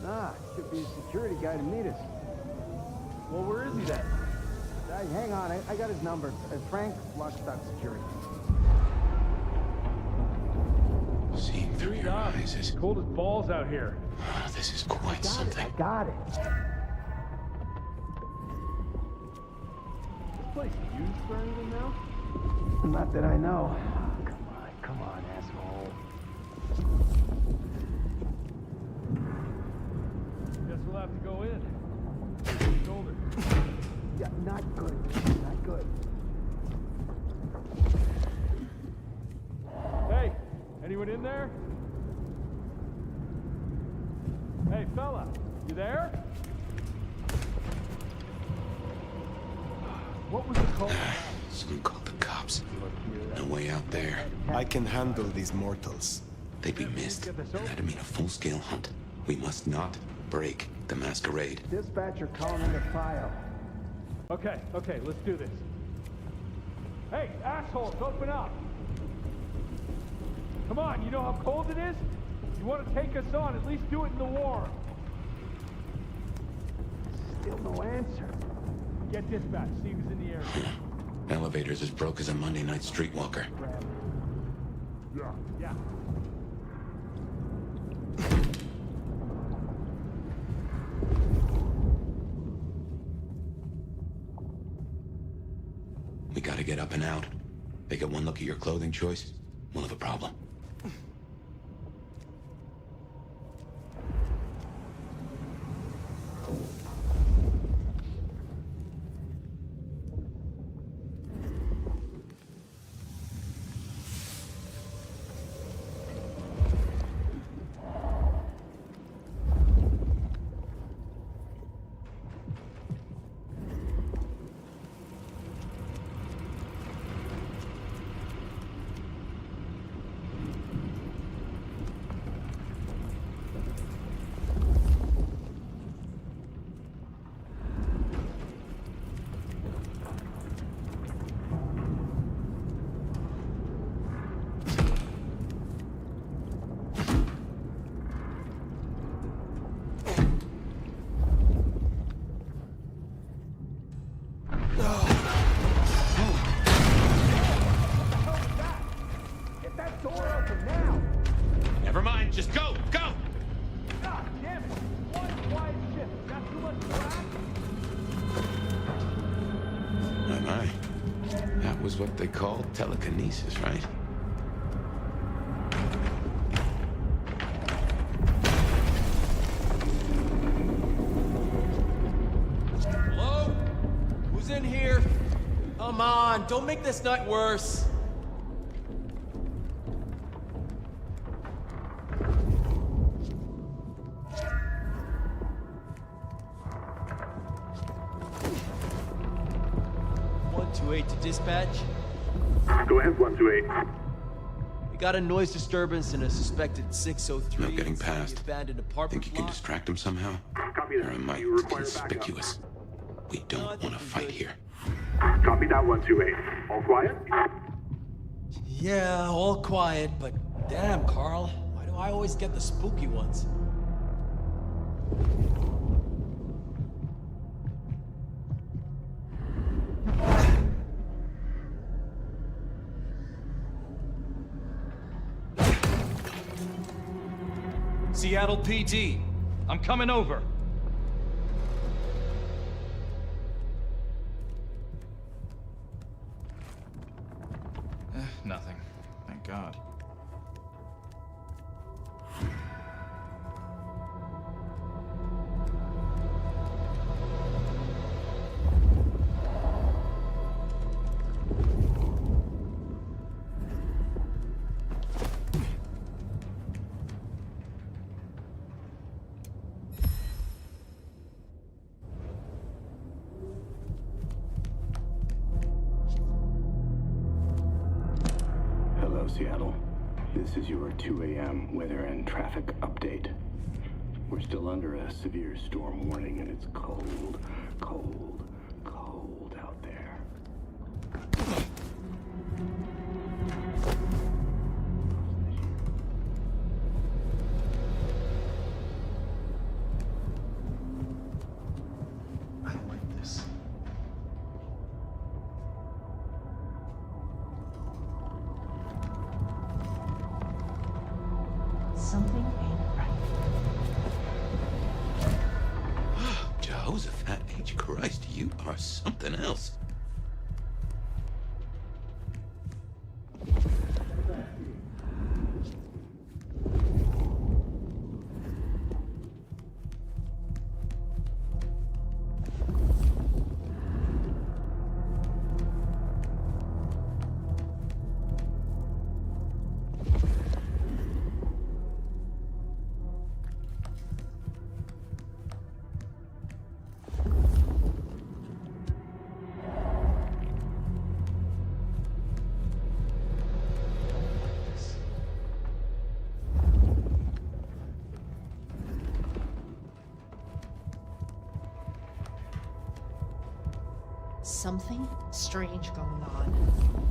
Nah, should be a security guy to meet us. Well, where is he then? Hang on, I got his number. Frank, Lockstock Security. Seeing through your eyes is... Cold as balls out here. Oh, this is quite something. I got it. This place used for anything now? Not that I know. Come on, asshole. Guess we'll have to go in. Shoulder. Yeah, not good. Not good. Hey, anyone in there? Hey, fella, you there? What was it called? Someone called the cops. No way out there. I can handle these mortals. They'd be missed, and that'd mean a full-scale hunt. We must not break the Masquerade. Dispatcher calling in a file. Okay, let's do this. Hey, assholes, open up! Come on, you know how cold it is? You want to take us on, at least do it in the warm. Still no answer. Get dispatch, see who's in the area. Elevator's as broke as a Monday night streetwalker. Yeah. We gotta get up and out. They get one look at your clothing choice, we'll have a problem. Never mind, just go! Go! God damn it! One quiet ship. Got too much to My. That was what they called telekinesis, right? Hello? Who's in here? Come on, don't make this night worse. To dispatch. Go ahead, 128. We got a noise disturbance in a suspected 603. No getting past. Abandoned apartment Think you can block. distract them somehow? Copy that. Or am I You require conspicuous? We don't want to fight here. backup. Copy that, 128. All quiet? Yeah, all quiet, but damn, Carl. Why do I always get the spooky ones? Seattle PD, I'm coming over. Nothing. Thank God. Seattle. This is your 2 a.m. weather and traffic update. We're still under a severe storm warning, and it's cold, cold, cold out there. are something else. Something strange going on.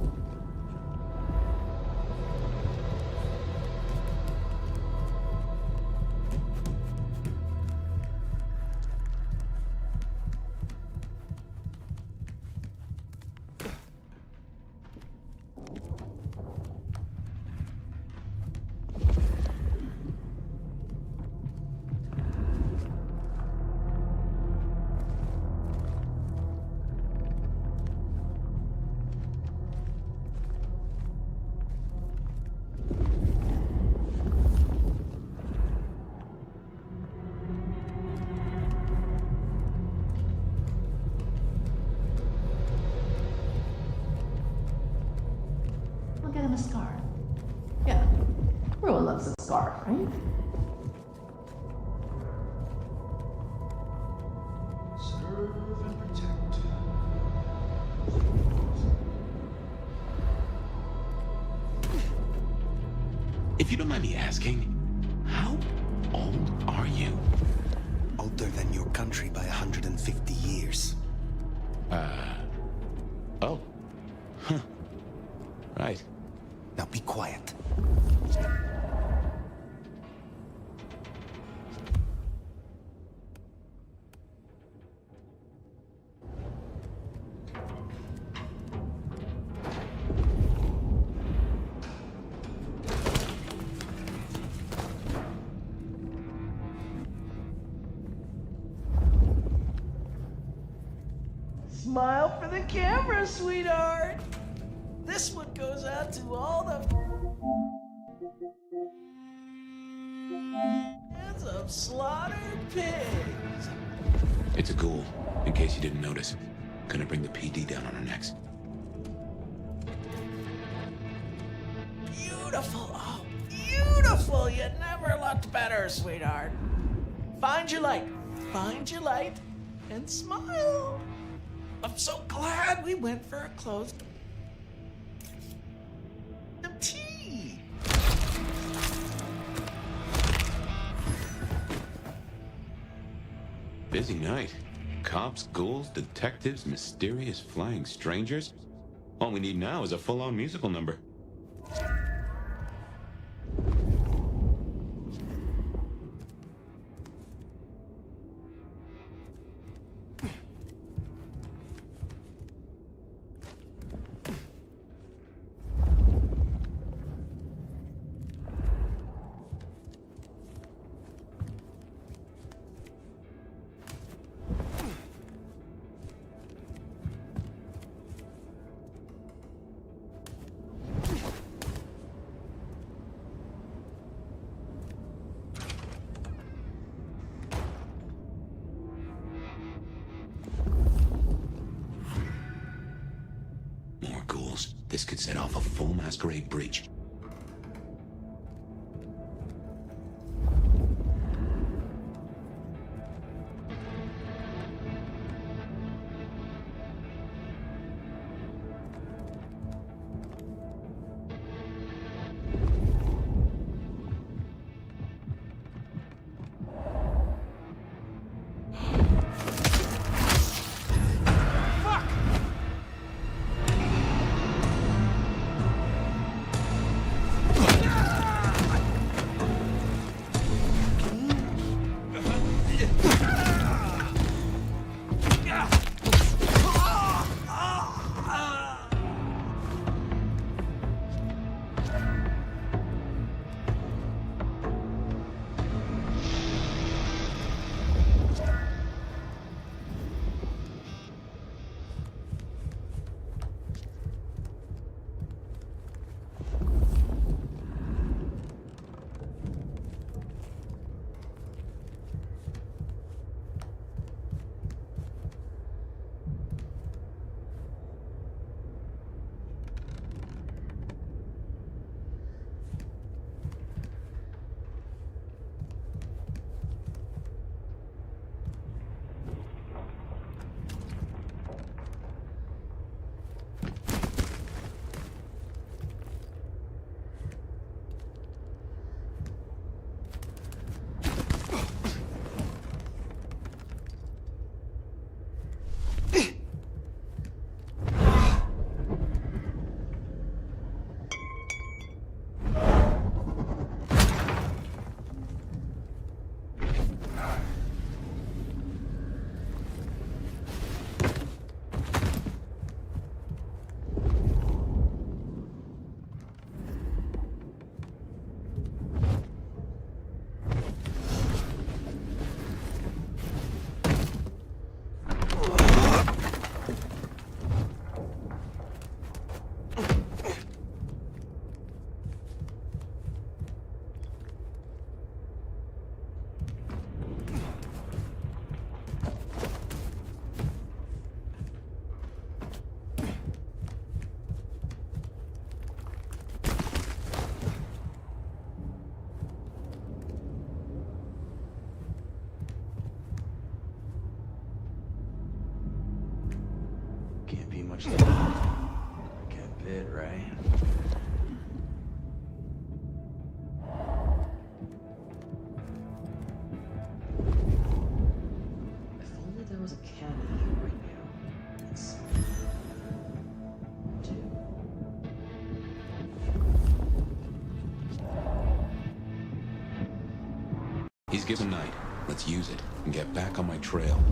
I'll get him a scarf. Yeah, everyone loves a scarf, right? Serve and protect. If you don't mind me asking, how old are you? Older than your country by 150 years. Oh. Huh. Right. Now be quiet. Smile for the camera, sweetheart. This one goes out to all the fans of slaughtered pigs. It's a ghoul, in case you didn't notice. Gonna bring the PD down on our necks. Beautiful, oh, beautiful. You never looked better, sweetheart. Find your light, and smile. I'm so glad we went for a close tea. Busy night. Cops, ghouls, detectives, mysterious flying strangers. All we need now is a full-on musical number. More ghouls. This could set off a full Masquerade breach. Can't be much different. Get bit, right? If only there was a candy here right now. It's... He's given night. Let's use it and get back on my trail.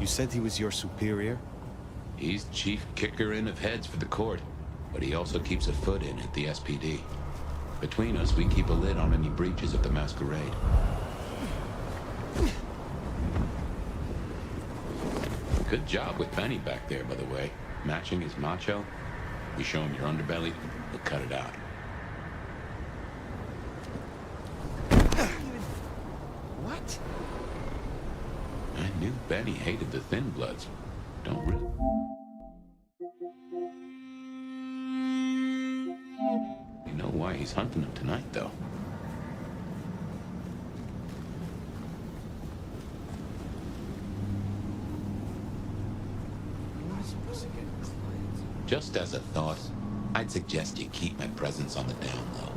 You said he was your superior? He's chief kicker-in of heads for the court, but he also keeps a foot in at the SPD. Between us, we keep a lid on any breaches of the Masquerade. Good job with Benny back there, by the way. Matching his macho. You show him your underbelly, he'll cut it out. What? I knew Benny hated the Thin Bloods. Don't really... You know why he's hunting them tonight, though. Just as a thought, I'd suggest you keep my presence on the down low.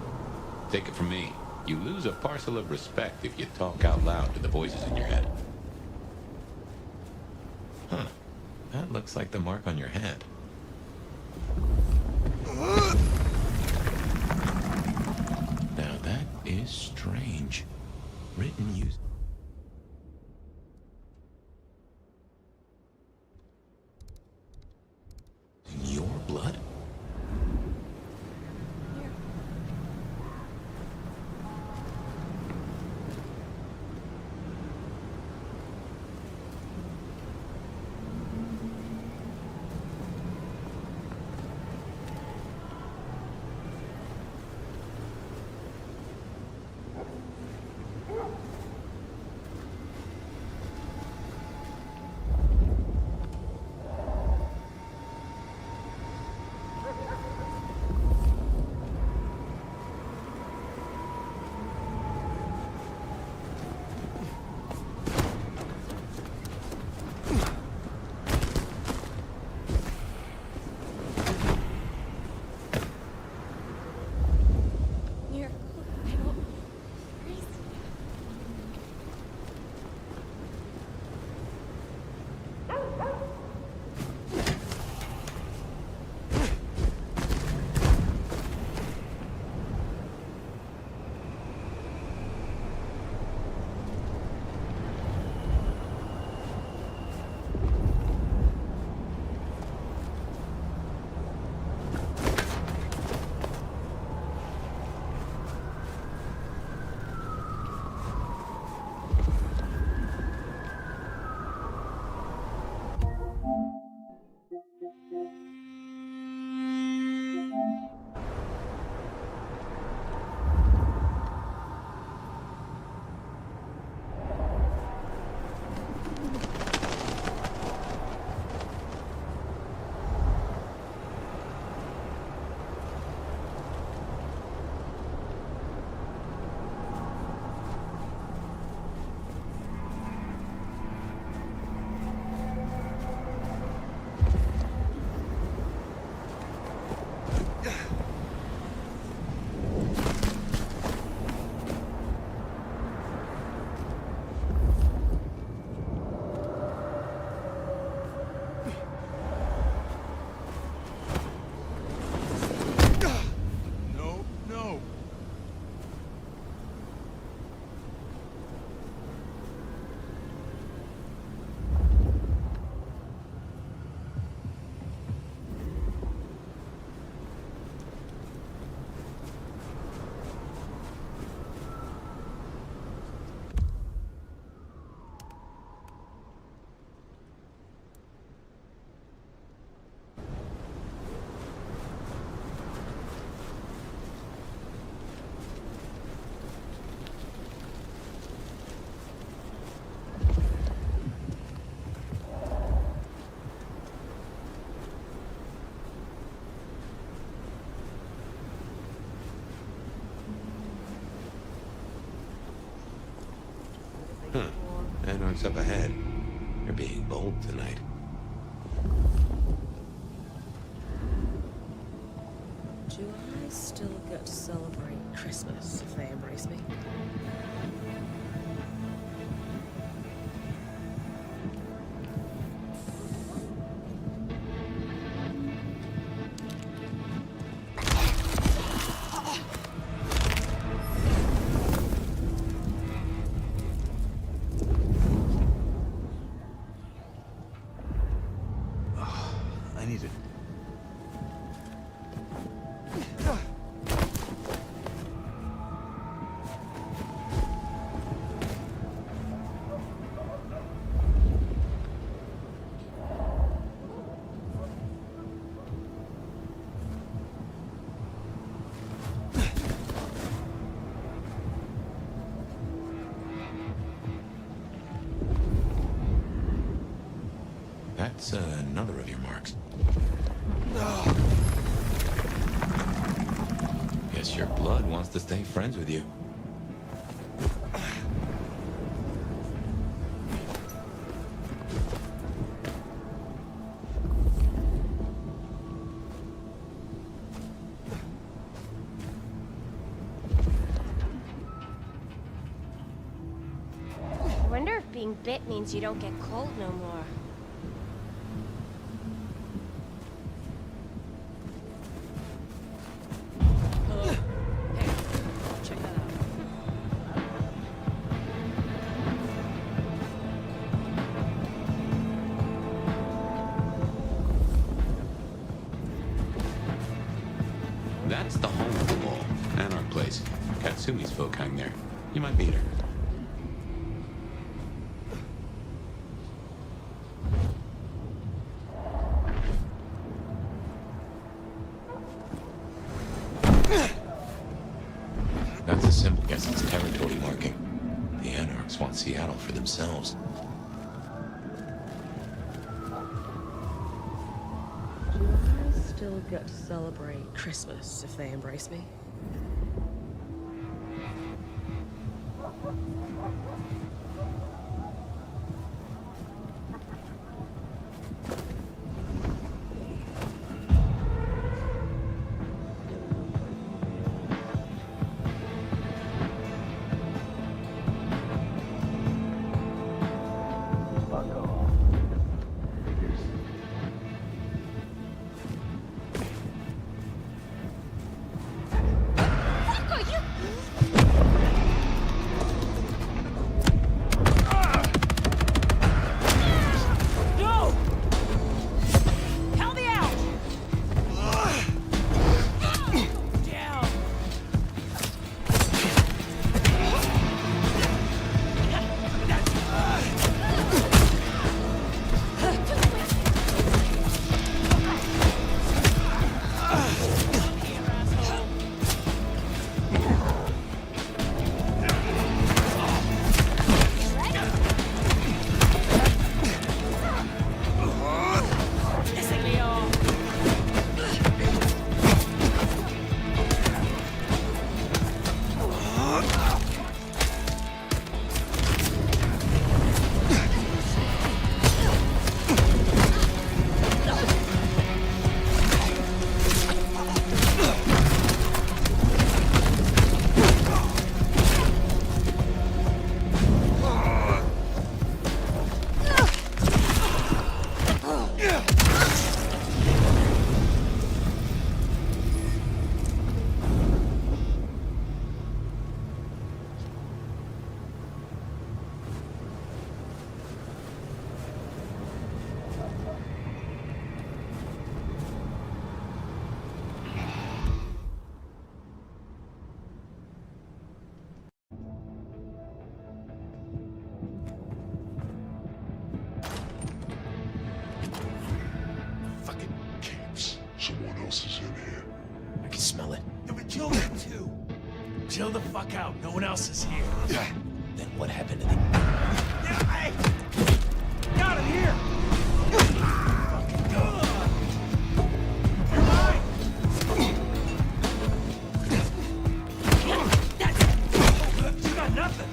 Take it from me, you lose a parcel of respect if you talk out loud to the voices in your head. Huh. That looks like the mark on your head. Now that is strange. Written use... Your blood? Landmarks up ahead. You're being bold tonight. still get to celebrate Christmas if they embrace me. I need it. That's another of your marks. Guess your blood wants to stay friends with you. I wonder if being bit means you don't get cold no more. Hello? Hey, check that out. That's the home of the law, and our place. Katsumi's folk hang there. You might meet her. That's a symbol. Guess it's territory marking. The Anarchs want Seattle for themselves. Do I still get to celebrate Christmas if they embrace me? Bucko. Figures. Bucko, you... No! Help me out! Down! Pissing me off. Fucking camps. Someone else is in here. I can smell it. Yeah, but kill them too. Chill the fuck out. No one else is here. Then what happened to the... Yeah, hey! Got him here! Fucking go! You're mine! You got nothing!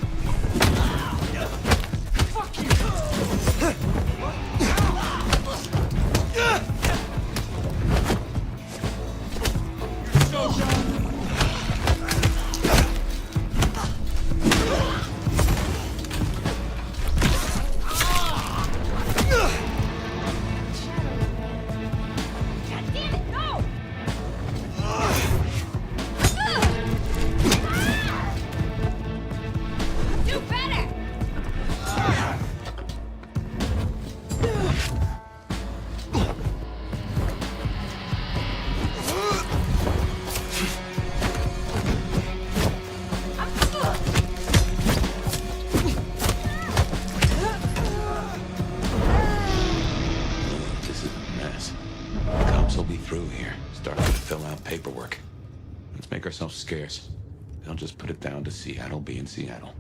Fuck you! You're so done! yourself scarce. They'll just put it down to Seattle being Seattle.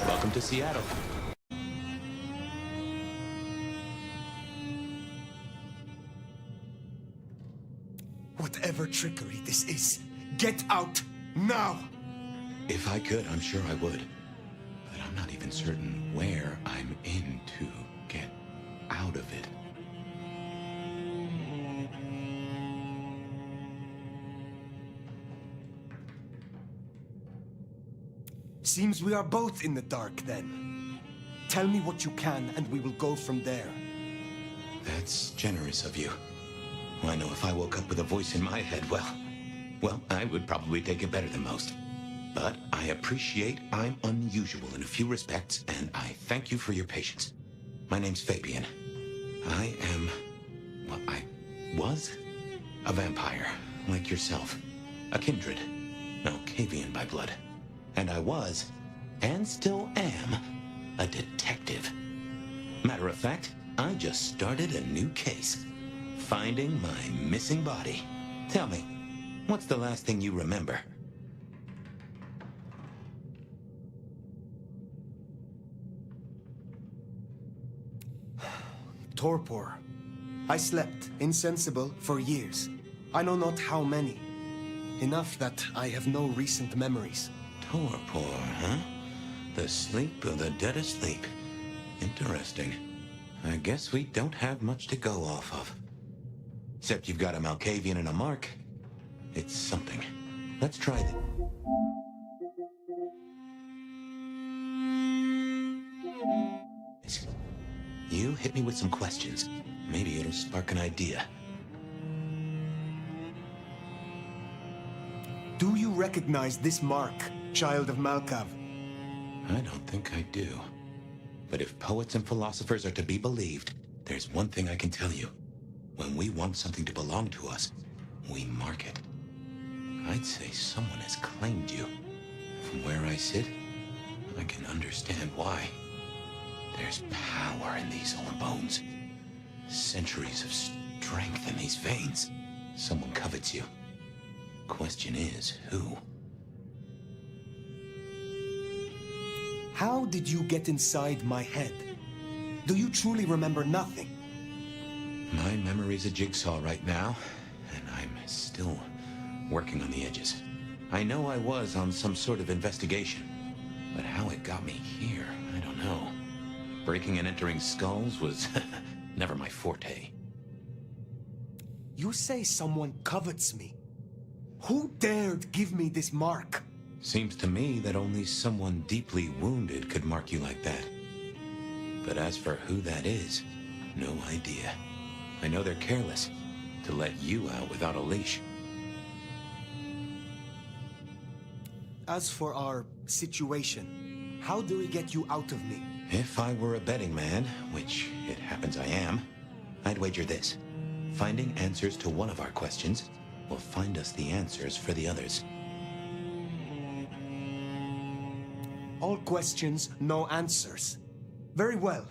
Welcome to Seattle. Whatever trickery this is, get out now! If I could, I'm sure I would. But I'm not even certain where I'm in to get out of it. Seems we are both in the dark then. Tell me what you can and we will go from there. That's generous of you. I know if I woke up with a voice in my head, well, I would probably take it better than most. But I appreciate I'm unusual in a few respects, and I thank you for your patience. My name's Fabian. I was a vampire, like yourself. A kindred. Alcavian by blood. And I was, and still am, a detective. Matter of fact, I just started a new case. Finding my missing body. Tell me, what's the last thing you remember? Torpor. I slept, insensible, for years. I know not how many. Enough that I have no recent memories. Torpor, huh? The sleep of the dead asleep. Interesting. I guess we don't have much to go off of. Except you've got a Malkavian and a mark. It's something. Let's try this. You hit me with some questions. Maybe it'll spark an idea. Do you recognize this mark, child of Malkav? I don't think I do. But if poets and philosophers are to be believed, there's one thing I can tell you. When we want something to belong to us, we mark it. I'd say someone has claimed you. From where I sit, I can understand why. There's power in these old bones. Centuries of strength in these veins. Someone covets you. Question is, who? How did you get inside my head? Do you truly remember nothing? My memory's a jigsaw right now, and I'm still working on the edges. I know I was on some sort of investigation, but how it got me here, I don't know. Breaking and entering skulls was never my forte. You say someone covets me. Who dared give me this mark? Seems to me that only someone deeply wounded could mark you like that. But as for who that is, no idea. I know they're careless to let you out without a leash. As for our situation, how do we get you out of me? If I were a betting man, which it happens I am, I'd wager this. Finding answers to one of our questions will find us the answers for the others. All questions, no answers. Very well.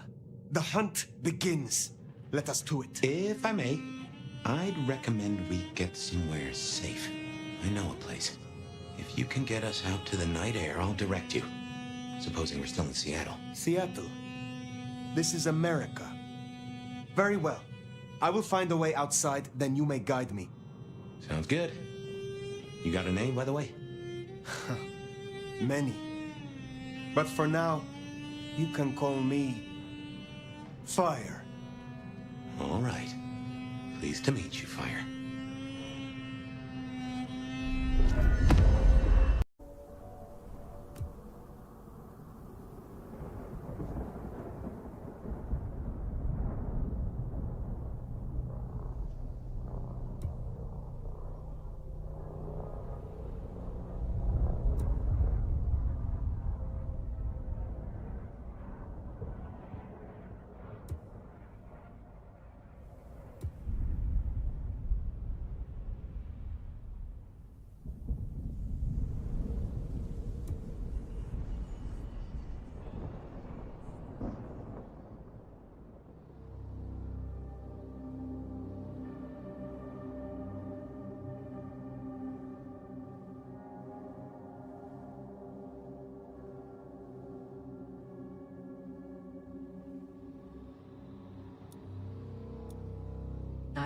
The hunt begins. Let us to it. If I may, I'd recommend we get somewhere safe. I know a place. If you can get us out to the night air, I'll direct you. Supposing we're still in Seattle. Seattle. This is America. Very well. I will find a way outside, then you may guide me. Sounds good. You got a name, by the way? Many. But for now, you can call me Fire. All right. Pleased to meet you, Fire.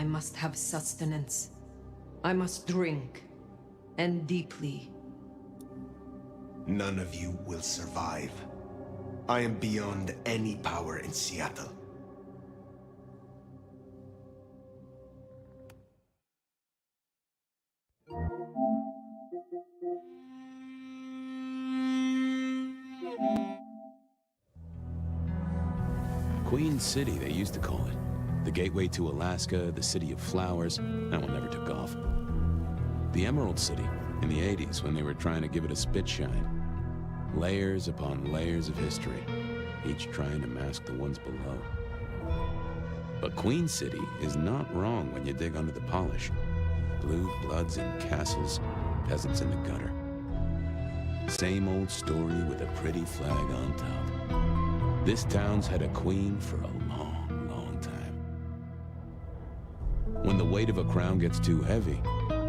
I must have sustenance. I must drink, and deeply. None of you will survive. I am beyond any power in Seattle. Queen City, they used to call it. The gateway to Alaska, the city of flowers. That one never took off. The Emerald City, in the 80s, when they were trying to give it a spit shine. Layers upon layers of history, each trying to mask the ones below. But Queen City is not wrong when you dig under the polish. Blue bloods in castles, peasants in the gutter. Same old story with a pretty flag on top. This town's had a queen for a long, long time. When the weight of a crown gets too heavy,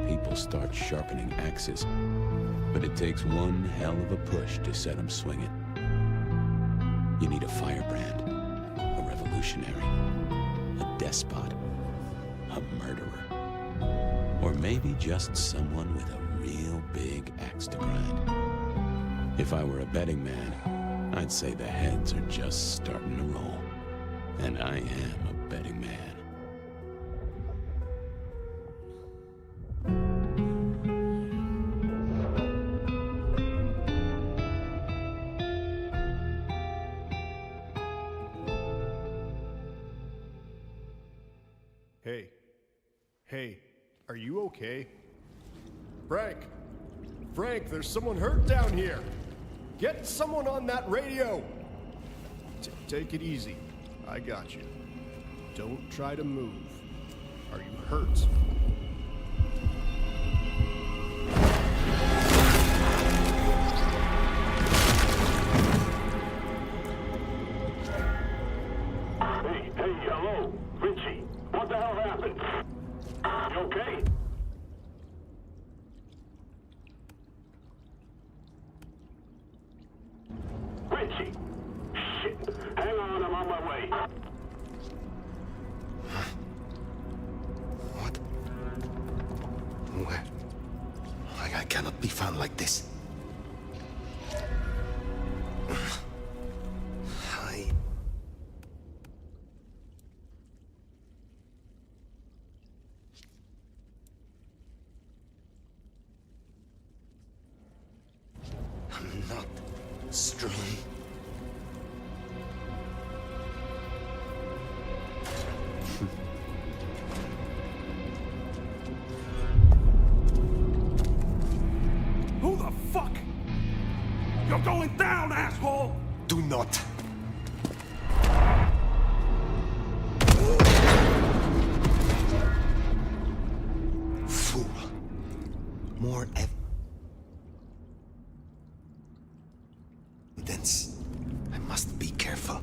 people start sharpening axes. But it takes one hell of a push to set them swinging. You need a firebrand, a revolutionary, a despot, a murderer, or maybe just someone with a real big axe to grind. If I were a betting man, I'd say the heads are just starting to roll. And I am a betting man. Hey, are you okay? Frank, there's someone hurt down here. Get someone on that radio. Take it easy. I got you. Don't try to move. Are you hurt? Hey, hello, Richie. What the hell happened? You okay? Richie! Shit! Hang on, I'm on my way. What? Where? I cannot be found like this. I'm not strong. Who the fuck? You're going down, asshole! Do not. Fool. More evidence. I must be careful.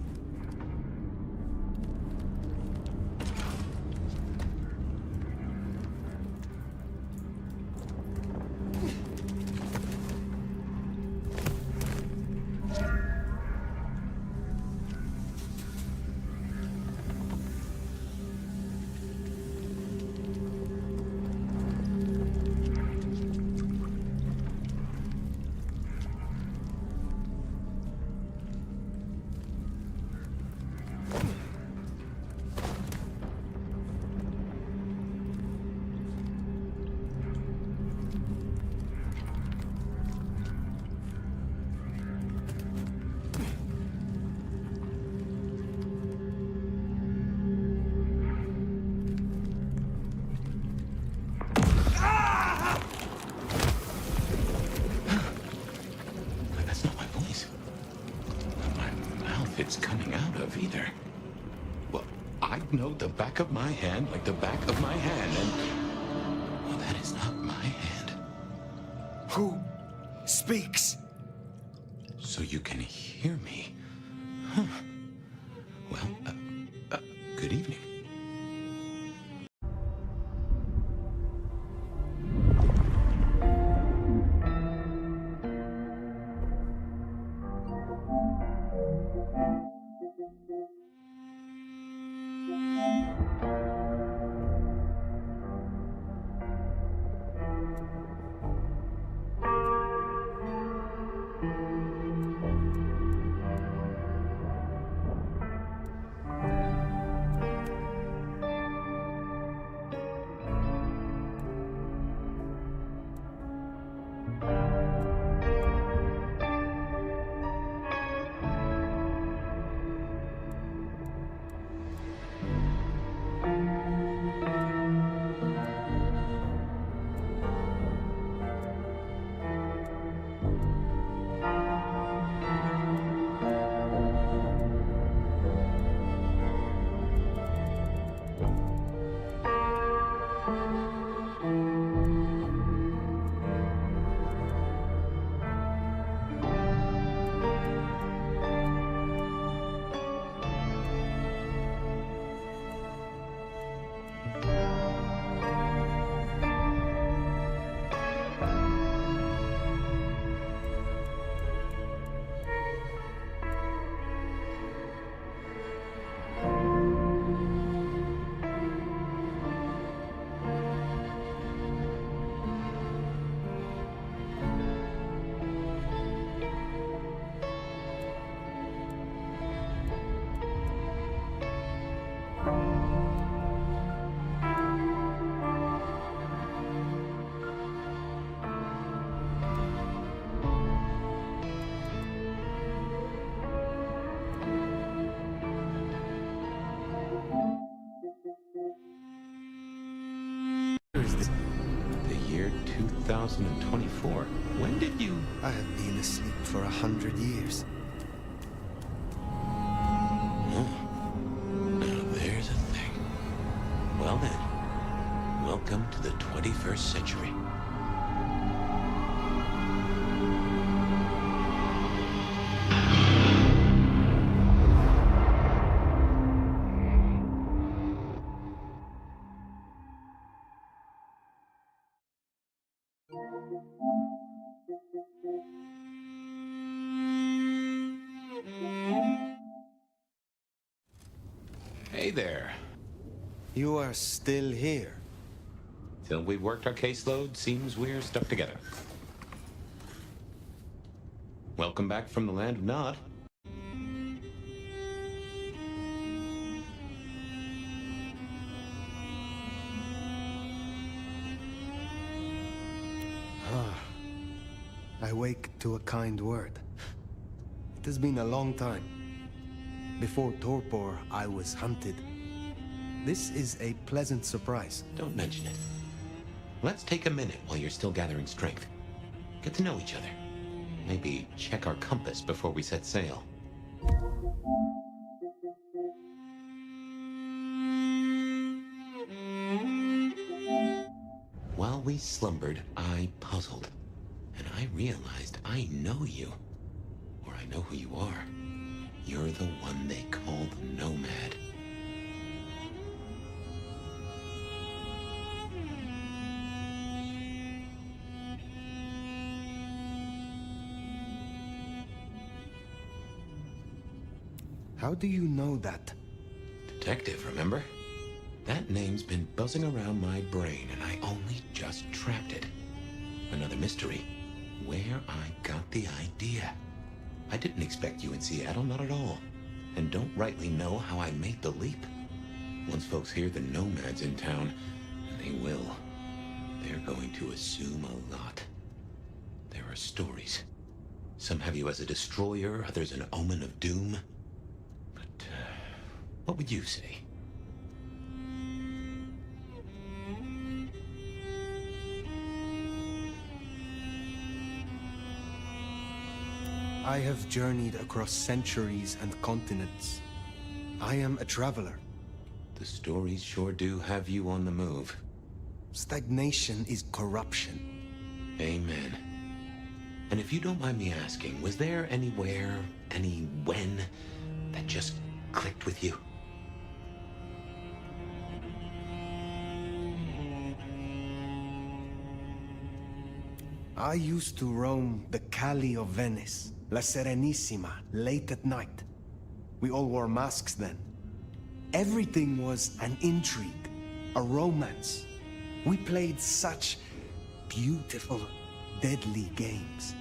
It's coming out of either. Well, I know the back of my hand like the back of my hand, and well, that is not my hand. Who speaks? So you can hear me. Huh. Well, good evening. is this? The year 2024. When did you... I have been asleep for 100 years. Oh. Now there's a thing. Well then, welcome to the 21st century. Hey there. You are still here. Till we've worked our caseload, seems we're stuck together. Welcome back from the land of Nod. I wake to a kind word. It has been a long time. Before Torpor, I was hunted. This is a pleasant surprise. Don't mention it. Let's take a minute while you're still gathering strength. Get to know each other. Maybe check our compass before we set sail. While we slumbered, I puzzled. And I realized I know you. Or I know who you are. You're the one they call the Nomad. How do you know that? Detective, remember? That name's been buzzing around my brain, and I only just trapped it. Another mystery. Where I got the idea. I didn't expect you in Seattle, not at all. And don't rightly know how I made the leap. Once folks hear the Nomad's in town, and they will, they're going to assume a lot. There are stories. Some have you as a destroyer, others an omen of doom. But, what would you say? I have journeyed across centuries and continents. I am a traveler. The stories sure do have you on the move. Stagnation is corruption. Amen. And if you don't mind me asking, was there anywhere, any when, that just clicked with you? I used to roam the Cali of Venice, La Serenissima, late at night. We all wore masks then. Everything was an intrigue, a romance. We played such beautiful, deadly games.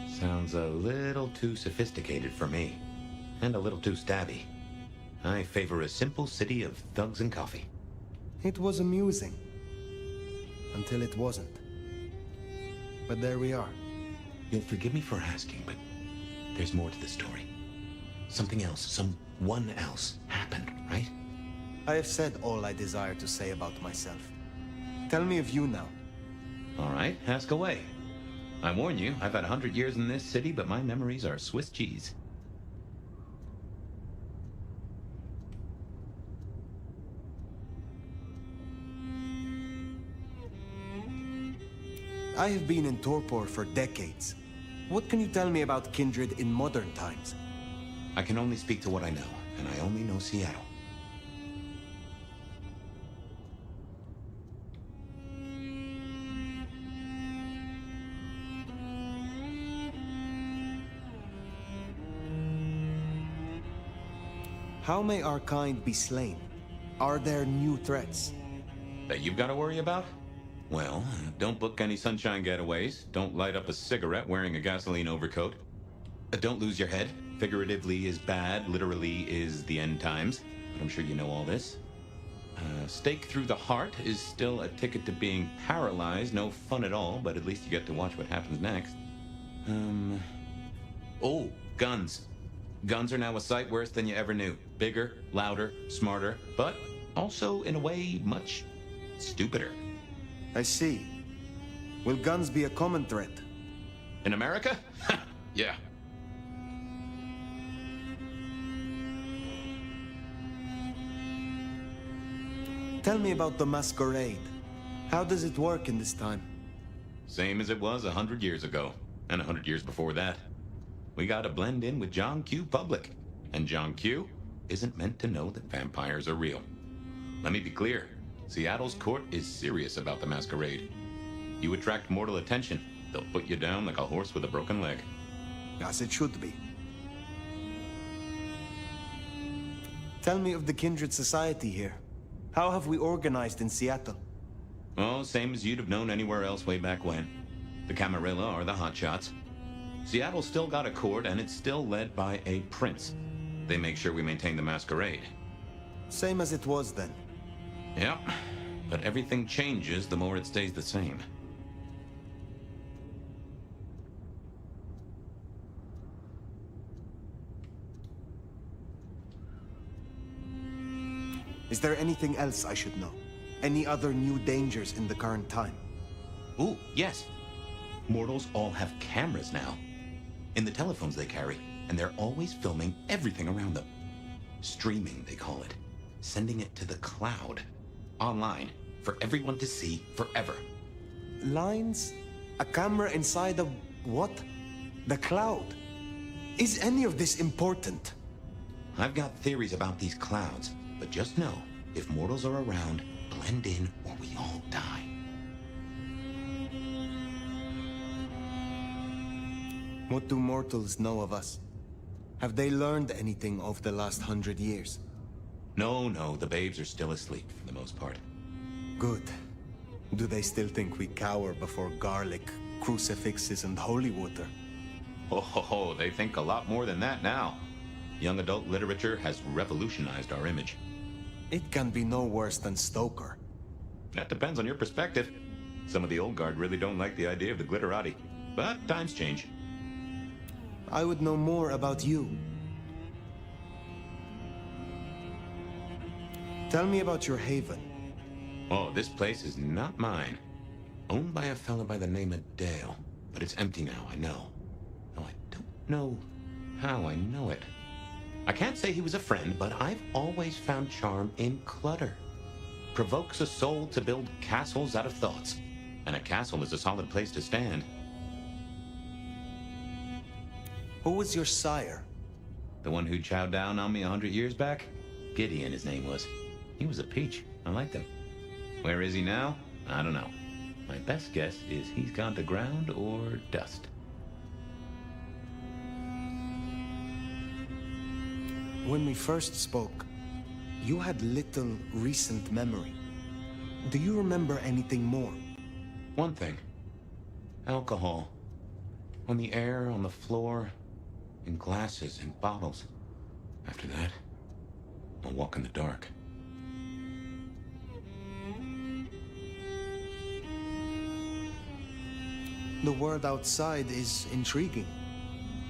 Sounds a little too sophisticated for me. And a little too stabby. I favor a simple city of thugs and coffee. It was amusing. Until it wasn't. But there we are. You'll forgive me for asking, but there's more to the story. Something else, someone else happened, right? I have said all I desire to say about myself. Tell me of you now. All right, ask away. I warn you, I've had 100 years in this city, but my memories are Swiss cheese. I have been in Torpor for decades. What can you tell me about Kindred in modern times? I can only speak to what I know, and I only know Seattle. How may our kind be slain? Are there new threats? That you've got to worry about? Well, don't book any sunshine getaways. Don't light up a cigarette wearing a gasoline overcoat. Don't lose your head. Figuratively is bad, literally is the end times. But I'm sure you know all this. Stake through the heart is still a ticket to being paralyzed. No fun at all, but at least you get to watch what happens next. Oh, guns. Guns are now a sight worse than you ever knew. Bigger, louder, smarter, but also, in a way, much stupider. I see. Will guns be a common threat? In America? Yeah. Tell me about the Masquerade. How does it work in this time? Same as it was 100 years ago, and 100 years before that. We gotta blend in with John Q. Public, and John Q. isn't meant to know that vampires are real. Let me be clear, Seattle's court is serious about the Masquerade. You attract mortal attention, they'll put you down like a horse with a broken leg. As it should be. Tell me of the Kindred Society here. How have we organized in Seattle? Oh, same as you'd have known anywhere else way back when. The Camarilla are the hotshots. Seattle's still got a court, and it's still led by a prince. They make sure we maintain the Masquerade. Same as it was then. Yep, but everything changes the more it stays the same. Is there anything else I should know? Any other new dangers in the current time? Ooh, yes. Mortals all have cameras now. In the telephones they carry, and they're always filming everything around them. Streaming, they call it. Sending it to the cloud. Online, for everyone to see forever. Lines? A camera inside of what? The cloud? Is any of this important? I've got theories about these clouds, but just know, if mortals are around, blend in or we all die. What do mortals know of us? Have they learned anything over the last 100 years? No, the babes are still asleep for the most part. Good. Do they still think we cower before garlic, crucifixes, and holy water? Oh, they think a lot more than that now. Young adult literature has revolutionized our image. It can be no worse than Stoker. That depends on your perspective. Some of the old guard really don't like the idea of the glitterati, but times change. I would know more about you. Tell me about your haven. Oh, this place is not mine. Owned by a fella by the name of Dale, but it's empty now, I know. Though I don't know how I know it. I can't say he was a friend, but I've always found charm in clutter. Provokes a soul to build castles out of thoughts, and a castle is a solid place to stand. Who was your sire? The one who chowed down on me 100 years back? Gideon, his name was. He was a peach. I liked him. Where is he now? I don't know. My best guess is he's gone to ground or dust. When we first spoke, you had little recent memory. Do you remember anything more? One thing. Alcohol. On the air, on the floor, in glasses and bottles. After that, I'll walk in the dark. The world outside is intriguing.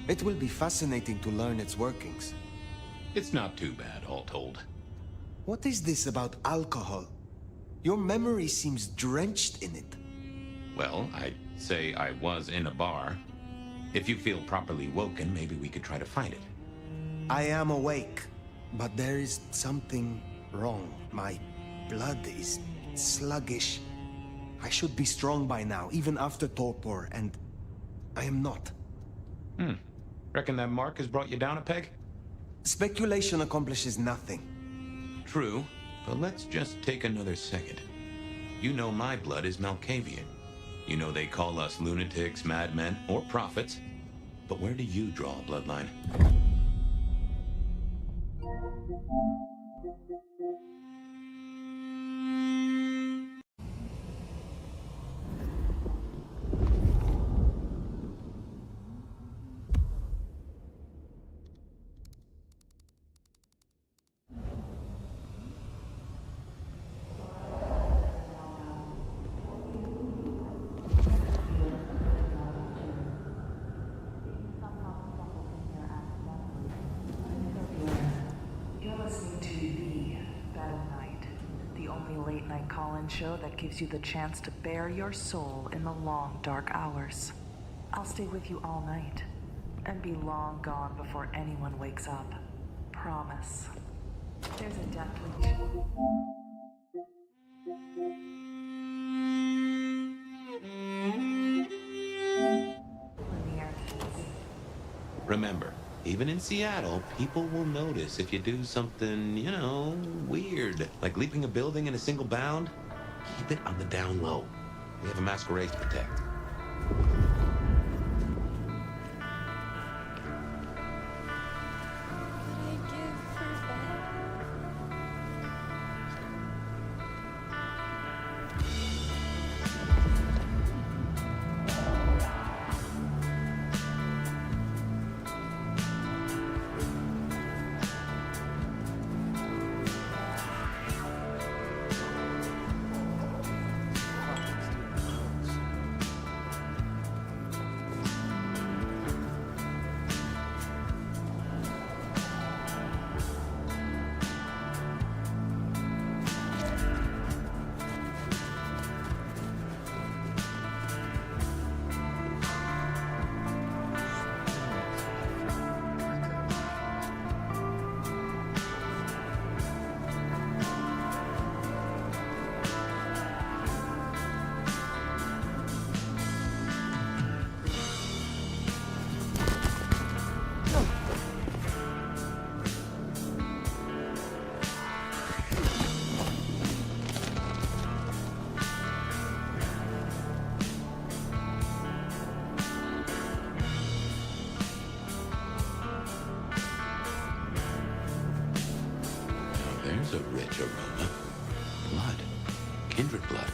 It will be fascinating to learn its workings. It's not too bad, all told. What is this about alcohol? Your memory seems drenched in it. Well, I'd say I was in a bar. If you feel properly woken, maybe we could try to find it. I am awake, but there is something wrong. My blood is sluggish. I should be strong by now, even after torpor, and I am not. Reckon that mark has brought you down a peg? Speculation accomplishes nothing. True, but let's just take another second. You know my blood is Malkavian. You know they call us lunatics, madmen, or prophets. But where do you draw a bloodline? You're listening to poncho that gives you the chance to bare your soul in the long, dark hours. I'll stay with you all night, and be long gone before anyone wakes up. Promise. There's a death leech. Remember, even in Seattle, people will notice if you do something, you know, weird. Like leaping a building in a single bound. Keep it on the down low. We have a Masquerade to protect. There's a rich aroma. Blood. Kindred blood.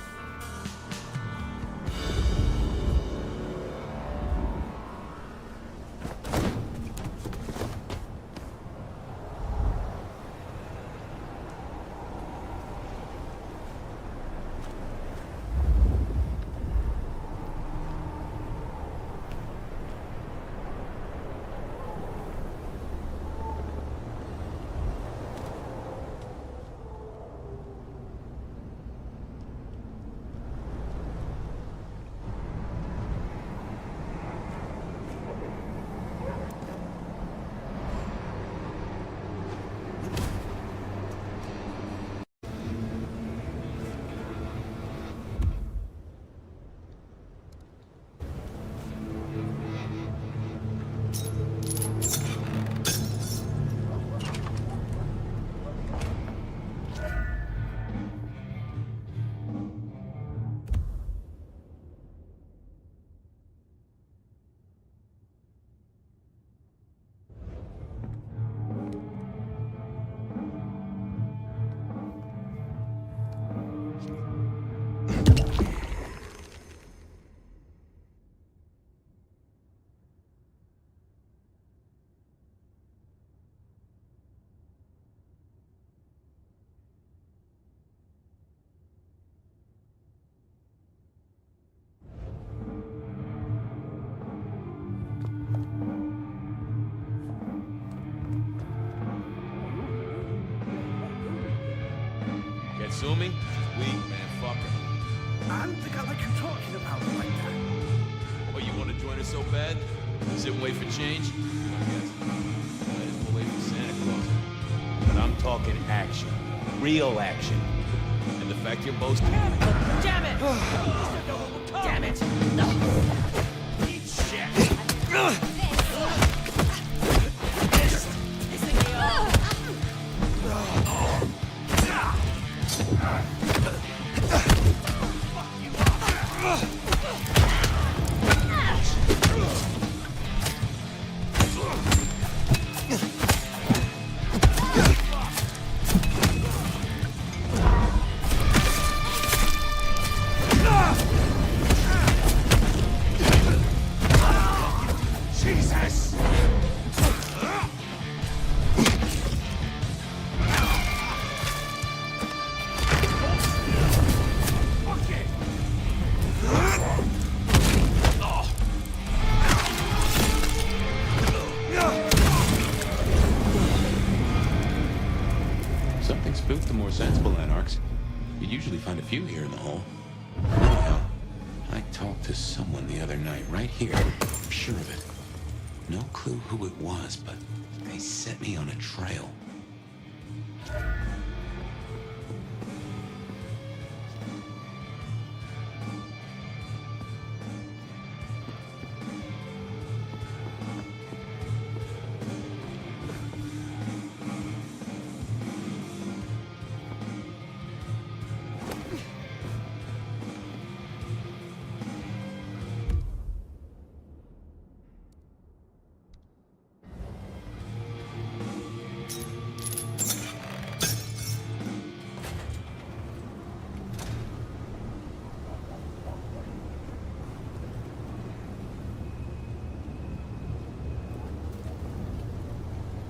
Assuming she's weak, man, fuck her. I don't think I like you talking about her like that. Oh, you want to join us so bad? Sit and wait for change? I guess. Might as well wait for Santa Claus. But I'm talking action. Real action. And the fact you're boasting... Damn it! Damn it! No! Eat shit! usually find a few here in the hole. Anyhow, I talked to someone the other night, right here. I'm sure of it. No clue who it was, but they set me on a trail.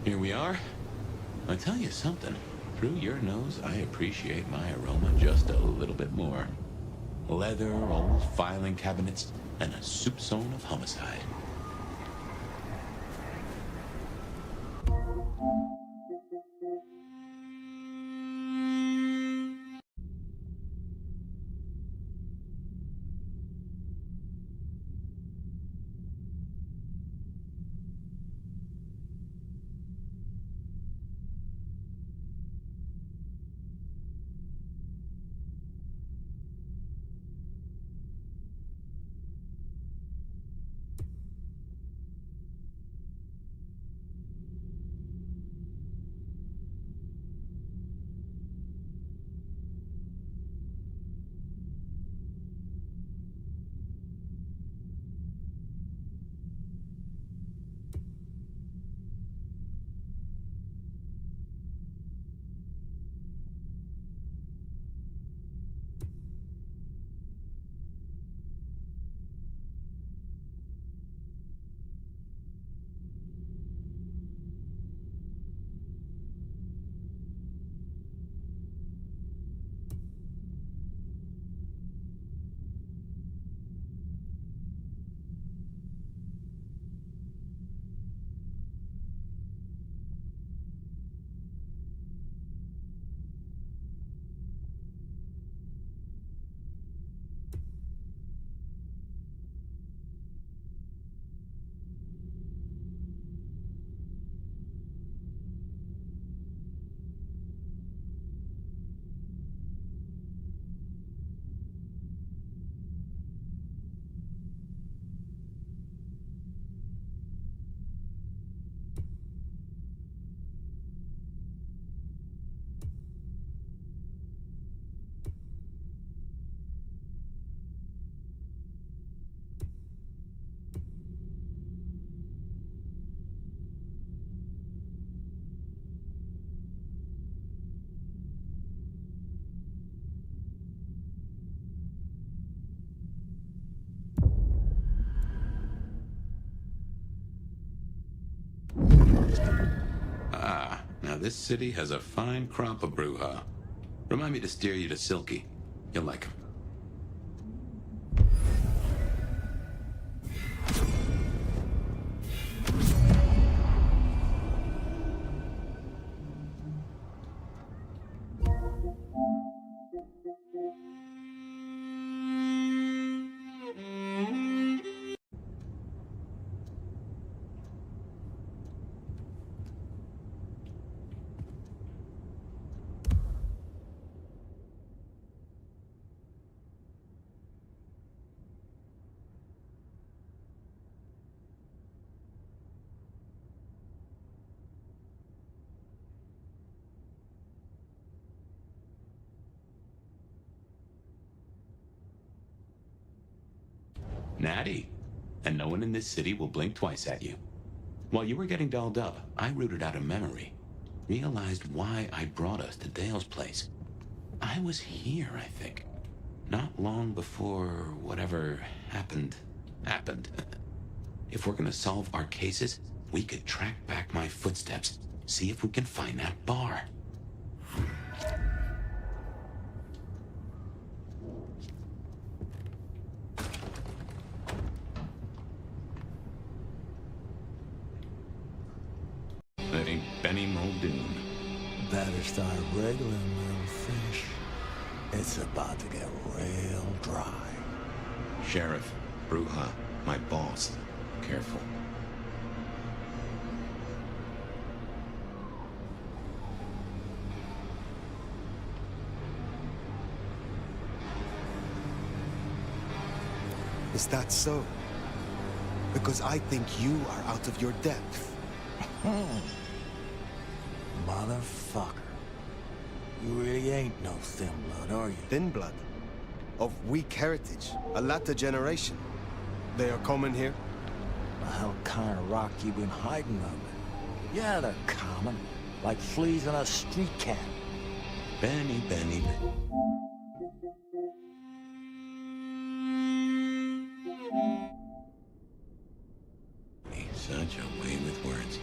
Here we are. I'll tell you something. Through your nose, I appreciate my aroma just a little bit more. Leather, old filing cabinets, and a soup zone of homicide. Ah, now this city has a fine crop of Bruja. Remind me to steer you to Silky. You'll like him. Natty. And no one in this city will blink twice at you. While you were getting dolled up, I rooted out a memory. Realized why I brought us to Dale's place. I was here, I think. Not long before whatever happened. If we're gonna solve our cases, we could track back my footsteps. See if we can find that bar. That ain't Benny Muldoon. Better start wriggling, little fish. It's about to get real dry. Sheriff, Bruja, my boss. Careful. Is that so? Because I think you are out of your depth. Motherfucker. You really ain't no thin blood, are you? Thin blood? Of weak heritage, a latter generation. They are common here? The hell kind of rock you been hiding under? Yeah, they're common. Like fleas on a street cat. Benny. Such a way with words.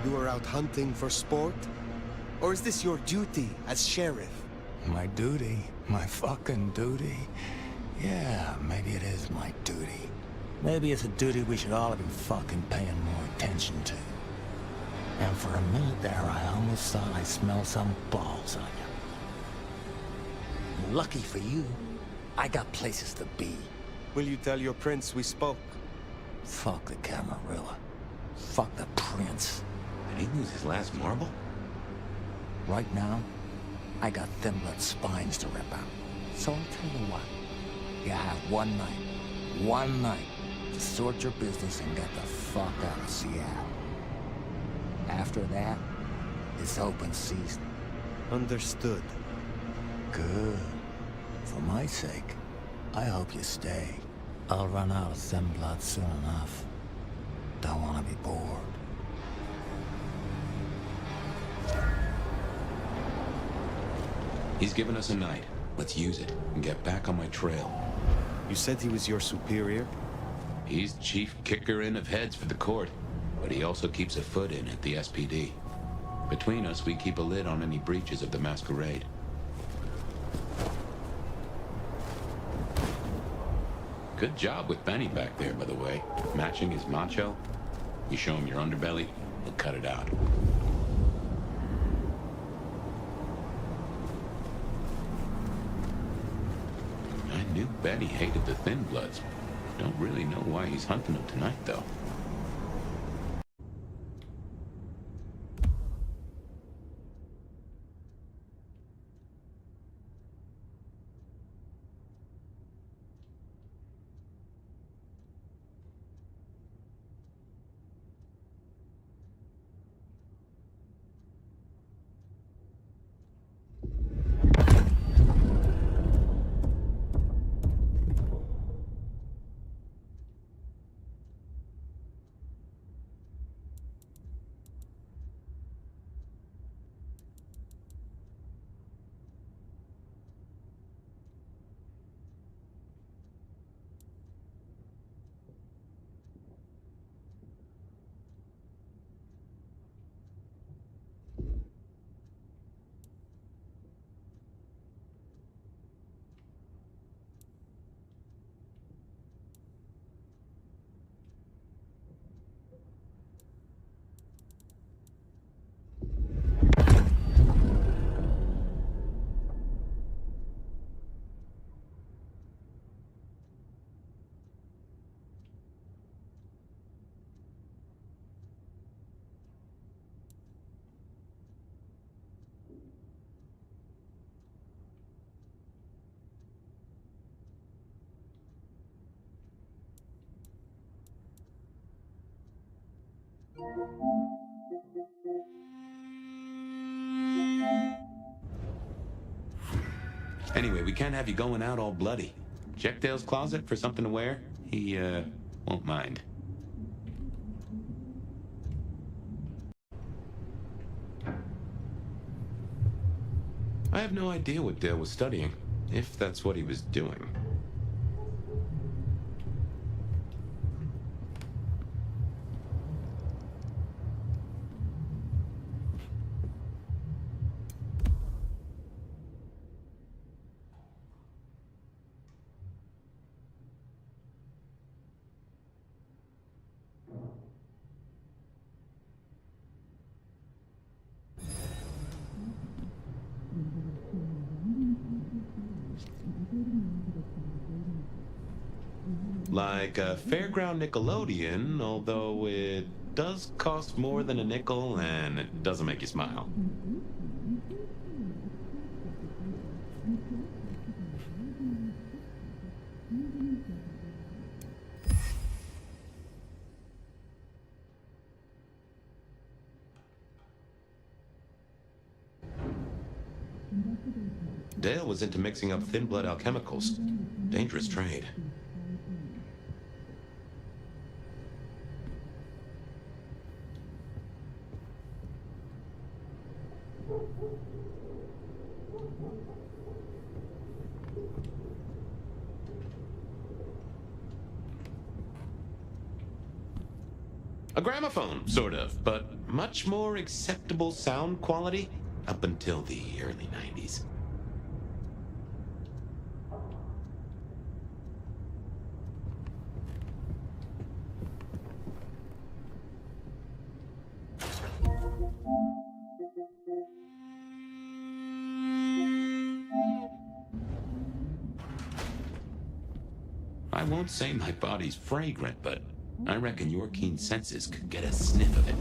You are out hunting for sport? Or is this your duty as sheriff? My duty? My fucking duty? Yeah, maybe it is my duty. Maybe it's a duty we should all have been fucking paying more attention to. And for a minute there, I almost thought I smelled some balls on you. Lucky for you, I got places to be. Will you tell your prince we spoke? Fuck the Camarilla. Fuck the prince. Did he lose his last marble? Right now, I got thin blood spines to rip out. So I'll tell you what. You have one night, to sort your business and get the fuck out of Seattle. After that, it's open season. Understood. Good. For my sake, I hope you stay. I'll run out of thin blood soon enough. Don't want to be bored. He's given us a night. Let's use it and get back on my trail. You said he was your superior? He's chief kicker-in of heads for the court, but he also keeps a foot in at the SPD. Between us, we keep a lid on any breaches of the Masquerade. Good job with Benny back there, by the way. Matching his macho. You show him your underbelly, he'll cut it out. I knew Benny hated the Thin Bloods. Don't really know why he's hunting them tonight, though. Anyway, we can't have you going out all bloody. Check Dale's closet for something to wear. He, won't mind. I have no idea what Dale was studying, if that's what he was doing. Like a fairground Nickelodeon, although it does cost more than a nickel and it doesn't make you smile. Dale was into mixing up thin blood alchemicals. Dangerous trade. A gramophone, sort of, but much more acceptable sound quality up until the early 90s. I won't say my body's fragrant, but I reckon your keen senses could get a sniff of it.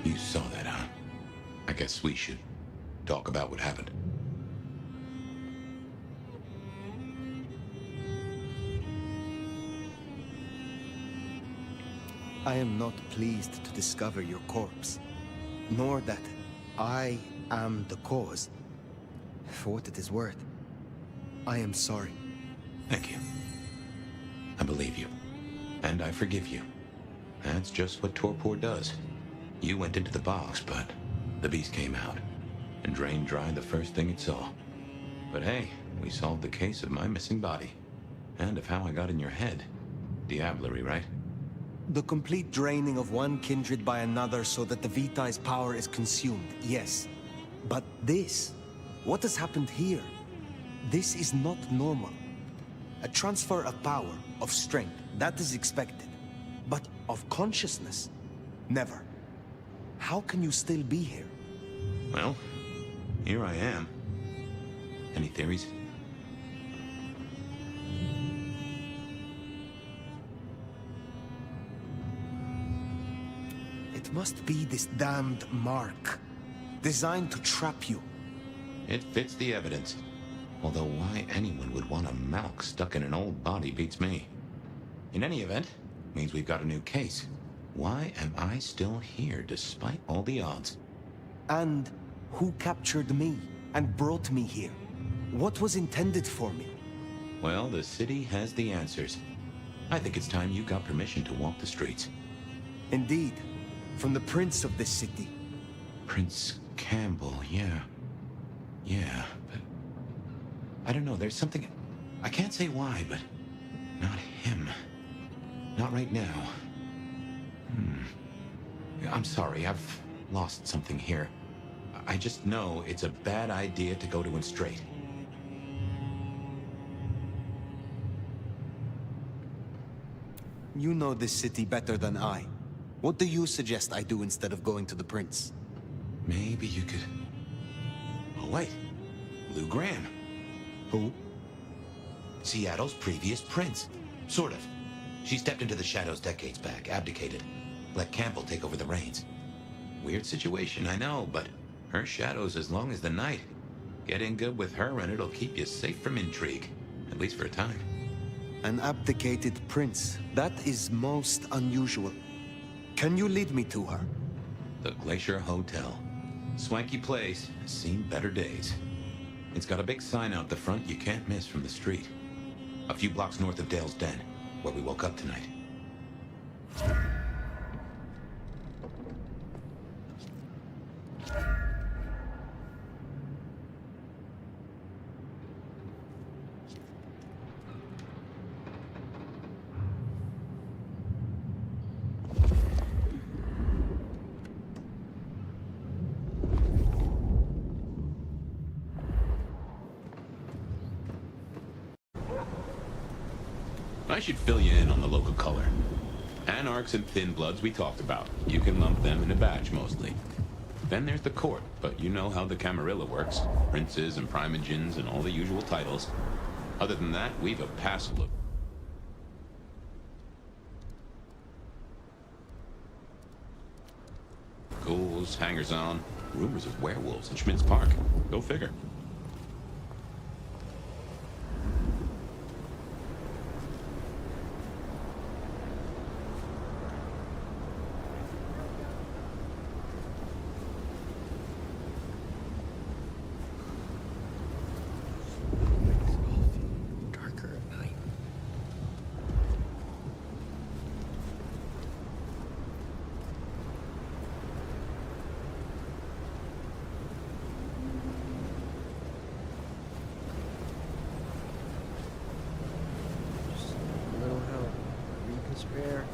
You saw that, huh? I guess we should talk about what happened. I am not pleased to discover your corpse, nor that I am the cause. For what it is worth, I am sorry. Thank you. I believe you. And I forgive you. That's just what torpor does. You went into the box, but the beast came out and drained dry the first thing it saw. But hey, we solved the case of my missing body. And of how I got in your head. Diablerie, right? The complete draining of one kindred by another so that the Vitae's power is consumed, yes. But this, what has happened here? This is not normal. A transfer of power, of strength, that is expected. But of consciousness, never. How can you still be here? Well, here I am. Any theories? It must be this damned mark, designed to trap you. It fits the evidence. Although why anyone would want a Malk stuck in an old body beats me. In any event, means we've got a new case. Why am I still here despite all the odds? And who captured me and brought me here? What was intended for me? Well, the city has the answers. I think it's time you got permission to walk the streets. Indeed. From the prince of this city. Prince Campbell, yeah. Yeah, but... I don't know, there's something... I can't say why, but... Not him. Not right now. I'm sorry, I've lost something here. I just know it's a bad idea to go to him straight. You know this city better than I. What do you suggest I do instead of going to the prince? Maybe you could... Oh, wait. Lou Graham. Who? Seattle's previous prince. Sort of. She stepped into the shadows decades back, abdicated. Let Campbell take over the reins. Weird situation, I know, but her shadow's as long as the night. Get in good with her and it'll keep you safe from intrigue. At least for a time. An abdicated prince. That is most unusual. Can you lead me to her? The Glacier Hotel. Swanky place, has seen better days. It's got a big sign out the front you can't miss from the street. A few blocks north of Dale's Den, where we woke up tonight. I should fill you in on the local color. Anarchs and Thin Bloods we talked about. You can lump them in a batch mostly. Then there's the court, but you know how the Camarilla works. Princes and primogens and all the usual titles. Other than that, we've a passive look. Ghouls, hangers-on, rumors of werewolves in Schmidt's Park. Go figure. Spare.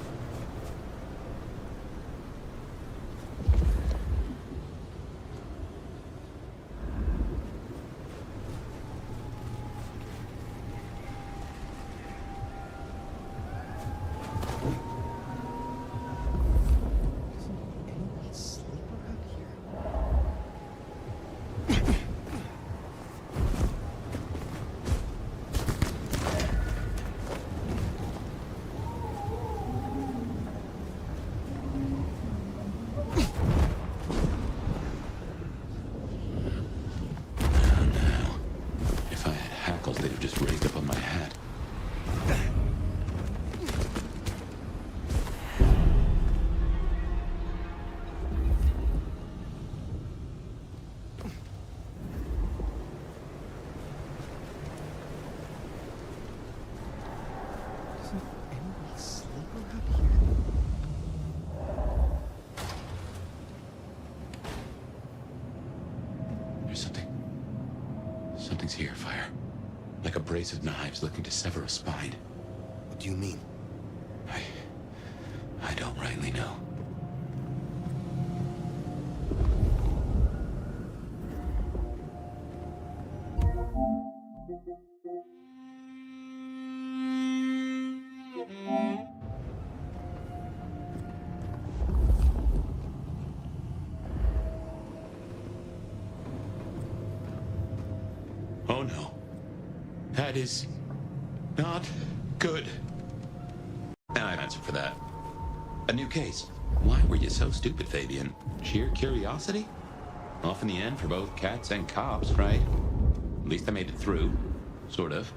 They'd have just raised up on my hat. Doesn't anybody sleep around here? There's something's here, Fire. Like a brace of knives looking to sever a spine. What do you mean? I don't rightly know. Oh no. That is not good. I've answered for that. A new case. Why were you so stupid, Fabian? Sheer curiosity? Off in the end for both cats and cops, right? At least I made it through. Sort of.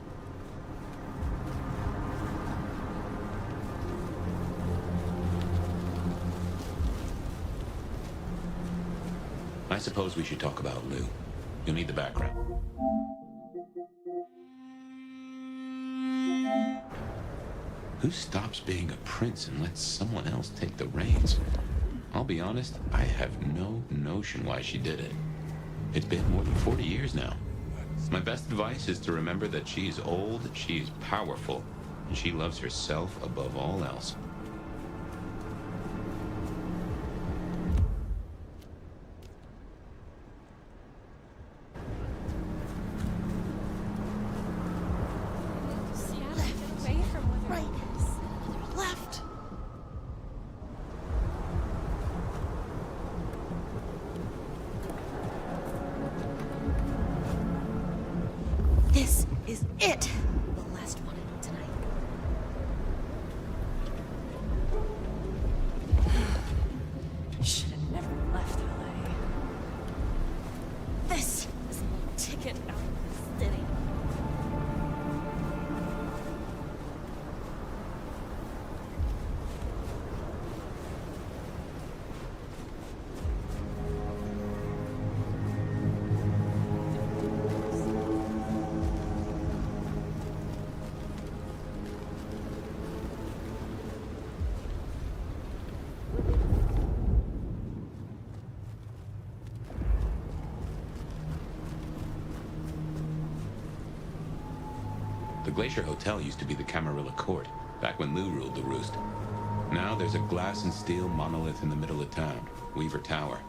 I suppose we should talk about Lou. You'll need the background. Who stops being a prince and lets someone else take the reins? I'll be honest, I have no notion why she did it. It's been more than 40 years now. My best advice is to remember that she is old, she is powerful, and she loves herself above all else. This is it! The last one tonight. Should have never left LA. This is my ticket out of the city. The Glacier Hotel used to be the Camarilla Court, back when Lou ruled the roost. Now there's a glass and steel monolith in the middle of town, Weaver Tower.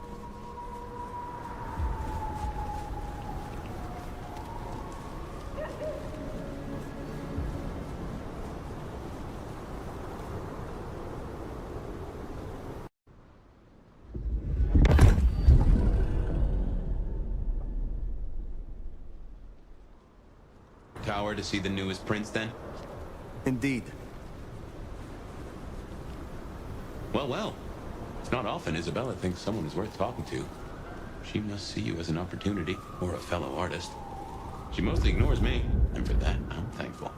Tower to see the newest prince, then? Indeed. Well, well. It's not often Isabella thinks someone is worth talking to. She must see you as an opportunity, or a fellow artist. She mostly ignores me, and for that, I'm thankful.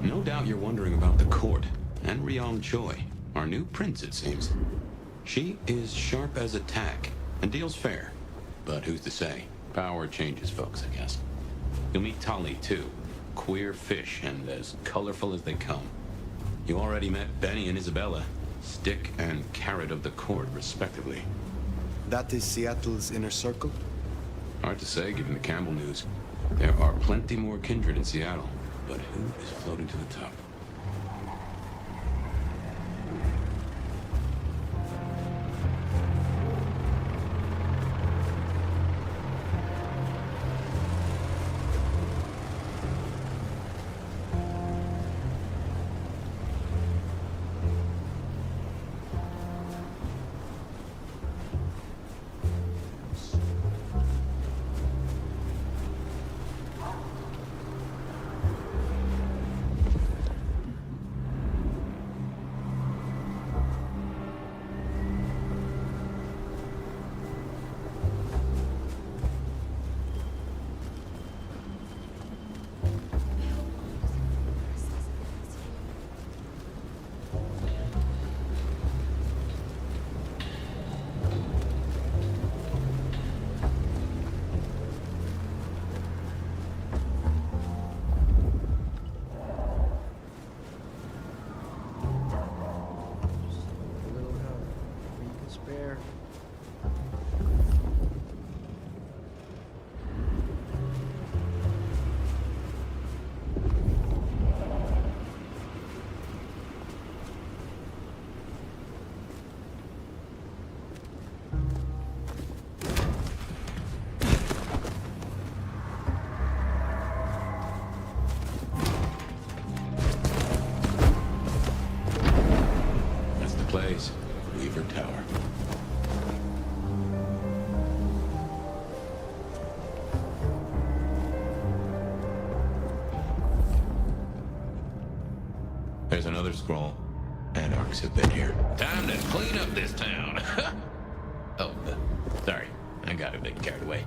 No doubt you're wondering about the court, and Ryong Choi, our new prince, it seems. She is sharp as a tack, and deals fair. But who's to say? Power changes folks, I guess. You'll meet Tali, too. Queer fish, and as colorful as they come. You already met Benny and Isabella, stick and carrot of the court, respectively. That is Seattle's inner circle? Hard to say, given the Campbell news. There are plenty more kindred in Seattle, but who is floating to the top? Place, Weaver Tower. There's another scroll. Anarchs have been here. Time to clean up this town. Oh, sorry. I got a bit carried away.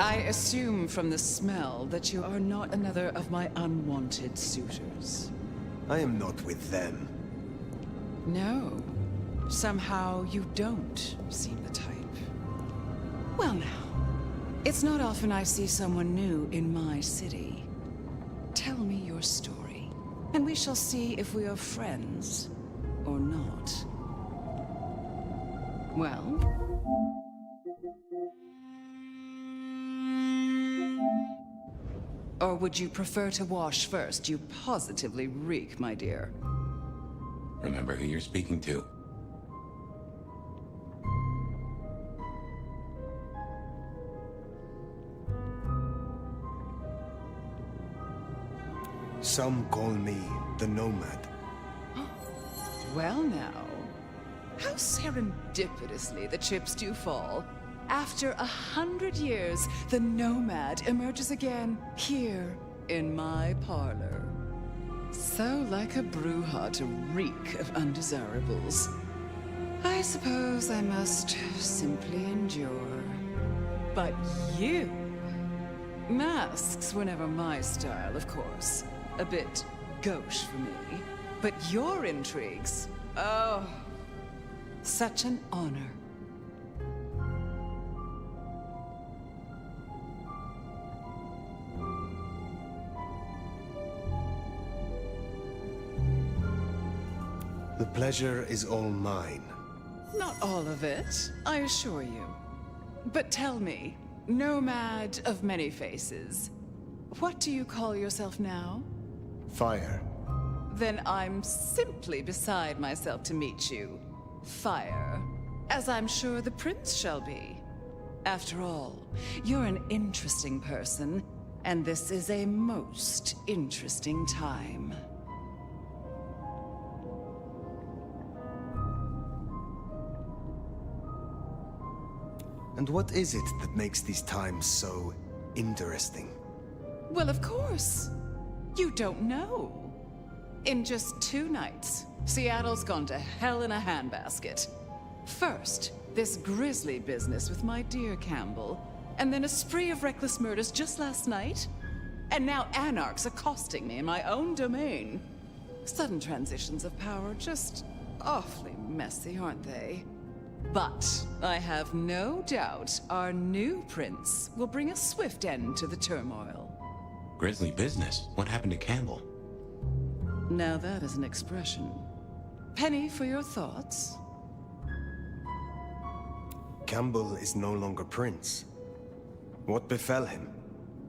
I assume from the smell that you are not another of my unwanted suitors. I am not with them. No. Somehow you don't seem the type. Well now, it's not often I see someone new in my city. Tell me your story, and we shall see if we are friends or not. Well? Or would you prefer to wash first? You positively reek, my dear. Remember who you're speaking to. Some call me the Nomad. Well now, how serendipitously the chips do fall. After 100 years, the Nomad emerges again here in my parlor. So like a bruja to reek of undesirables. I suppose I must simply endure. But you... Masks were never my style, of course. A bit gauche for me. But your intrigues... Oh, such an honor. The pleasure is all mine. Not all of it, I assure you. But tell me, Nomad of many faces, what do you call yourself now? Fire. Then I'm simply beside myself to meet you. Fire. As I'm sure the prince shall be. After all, you're an interesting person, and this is a most interesting time. And what is it that makes these times so interesting? Well, of course. You don't know. In just 2 nights, Seattle's gone to hell in a handbasket. First, this grisly business with my dear Campbell, and then a spree of reckless murders just last night. And now anarchs accosting me in my own domain. Sudden transitions of power, just awfully messy, aren't they? But I have no doubt our new prince will bring a swift end to the turmoil. Grisly business? What happened to Campbell? Now that is an expression. Penny for your thoughts? Campbell is no longer prince. What befell him?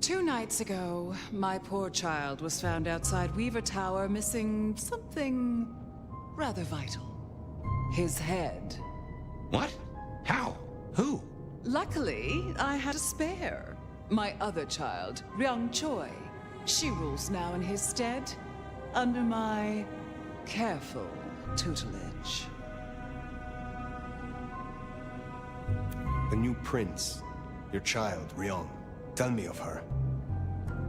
2 nights ago, my poor child was found outside Weaver Tower missing something rather vital. His head. What? How? Who? Luckily, I had a spare. My other child, Ryung Choi. She rules now in his stead, under my careful tutelage. The new prince, your child, Ryung. Tell me of her.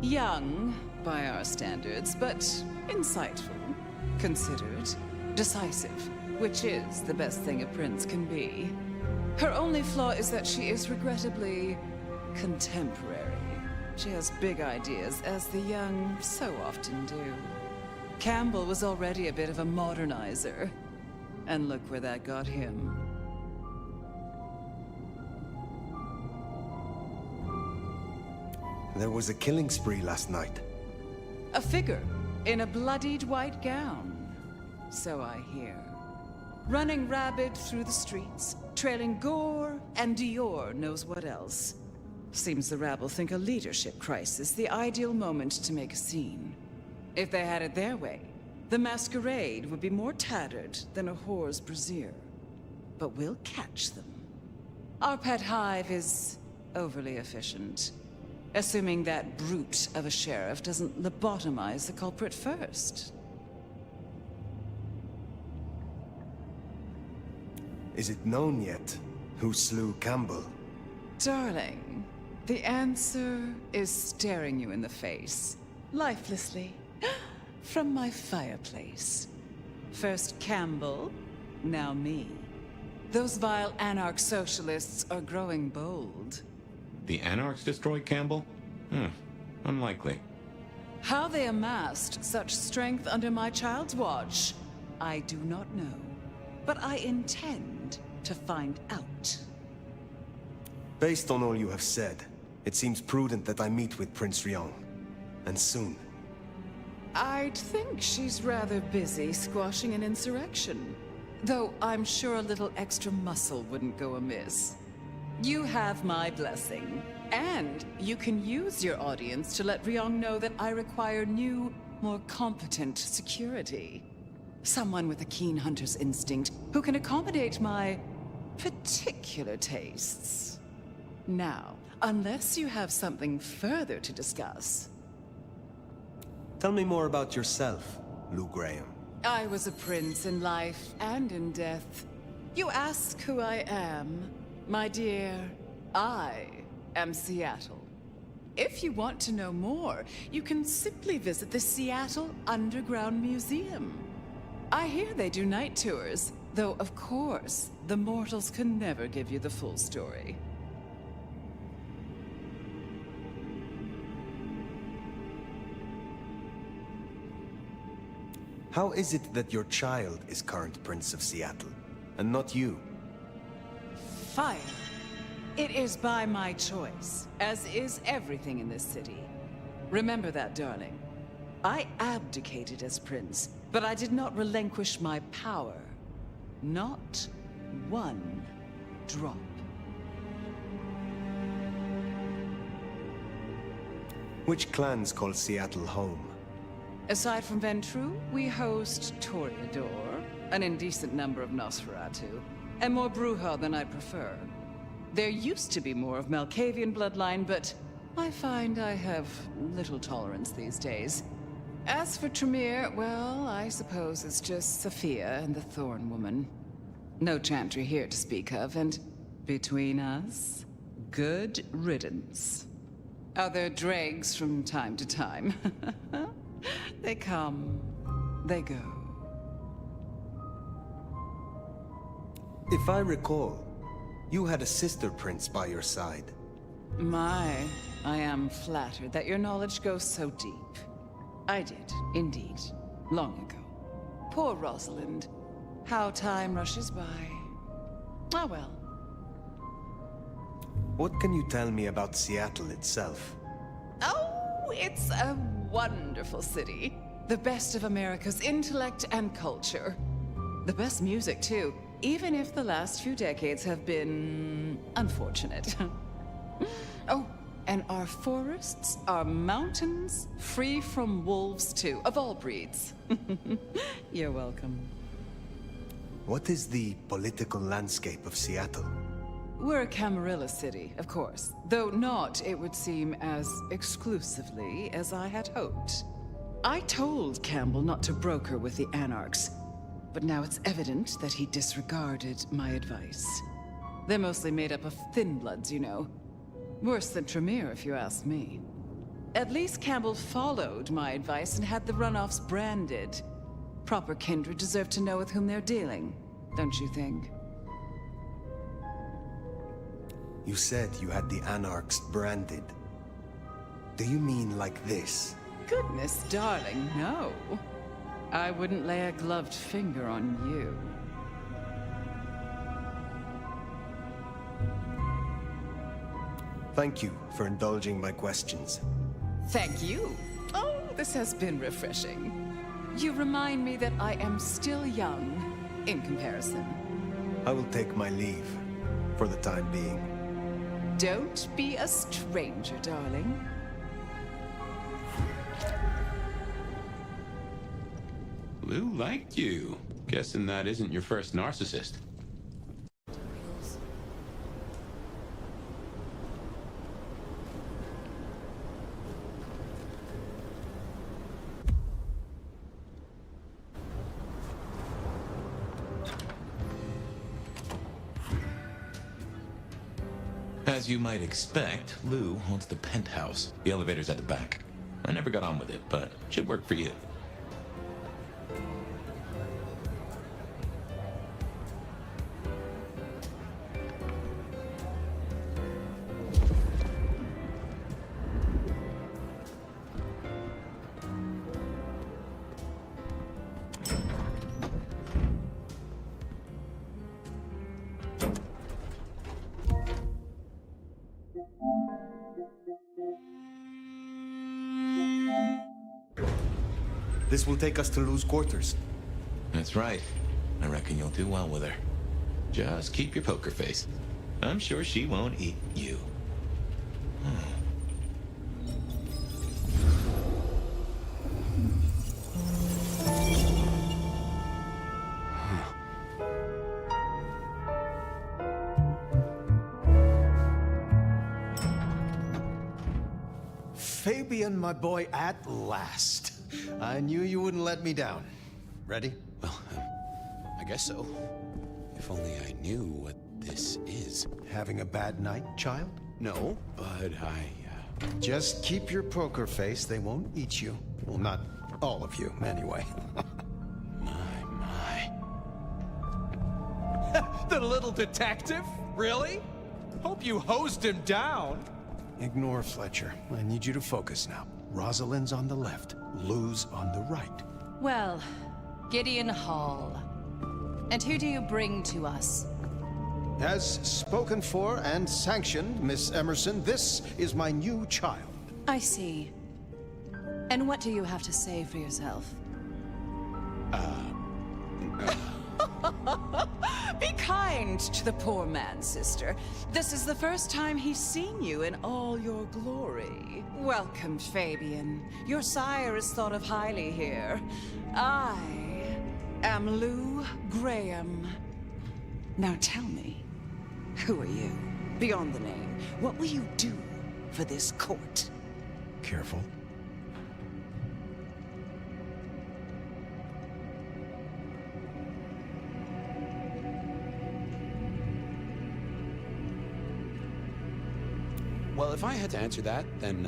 Young, by our standards, but insightful, considered, decisive, which is the best thing a prince can be. Her only flaw is that she is regrettably contemporary. She has big ideas, as the young so often do. Campbell was already a bit of a modernizer, and look where that got him. There was a killing spree last night. A figure in a bloodied white gown. So I hear. Running rabid through the streets, trailing gore and Dior knows what else. Seems the rabble think a leadership crisis the ideal moment to make a scene. If they had it their way, the Masquerade would be more tattered than a whore's brassiere. But we'll catch them. Our pet hive is overly efficient. Assuming that brute of a sheriff doesn't lobotomize the culprit first. Is it known yet who slew Campbell? Darling, the answer is staring you in the face, lifelessly, from my fireplace. First Campbell, now me. Those vile anarch socialists are growing bold. The Anarchs destroyed Campbell? Unlikely. How they amassed such strength under my child's watch, I do not know. But I intend to find out. Based on all you have said, it seems prudent that I meet with Prince Ryong. And soon. I'd think she's rather busy squashing an insurrection. Though I'm sure a little extra muscle wouldn't go amiss. You have my blessing. And you can use your audience to let Ryong know that I require new, more competent security. Someone with a keen hunter's instinct who can accommodate my particular tastes. Now, unless you have something further to discuss. Tell me more about yourself, Lou Graham. I was a prince in life and in death. You ask who I am. My dear, I am Seattle. If you want to know more, you can simply visit the Seattle Underground Museum. I hear they do night tours, though of course, the mortals can never give you the full story. How is it that your child is current Prince of Seattle, and not you? Fire. It is by my choice, as is everything in this city. Remember that, darling. I abdicated as prince, but I did not relinquish my power. Not one drop. Which clans call Seattle home? Aside from Ventru, we host Toreador, an indecent number of Nosferatu, and more Bruja than I prefer. There used to be more of Malkavian bloodline, but I find I have little tolerance these days. As for Tremere, well, I suppose it's just Sophia and the Thorn Woman. No Chantry here to speak of, and between us, good riddance. Other dregs from time to time. They come, they go. If I recall, you had a sister prince by your side. My, I am flattered that your knowledge goes so deep. I did, indeed, long ago. Poor Rosalind. How time rushes by. Ah well. What can you tell me about Seattle itself? Oh, it's a wonderful city. The best of America's intellect and culture. The best music, too, even if the last few decades have been unfortunate. Oh, and our forests, our mountains, free from wolves, too, of all breeds. You're welcome. What is the political landscape of Seattle? We're a Camarilla city, of course, though not, it would seem, as exclusively as I had hoped. I told Campbell not to broker with the Anarchs, but now it's evident that he disregarded my advice. They're mostly made up of thin bloods, you know. Worse than Tremere, if you ask me. At least Campbell followed my advice and had the runoffs branded. Proper kindred deserve to know with whom they're dealing, don't you think? You said you had the Anarchs branded. Do you mean like this? Goodness, darling, no. I wouldn't lay a gloved finger on you. Thank you for indulging my questions. Thank you. Oh, this has been refreshing. You remind me that I am still young, in comparison. I will take my leave, for the time being. Don't be a stranger, darling. Lou liked you. Guessing that isn't your first narcissist. As you might expect, Lou owns the penthouse. The elevator's at the back. I never got on with it, but it should work for you. This will take us to lose quarters. That's right. I reckon you'll do well with her. Just keep your poker face. I'm sure she won't eat you. Fabian, my boy, at last. I knew you wouldn't let me down. Ready? Well, I guess so. If only I knew what this is. Having a bad night, child? No, but Just keep your poker face. They won't eat you. Well, not all of you, anyway. My. The little detective? Really? Hope you hosed him down. Ignore Fletcher. I need you to focus now. Rosalind's on the left, Lou's on the right. Well, Gideon Hall. And who do you bring to us? As spoken for and sanctioned, Miss Emerson, this is my new child. I see. And what do you have to say for yourself? Be kind to the poor man, sister. This is the first time he's seen you in all your glory. Welcome, Fabian. Your sire is thought of highly here. I am Lou Graham. Now tell me, who are you? Beyond the name, what will you do for this court? Careful. Well, if I had to answer that, then,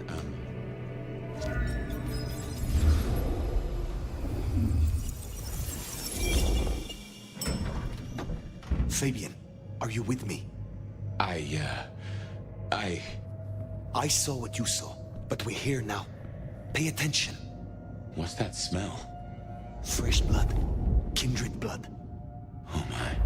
Fabian, are you with me? I saw what you saw, but we're here now. Pay attention. What's that smell? Fresh blood. Kindred blood. Oh my.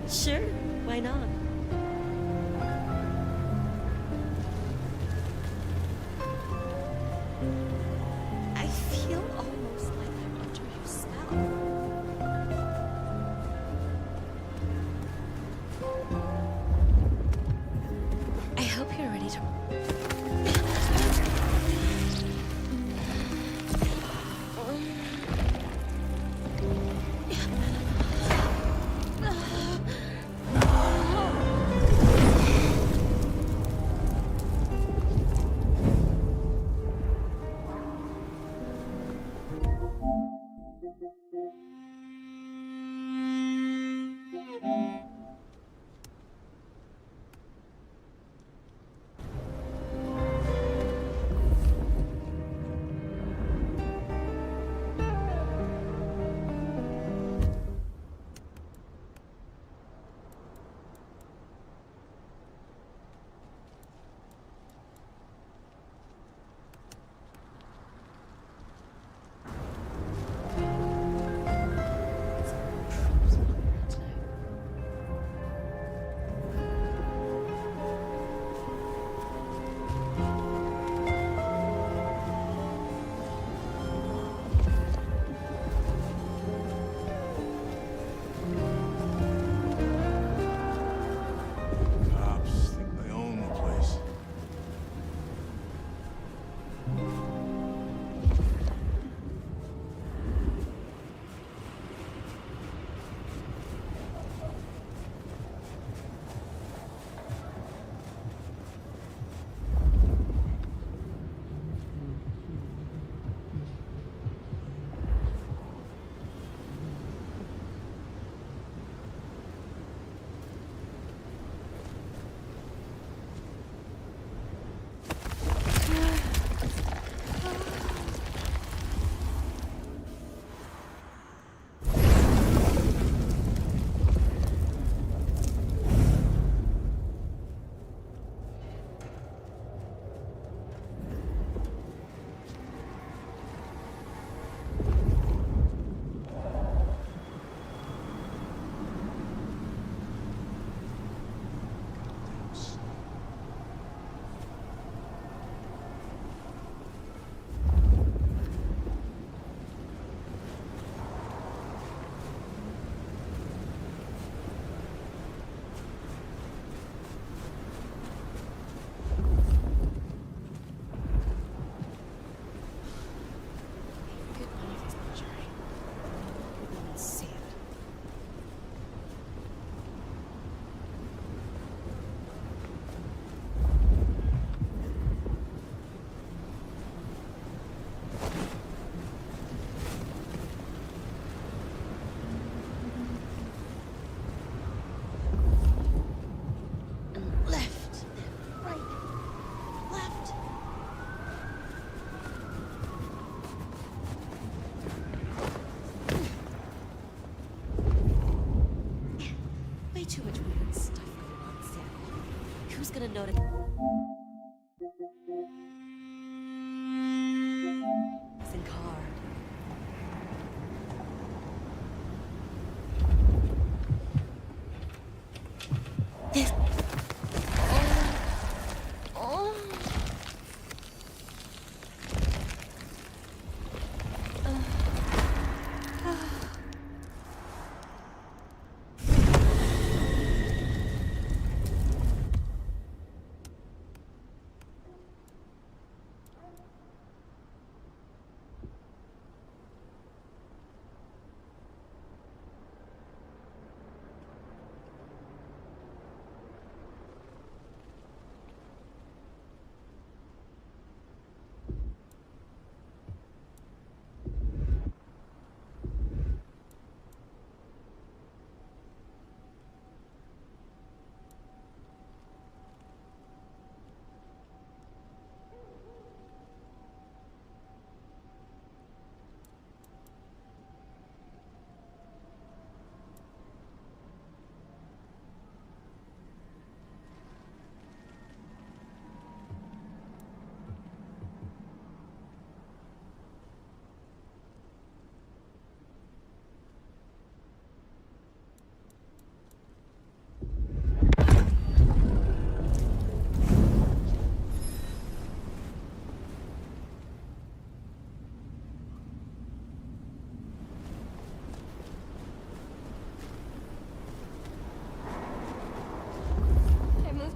Sure, why not? I feel almost like I'm under your spell. I hope you're ready to... too much weird stuff going on, Sam. Who's gonna notice? In car. This. Oh.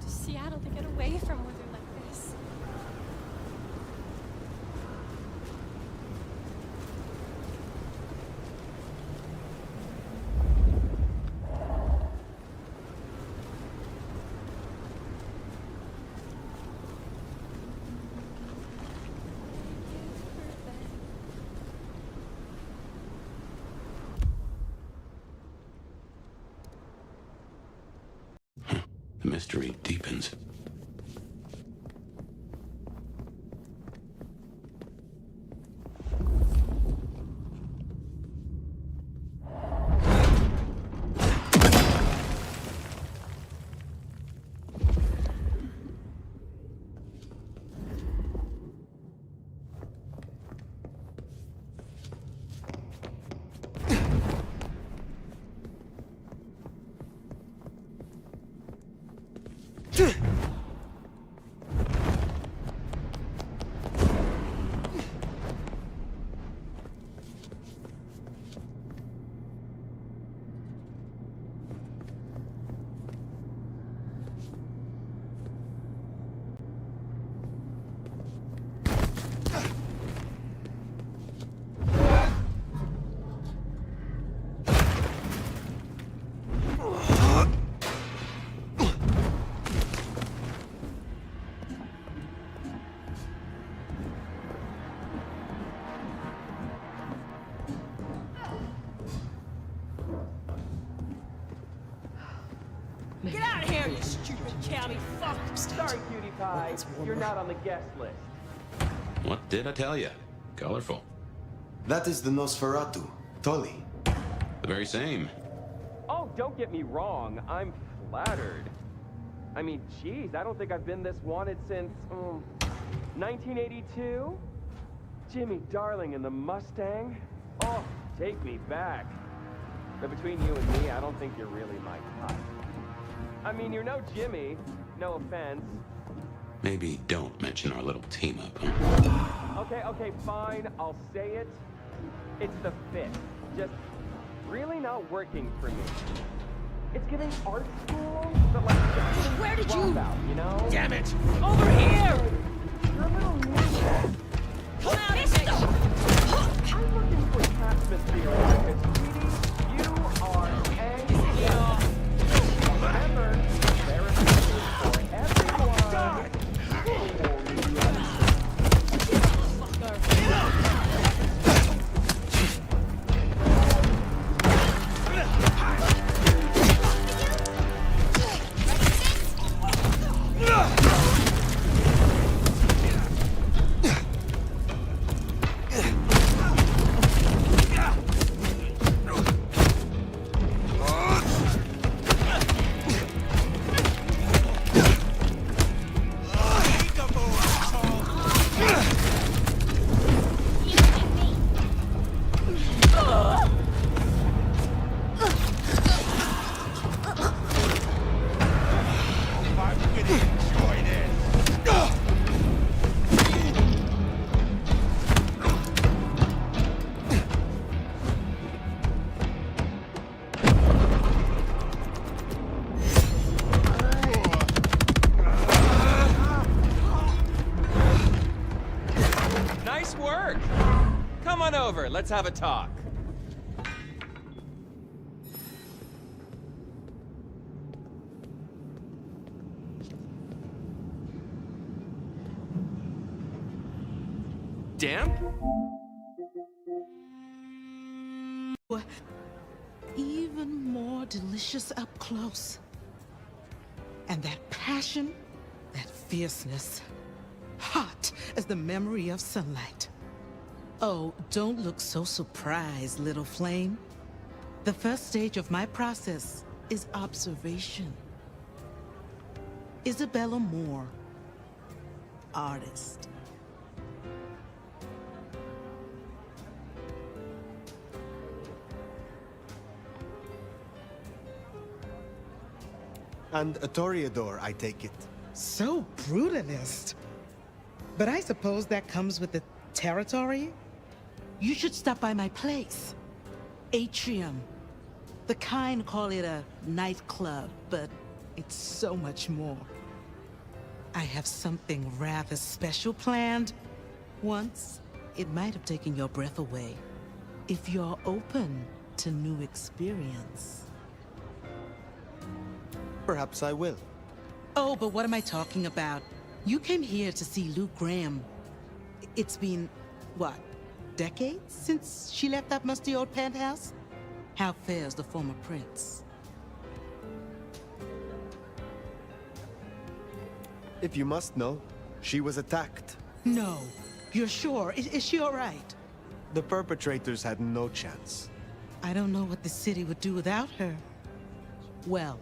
Seattle to get away from weather like this. The mystery deepens. Get out of here, you stupid county fuck! Sorry, cutie pie. You're not on the guest list. What did I tell you? Colorful. That is the Nosferatu, Tully. The very same. Oh, don't get me wrong. I'm flattered. I mean, geez, I don't think I've been this wanted since, 1982? Jimmy Darling and the Mustang? Oh, take me back. But between you and me, I don't think you're really my type. I mean, you're no Jimmy. No offense. Maybe don't mention our little team up, huh? Okay, fine. I'll say it. It's the fit. Just really not working for me. It's giving art school, but like, where did you? Out, you know? Damn it! Over here! You're a little new. Come out of it! I'm looking for attachment theory, sweetie. You are angry. Remember, there is for everyone. God. let's have a talk. Damn? Even more delicious up close. And that passion, that fierceness, hot as the memory of sunlight. Oh, don't look so surprised, little flame. The first stage of my process is observation. Isabella Moore, artist. And a Toreador, I take it. So brutalist. But I suppose that comes with the territory? You should stop by my place. Atrium. The kind call it a nightclub, but it's so much more. I have something rather special planned. Once, it might have taken your breath away. If you're open to new experience. Perhaps I will. Oh, but what am I talking about? You came here to see Lou Graham. It's been, what, decades since she left that musty old penthouse? How fares the former prince? If you must know, she was attacked. No. You're sure? Is she all right? The perpetrators had no chance. I don't know what the city would do without her. Well,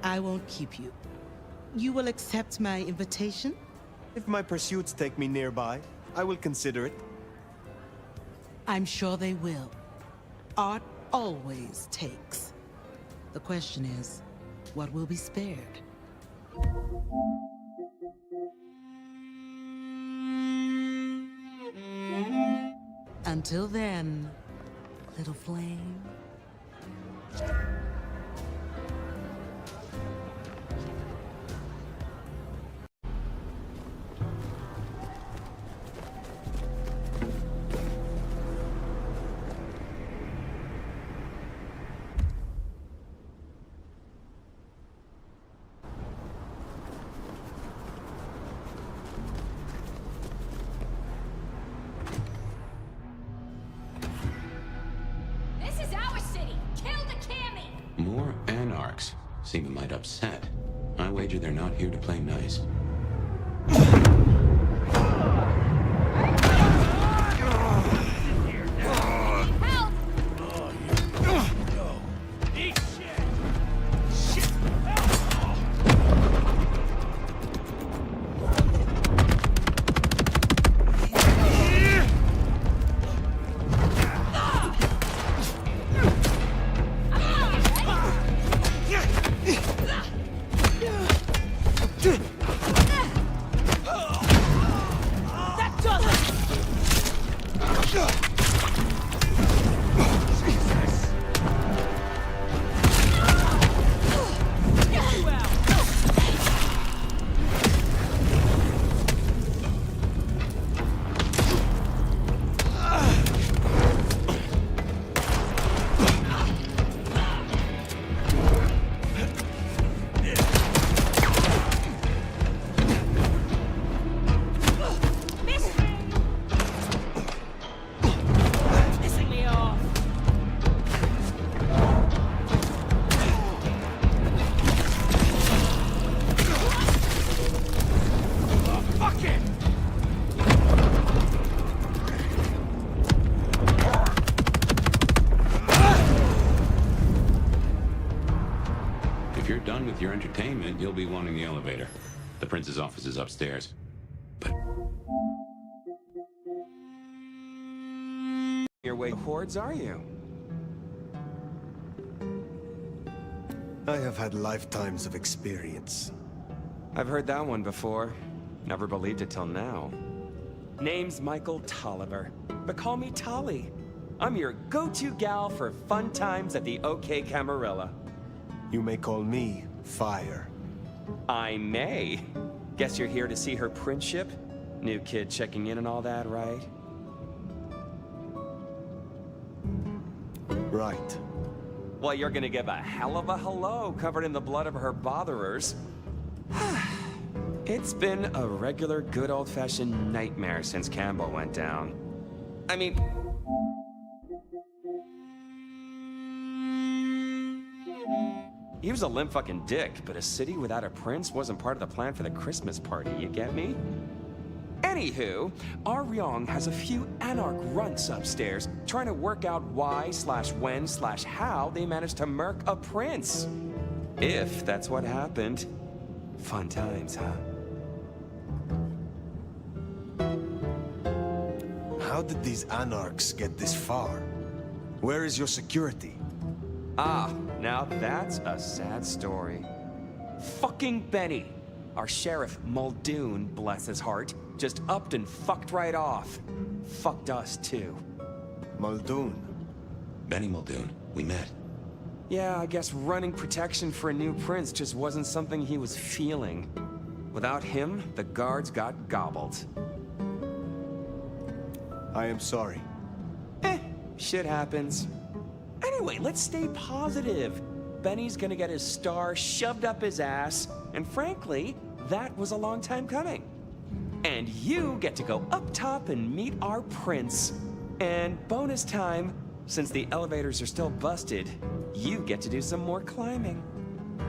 I won't keep you. You will accept my invitation? If my pursuits take me nearby, I will consider it. I'm sure they will. Art always takes. The question is, what will be spared? Until then, little flame. More anarchs seem a mite upset. I wager they're not here to play nice. With your entertainment, you'll be wanting the elevator. The prince's office is upstairs. But Your way hordes are you? I have had lifetimes of experience. I've heard that one before. Never believed it till now. Name's Michael Tolliver, but call me Tolly. I'm your go-to gal for fun times at the OK Camarilla. You may call me Fire. I may. Guess you're here to see her princeship? New kid checking in and all that, right? Right. Well, you're gonna give a hell of a hello covered in the blood of her botherers. It's been a regular good old-fashioned nightmare since Campbell went down. I mean... he was a limp fucking dick, but a city without a prince wasn't part of the plan for the Christmas party, you get me? Anywho, our Ryong has a few anarch runts upstairs trying to work out why/when/how they managed to murk a prince. If that's what happened. Fun times, huh? How did these anarchs get this far? Where is your security? Ah, now that's a sad story. Fucking Benny, our sheriff Muldoon, bless his heart, just upped and fucked right off. Fucked us too. Muldoon? Benny Muldoon, we met. Yeah, I guess running protection for a new prince just wasn't something he was feeling. Without him, the guards got gobbled. I am sorry. Shit happens. Anyway, let's stay positive. Benny's gonna get his star shoved up his ass, and frankly, that was a long time coming. And you get to go up top and meet our prince. And bonus time, since the elevators are still busted, you get to do some more climbing.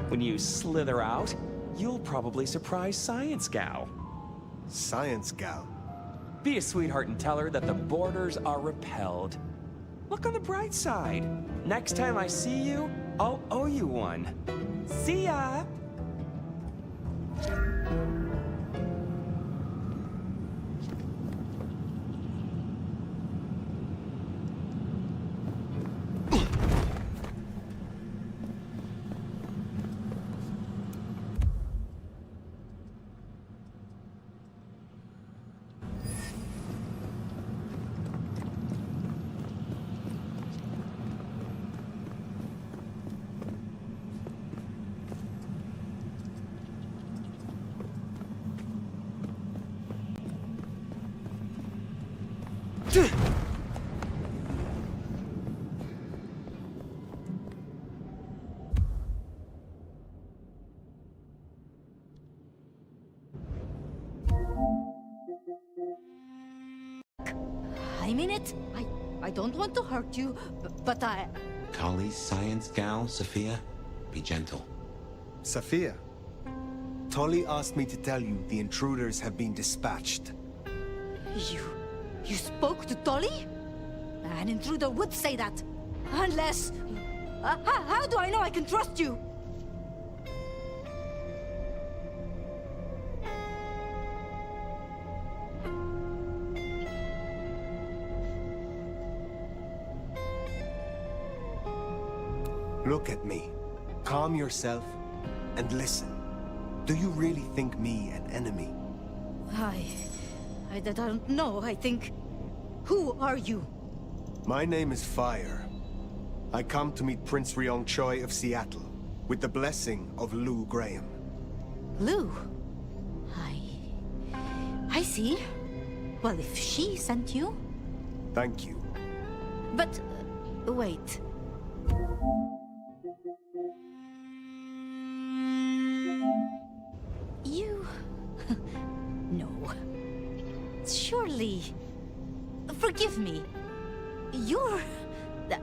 When you slither out, you'll probably surprise Science Gal. Science Gal? Be a sweetheart and tell her that the borders are repelled. Look on the bright side. Next time I see you, I'll owe you one. See ya! I mean it. I don't want to hurt you, but I... Kali, Science Gal, Sophia, be gentle. Sophia, Tolly asked me to tell you the intruders have been dispatched. You spoke to Tolly? An intruder would say that. Unless... how do I know I can trust you? Look at me. Calm yourself and listen. Do you really think me an enemy? I don't know. I think... Who are you? My name is Fire. I come to meet Prince Ryong Choi of Seattle, with the blessing of Lou Graham. Lou? I see. Well, if she sent you... Thank you. But... wait. You... No. Surely... Forgive me. You're the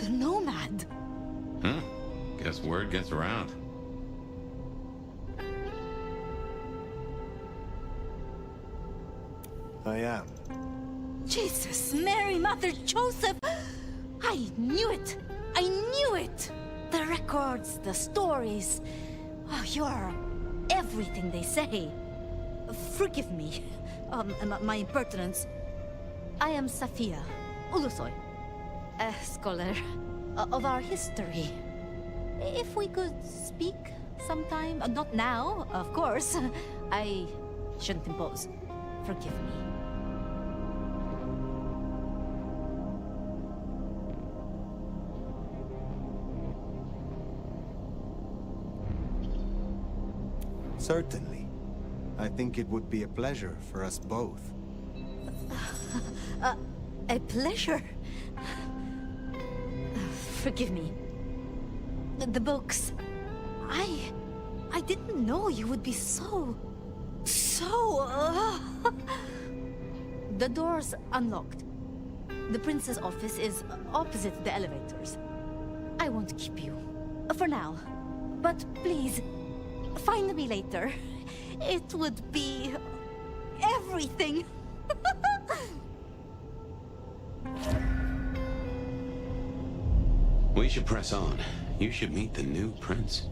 Nomad. Huh? Guess word gets around. I am. Jesus, Mary, Mother, Joseph! I knew it! I knew it! The records, the stories. Oh, you are everything they say. Forgive me, my impertinence. I am Safia Ulusoy, a scholar of our history. If we could speak sometime, not now, of course. I shouldn't impose. Forgive me. Certainly. I think it would be a pleasure for us both. A pleasure? Forgive me. The books. I didn't know you would be so... The door's unlocked. The prince's office is opposite the elevators. I won't keep you. For now. But please, find me later. It would be... everything. We should press on. You should meet the new prince.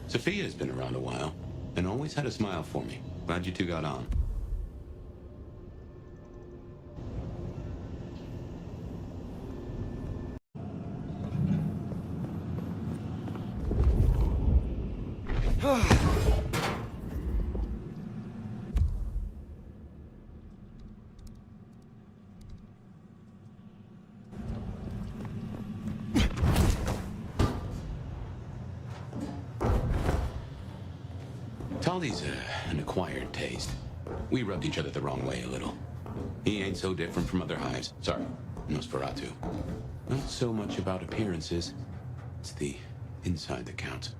Sophia's been around a while, and always had a smile for me. Glad you two got on. Taldi's an acquired taste. We rubbed each other the wrong way a little. He ain't so different from other hives. Sorry, Nosferatu. Not so much about appearances. It's the inside that counts.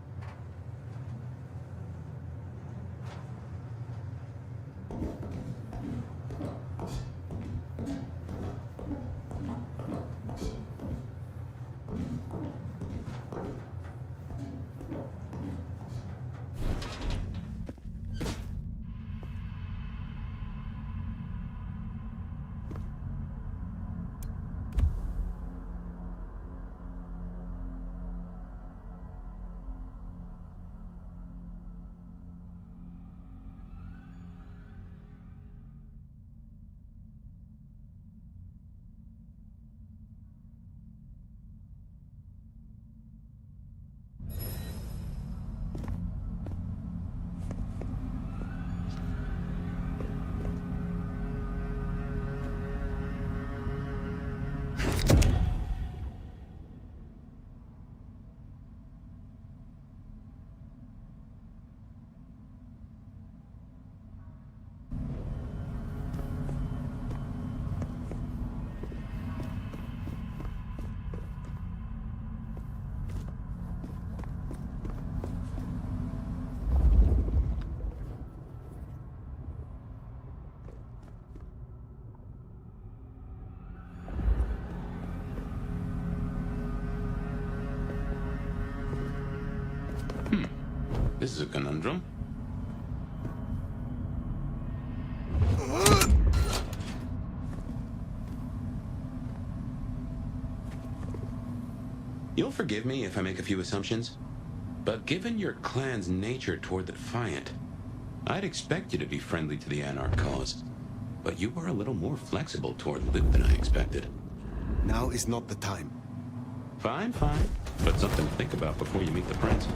This is a conundrum. You'll forgive me if I make a few assumptions, but given your clan's nature toward the Defiant, I'd expect you to be friendly to the Anarch cause. But you were a little more flexible toward loot than I expected. Now is not the time. Fine, fine. But something to think about before you meet the prince.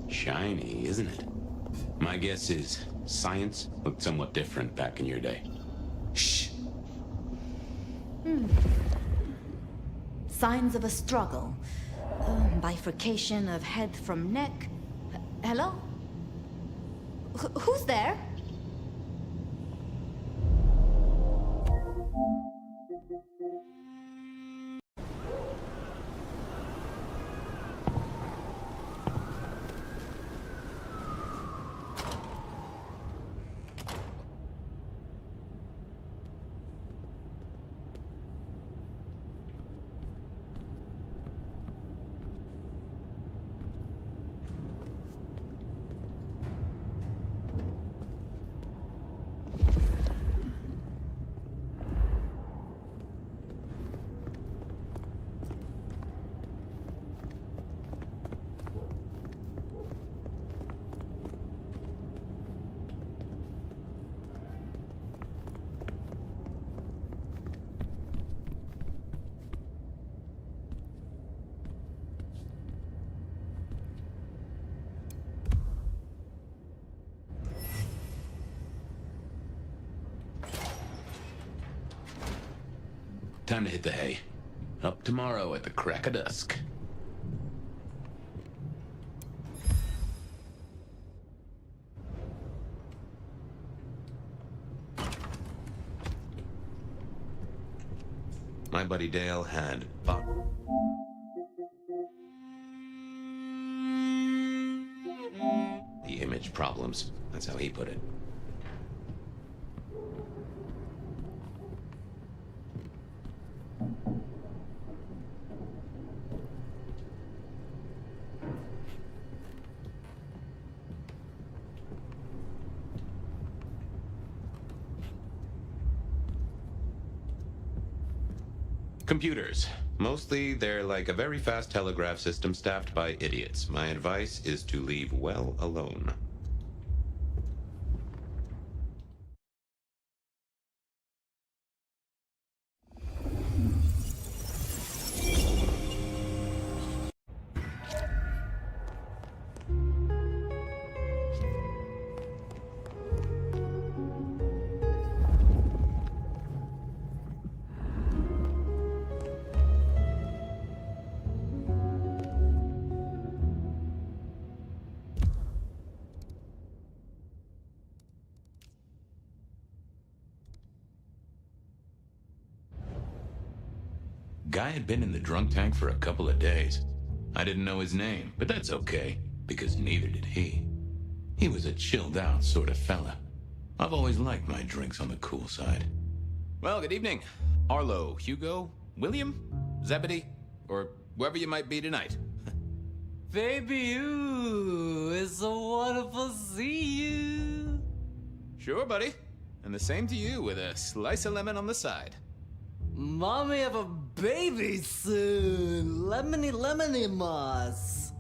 Shiny, isn't it? My guess is science looked somewhat different back in your day. Shh. signs of a struggle. Bifurcation of head from neck. Hello? Who's there? Time to hit the hay. Up tomorrow at the crack of dusk. My buddy Dale had the image problems. That's how he put it. Computers. Mostly, they're like a very fast telegraph system staffed by idiots. My advice is to leave well alone. Guy had been in the drunk tank for a couple of days. I didn't know his name, but that's okay, because neither did he. He was a chilled out sort of fella. I've always liked my drinks on the cool side. Well, good evening. Arlo, Hugo, William, Zebedee, or wherever you might be tonight. Baby, you, it's so wonderful to see you. Sure, buddy. And the same to you with a slice of lemon on the side. Mommy have a baby soon. Lemony, lemony moss.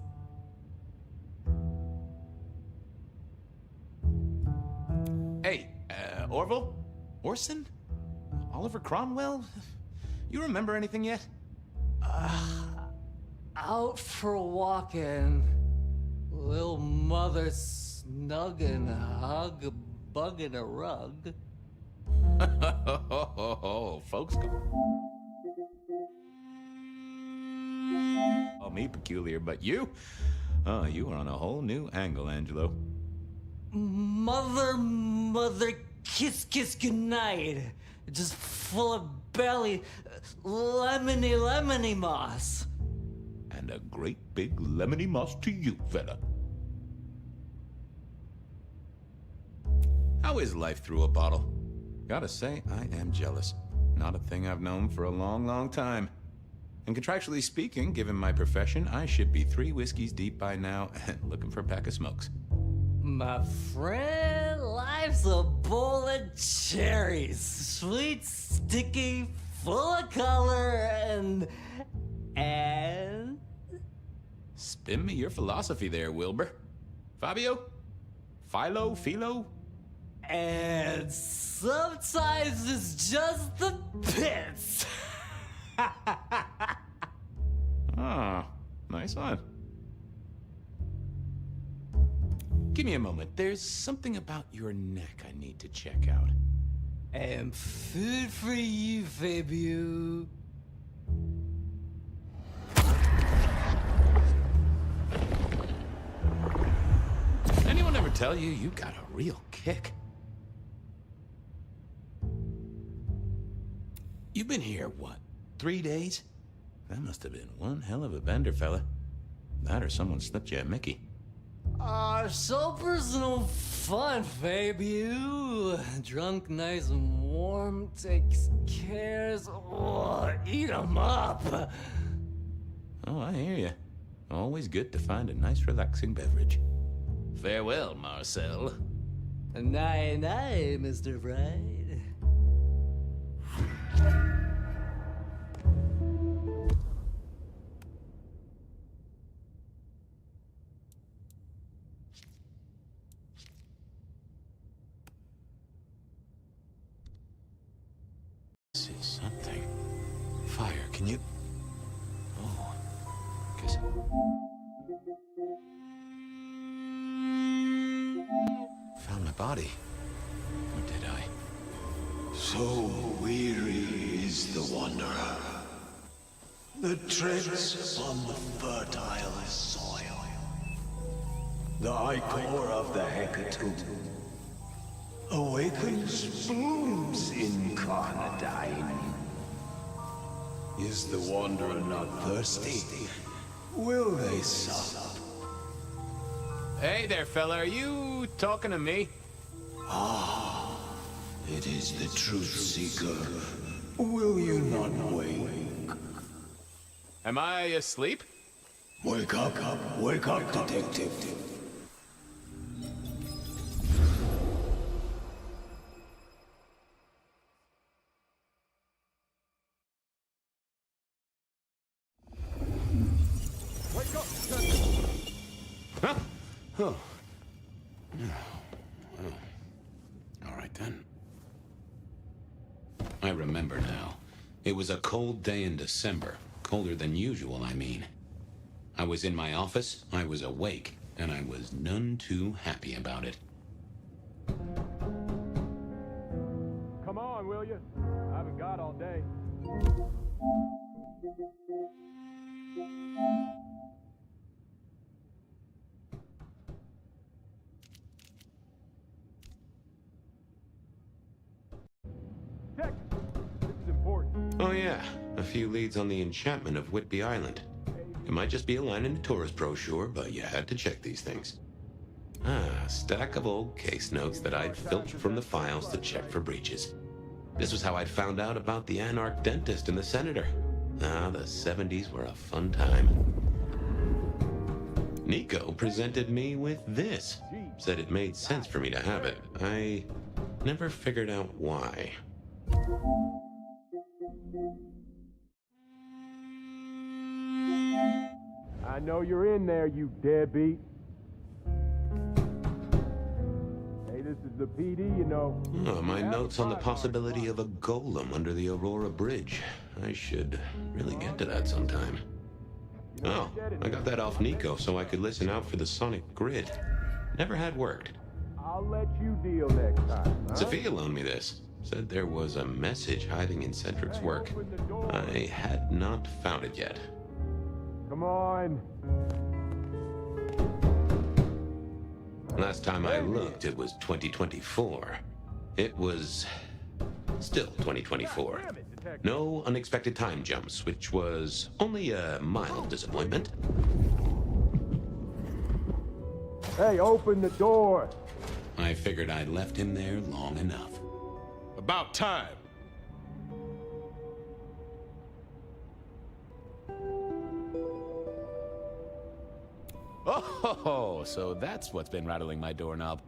Hey, Orville? Orson? Oliver Cromwell? You remember anything yet? Out for walking. Little mother snug and hug a bug in a rug. Folks call me peculiar, but you? Oh, you are on a whole new angle, Angelo. Mother, kiss, kiss, goodnight. Just full of belly, lemony, lemony moss. And a great big lemony moss to you, fella. How is life through a bottle? Gotta say, I am jealous. Not a thing I've known for a long, long time. And contractually speaking, given my profession, I should be 3 whiskeys deep by now and looking for a pack of smokes. My friend, life's a bowl of cherries. Sweet, sticky, full of color, and... Spin me your philosophy there, Wilbur. Fabio? Philo? And sometimes it's just the pits. Ah, nice one. Give me a moment. There's something about your neck I need to check out. And food for you, Fabio. tell you, you got a real kick. You've been here, what, 3 days? That must have been one hell of a bender, fella. That or someone slipped you a Mickey. So personal fun, babe. You drunk, nice and warm, takes cares. Oh, eat 'em up. Oh, I hear you. Always good to find a nice, relaxing beverage. Farewell, Marcel. Night-night, Mr. Bride. This is something. Fire, can you... Oh, guess... Found my body. Or did I? So weary is the wanderer. The treads upon the fertile soil. The ichor of the hecatomb awakens blooms incarnadine. Is the wanderer not thirsty? Will they sup? Hey there, fella. Are you talking to me? Ah, it is the truth seeker. Will you not wake? Am I asleep? Wake up, detective. Wake up! Huh? Oh. Well, all right then. I remember now. It was a cold day in December. Colder than usual, I mean. I was in my office, I was awake, and I was none too happy about it. Come on, will you? I haven't got all day. Tex, this is important. Oh yeah, a few leads on the enchantment of Whitby Island. It might just be a line in the tourist brochure, but you had to check these things. Ah, a stack of old case notes that I'd filched from the files to check for breaches. This was how I'd found out about the anarch dentist and the senator. Ah, the 70s were a fun time. Nico presented me with this. Said it made sense for me to have it. I never figured out why. I know you're in there, you deadbeat. Hey, this is the PD, you know. Oh, my notes on the possibility of a golem under the Aurora Bridge. I should really get to that sometime. Oh, I got that off Nico so I could listen out for the sonic grid. Never had worked. I'll let you deal next time, huh? Sophia loaned me this. Said there was a message hiding in Cedric's work. I had not found it yet. Come on. Last time I looked, it was 2024. It was still 2024. No unexpected time jumps, which was only a mild disappointment. Hey, open the door. I figured I'd left him there long enough. About time. Oh, so that's what's been rattling my doorknob.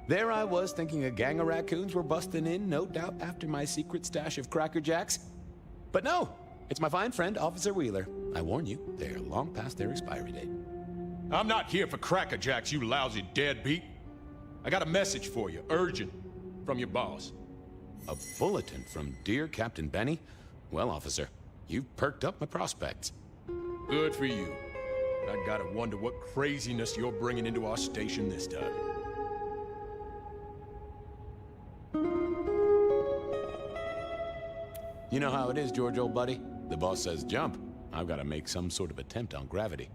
There I was thinking a gang of raccoons were busting in, no doubt after my secret stash of Cracker Jacks. But no, it's my fine friend, Officer Wheeler. I warn you, they're long past their expiry date. I'm not here for Cracker Jacks, you lousy deadbeat. I got a message for you, urgent, from your boss. A bulletin from dear Captain Benny? Well, officer, you've perked up my prospects. Good for you. I gotta wonder what craziness you're bringing into our station this time. You know how it is, George, old buddy. The boss says jump. I've got to make some sort of attempt on gravity.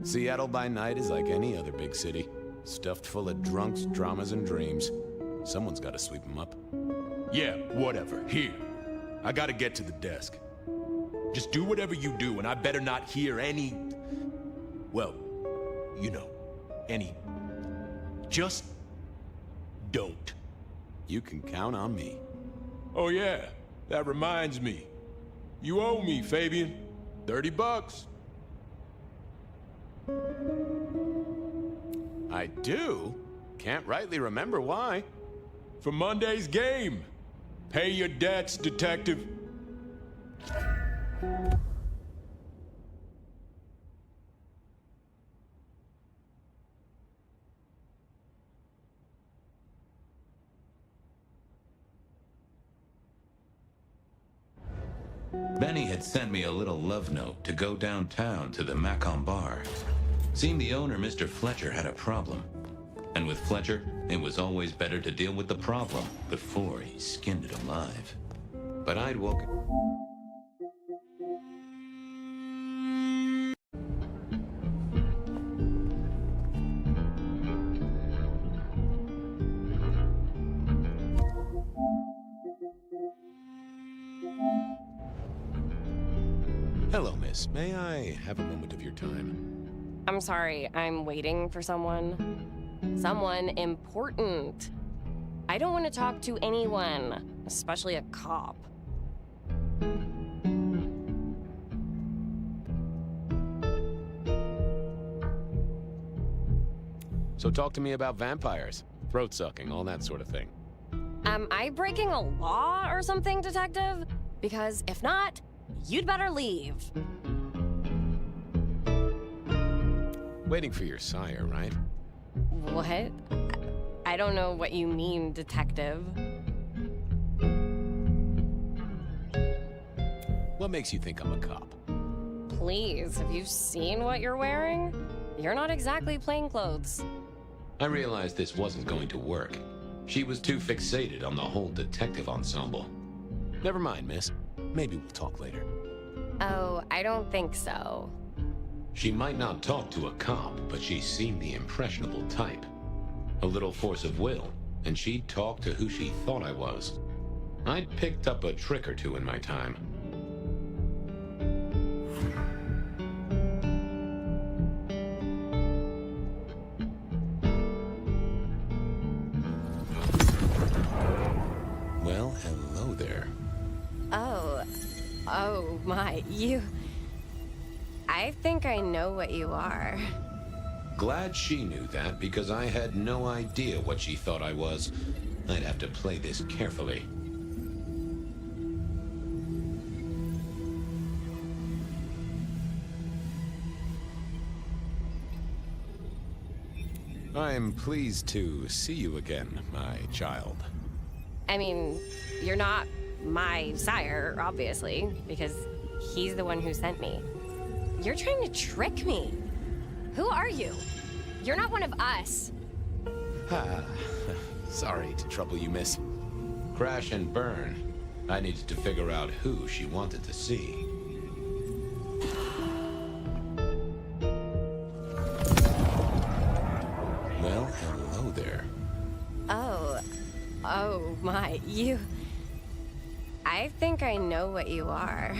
Seattle by night is like any other big city. Stuffed full of drunks, dramas, and dreams. Someone's gotta sweep them up. Yeah, whatever. Here. I gotta get to the desk. Just do whatever you do, and I better not hear any... Well, you know, any... Just don't. You can count on me. Oh yeah, that reminds me. You owe me, Fabian. $30. I do? Can't rightly remember why. For Monday's game. Pay your debts, detective. Benny had sent me a little love note to go downtown to the Macon bar. Seemed the owner, Mr. Fletcher, had a problem. And with Fletcher, it was always better to deal with the problem before he skinned it alive. But I'd woken... Hello, miss. May I have a moment of your time? I'm sorry, I'm waiting for someone. Someone important. I don't want to talk to anyone, especially a cop. So talk to me about vampires, throat sucking, all that sort of thing. Am I breaking a law or something, detective? Because if not, you'd better leave. Waiting for your sire, right? What? I don't know what you mean, detective. What makes you think I'm a cop? Please, have you seen what you're wearing? You're not exactly plain clothes. I realized this wasn't going to work. She was too fixated on the whole detective ensemble. Never mind, miss. Maybe we'll talk later. Oh, I don't think so. She might not talk to a cop, but she seemed the impressionable type. A little force of will, and she'd talk to who she thought I was. I'd picked up a trick or two in my time. Well, hello there. Oh my, you... I think I know what you are. Glad she knew that, because I had no idea what she thought I was. I'd have to play this carefully. I'm pleased to see you again, my child. I mean, you're not my sire, obviously, because he's the one who sent me. You're trying to trick me. Who are you? You're not one of us. Sorry to trouble you, miss. Crash and burn. I needed to figure out who she wanted to see. Well, hello there. Oh my, you... I think I know what you are.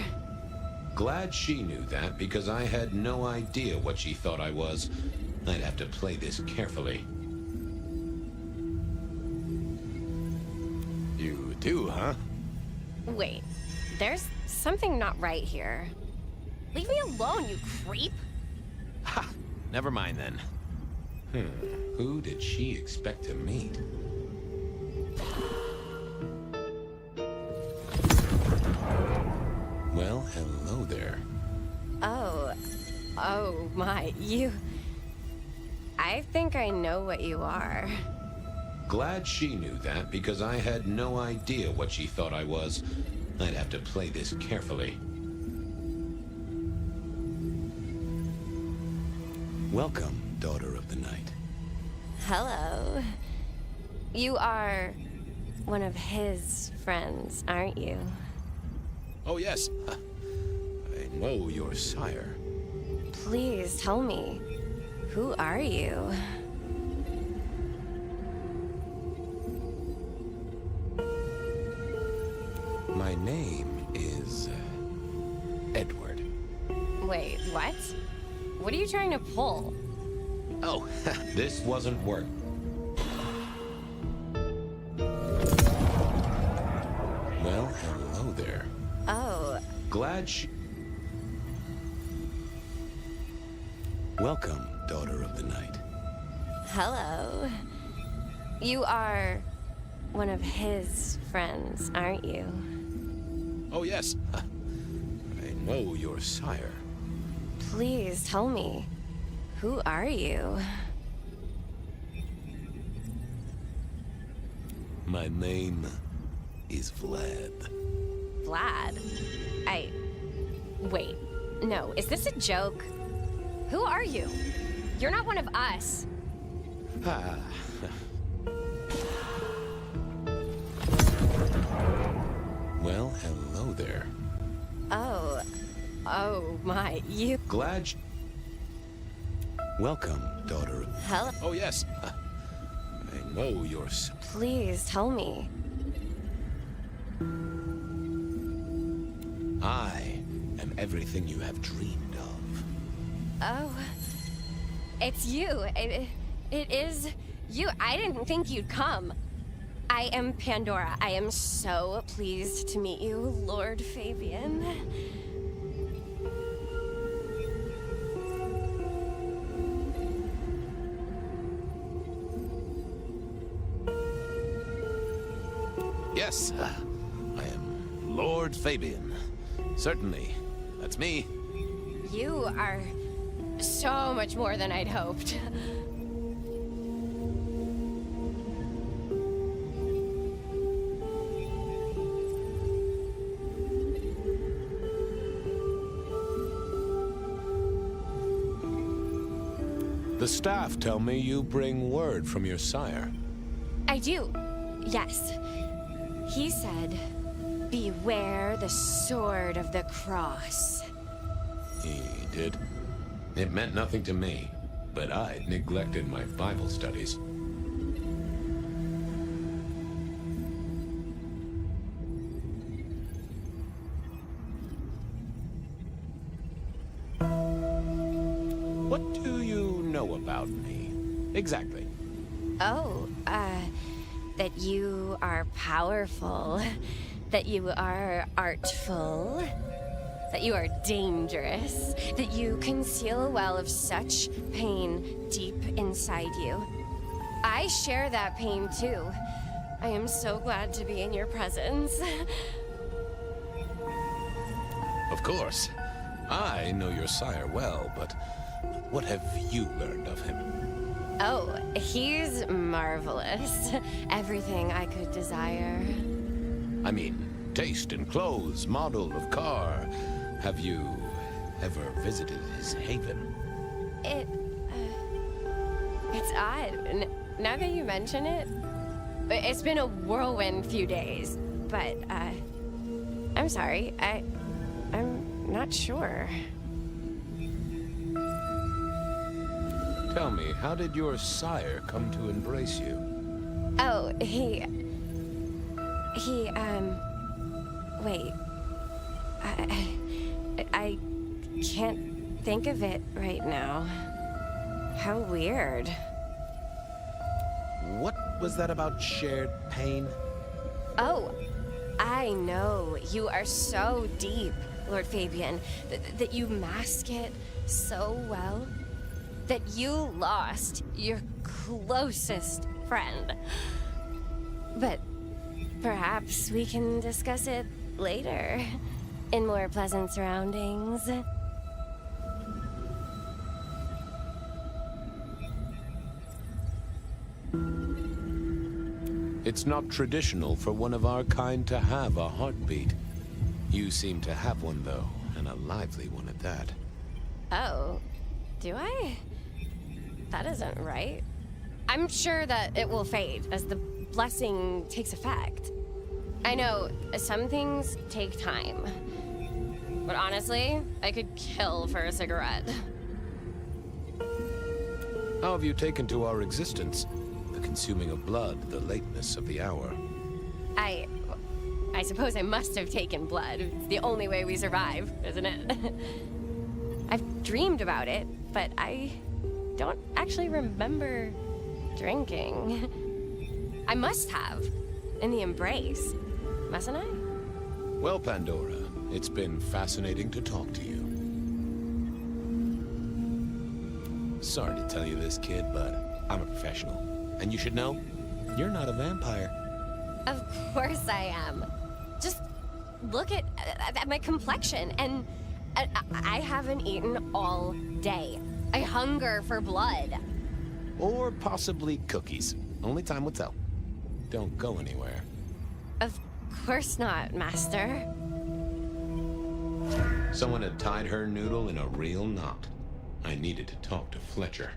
Glad she knew that, because I had no idea what she thought I was. I'd have to play this carefully. You do, huh? Wait, there's something not right here. Leave me alone, you creep! Ha! Never mind then. Who did she expect to meet? Well, hello there. Oh my, you... I think I know what you are. Glad she knew that, because I had no idea what she thought I was. I'd have to play this carefully. Welcome, daughter of the night. Hello. You are one of his friends, aren't you? Oh, yes. I know your sire. Please tell me, who are you? name is Edward. Wait, what? What are you trying to pull? Oh, this wasn't work. Well, hello there. Oh. Glad she... Welcome, Daughter of the Night. Hello. You are one of his friends, aren't you? Oh, yes. I know your sire. Please tell me, who are you? My name is Vlad. Vlad? Wait, no, is this a joke? Who are you? You're not one of us. Ah. Well, hello there. Oh my, you... Glad Welcome, Daughter of... Hello? Oh, yes. I know your... Please tell me. I am everything you have dreamed of. Oh, it's you. It is you. I didn't think you'd come. I am Pandora. I am so pleased to meet you, Lord Fabian. Yes, I am Lord Fabian. Certainly. That's me. You are so much more than I'd hoped. The staff tell me you bring word from your sire. I do, yes. He said, beware the sword of the cross. He did. It meant nothing to me, but I neglected my Bible studies. What do you know about me? Exactly. Oh, that you are powerful, that you are artful, that you are dangerous, that you conceal a well of such pain deep inside you. I share that pain too. I am so glad to be in your presence. Of course. I know your sire well, but what have you learned of him? Oh, he's marvelous. Everything I could desire. I mean, taste in clothes, model of car. Have you ever visited his haven? It's odd. Now that you mention it, it's been a whirlwind few days, but, I'm sorry, I'm not sure. Tell me, how did your sire come to embrace you? Oh, wait. I can't think of it right now. How weird. What was that about shared pain? Oh, I know. You are so deep, Lord Fabian, that you mask it so well. That you lost your closest friend. But perhaps we can discuss it later, in more pleasant surroundings. It's not traditional for one of our kind to have a heartbeat. You seem to have one, though, and a lively one at that. Oh, do I? That isn't right. I'm sure that it will fade as the blessing takes effect. I know some things take time, but honestly, I could kill for a cigarette. How have you taken to our existence? The consuming of blood, the lateness of the hour. I suppose I must have taken blood. It's the only way we survive, isn't it? I've dreamed about it, but I don't actually remember drinking. I must have. In the embrace. Mustn't I? Well, Pandora, it's been fascinating to talk to you. Sorry to tell you this, kid, but I'm a professional. And you should know, you're not a vampire. Of course I am. Just look at my complexion, and I haven't eaten all day. I hunger for blood. Or possibly cookies. Only time will tell. Don't go anywhere. Of course not, Master. Someone had tied her noodle in a real knot. I needed to talk to Fletcher.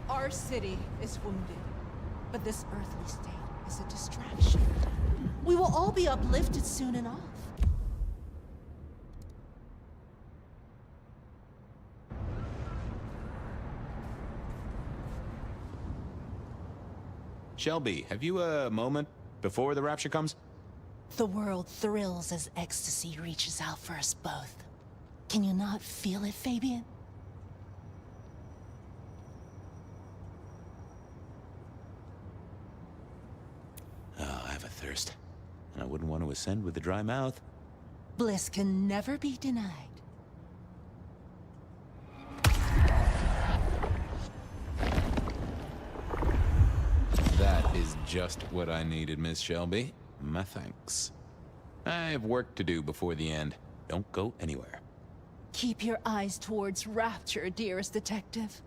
Our city is wounded, but this earthly state is a distraction. We will all be uplifted soon enough. Shelby, have you a moment before the rapture comes? The world thrills as ecstasy reaches out for us both. Can you not feel it, Fabian? Oh, I have a thirst. And I wouldn't want to ascend with a dry mouth. Bliss can never be denied. That is just what I needed, Miss Shelby. My thanks. I have work to do before the end. Don't go anywhere. Keep your eyes towards Rapture, dearest detective.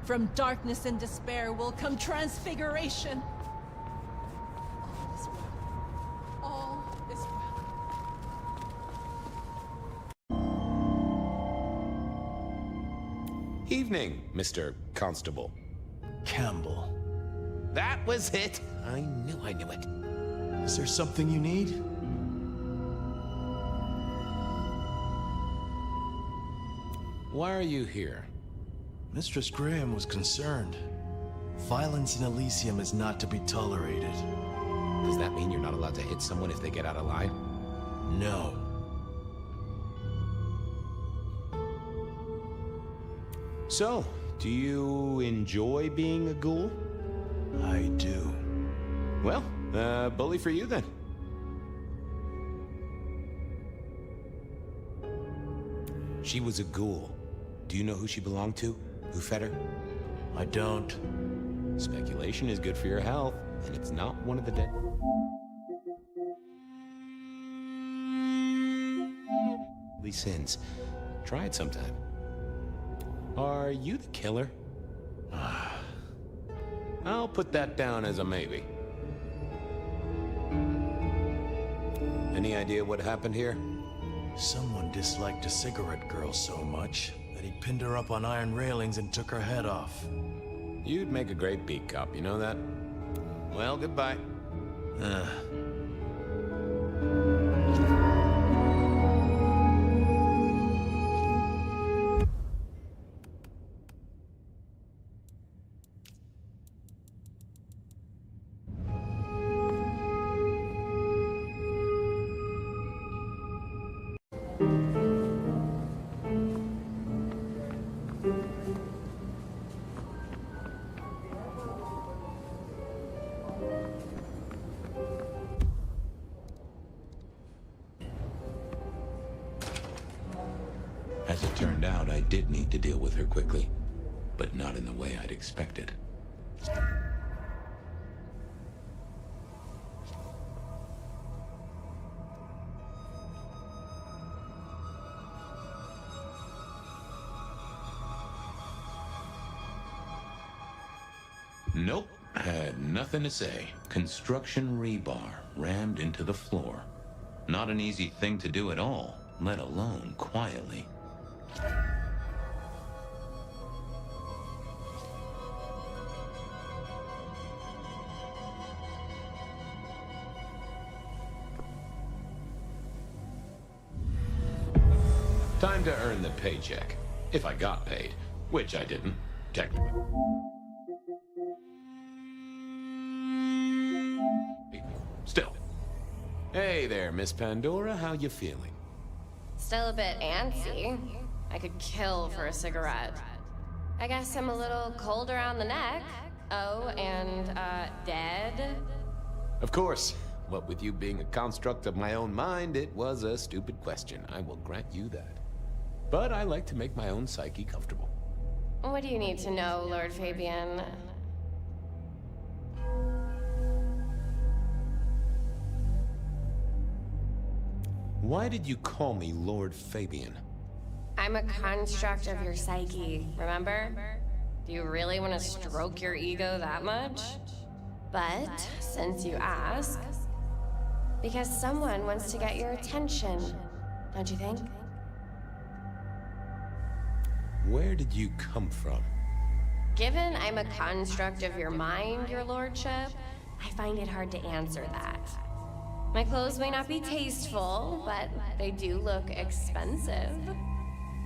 From darkness and despair will come transfiguration. evening, Mr. Constable. Campbell. That was it. I knew it. Is there something you need? Why are you here? Mistress Graham was concerned. Violence in Elysium is not to be tolerated. Does that mean you're not allowed to hit someone if they get out of line? No. So, do you enjoy being a ghoul? I do. Well, bully for you then. She was a ghoul. Do you know who she belonged to? Who fed her? I don't. Speculation is good for your health, and it's not one of the dead. Sins. Try it sometime. Are you the killer? I'll put that down as a maybe. Any idea what happened here? Someone disliked a cigarette girl so much that he pinned her up on iron railings and took her head off. You'd make a great beat cop, you know that? Well, goodbye. As it turned out, I did need to deal with her quickly, but not in the way I'd expected. Nope, had nothing to say. Construction rebar rammed into the floor. Not an easy thing to do at all, let alone quietly. Time to earn the paycheck. If I got paid, which I didn't, technically. Still. Hey there, Miss Pandora, how you feeling? Still a bit antsy. I could kill for a cigarette. I guess I'm a little cold around the neck. Oh, and, dead? Of course. What with you being a construct of my own mind, it was a stupid question. I will grant you that. But I like to make my own psyche comfortable. What do you need to know, Lord Fabian? Why did you call me Lord Fabian? I'm a construct of your psyche, remember? Do you really want to stroke your ego that much? But, since you ask, because someone wants to get your attention, don't you think? Where did you come from? Given I'm a construct of your mind, your lordship, I find it hard to answer that. My clothes may not be tasteful, but they do look expensive.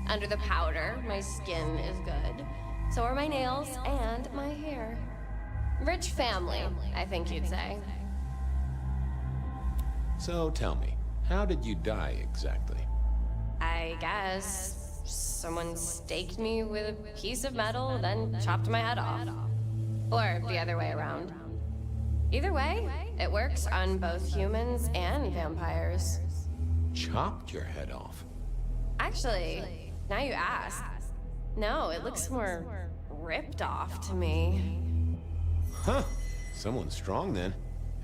Under the powder, my skin is good. So are my nails and my hair. Rich family, I think you'd say. So tell me, how did you die exactly? I guess someone staked me with a piece of metal, then chopped my head off. Or the other way around. Either way, it works on both humans and vampires. Chopped your head off? Actually, now you ask. No, it looks more ripped off to me. Huh. Someone's strong then.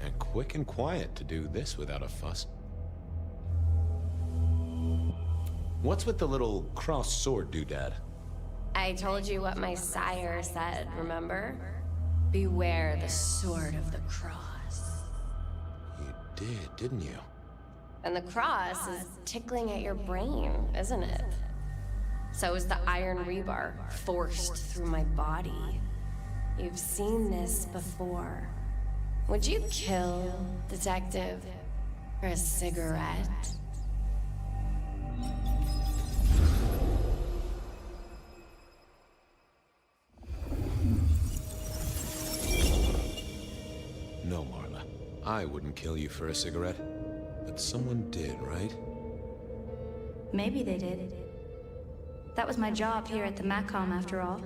And quick and quiet to do this without a fuss. What's with the little crossed sword doodad? I told you what my sire said, remember? Beware the sword of the cross. You did, didn't you? And the cross is tickling at your brain, isn't it? So is the iron rebar forced through my body. You've seen this before. Would you kill, Detective, for a cigarette? No, Marla. I wouldn't kill you for a cigarette. But someone did, right? Maybe they did. That was my job here at the Macom, after all.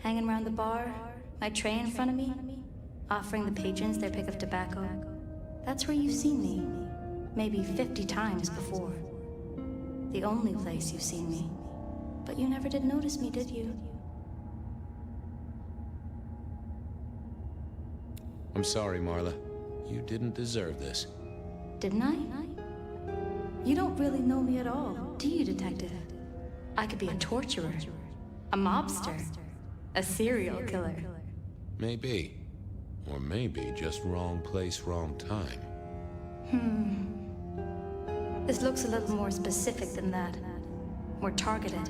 Hanging around the bar, my tray in front of me, offering the patrons their pick of tobacco. That's where you've seen me. Maybe 50 times before. The only place you've seen me. But you never did notice me, did you? I'm sorry, Marla. You didn't deserve this. Didn't I? You don't really know me at all, do you, Detective? I could be a torturer, a mobster, a serial killer. Maybe. Or maybe just wrong place, wrong time. This looks a little more specific than that. More targeted.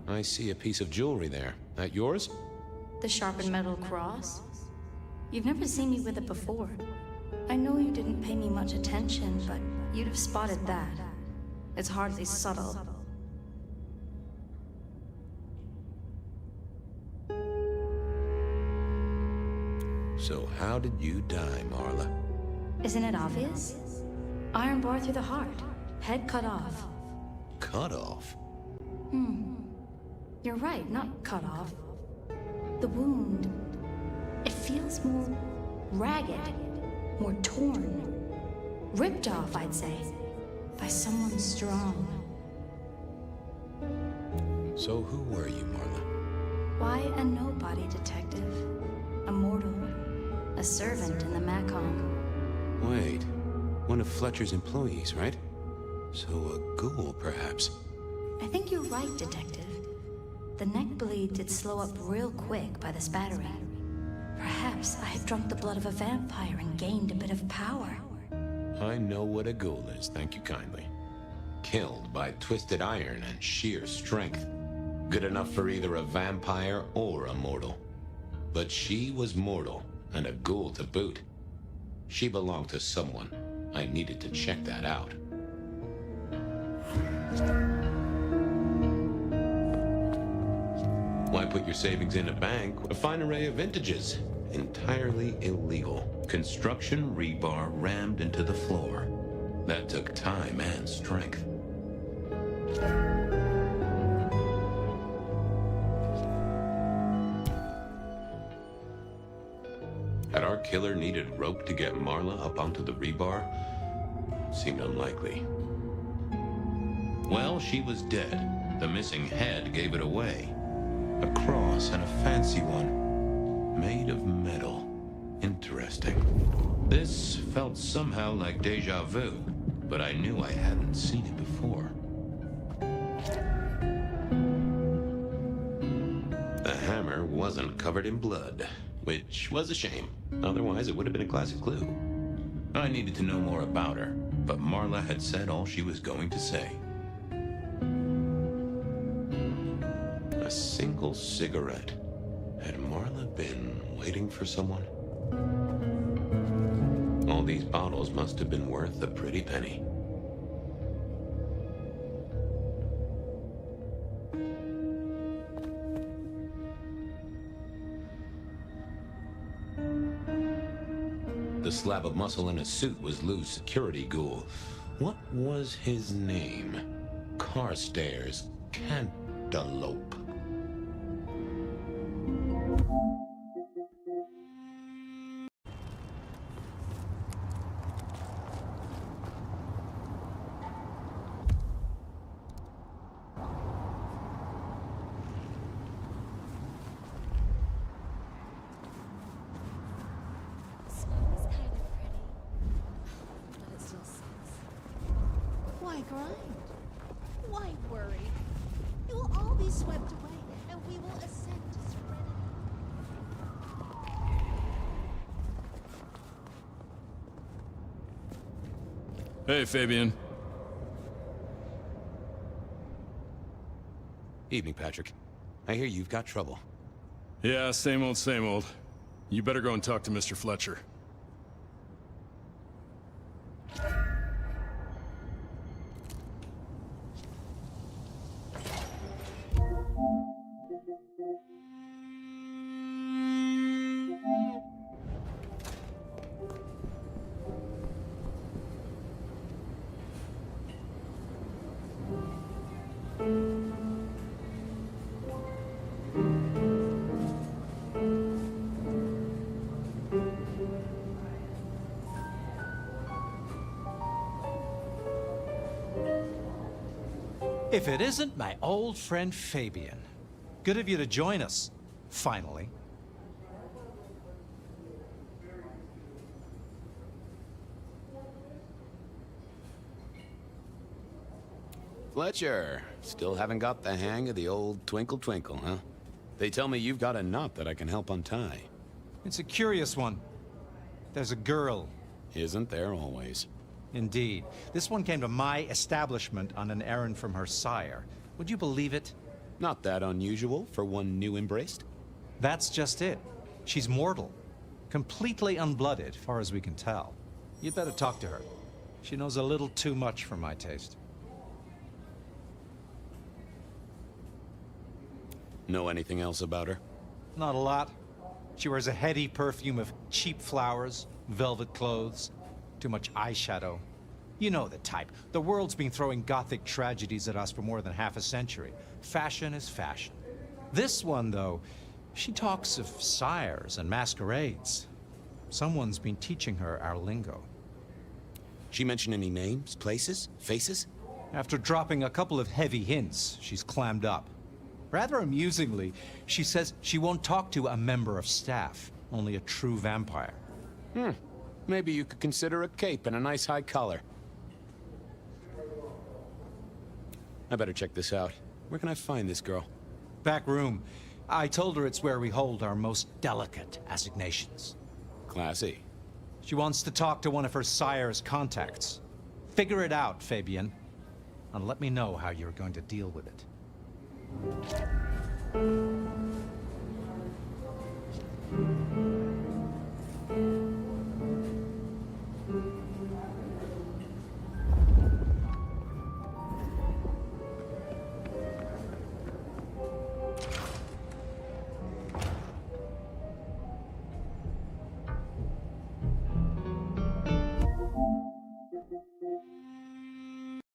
I see a piece of jewelry there. That yours? The sharpened metal cross? You've never seen me with it before. I know you didn't pay me much attention, but you'd have spotted that. It's hardly subtle. So how did you die, Marla? Isn't it obvious? Iron bar through the heart. Head cut off. Cut off? You're right, not cut off. The wound, it feels more ragged, more torn. Ripped off, I'd say, by someone strong. So who were you, Marla? Why a nobody, Detective? A mortal. A servant in the Macom. Wait, one of Fletcher's employees, right? So a ghoul, perhaps? I think you're right, Detective. The neck bleed did slow up real quick by the spattering. Perhaps I had drunk the blood of a vampire and gained a bit of power. I know what a ghoul is, thank you kindly. Killed by twisted iron and sheer strength. Good enough for either a vampire or a mortal. But she was mortal, and a ghoul to boot. She belonged to someone. I needed to check that out. Why put your savings in a bank with a fine array of vintages? Entirely illegal. Construction rebar rammed into the floor. That took time and strength. Had our killer needed rope to get Marla up onto the rebar? Seemed unlikely. Well, she was dead. The missing head gave it away. A cross and a fancy one. Made of metal. Interesting. This felt somehow like deja vu, but I knew I hadn't seen it before. The hammer wasn't covered in blood, which was a shame. Otherwise, it would have been a classic clue. I needed to know more about her, but Marla had said all she was going to say. A single cigarette. Had Marla been waiting for someone? All these bottles must have been worth a pretty penny. The slab of muscle in his suit was Lou's security ghoul. What was his name? Carstairs Cantaloupe. Why grind? Why worry? You will all be swept away, and we will ascend to serenity. Hey, Fabian. Evening, Patrick. I hear you've got trouble. Yeah, same old, same old. You better go and talk to Mr. Fletcher. If it isn't my old friend Fabian. Good of you to join us, finally. Fletcher, still haven't got the hang of the old twinkle twinkle, huh? They tell me you've got a knot that I can help untie. It's a curious one. There's a girl. Isn't there always? Indeed. This one came to my establishment on an errand from her sire. Would you believe it? Not that unusual for one new embraced. That's just it. She's mortal. Completely unblooded, far as we can tell. You'd better talk to her. She knows a little too much for my taste. Know anything else about her? Not a lot. She wears a heady perfume of cheap flowers, velvet clothes, too much eyeshadow. You know the type. The world's been throwing gothic tragedies at us for more than half a century. Fashion is fashion. This one, though, she talks of sires and masquerades. Someone's been teaching her our lingo. She mention any names, places, faces? After dropping a couple of heavy hints, she's clammed up. Rather amusingly, she says she won't talk to a member of staff, only a true vampire. Maybe you could consider a cape and a nice high collar. I better check this out. Where can I find this girl? Back room. I told her it's where we hold our most delicate assignations. Classy. She wants to talk to one of her sire's contacts. Figure it out, Fabian. And let me know how you're going to deal with it.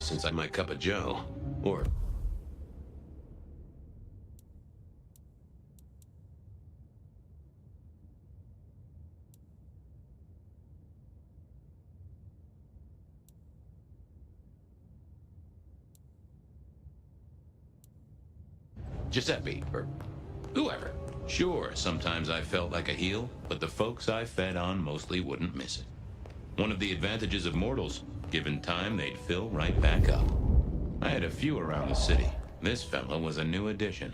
Since I'm my cup of joe, or... Giuseppe, or whoever. Sure, sometimes I felt like a heel, but the folks I fed on mostly wouldn't miss it. One of the advantages of mortals, given time, they'd fill right back up. I had a few around the city. This fella was a new addition.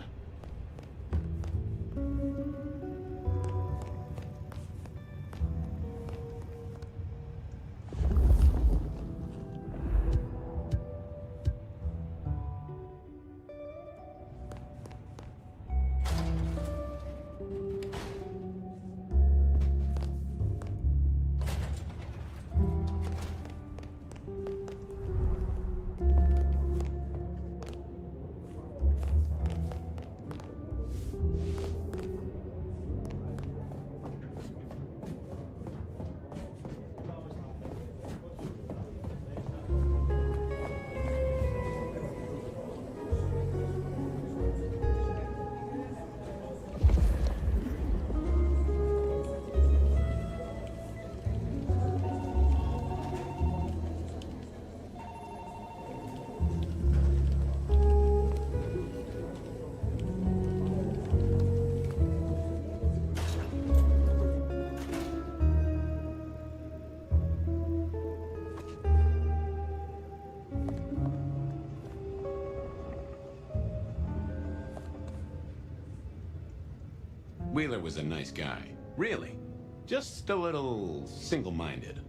Wheeler was a nice guy. Really. Just a little single-minded.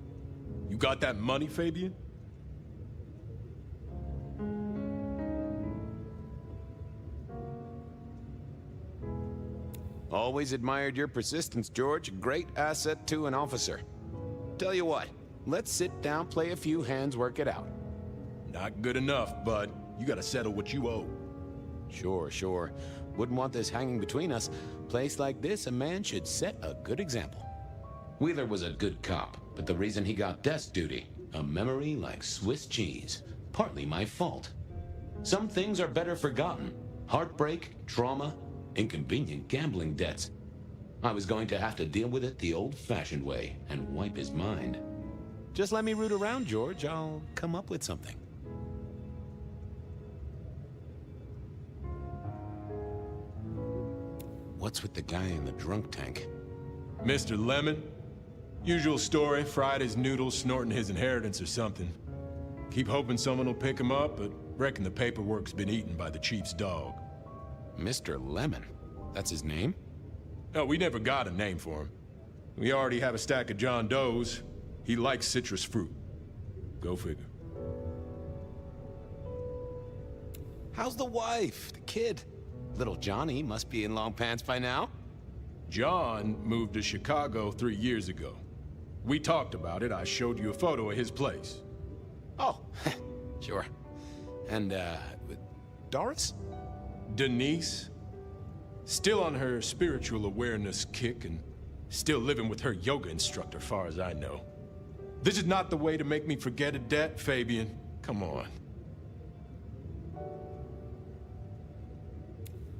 You got that money, Fabian? Always admired your persistence, George. A great asset to an officer. Tell you what, let's sit down, play a few hands, work it out. Not good enough, bud. You gotta settle what you owe. Sure, sure. Wouldn't want this hanging between us. Place like this, a man should set a good example. Wheeler was a good cop, but the reason he got desk duty, a memory like Swiss cheese. Partly my fault. Some things are better forgotten. Heartbreak, trauma, inconvenient gambling debts. I was going to have to deal with it the old-fashioned way and wipe his mind. Just let me root around, George. I'll come up with something. What's with the guy in the drunk tank? Mr. Lemon? Usual story, fried his noodles, snorting his inheritance or something. Keep hoping someone will pick him up, but reckon the paperwork's been eaten by the chief's dog. Mr. Lemon? That's his name? No, we never got a name for him. We already have a stack of John Does. He likes citrus fruit. Go figure. How's the wife? The kid? Little Johnny must be in long pants by now. John moved to Chicago 3 years ago. We talked about it. I showed you a photo of his place. Oh, sure. And, Doris? Denise? Still on her spiritual awareness kick and still living with her yoga instructor, far as I know. This is not the way to make me forget a debt, Fabian. Come on.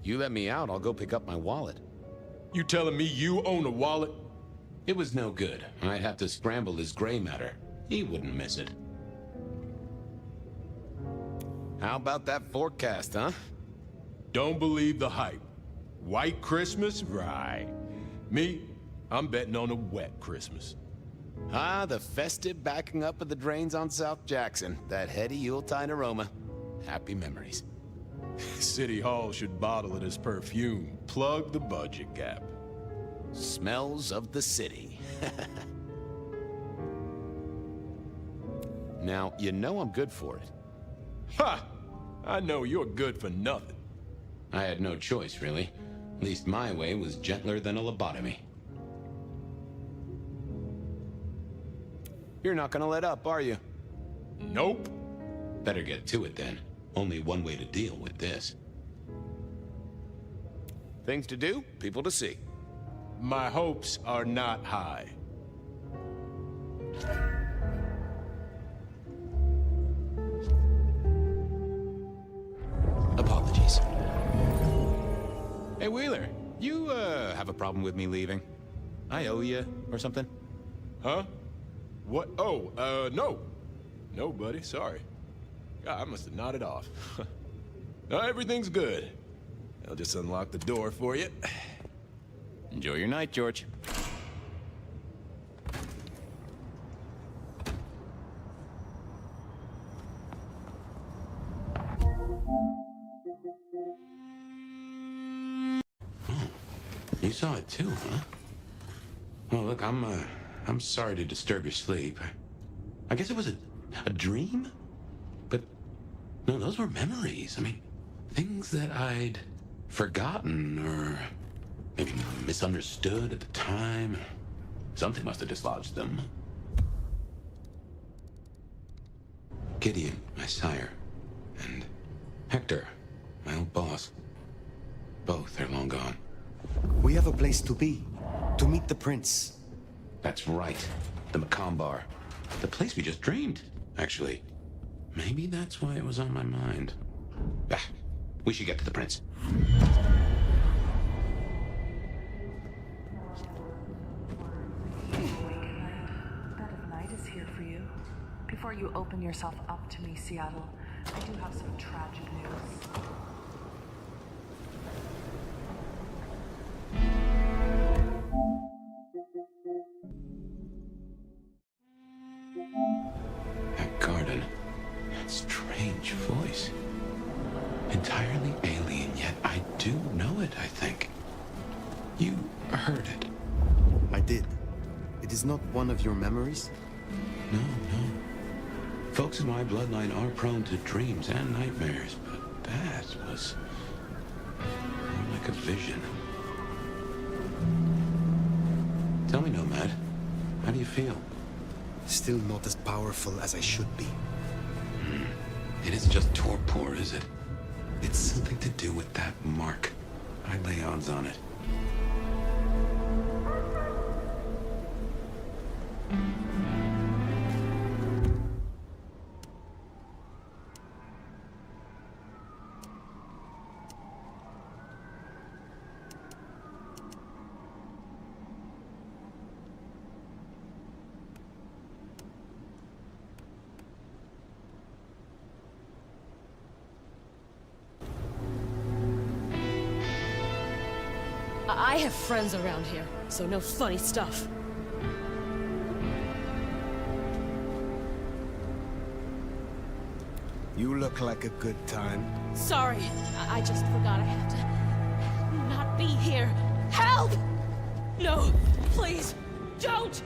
You let me out, I'll go pick up my wallet. You telling me you own a wallet? It was no good. I'd have to scramble his gray matter. He wouldn't miss it. How about that forecast, huh? Don't believe the hype. White Christmas? Right. Me, I'm betting on a wet Christmas. Ah, the festive backing up of the drains on South Jackson. That heady Yuletide aroma. Happy memories. City Hall should bottle it as perfume. Plug the budget gap. Smells of the city. Now, you know I'm good for it. Ha! I know you're good for nothing. I had no choice, really. At least my way was gentler than a lobotomy. You're not gonna let up, are you? Nope. Better get to it then. Only one way to deal with this. Things to do, people to see. My hopes are not high. Apologies. Hey, Wheeler, you, have a problem with me leaving? I owe you, or something? Huh? What? Oh, no. No, buddy, sorry. God, I must have nodded off. No, everything's good. I'll just unlock the door for you. Enjoy your night, George. You saw it too, huh? Well, look, I'm sorry to disturb your sleep. I guess it was a dream? But, no, those were memories. I mean, things that I'd forgotten or maybe misunderstood at the time. Something must have dislodged them. Gideon, my sire, and Hector, my old boss. Both are long gone. We have a place to be. To meet the prince. That's right. The Macombar. The place we just dreamed, actually. Maybe that's why it was on my mind. Ah, we should get to the prince. Bed of night is here for you. Before you open yourself up to me, Seattle, I do have some tragic news. That garden. That strange voice. Entirely alien, yet I do know it, I think. You heard it. I did. It is not one of your memories? No. Folks in my bloodline are prone to dreams and nightmares, but that was more like a vision. How do you feel? Still not as powerful as I should be. It isn't just torpor, is it? It's something to do with that mark. I lay odds on it. I have friends around here, so no funny stuff. You look like a good time. Sorry, I just forgot I have to not be here. Help! No, please, don't!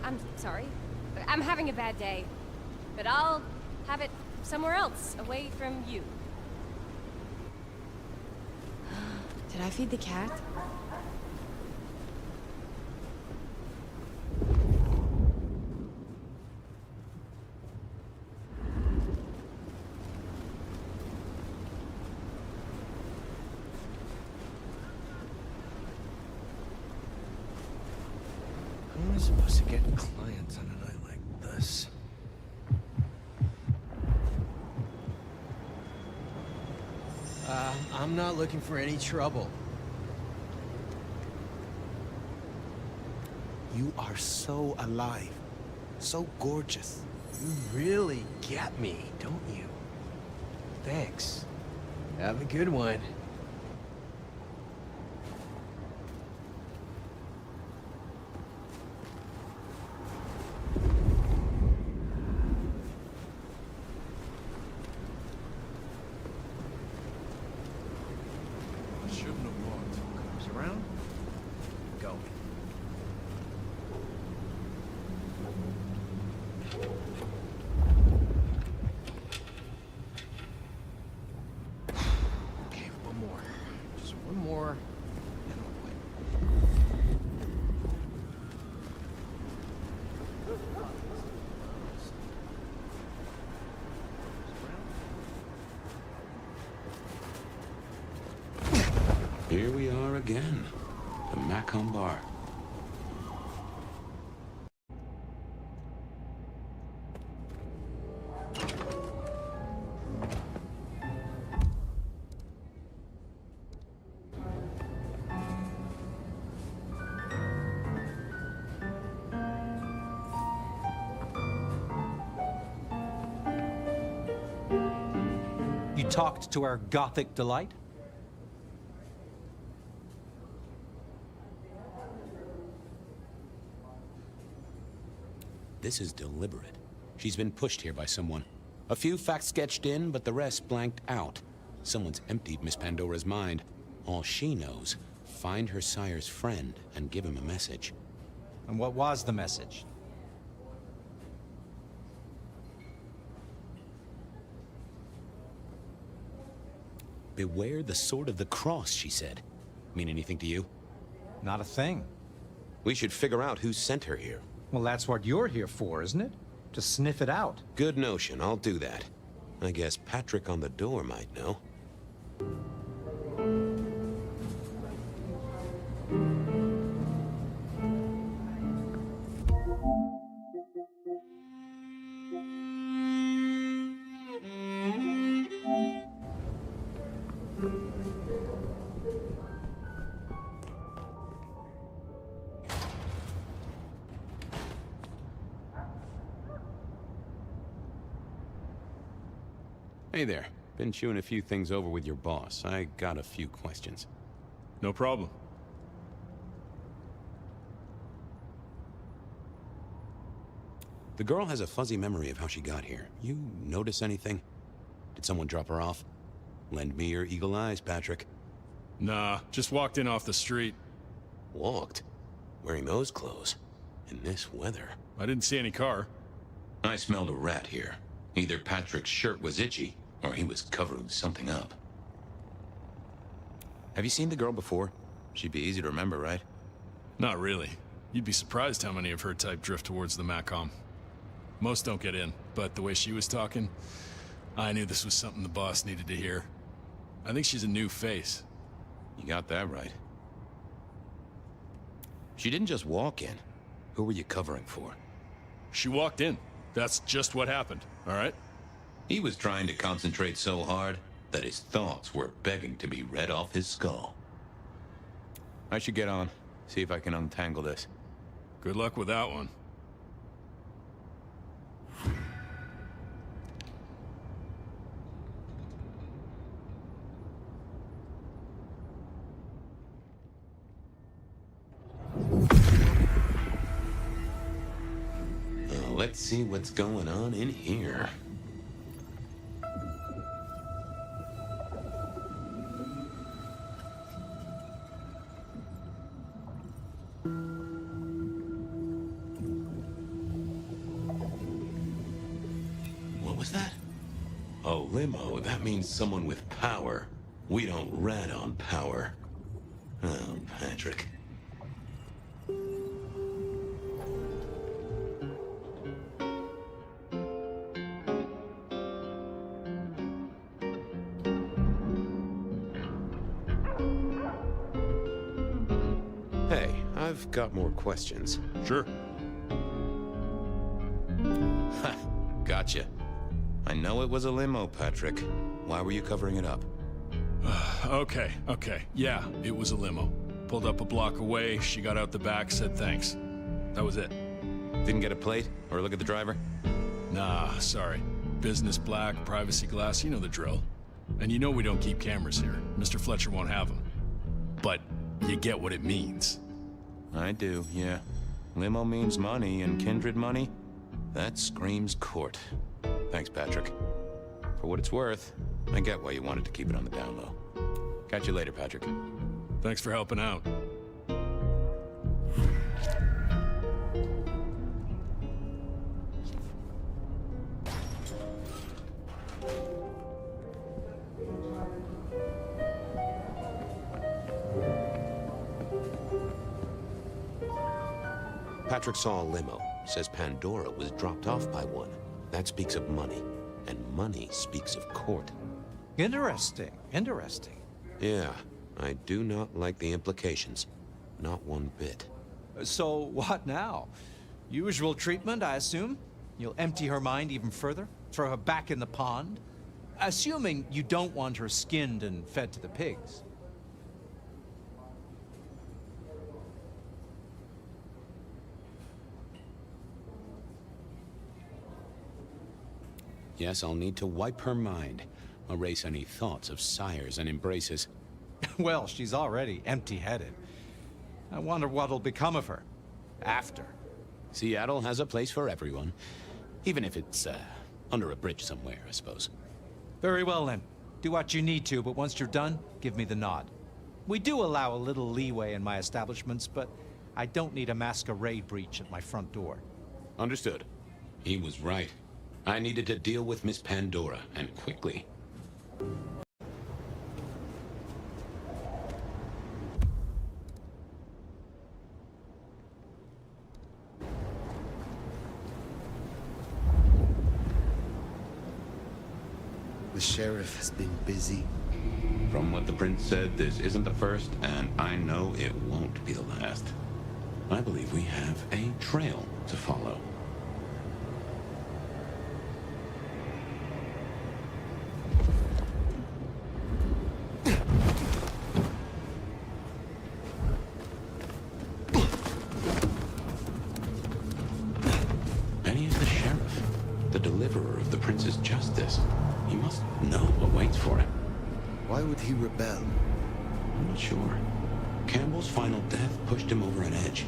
I'm sorry. I'm having a bad day. But I'll have it somewhere else, away from you. Did I feed the cat? How am I supposed to get clients on a night like this? I'm not looking for any trouble. You are so alive. So gorgeous. You really get me, don't you? Thanks. Have a good one. Shouldn't have walked. Comes around. Go. Okay, one more. Just one more. And I'll quit. Here we are again. The Macomb Bar. You talked to our Gothic delight? This is deliberate. She's been pushed here by someone. A few facts sketched in, but the rest blanked out. Someone's emptied Miss Pandora's mind. All she knows, find her sire's friend and give him a message. And what was the message? Beware the sword of the cross, she said. Mean anything to you? Not a thing. We should figure out who sent her here. Well, that's what you're here for, isn't it? To sniff it out. Good notion, I'll do that. I guess Patrick on the door might know. Hey there. Been chewing a few things over with your boss. I got a few questions. No problem. The girl has a fuzzy memory of how she got here. You notice anything? Did someone drop her off? Lend me your eagle eyes, Patrick. Nah, just walked in off the street. Walked? Wearing those clothes? In this weather? I didn't see any car. I smelled a rat here. Either Patrick's shirt was itchy, or he was covering something up. Have you seen the girl before? She'd be easy to remember, right? Not really. You'd be surprised how many of her type drift towards the Macom. Most don't get in, but the way she was talking, I knew this was something the boss needed to hear. I think she's a new face. You got that right. She didn't just walk in. Who were you covering for? She walked in. That's just what happened, all right? He was trying to concentrate so hard that his thoughts were begging to be read off his skull. I should get on. See if I can untangle this. Good luck with that one. Let's see what's going on in here. What was that? Oh, limo. That means someone with power. We don't rat on power. Oh, Patrick. Hey, I've got more questions. Sure. Ha! Gotcha. I know it was a limo, Patrick. Why were you covering it up? Okay. Yeah, it was a limo. Pulled up a block away, she got out the back, said thanks. That was it. Didn't get a plate or a look at the driver? Nah, sorry. Business black, privacy glass, you know the drill. And you know we don't keep cameras here. Mr. Fletcher won't have them. But you get what it means. I do, yeah. Limo means money, and kindred money? That screams court. Thanks, Patrick. For what it's worth, I get why you wanted to keep it on the down low. Catch you later, Patrick. Thanks for helping out. Patrick saw a limo. Says Pandora was dropped off by one. That speaks of money. And money speaks of court. Interesting. Yeah, I do not like the implications. Not one bit. So what now? Usual treatment, I assume? You'll empty her mind even further? Throw her back in the pond? Assuming you don't want her skinned and fed to the pigs. Yes, I'll need to wipe her mind. Erase any thoughts of sires and embraces. Well, she's already empty-headed. I wonder what'll become of her. After. Seattle has a place for everyone. Even if it's, under a bridge somewhere, I suppose. Very well, then. Do what you need to, but once you're done, give me the nod. We do allow a little leeway in my establishments, but I don't need a masquerade breach at my front door. Understood. He was right. I needed to deal with Miss Pandora, and quickly. The sheriff has been busy. From what the prince said, this isn't the first, and I know it won't be the last. I believe we have a trail to follow. Penny is the sheriff. the deliverer of the prince's justice. He must know what waits for him. Why would he rebel? I'm not sure. Campbell's final death pushed him over an edge.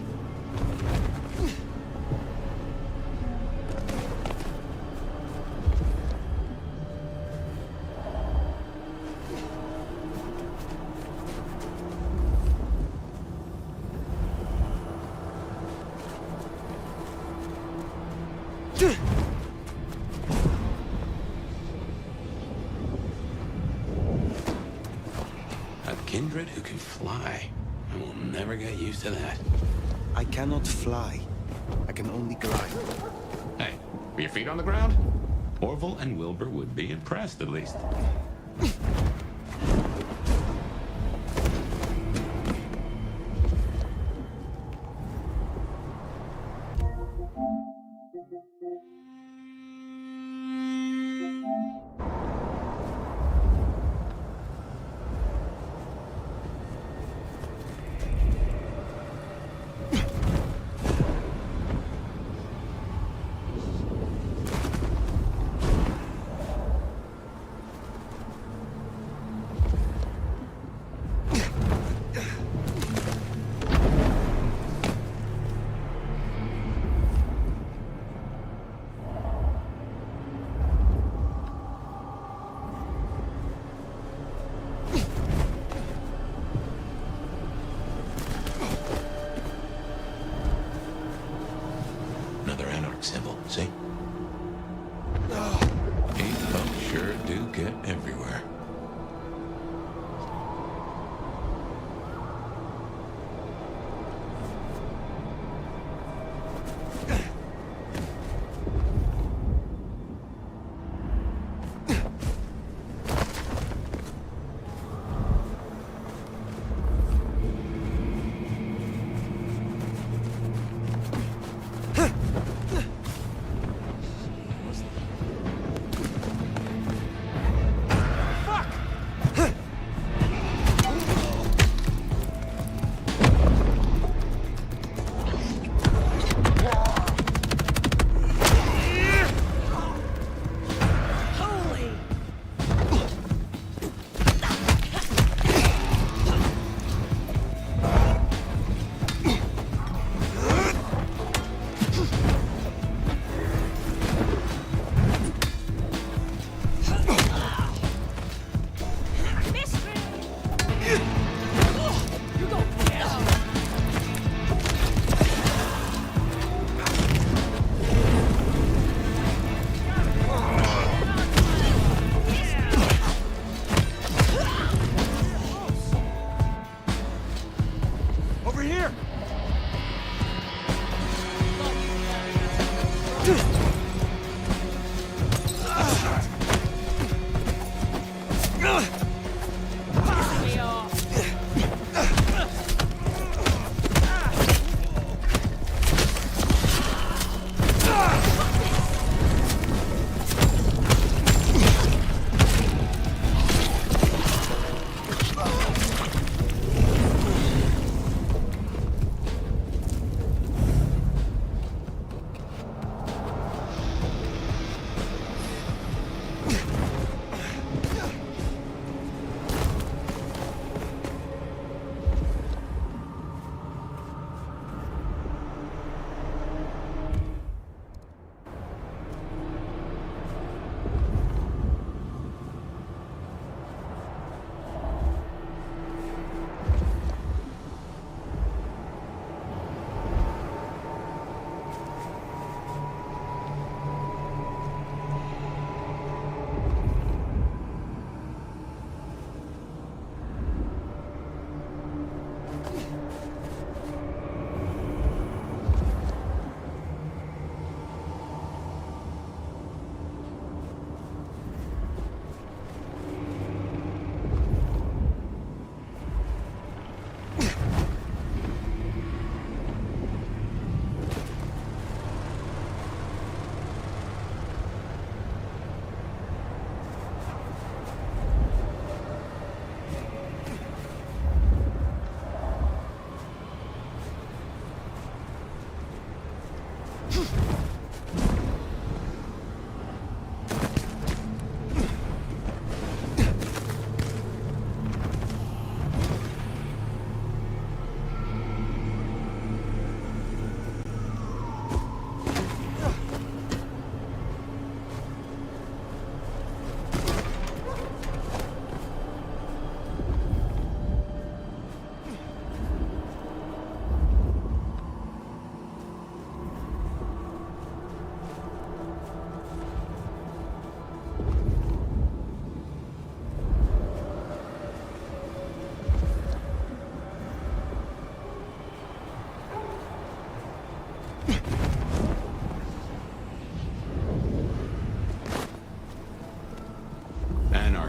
A kindred who can fly. I will never get used to that. I cannot fly. I can only glide. Hey, are your feet on the ground? Orville and Wilbur would be impressed, at least. Another Anarch symbol, see? These folks sure do get everywhere.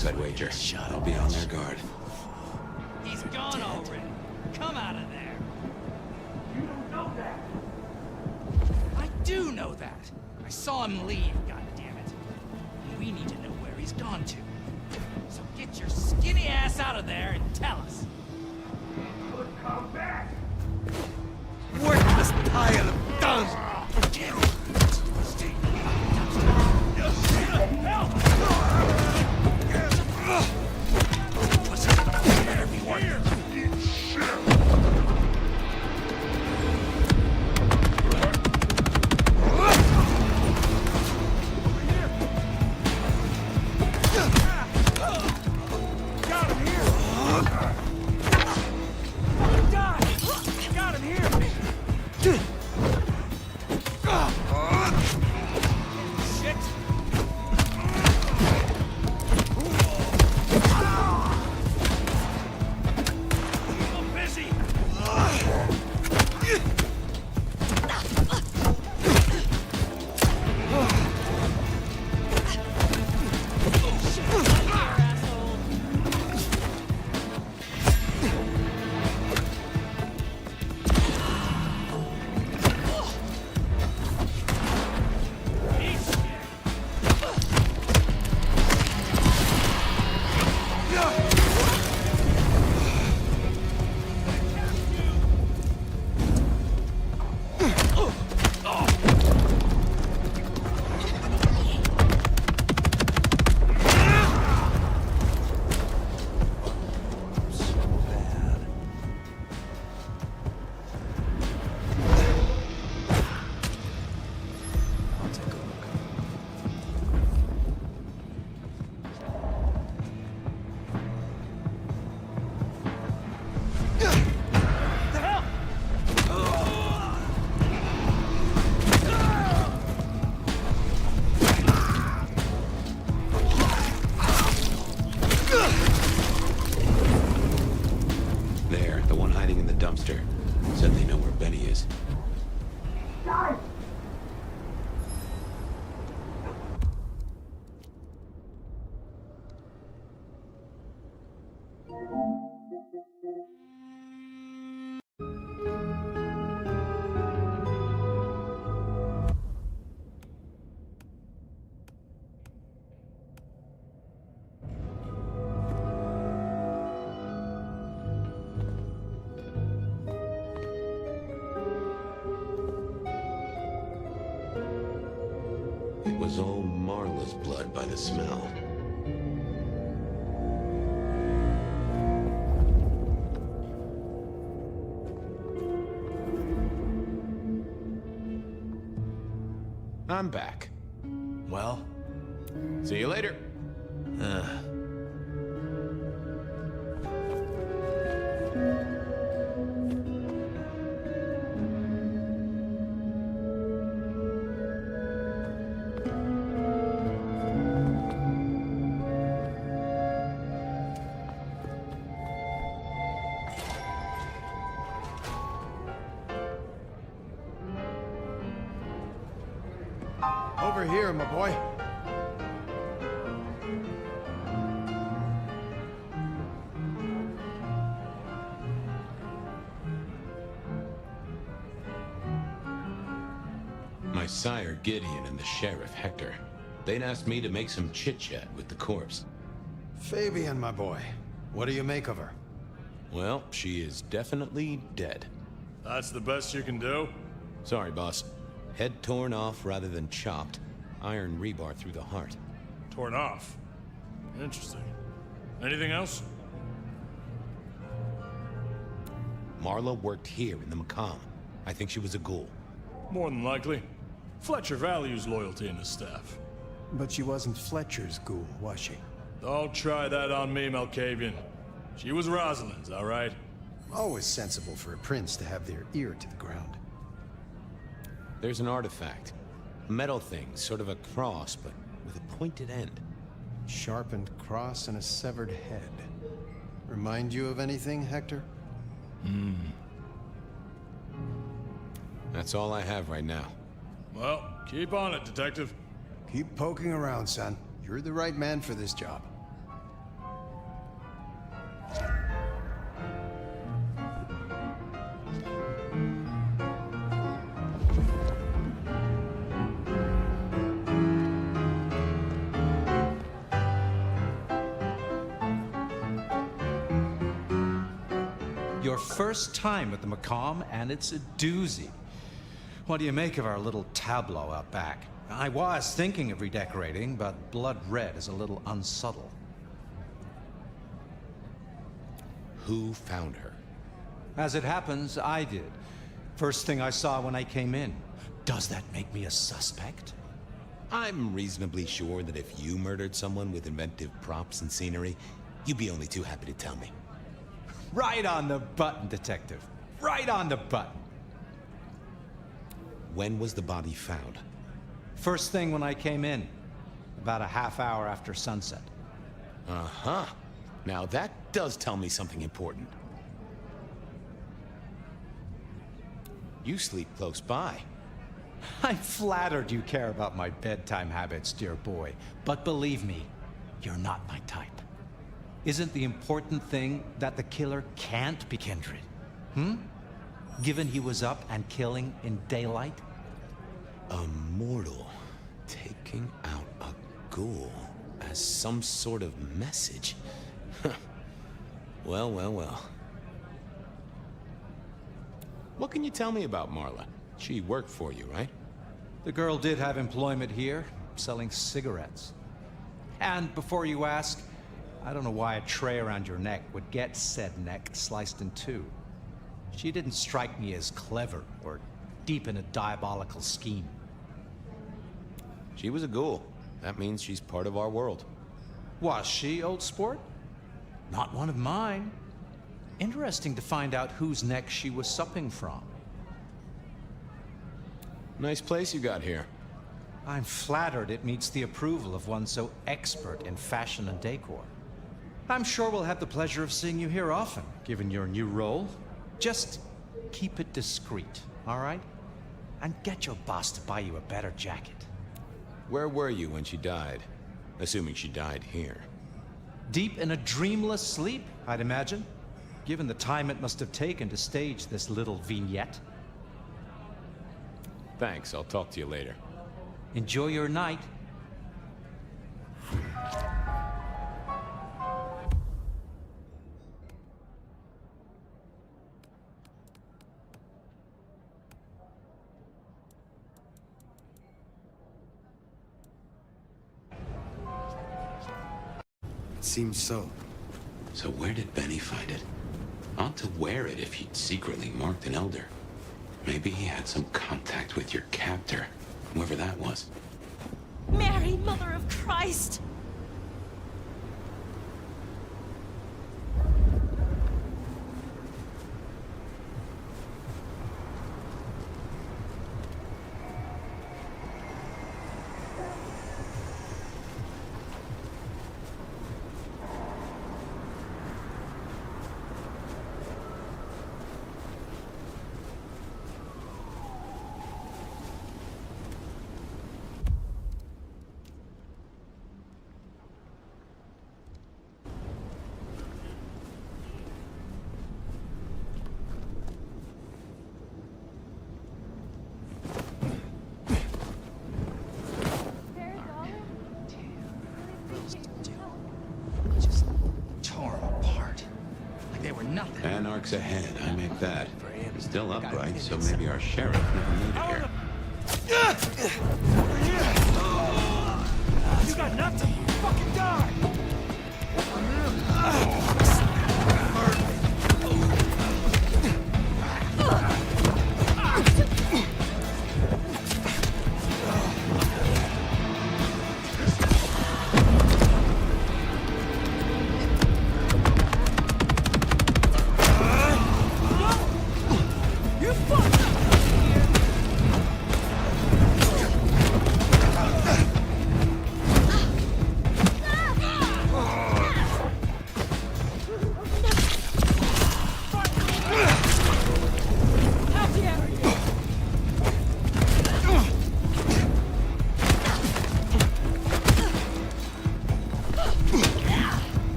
dogs, I'd wager. I'll be on their guard. He's gone already. Come out of there. You don't know that. I do know that. I saw him leave, goddammit. We need to know where he's gone to. So get your skinny ass out of there and tell us. He could come back. Worthless pile of dung! Damn it. Help! Everyone here! Said they know where Benny is. It was all Marla's blood by the smell. I'm back. Well? See you later. Over here, my boy. My sire Gideon and the sheriff Hector. They'd asked me to make some chit-chat with the corpse. Fabian, my boy. What do you make of her? Well, she is definitely dead. That's the best you can do? Sorry, boss. Head torn off rather than chopped. Iron rebar through the heart. Torn off? Interesting. Anything else? Marla worked here in the Macam. I think she was a ghoul. More than likely. Fletcher values loyalty in his staff. But she wasn't Fletcher's ghoul, was she? Don't try that on me, Malkavian. She was Rosalind's, all right? Always sensible for a prince to have their ear to the ground. There's an artifact. A metal thing, sort of a cross, but with a pointed end. Sharpened cross and a severed head. Remind you of anything, Hector? That's all I have right now. Well, keep on it, Detective. Keep poking around, son. You're the right man for this job. first time at the Macomb, and it's a doozy. What do you make of our little tableau out back? I was thinking of redecorating, but blood red is a little unsubtle. Who found her? As it happens, I did. First thing I saw when I came in. Does that make me a suspect? I'm reasonably sure that if you murdered someone with inventive props and scenery, you'd be only too happy to tell me. Right on the button, Detective. Right on the button. When was the body found? First thing when I came in. About a half hour after sunset. Uh-huh. Now that does tell me something important. You sleep close by. I'm flattered you care about my bedtime habits, dear boy. But believe me, you're not my type. Isn't the important thing that the killer can't be Kindred? Given he was up and killing in daylight? A mortal taking out a ghoul as some sort of message. Well, well, well. What can you tell me about Marla? She worked for you, right? The girl did have employment here, selling cigarettes. And before you ask, I don't know why a tray around your neck would get said neck sliced in two. She didn't strike me as clever or deep in a diabolical scheme. She was a ghoul. That means she's part of our world. Was she, old sport? Not one of mine. Interesting to find out whose neck she was supping from. Nice place you got here. I'm flattered it meets the approval of one so expert in fashion and decor. I'm sure we'll have the pleasure of seeing you here often, given your new role. Just keep it discreet, all right? And get your boss to buy you a better jacket. Where were you when she died? Assuming she died here. Deep in a dreamless sleep, I'd imagine, given the time it must have taken to stage this little vignette. Thanks, I'll talk to you later. Enjoy your night. It seems so. So where did Benny find it? Ought to wear it if he'd secretly marked an elder. Maybe he had some contact with your captor, whoever that was. Mary, Mother of Christ! Anarch's ahead, I make that. Still upright, so maybe our sheriff never made it here. You got nothing! Fucking die!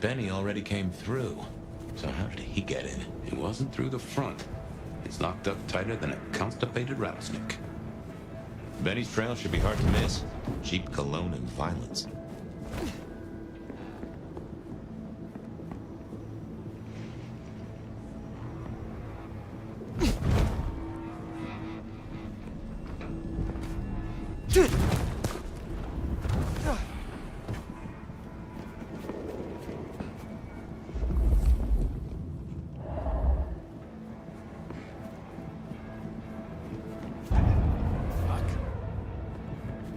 Benny already came through. So how did he get in? It wasn't through the front. It's locked up tighter than a constipated rattlesnake. Benny's trail should be hard to miss. Cheap cologne and violence.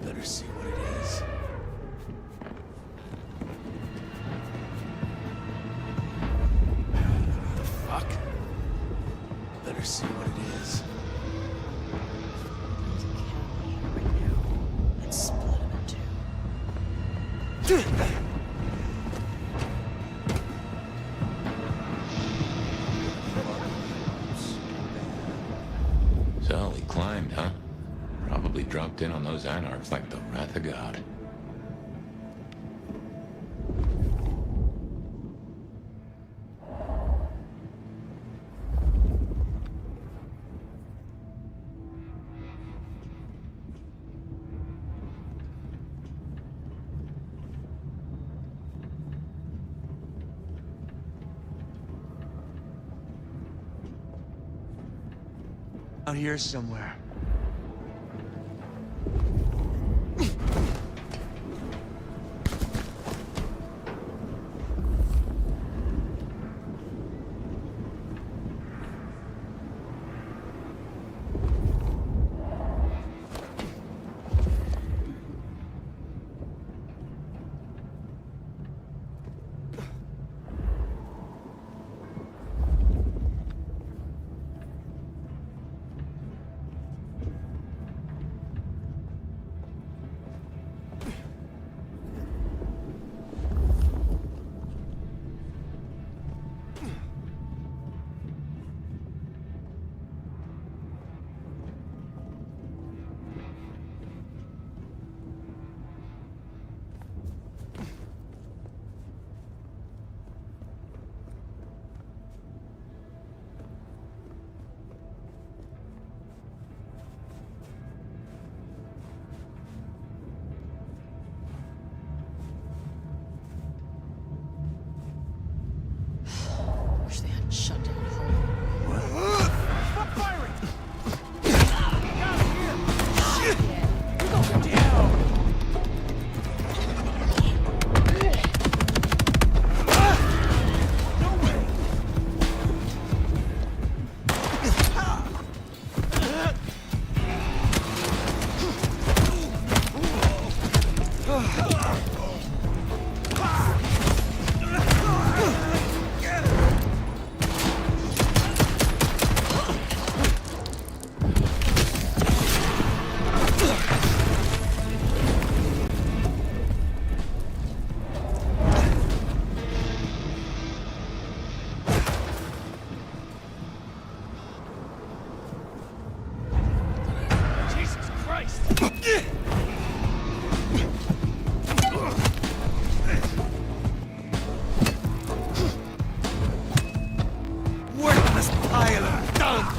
Better see what it is. Fuck. Better see what it is. Let's split him in two. So he climbed, huh? Probably dropped in on those anarchs like the wrath of God. Out here somewhere. Wish they hadn't shut down Home. Stop firing! Got him here! Shit! We're going down! Jesus Christ! Worthless pile of dung!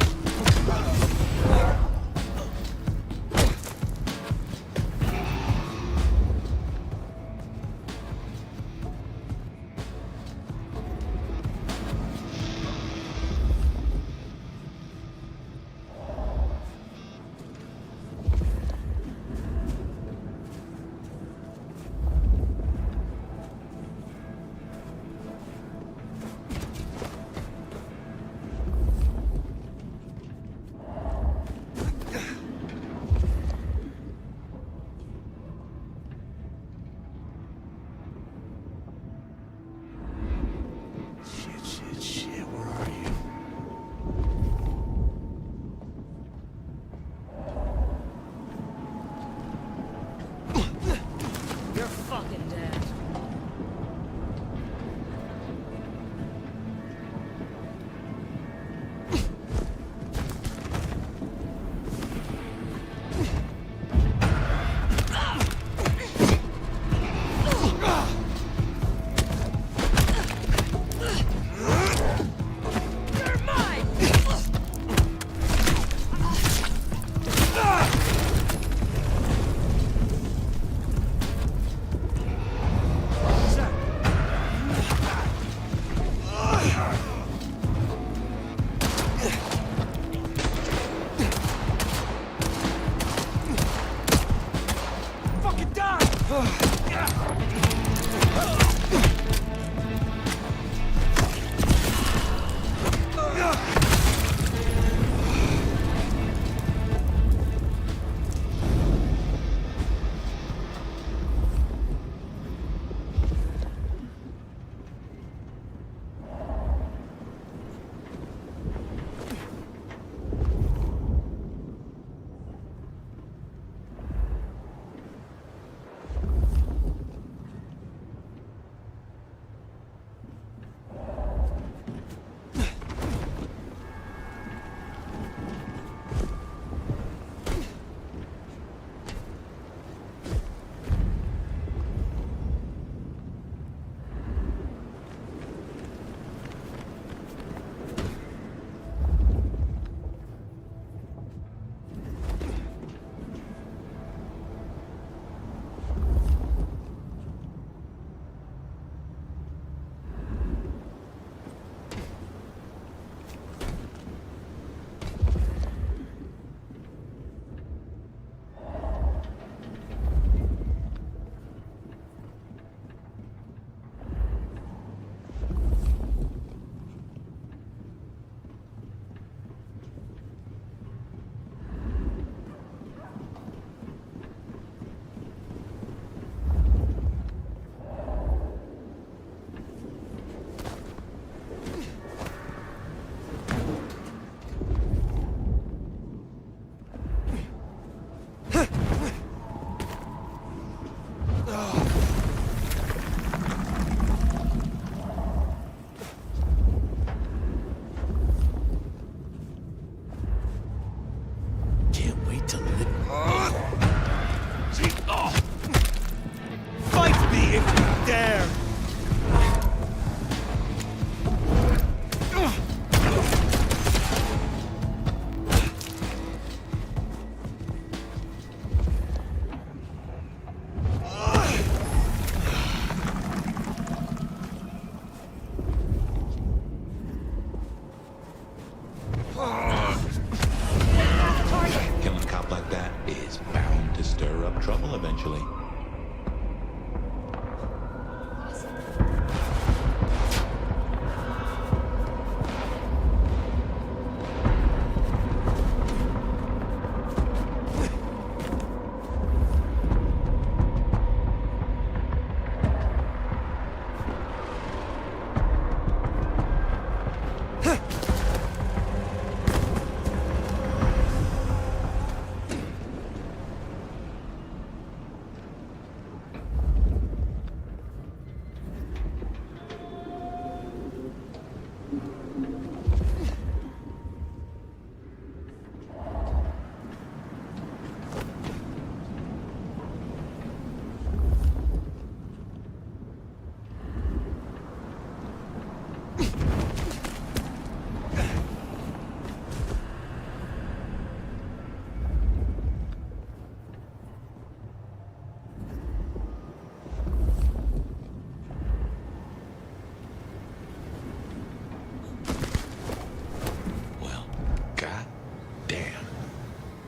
eventually.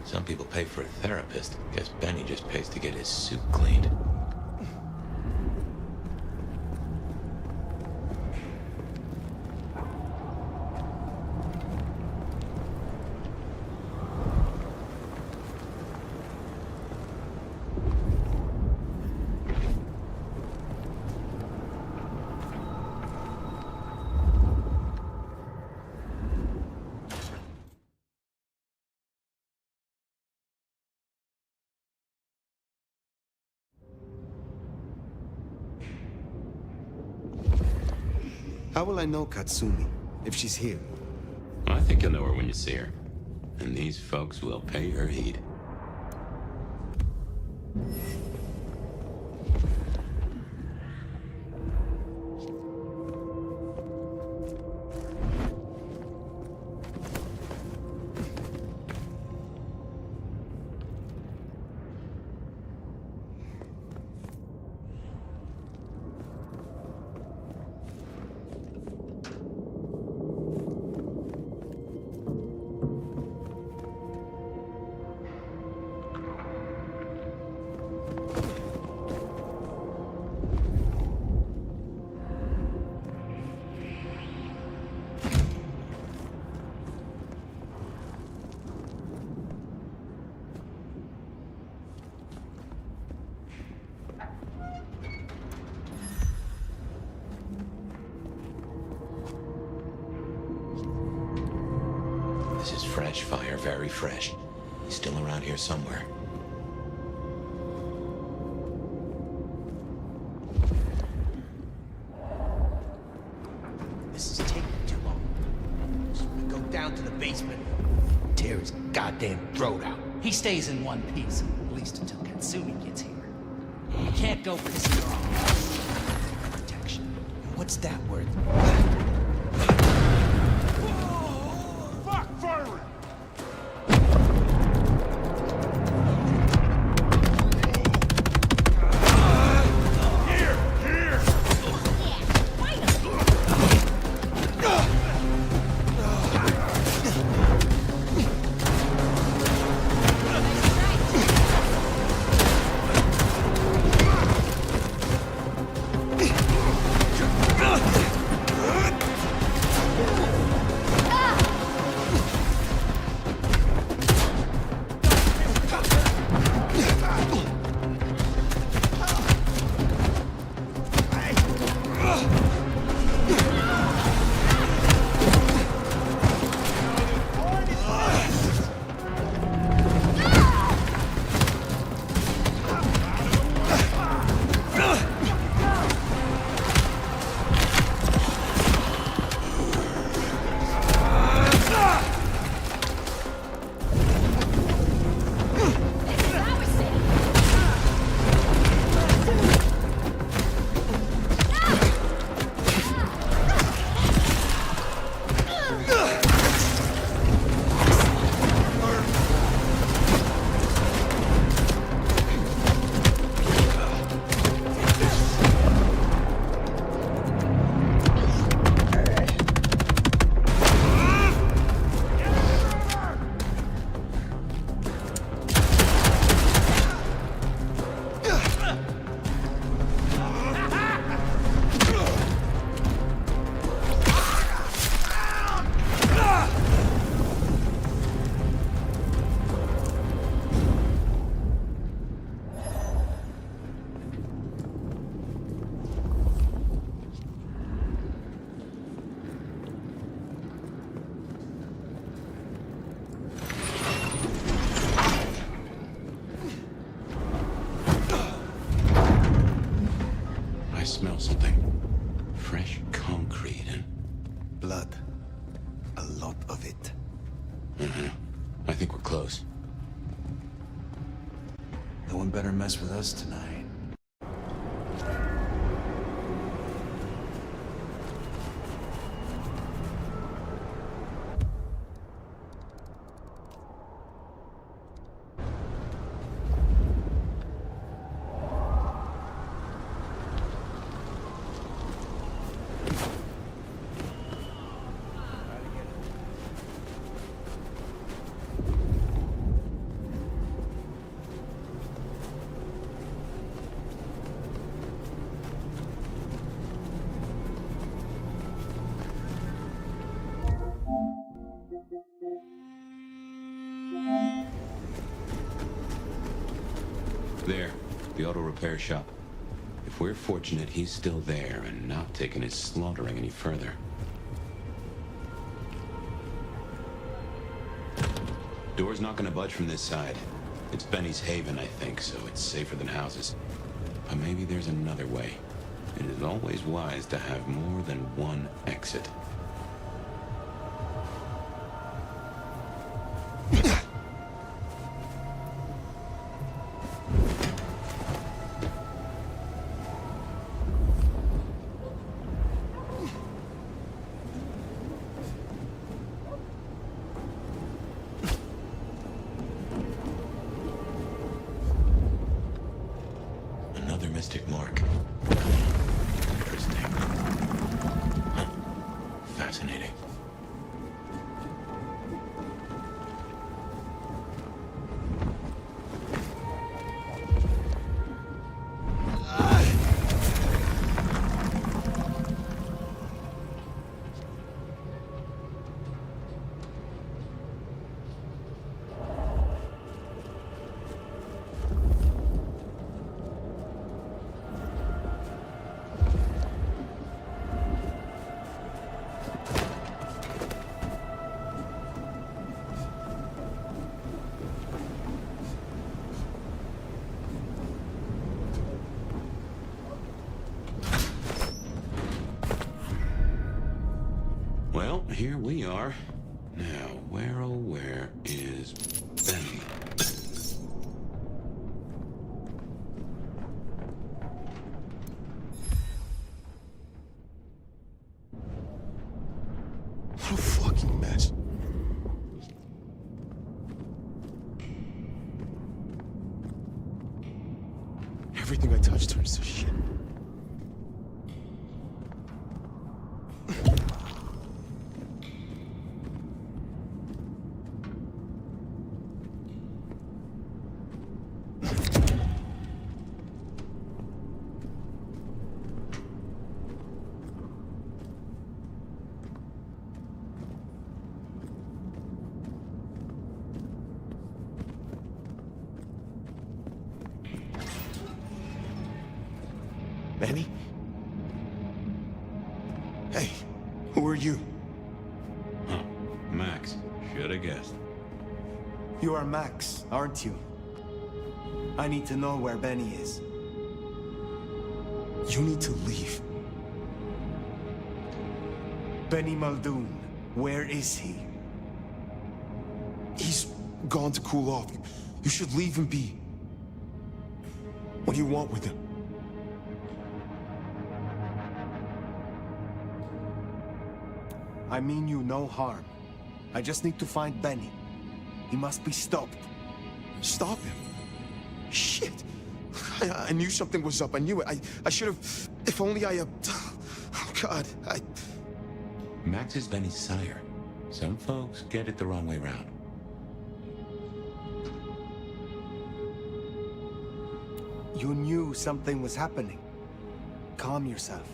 Some people pay for a therapist. Guess Benny just pays to get his suit cleaned. How will I know Katsumi, if she's here? I think you'll know her when you see her. And these folks will pay her heed. This is fresh fire, very fresh. He's still around here somewhere. This is taking too long. Should we go down to the basement? Tear his goddamn throat out. He stays in one piece, at least until Katsumi gets here. You can't go risking your own protection. And what's that worth? Fuck, firing! close. No one better mess with us tonight. There, the auto repair shop. If we're fortunate, he's still there and not taking his slaughtering any further. Door's not gonna budge from this side. It's Benny's haven, I think, so it's safer than houses. But maybe there's another way. It is always wise to have more than one exit. Mystic mark. Interesting. Huh. Fascinating. Well, here we are. Now, where oh where is Benny? What a fucking mess. Everything I touch turns to shit. Benny? Hey, who are you? Huh, Max. Should have guessed. You are Max, aren't you? I need to know where Benny is. You need to leave. Benny Muldoon, where is he? He's gone to cool off. You should leave him be. What do you want with him? I mean you no harm. I just need to find Benny. He must be stopped. Stop him? Shit. I knew something was up. I knew it. I should have... If only I... Oh, God. Max is Benny's sire. Some folks get it the wrong way round. You knew something was happening. Calm yourself.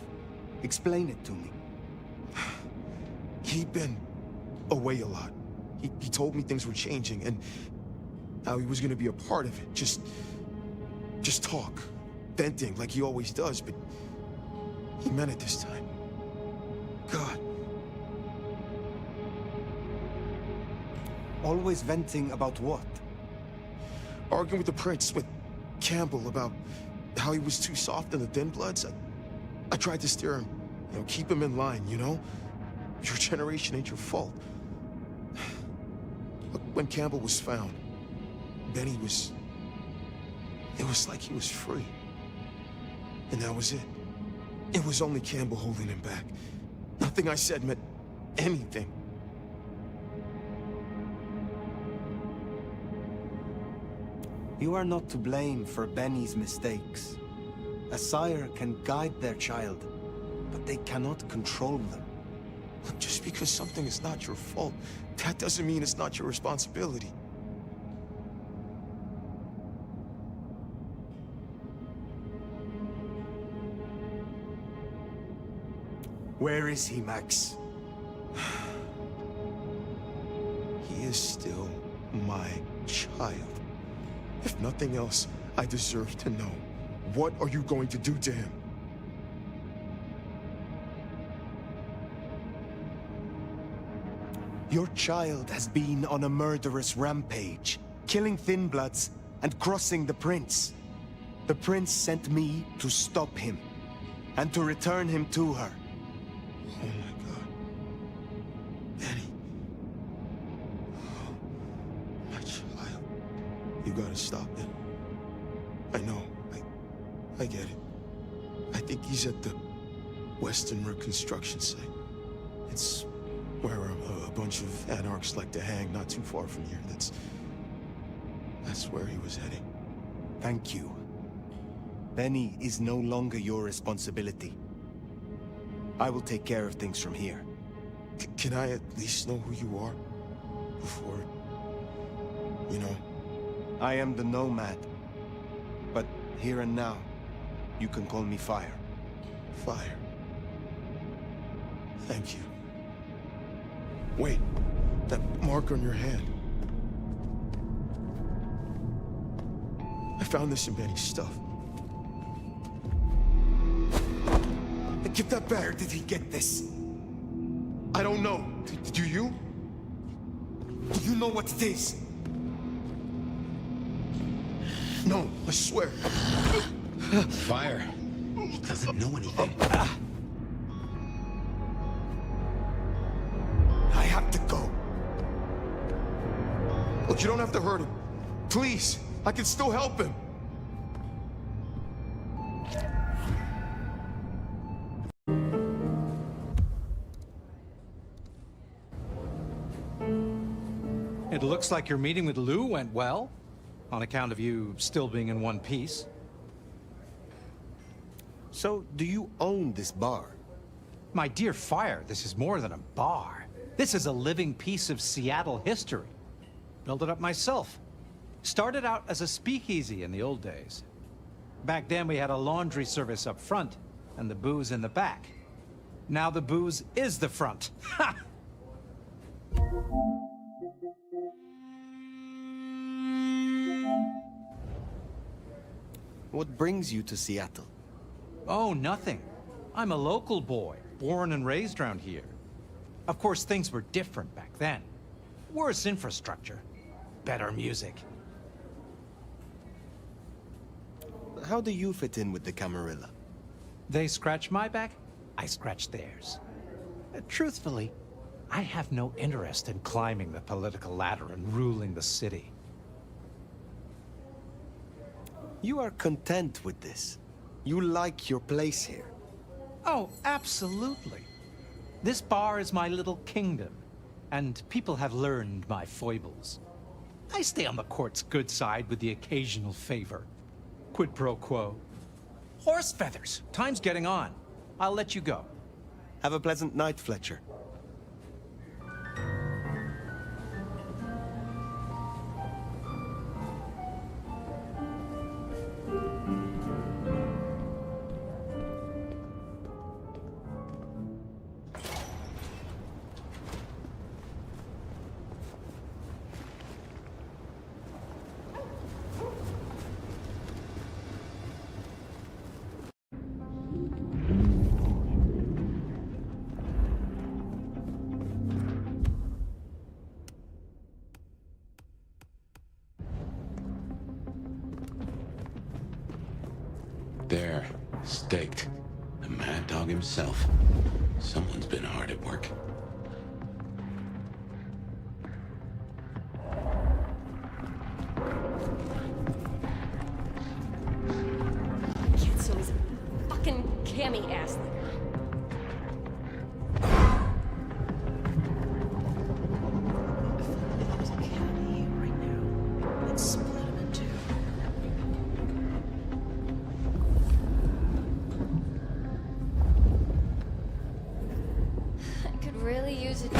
Explain it to me. He'd been away a lot. He told me things were changing and how he was gonna be a part of it. Just talk. Venting like he always does, but he meant it this time. God. Always venting about what? Arguing with the prince, with Campbell, about how he was too soft on the thin bloods. I tried to steer him, keep him in line, Your generation ain't your fault. Look, when Campbell was found, Benny was... It was like he was free. And that was it. It was only Campbell holding him back. Nothing I said meant anything. You are not to blame for Benny's mistakes. A sire can guide their child, but they cannot control them. Just because something is not your fault, that doesn't mean it's not your responsibility. Where is he, Max? He is still my child. If nothing else, I deserve to know. What are you going to do to him? Your child has been on a murderous rampage, killing Thin Bloods and crossing the Prince. The Prince sent me to stop him, and to return him to her. Oh my God. Benny. Oh, my child. You gotta stop it. I know. I get it. I think he's at the Western Reconstruction site. It's where a bunch of anarchs like to hang, not too far from here. That's where he was heading. Thank you. Benny is no longer your responsibility. I will take care of things from here. Can I at least know who you are? Before... you know? I am the Nomad. But here and now, you can call me Fire. Fire. Thank you. Wait, that mark on your hand. I found this in Benny's stuff. Give that back. Where did he get this? I don't know. Do you? Do you know what it is? No, I swear. Fire. He doesn't know anything. I have to go. Look, you don't have to hurt him. Please, I can still help him. It looks like your meeting with Lou went well, on account of you still being in one piece. So, do you own this bar? My dear Fire, this is more than a bar. This is a living piece of Seattle history. Built it up myself. Started out as a speakeasy in the old days. Back then we had a laundry service up front, and the booze in the back. Now the booze is the front. Ha! What brings you to Seattle? Oh, nothing. I'm a local boy, born and raised around here. Of course, things were different back then. Worse infrastructure, better music. How do you fit in with the Camarilla? They scratch my back, I scratch theirs. Truthfully, I have no interest in climbing the political ladder and ruling the city. You are content with this. You like your place here. Oh, absolutely. This bar is my little kingdom, and people have learned my foibles. I stay on the court's good side with the occasional favor. Quid pro quo. Horse feathers. Time's getting on. I'll let you go. Have a pleasant night, Fletcher. There, staked. The Mad Dog himself. Someone's been hard at work. Kid, so he's a fucking cammy ass nigger. If it was a county right now, let's split him in two. I could really use it.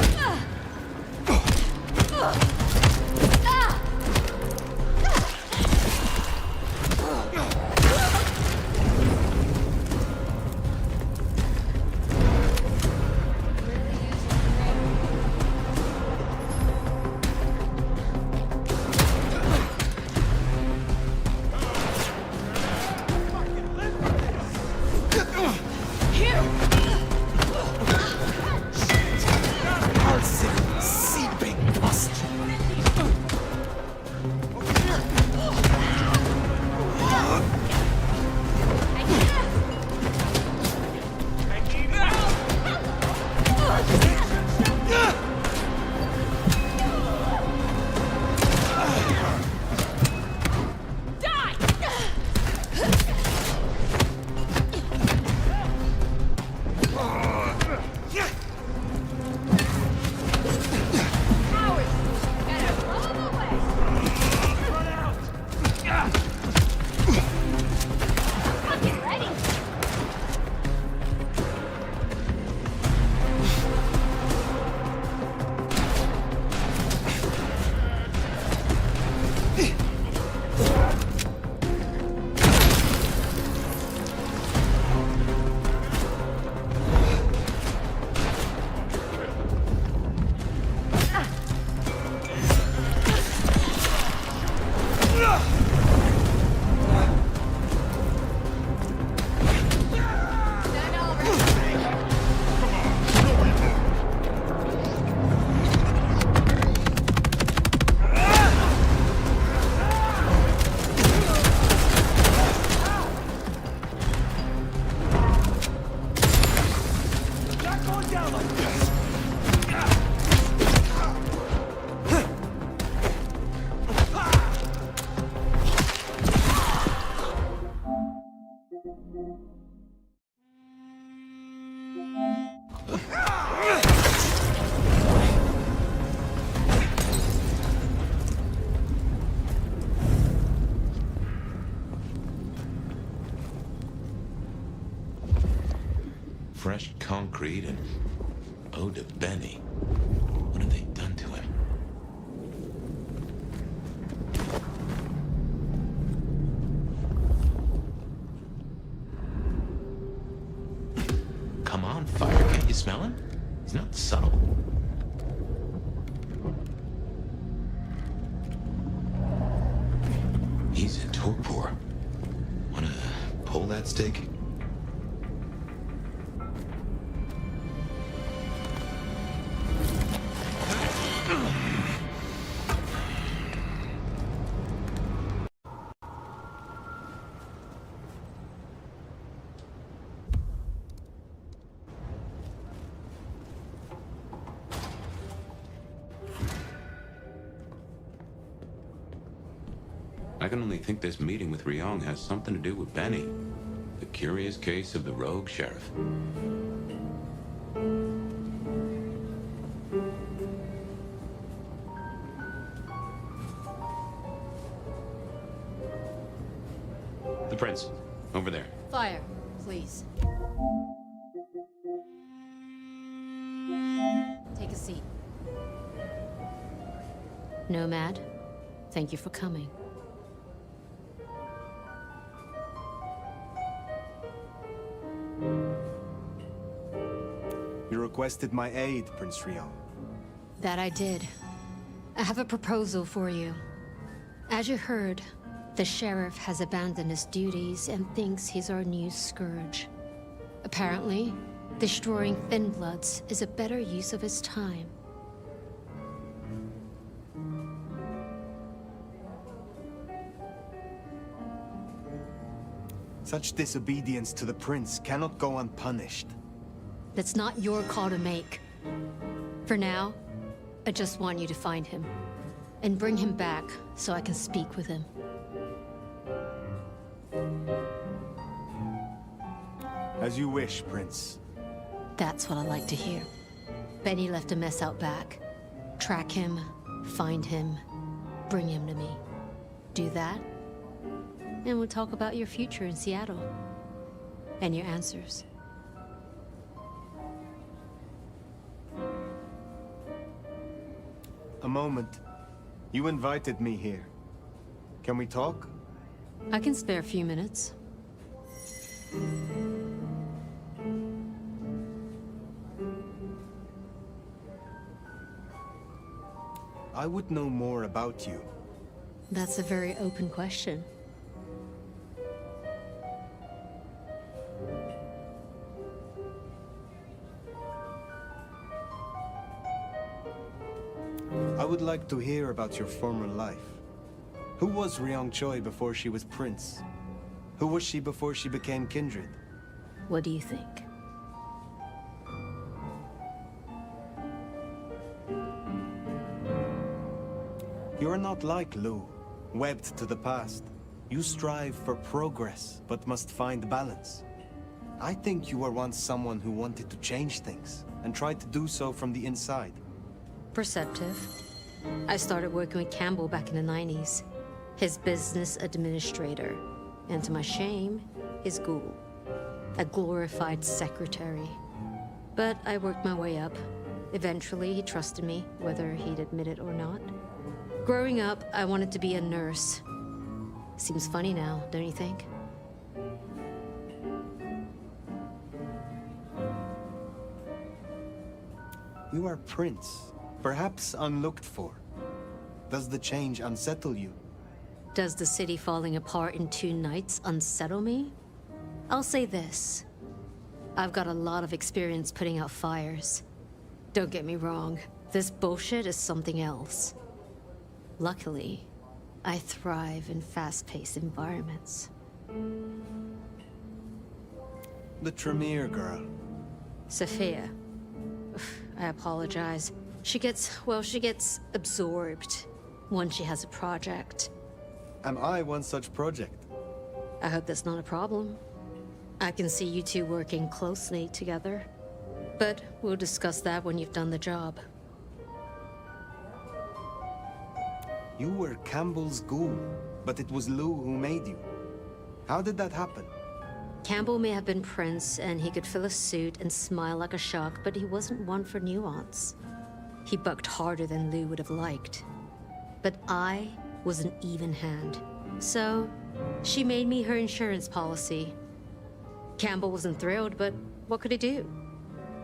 Fresh concrete and ode to Benny. What have they done to him? Come on, fire. Can't you smell him? He's not subtle. He's in torpor. Wanna pull that stick? I can only think this meeting with Ryong has something to do with Benny. The curious case of the rogue sheriff. The prince, over there. Fire, please. Take a seat. Nomad, thank you for coming. You requested my aid, Prince Ryong. That I did. I have a proposal for you. As you heard, the sheriff has abandoned his duties and thinks he's our new scourge. Apparently, destroying Thin Bloods is a better use of his time. Such disobedience to the prince cannot go unpunished. That's not your call to make. For now, I just want you to find him. And bring him back so I can speak with him. As you wish, Prince. That's what I like to hear. Benny left a mess out back. Track him, find him, bring him to me. Do that, and we'll talk about your future in Seattle. And your answers. A moment. You invited me here. Can we talk? I can spare a few minutes. I would know more about you. That's a very open question. I would like to hear about your former life. Who was Ryong Choi before she was Prince? Who was she before she became Kindred? What do you think? You are not like Lu, webbed to the past. You strive for progress, but must find balance. I think you were once someone who wanted to change things, and tried to do so from the inside. Perceptive. I started working with Campbell back in the 90s. His business administrator. And to my shame, his ghoul. A glorified secretary. But I worked my way up. Eventually, he trusted me, whether he'd admit it or not. Growing up, I wanted to be a nurse. Seems funny now, don't you think? You are Prince, perhaps unlooked for. Does the change unsettle you? Does the city falling apart in 2 nights unsettle me? I'll say this. I've got a lot of experience putting out fires. Don't get me wrong, this bullshit is something else. Luckily, I thrive in fast-paced environments. The Tremere girl. Sophia. I apologize. She gets absorbed once she has a project. Am I one such project? I hope that's not a problem. I can see you two working closely together. But we'll discuss that when you've done the job. You were Campbell's ghoul, but it was Lu who made you. How did that happen? Campbell may have been Prince, and he could fill a suit and smile like a shark, but he wasn't one for nuance. He bucked harder than Lu would have liked. But I was an even hand. So, she made me her insurance policy. Campbell wasn't thrilled, but what could he do?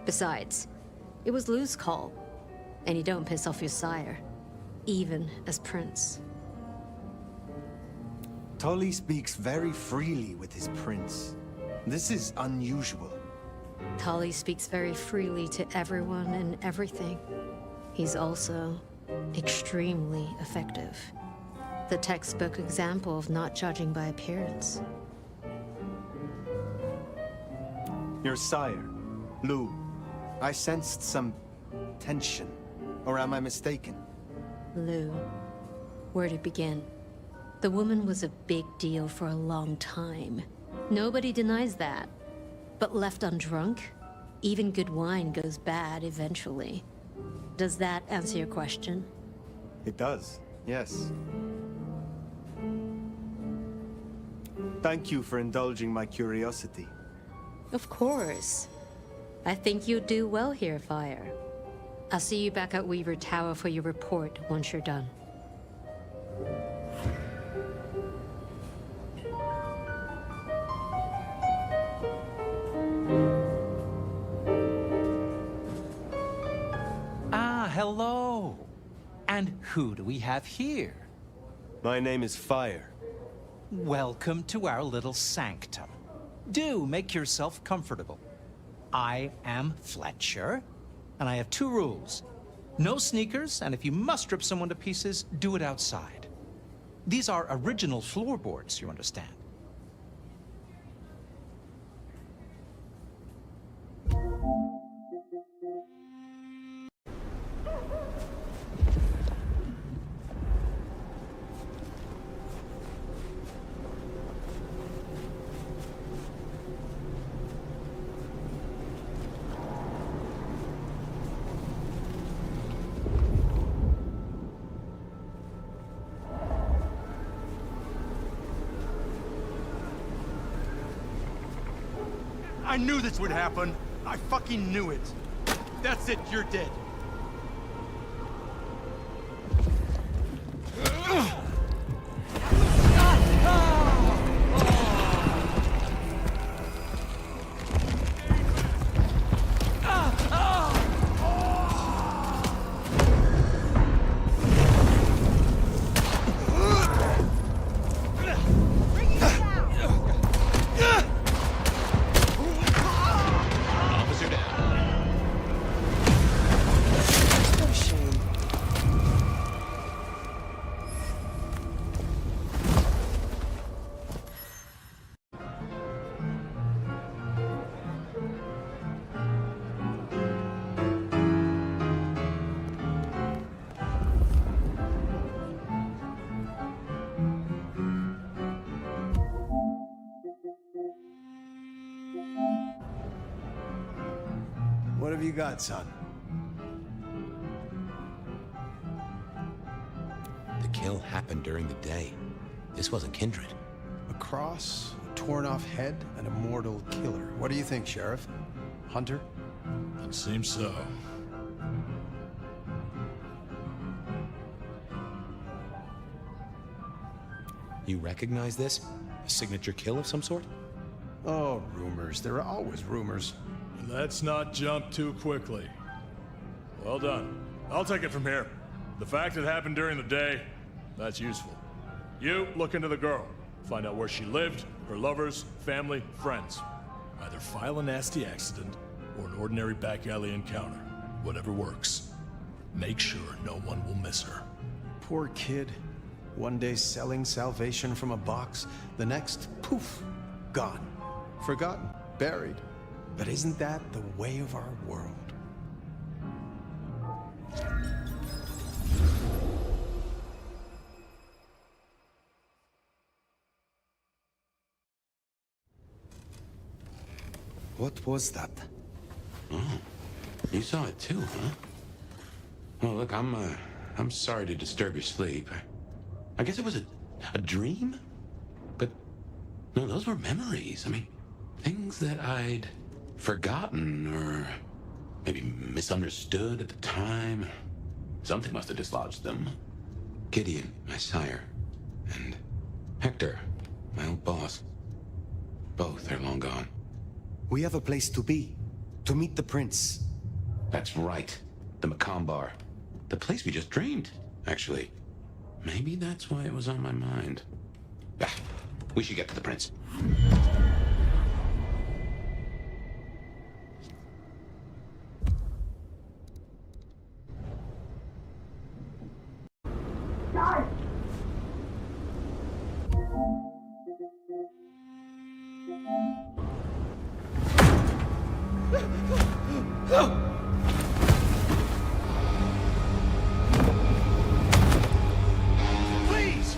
Besides, it was Lu's call. And you don't piss off your sire, even as Prince. Tully speaks very freely with his prince. This is unusual. Tully speaks very freely to everyone and everything. He's also extremely effective. The textbook example of not judging by appearance. Your sire, Lu. I sensed some tension. Or am I mistaken? Lu. Where to begin? The woman was a big deal for a long time. Nobody denies that. But left undrunk, even good wine goes bad eventually. Does that answer your question? It does, yes. Thank you for indulging my curiosity. Of course. I think you'll do well here, Fire. I'll see you back at Weaver Tower for your report once you're done. Ah, hello. And who do we have here? My name is Fire. Welcome to our little sanctum. Do make yourself comfortable. I am Fletcher, and I have 2 rules. No sneakers, and if you must rip someone to pieces, do it outside. These are original floorboards, you understand. I knew this would happen. I fucking knew it. That's it, you're dead. What have you got, son? The kill happened during the day. This wasn't Kindred. A cross, a torn-off head, and a mortal killer. What do you think, Sheriff? Hunter? It seems so. You recognize this? A signature kill of some sort? Oh, rumors. There are always rumors. Let's not jump too quickly. Well done. I'll take it from here. The fact it happened during the day, that's useful. You look into the girl. Find out where she lived, her lovers, family, friends. Either file a nasty accident or an ordinary back alley encounter. Whatever works. Make sure no one will miss her. Poor kid. One day selling salvation from a box, the next, poof, gone. Forgotten, buried. But isn't that the way of our world? What was that? Oh, you saw it too, huh? Well, look, I'm sorry to disturb your sleep. I guess it was a dream? But, no, those were memories. I mean, things that I'd forgotten or maybe misunderstood at the time. Something must have dislodged them. Gideon, my sire, and Hector, my old boss. Both are long gone. We have a place to be. To meet the prince. That's right. The Macomb. The place we just dreamed, actually. Maybe that's why it was on my mind. Ah, we should get to the prince. Please!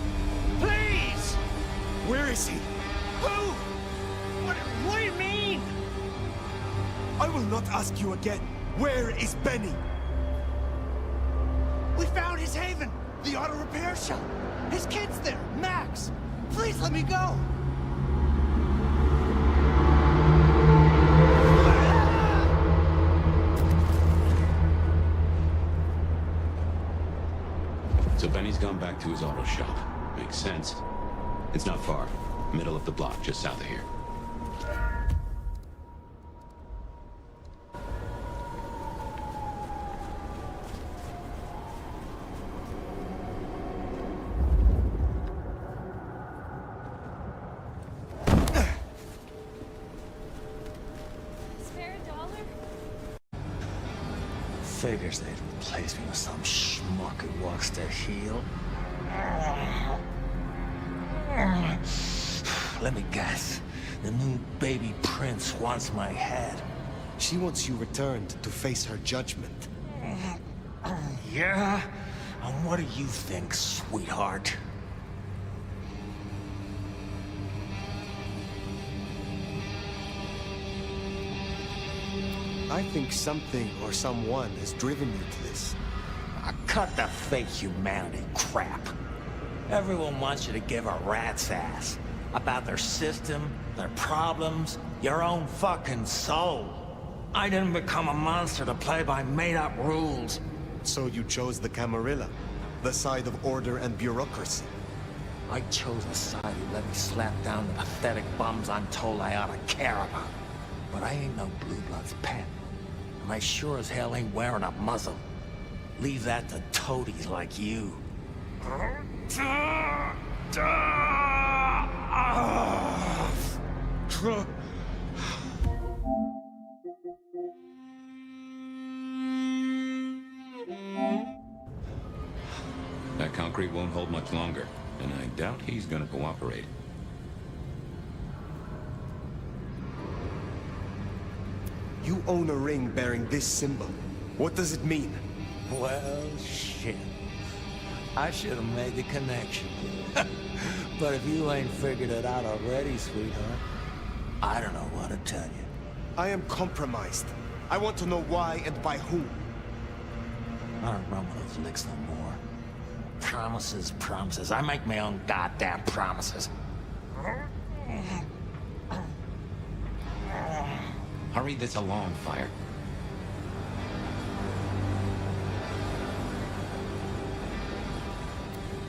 Please! Where is he? Who? What do you mean? I will not ask you again. Where is Benny? We found his haven! The auto repair shop! His kid's there! Max! Please let me go! So Benny's gone back to his auto shop. Makes sense. It's not far. Middle of the block, just south of here. Spare a dollar? Figures they'd replace me with some schmuck who wants to heal. Let me guess. The new baby prince wants my head. She wants you returned to face her judgment. Yeah? And what do you think, sweetheart? I think something or someone has driven you to this. Cut the fake humanity crap. Everyone wants you to give a rat's ass. About their system, their problems, your own fucking soul. I didn't become a monster to play by made-up rules. So you chose the Camarilla, the side of order and bureaucracy. I chose the side who let me slap down the pathetic bums I'm told I ought to care about. But I ain't no Blue Blood's pet. And I sure as hell ain't wearing a muzzle. Leave that to toadies like you. That concrete won't hold much longer, and I doubt he's gonna cooperate. You own a ring bearing this symbol. What does it mean? Well, shit. I should have made the connection. But if you ain't figured it out already, sweetheart, I don't know what to tell you. I am compromised. I want to know why and by whom. I don't remember those licks no more. Promises, promises. I make my own goddamn promises. Hurry this along, Fire.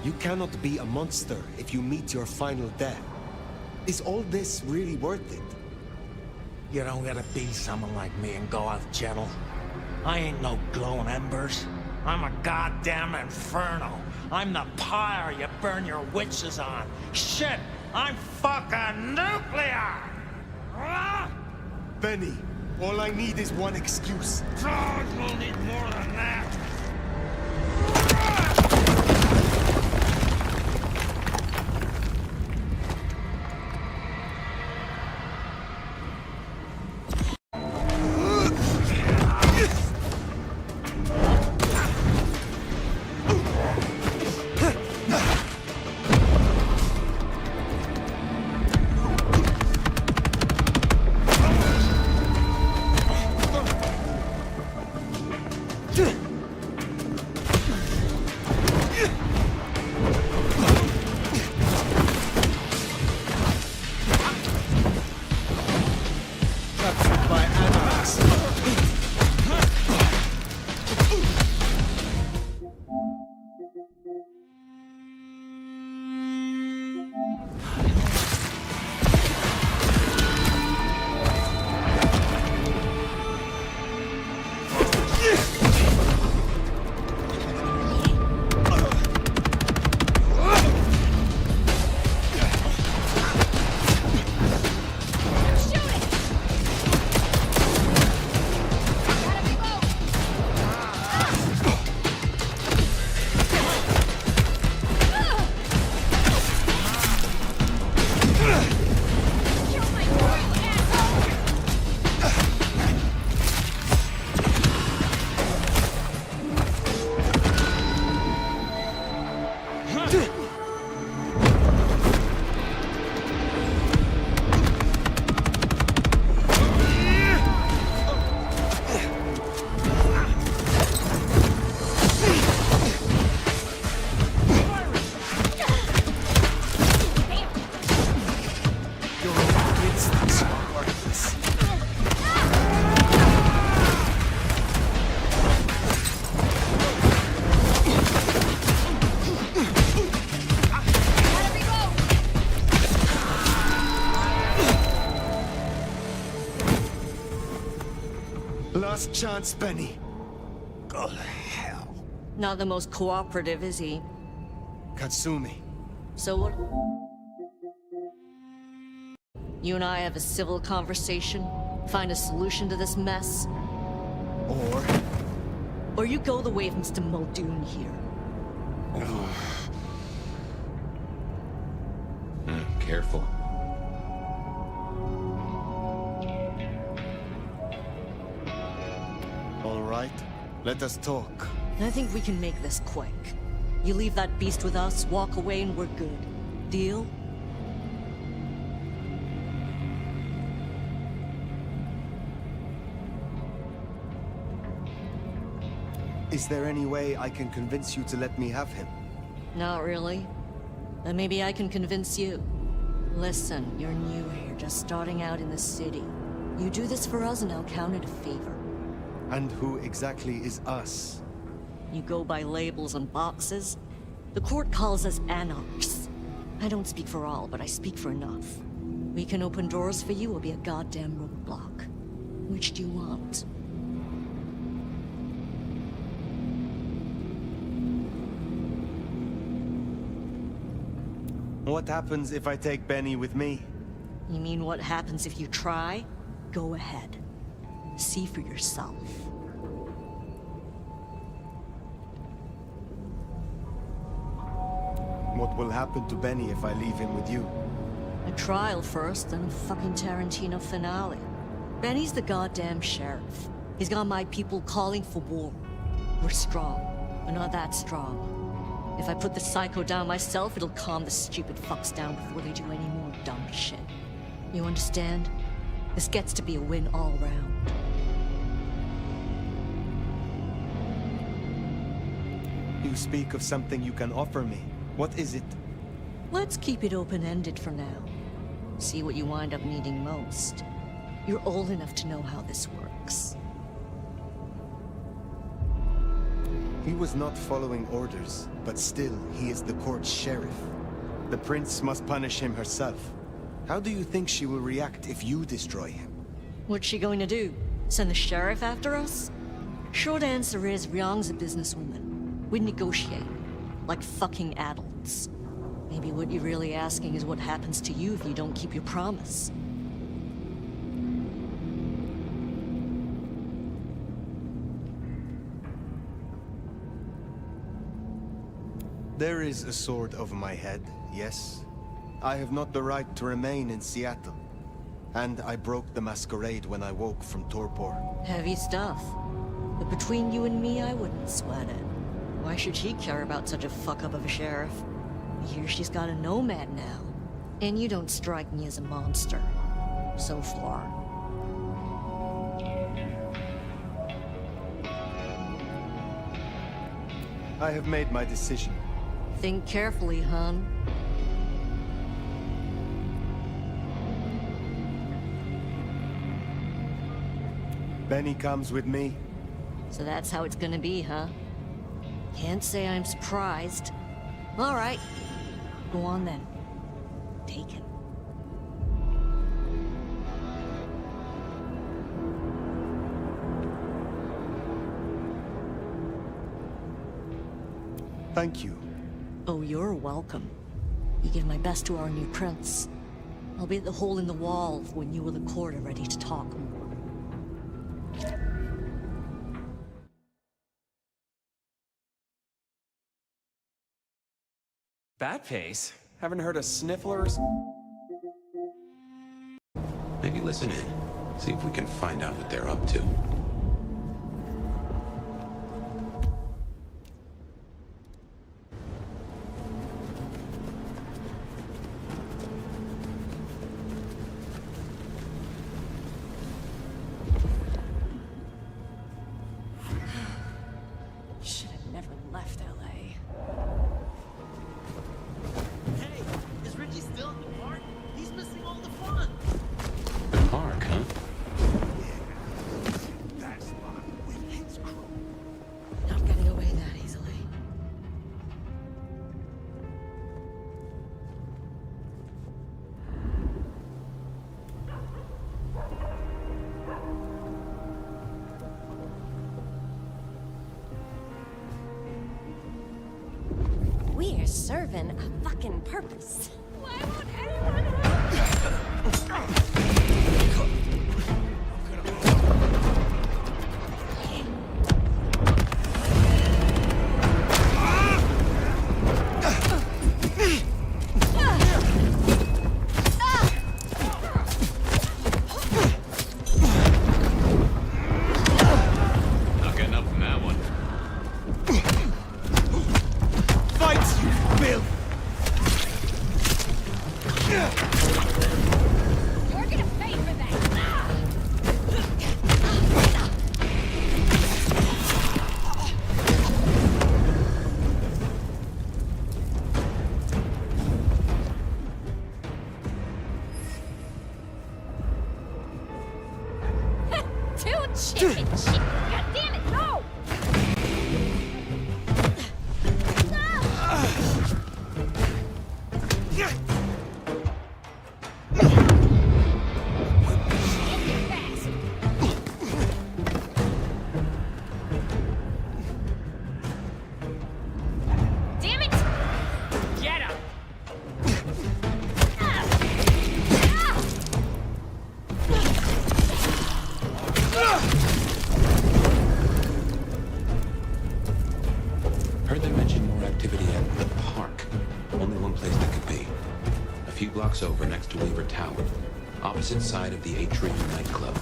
You cannot be a monster if you meet your final death. Is all this really worth it? You don't gotta be someone like me and go out gentle. I ain't no glowing embers. I'm a goddamn inferno. I'm the pyre you burn your witches on. Shit, I'm fucking nuclear! Benny, all I need is one excuse. We'll need more than that. Last chance, Benny. Go to hell. Not the most cooperative, is he? Katsumi. So what? You and I have a civil conversation? Find a solution to this mess? Or you go the way of Mr. Muldoon here. Careful. All right, let us talk. I think we can make this quick. You leave that beast with us, walk away, and we're good. Deal? Is there any way I can convince you to let me have him? Not really. Then maybe I can convince you. Listen, you're new here, just starting out in the city. You do this for us and I'll count it a favor. And who exactly is us? You go by labels and boxes. The court calls us anarchs. I don't speak for all, but I speak for enough. We can open doors for you or be a goddamn roadblock. Which do you want? What happens if I take Benny with me? You mean what happens if you try? Go ahead. See for yourself. What will happen to Benny if I leave him with you? A trial first, then a fucking Tarantino finale. Benny's the goddamn sheriff. He's got my people calling for war. We're strong, but not that strong. If I put the psycho down myself, it'll calm the stupid fucks down before they do any more dumb shit. You understand? This gets to be a win all round. You speak of something you can offer me. What is it? Let's keep it open-ended for now. See what you wind up needing most. You're old enough to know how this works. He was not following orders, but still, he is the court's sheriff. The prince must punish him herself. How do you think she will react if you destroy him? What's she going to do? Send the sheriff after us? Short answer is, Ryong's a businesswoman. We'd negotiate. Like fucking adults. Maybe what you're really asking is what happens to you if you don't keep your promise. There is a sword over my head, yes. I have not the right to remain in Seattle. And I broke the Masquerade when I woke from torpor. Heavy stuff. But between you and me, I wouldn't sweat it. Why should she care about such a fuck-up of a sheriff? I hear she's got a nomad now. And you don't strike me as a monster. So far. I have made my decision. Think carefully, hon. Benny comes with me. So that's how it's gonna be, huh? Can't say I'm surprised. All right. Go on then. Take it. Thank you. Oh, you're welcome. You give my best to our new prince. I'll be at the hole in the wall when you and the court are ready to talk more. That pace? Haven't heard of snifflers? Maybe listen in. See if we can find out what they're up to. Should have never left LA. Hey, is Richie still at the park? He's missing all the fun. The park, huh? That's not with his crew. Not getting away that easily. We are serving a fucking purpose. Why won't Not getting up from that one. Fight, you Bill! You're gonna pay for that. Shit! God damn it! No! Damn it! Get him! Heard they mentioned more activity at the park. Only one place that could be. A few blocks over next to Weaver Tower. Opposite side of the Atrium nightclub.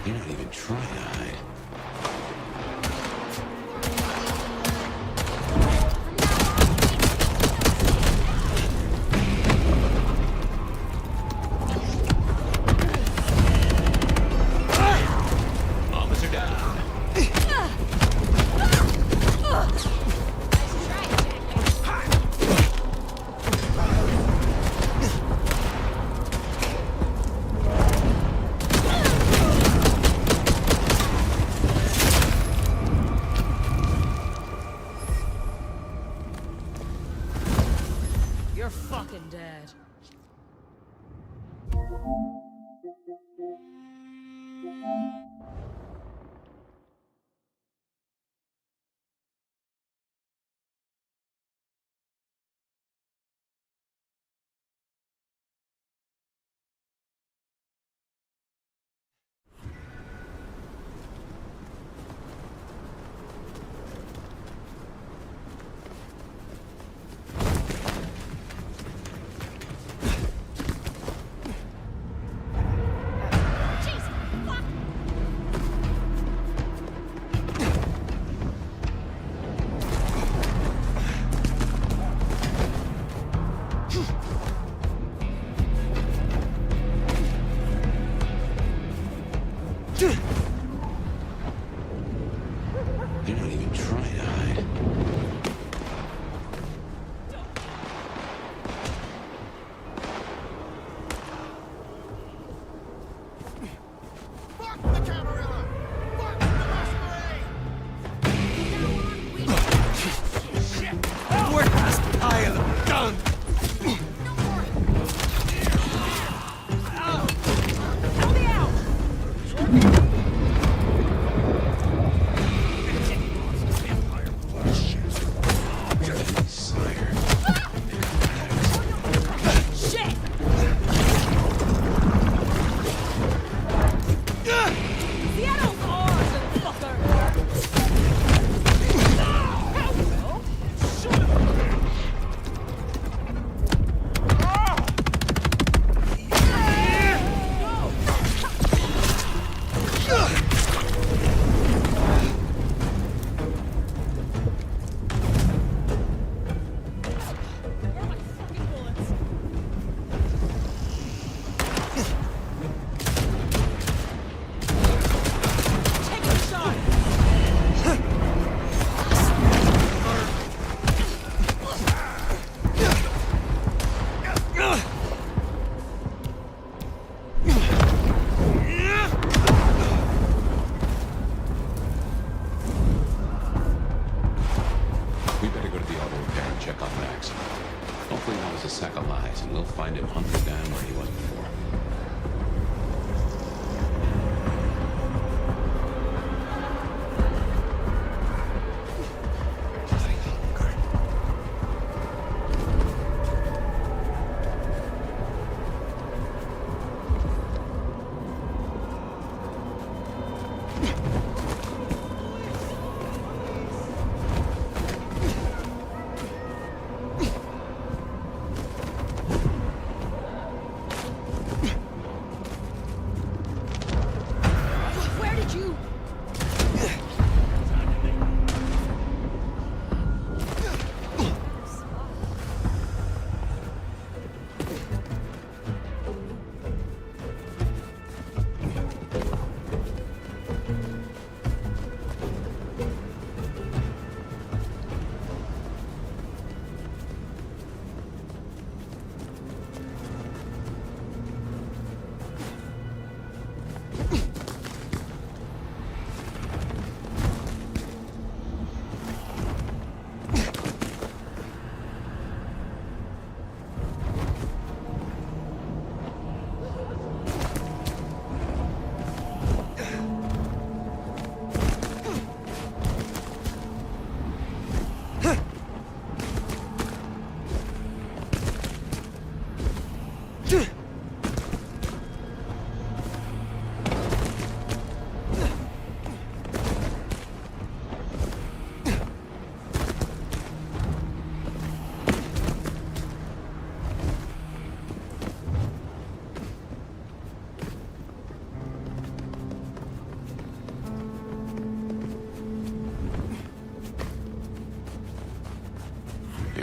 You're not even trying to hide. Officer down. You're fucking dead. You're not even trying to hide. Fuck the Camarilla! Fuck the Masquerade! Where has the pile of gun? Help me out!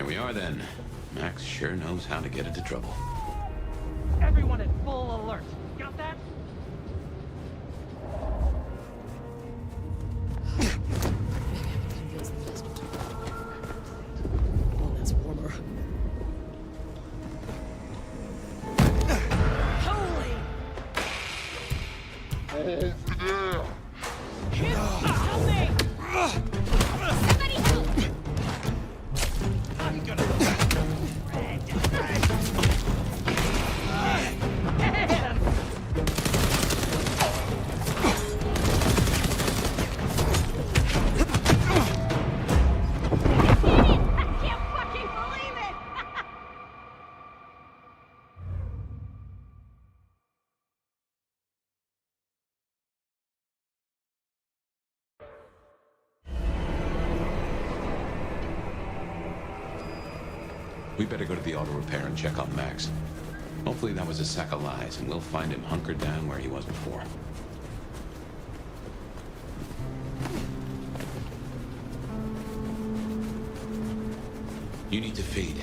we are then. Max sure knows how to get into trouble. Everyone at full alert. Got that? Oh, that's warmer. Holy! Help me! Somebody help! I'm gonna... We better go to the auto repair and check on Max. Hopefully that was a sack of lies, and we'll find him hunkered down where he was before. You need to feed.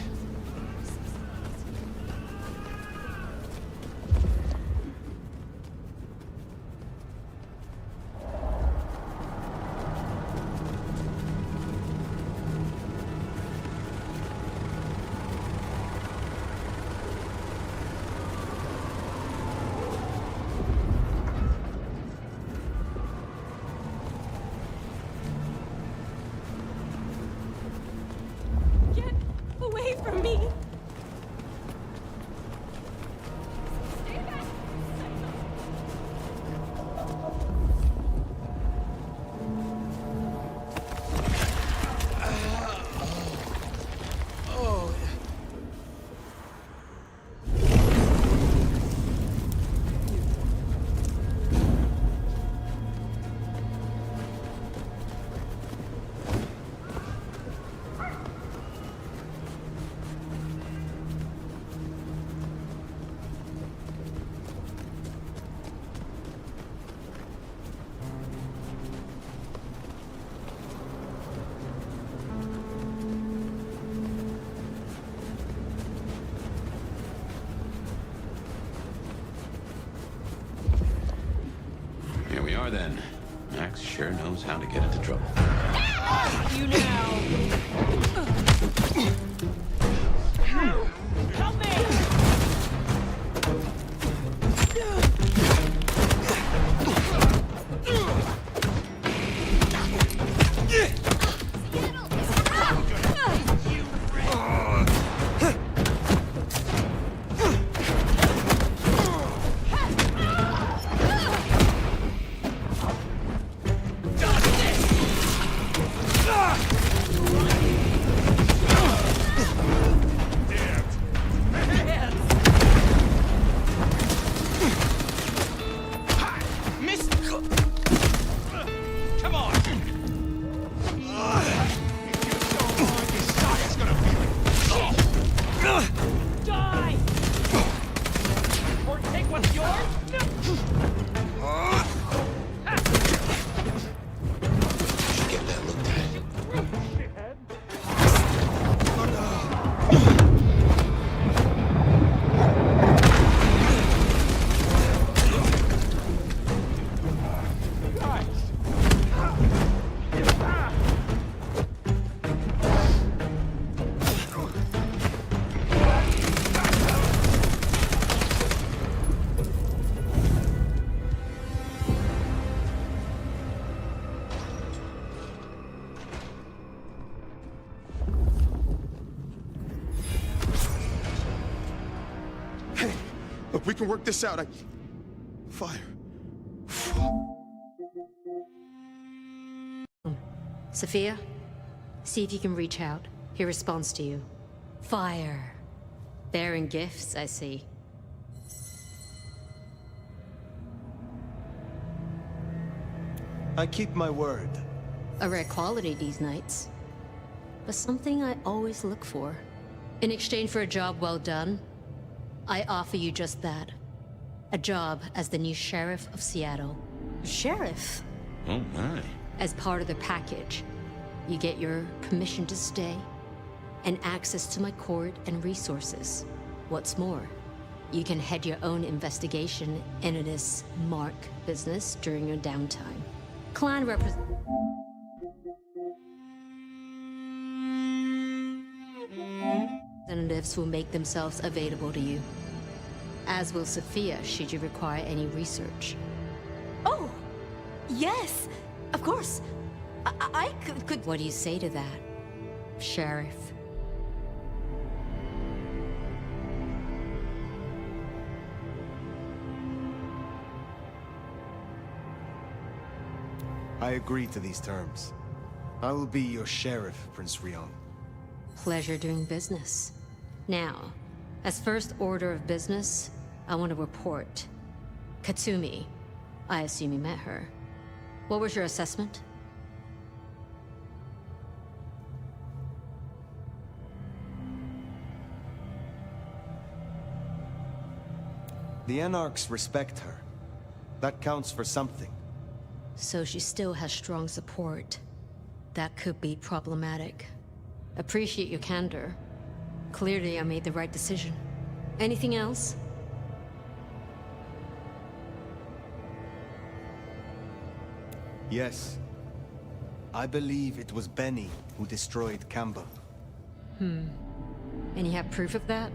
Away from me! Here we are then. Max sure knows how to get into trouble. You now! Help me! Look, we can work this out. Fire. Sophia, see if you can reach out. He responds to you. Fire. Bearing gifts, I see. I keep my word. A rare quality these nights. But something I always look for. In exchange for a job well done, I offer you just that. A job as the new sheriff of Seattle. Sheriff? Oh my. As part of the package, you get your permission to stay and access to my court and resources. What's more, you can head your own investigation into this Mark business during your downtime. Clan representatives will make themselves available to you, as will Sophia should you require any research. Oh, yes, of course. I could... What do you say to that, Sheriff? I agree to these terms. I will be your sheriff, Prince Rion. Pleasure doing business. Now, as first order of business, I want to report. Katsumi, I assume you met her. What was your assessment? The Anarchs respect her. That counts for something. So she still has strong support. That could be problematic. Appreciate your candor. Clearly I made the right decision. Anything else? Yes. I believe it was Benny who destroyed Campbell. And you have proof of that?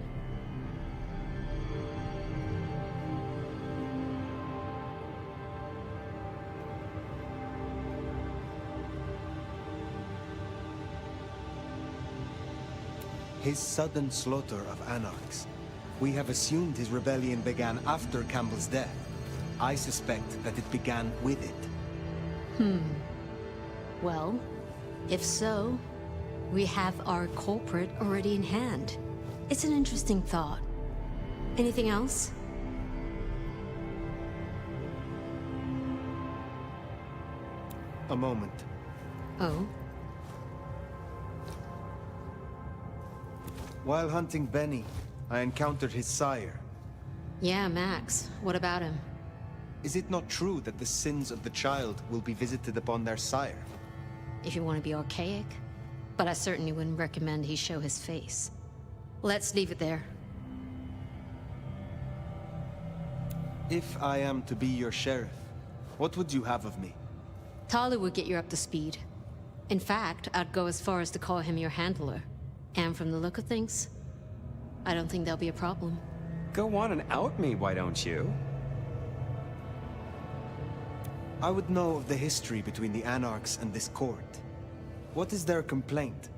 His sudden slaughter of Anarchs. We have assumed his rebellion began after Campbell's death. I suspect that it began with it. Well, if so, we have our culprit already in hand. It's an interesting thought. Anything else? A moment. Oh? While hunting Benny, I encountered his sire. Yeah, Max. What about him? Is it not true that the sins of the child will be visited upon their sire? If you want to be archaic. But I certainly wouldn't recommend he show his face. Let's leave it there. If I am to be your sheriff, what would you have of me? Tali would get you up to speed. In fact, I'd go as far as to call him your handler. And from the look of things, I don't think that'll be a problem. Go on and out me, why don't you? I would know of the history between the Anarchs and this court. What is their complaint?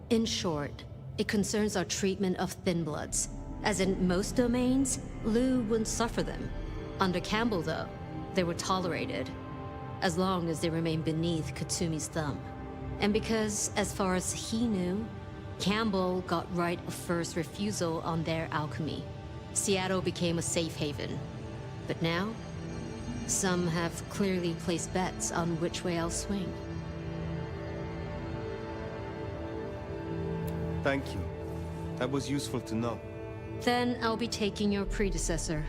In short, it concerns our treatment of thin bloods. As in most domains, Lou wouldn't suffer them. Under Campbell, though, they were tolerated, as long as they remained beneath Katsumi's thumb. And because, as far as he knew, Campbell got right of first refusal on their alchemy. Seattle became a safe haven. But now, some have clearly placed bets on which way I'll swing. Thank you. That was useful to know. Then I'll be taking your predecessor.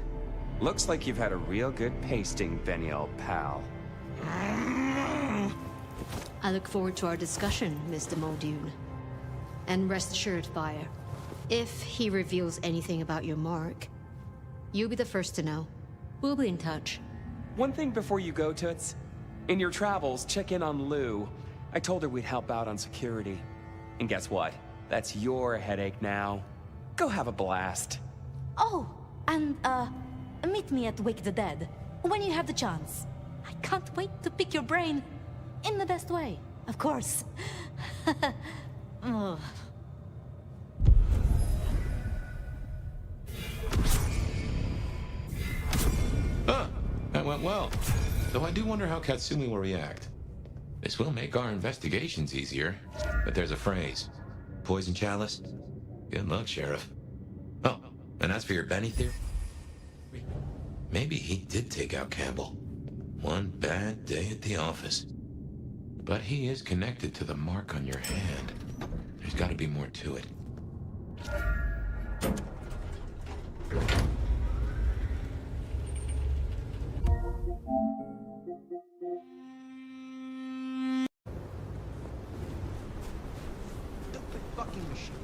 Looks like you've had a real good pasting, Benny, old pal. I look forward to our discussion, Mr. Muldoon. And rest assured, Fire, if he reveals anything about your mark, you'll be the first to know. We'll be in touch. One thing before you go, Toots. In your travels, check in on Lou. I told her we'd help out on security. And guess what? That's your headache now. Go have a blast. Oh, and, meet me at Wake the Dead, when you have the chance. I can't wait to pick your brain. In the best way, of course. Ugh. That went well. Though I do wonder how Katsumi will react. This will make our investigations easier, but there's a phrase. Poison chalice? Good luck, Sheriff. Oh, and as for your Benny theory, maybe he did take out Campbell. One bad day at the office. But he is connected to the mark on your hand. There's got to be more to it. Stupid fucking machine.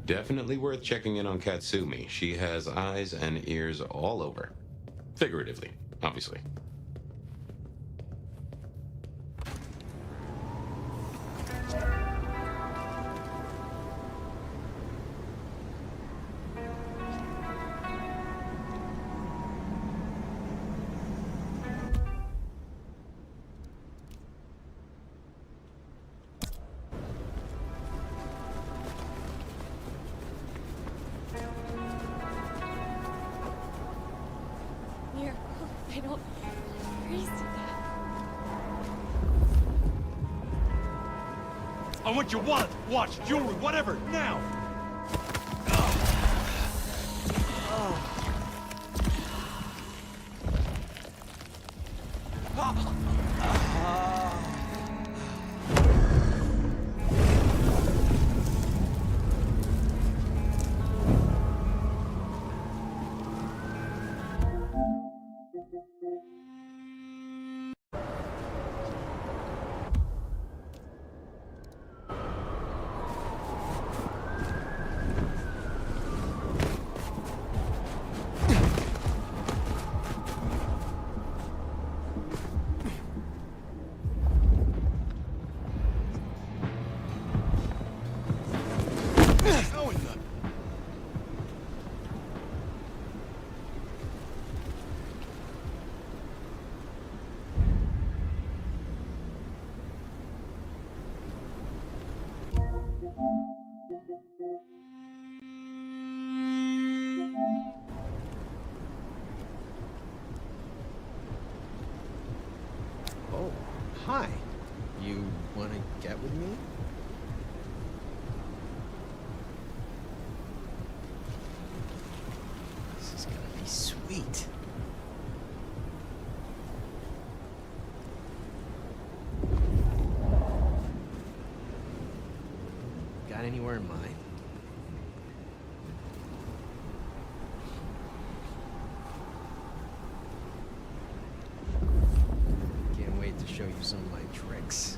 Definitely worth checking in on Katsumi. She has eyes and ears all over. Figuratively, obviously. I don't crazy that. I want your wallet, watch, jewelry, whatever, now! Oh, hi. You want to get with me? This is gonna be sweet. Got anywhere in mind? Can't wait to show you some of my tricks.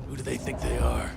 Who do they think they are?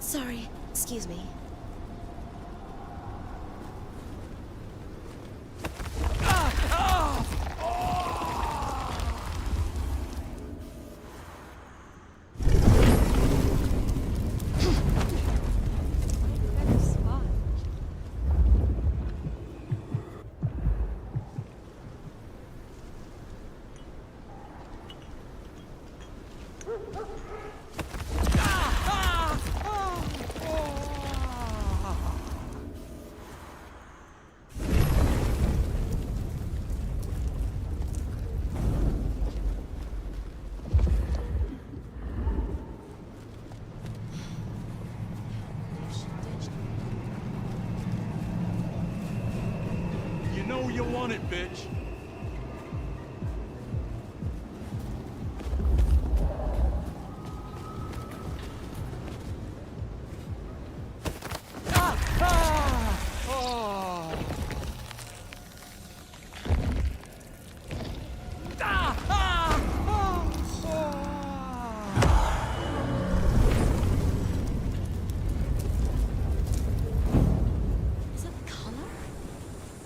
Sorry, excuse me. you want it, bitch.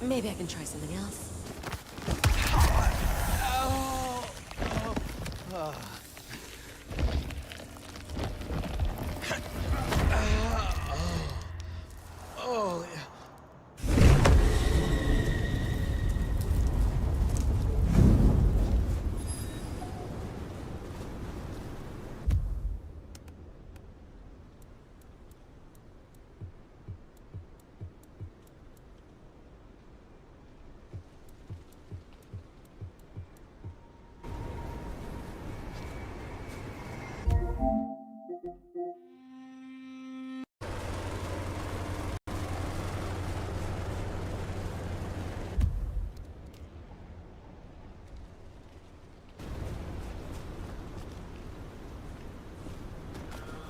Maybe I can try something else.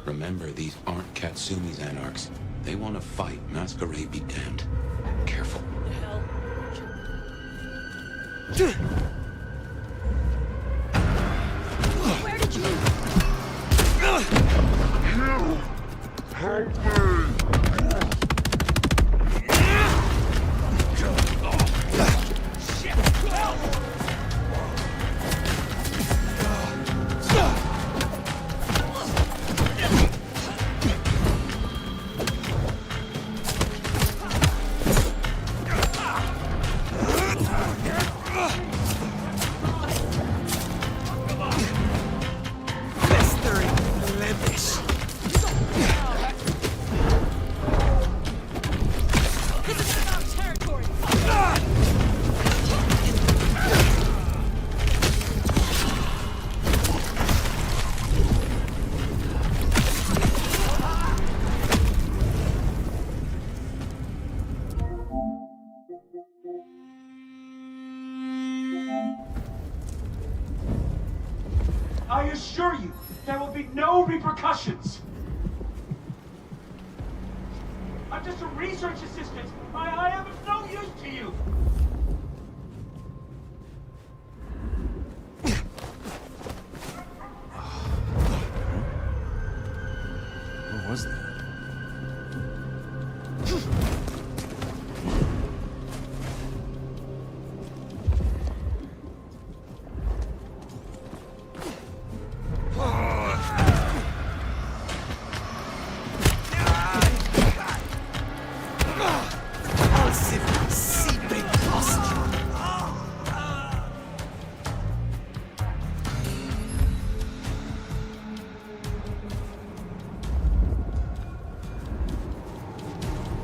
Remember, these aren't Katsumi's anarchs. They want to fight. Masquerade be damned. Careful. Where did you... Help me! I assure you, there will be no repercussions. I'm just a research assistant. I am of no use to you. What was that?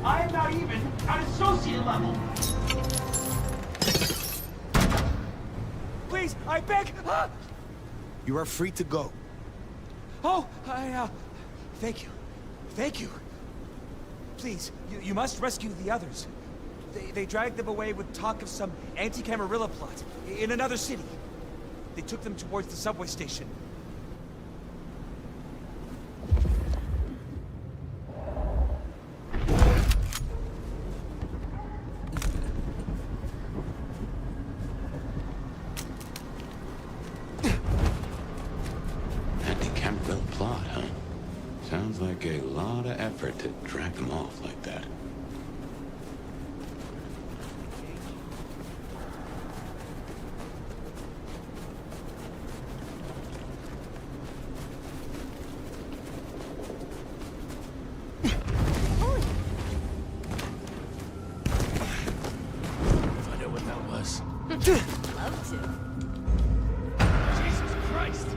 I am not even at associate level. Please, I beg. You are free to go. Oh, thank you. Thank you. Please, you must rescue the others. They dragged them away with talk of some anti-Camarilla plot in another city. They took them towards the subway station. Anti-Camarilla plot, huh? Sounds like a lot of effort to drag them off like that. Love to. Jesus Christ!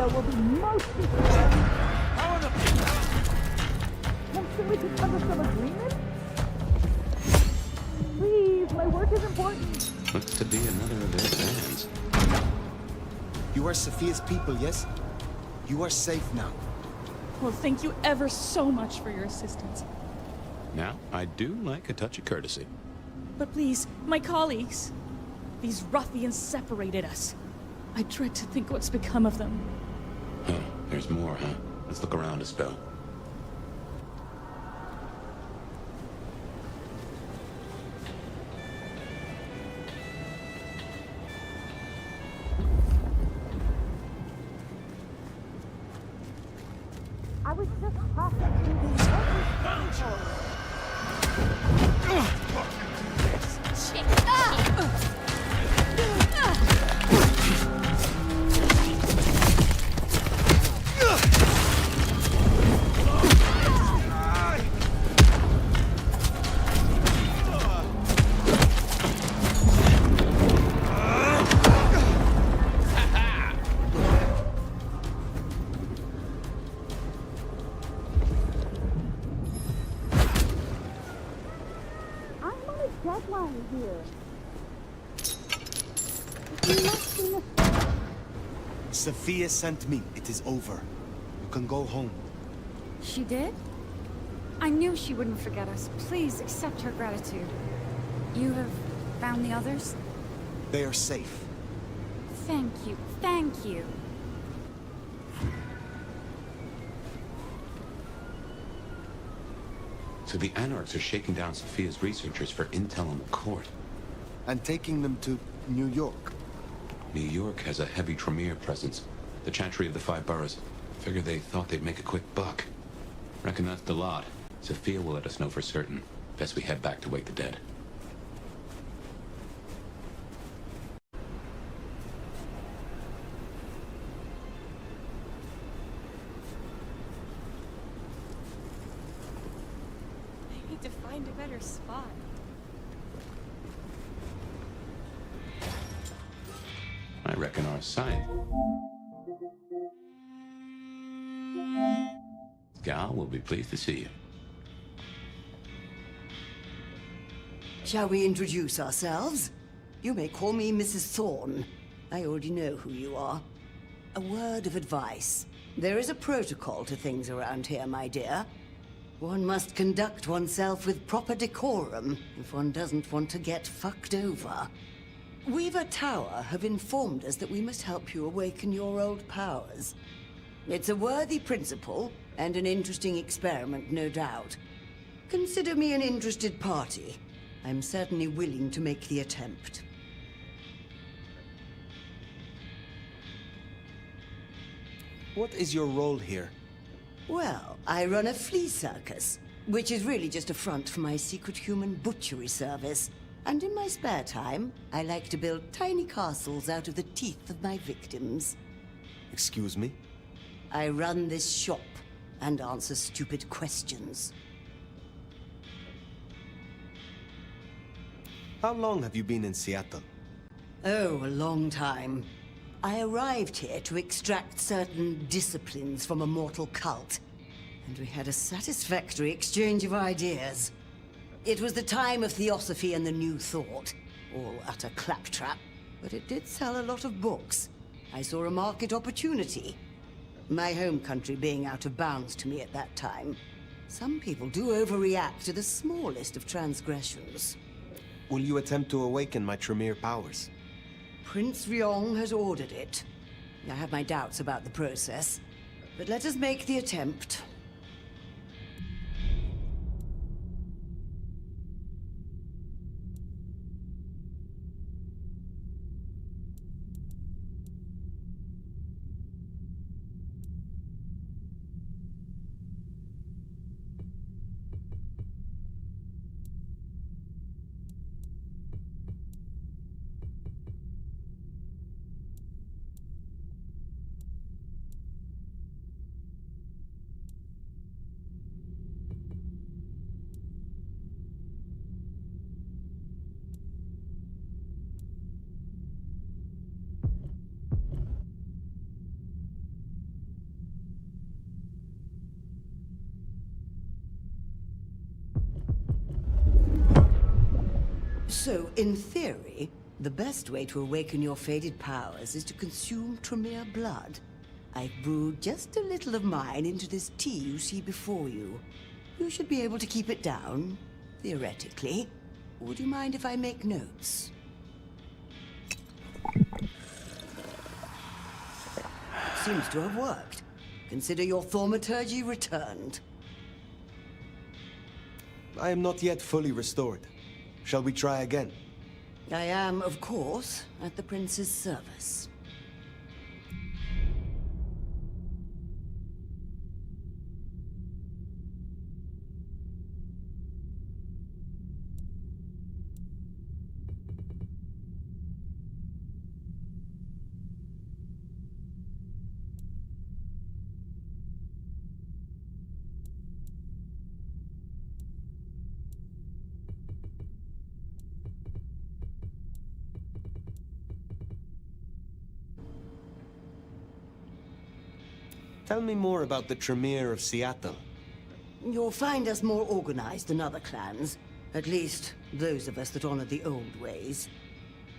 Sophia will be most disturbed. Can we just come to some agreement? Please, my work is important. Looks to be another of their plans. You are Sophia's people, yes? You are safe now. Well, thank you ever so much for your assistance. Now, I do like a touch of courtesy. But please, my colleagues. These ruffians separated us. I dread to think what's become of them. Huh, there's more, huh? Let's look around a spell. I was just processing these deadline here. Sophia sent me. It is over. You can go home. She did? I knew she wouldn't forget us. Please accept her gratitude. You have found the others? They are safe. Thank you. Thank you. So the Anarchs are shaking down Sophia's researchers for intel on the court. And taking them to New York. New York has a heavy Tremere presence. The Chantry of the Five Boroughs. Figured they thought they'd make a quick buck. Reckon that's the lot. Sophia will let us know for certain. Best we head back to wake the dead. I need to find a better spot. I reckon our scythe. Gal will be pleased to see you. Shall we introduce ourselves? You may call me Mrs. Thorne. I already know who you are. A word of advice. There is a protocol to things around here, my dear. One must conduct oneself with proper decorum if one doesn't want to get fucked over. Weaver Tower have informed us that we must help you awaken your old powers. It's a worthy principle, and an interesting experiment, no doubt. Consider me an interested party. I'm certainly willing to make the attempt. What is your role here? Well, I run a flea circus, which is really just a front for my secret human butchery service. And in my spare time, I like to build tiny castles out of the teeth of my victims. Excuse me? I run this shop and answer stupid questions. How long have you been in Seattle? Oh, a long time. I arrived here to extract certain disciplines from a mortal cult, and we had a satisfactory exchange of ideas. It was the time of Theosophy and the New Thought, all utter claptrap, but it did sell a lot of books. I saw a market opportunity. My home country being out of bounds to me at that time. Some people do overreact to the smallest of transgressions. Will you attempt to awaken my Tremere powers? Prince Ryong has ordered it. I have my doubts about the process, but let us make the attempt. So, in theory, the best way to awaken your faded powers is to consume Tremere blood. I've brewed just a little of mine into this tea you see before you. You should be able to keep it down, theoretically. Would you mind if I make notes? Seems to have worked. Consider your thaumaturgy returned. I am not yet fully restored. Shall we try again? I am, of course, at the Prince's service. Tell me more about the Tremere of Seattle. You'll find us more organized than other clans. At least, those of us that honor the old ways.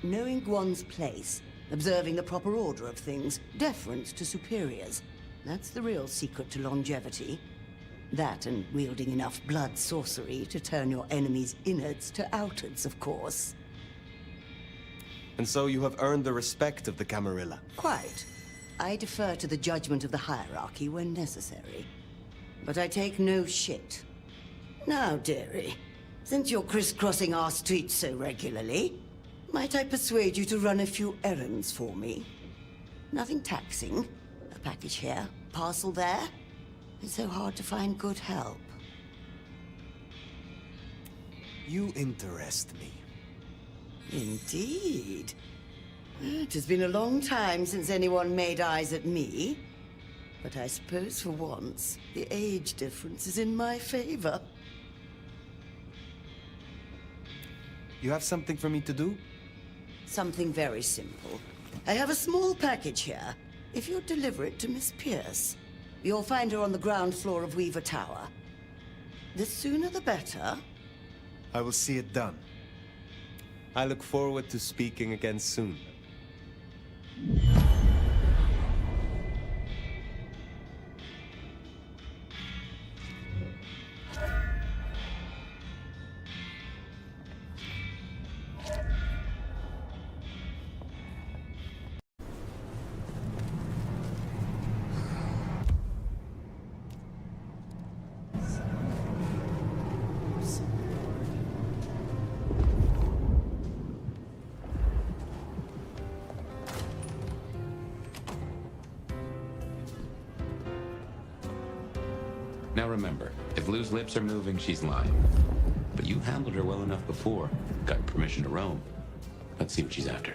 Knowing one's place, observing the proper order of things, deference to superiors. That's the real secret to longevity. That and wielding enough blood sorcery to turn your enemy's innards to outards, of course. And so you have earned the respect of the Camarilla. Quite. I defer to the judgment of the hierarchy when necessary. But I take no shit. Now, dearie, since you're crisscrossing our streets so regularly, might I persuade you to run a few errands for me? Nothing taxing. A package here, parcel there. It's so hard to find good help. You interest me. Indeed. It has been a long time since anyone made eyes at me. But I suppose for once, the age difference is in my favor. You have something for me to do? Something very simple. I have a small package here. If you'll deliver it to Miss Pierce, you'll find her on the ground floor of Weaver Tower. The sooner the better. I will see it done. I look forward to speaking again soon. Now remember, if Lou's lips are moving, she's lying. But you handled her well enough before. Got your permission to roam. Let's see what she's after.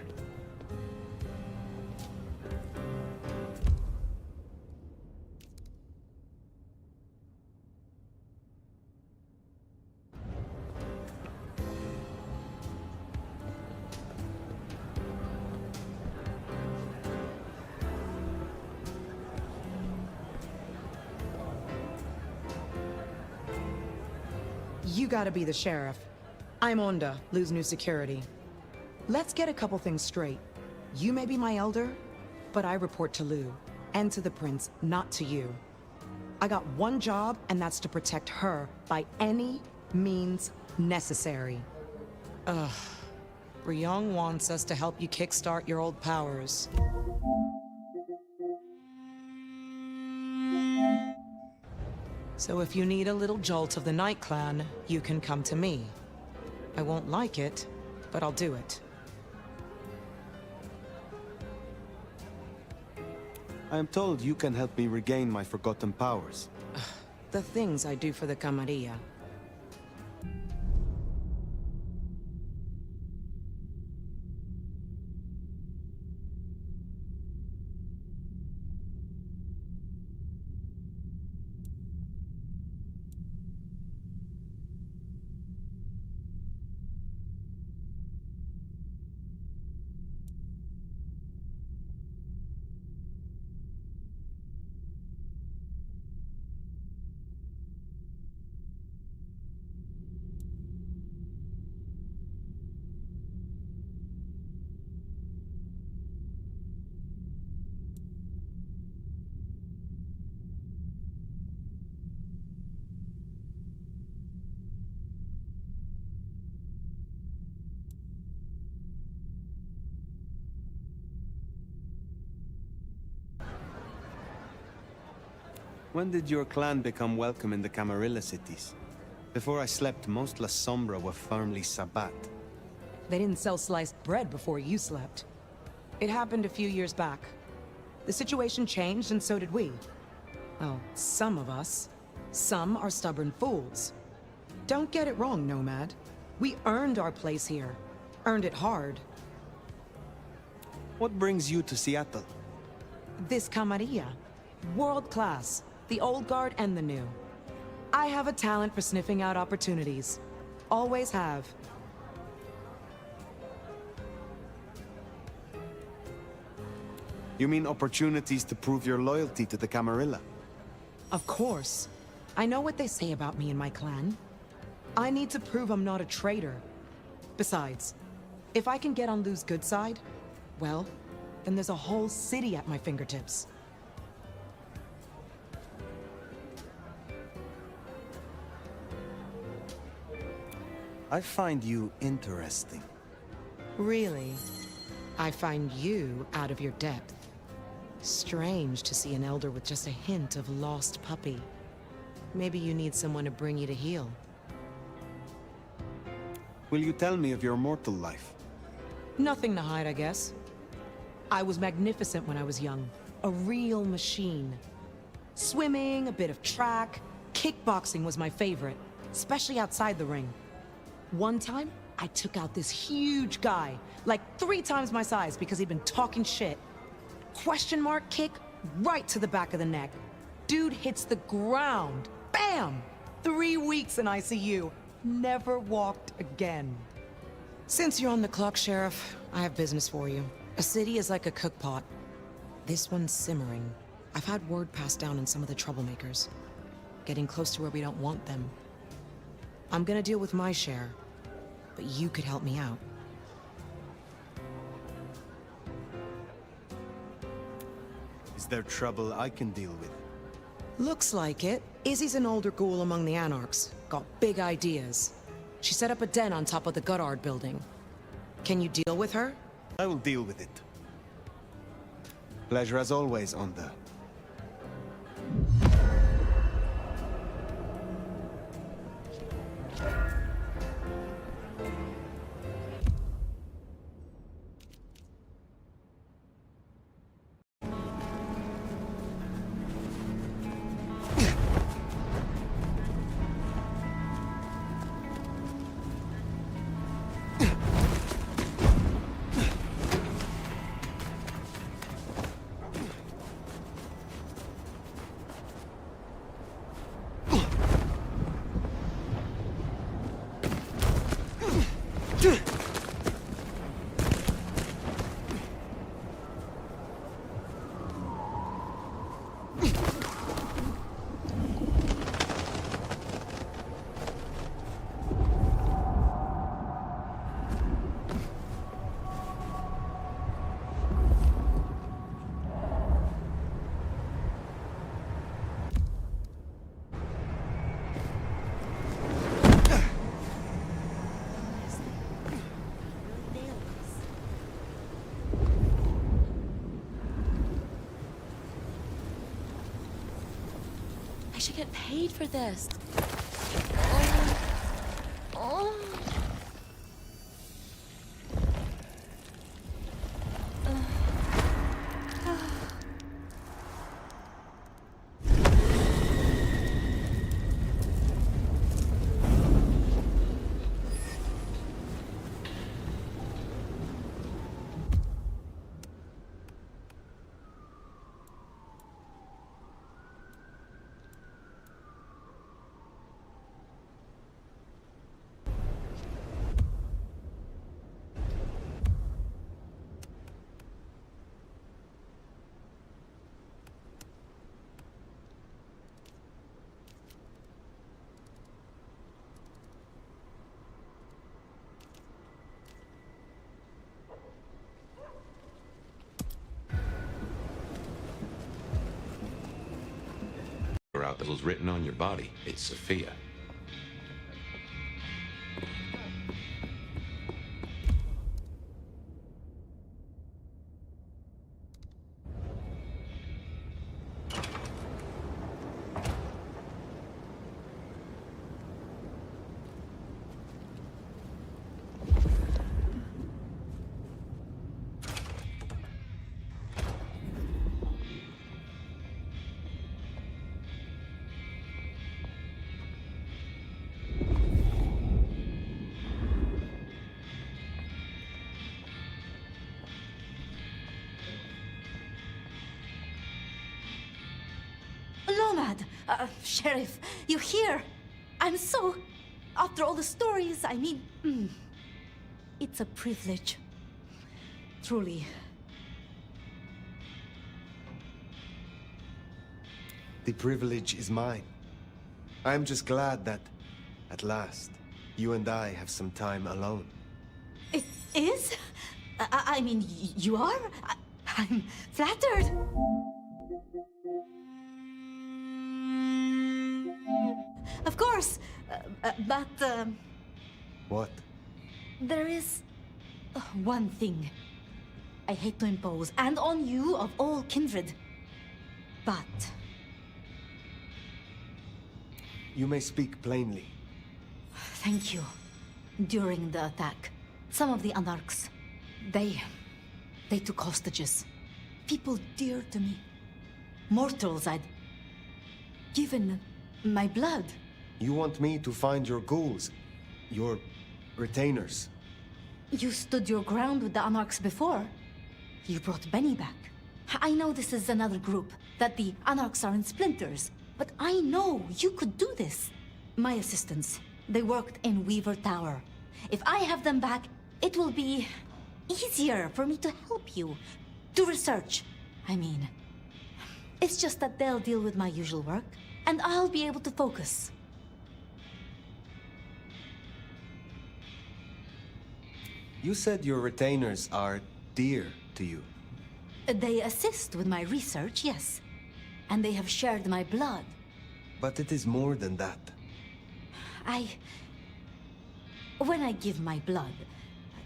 You gotta be the sheriff. I'm Onda, Lou's new security. Let's get a couple things straight. You may be my elder, but I report to Lou, and to the prince, not to you. I got one job, and that's to protect her by any means necessary. Ugh. Ryong wants us to help you kickstart your old powers. So if you need a little jolt of the Night Clan, you can come to me. I won't like it, but I'll do it. I am told you can help me regain my forgotten powers. The things I do for the Camarilla. When did your clan become welcome in the Camarilla cities? Before I slept, most La Sombra were firmly Sabbat. They didn't sell sliced bread before you slept. It happened a few years back. The situation changed, and so did we. Well, some of us. Some are stubborn fools. Don't get it wrong, Nomad. We earned our place here. Earned it hard. What brings you to Seattle? This Camarilla. World class. The old guard and the new. I have a talent for sniffing out opportunities. Always have. You mean opportunities to prove your loyalty to the Camarilla? Of course. I know what they say about me and my clan. I need to prove I'm not a traitor. Besides, if I can get on Lou's good side, well, then there's a whole city at my fingertips. I find you interesting. Really? I find you out of your depth. Strange to see an elder with just a hint of lost puppy. Maybe you need someone to bring you to heal. Will you tell me of your mortal life? Nothing to hide, I guess. I was magnificent when I was young. A real machine. Swimming, a bit of track, kickboxing was my favorite, especially outside the ring. One time, I took out this huge guy, like 3 times my size because he'd been talking shit. Question mark kick right to the back of the neck. Dude hits the ground. Bam! 3 weeks in ICU. Never walked again. Since you're on the clock, Sheriff, I have business for you. A city is like a cook pot. This one's simmering. I've had word passed down on some of the troublemakers. Getting close to where we don't want them. I'm gonna deal with my share, but you could help me out. Is there trouble I can deal with? Looks like it. Izzy's an older ghoul among the Anarchs. Got big ideas. She set up a den on top of the Goddard building. Can you deal with her? I will deal with it. Pleasure as always, Onda. I should get paid for this. Oh. Out that was written on your body. It's Sophia. Nomad! Sheriff, you here? I'm so... After all the stories, I mean... it's a privilege. Truly. The privilege is mine. I'm just glad that, at last, you and I have some time alone. It is? I mean, you are? I'm flattered. Of course, but... What? There is... one thing. I hate to impose, and on you of all kindred. But... You may speak plainly. Thank you. During the attack, some of the Anarchs, they took hostages. People dear to me. Mortals I'd given my blood. You want me to find your ghouls, your retainers. You stood your ground with the Anarchs before. You brought Benny back. I know this is another group, that the Anarchs are in splinters, but I know you could do this. My assistants, they worked in Weaver Tower. If I have them back, it will be easier for me to help you. To research, I mean. It's just that they'll deal with my usual work, and I'll be able to focus. You said your retainers are dear to you. They assist with my research, yes. And they have shared my blood. But it is more than that. When I give my blood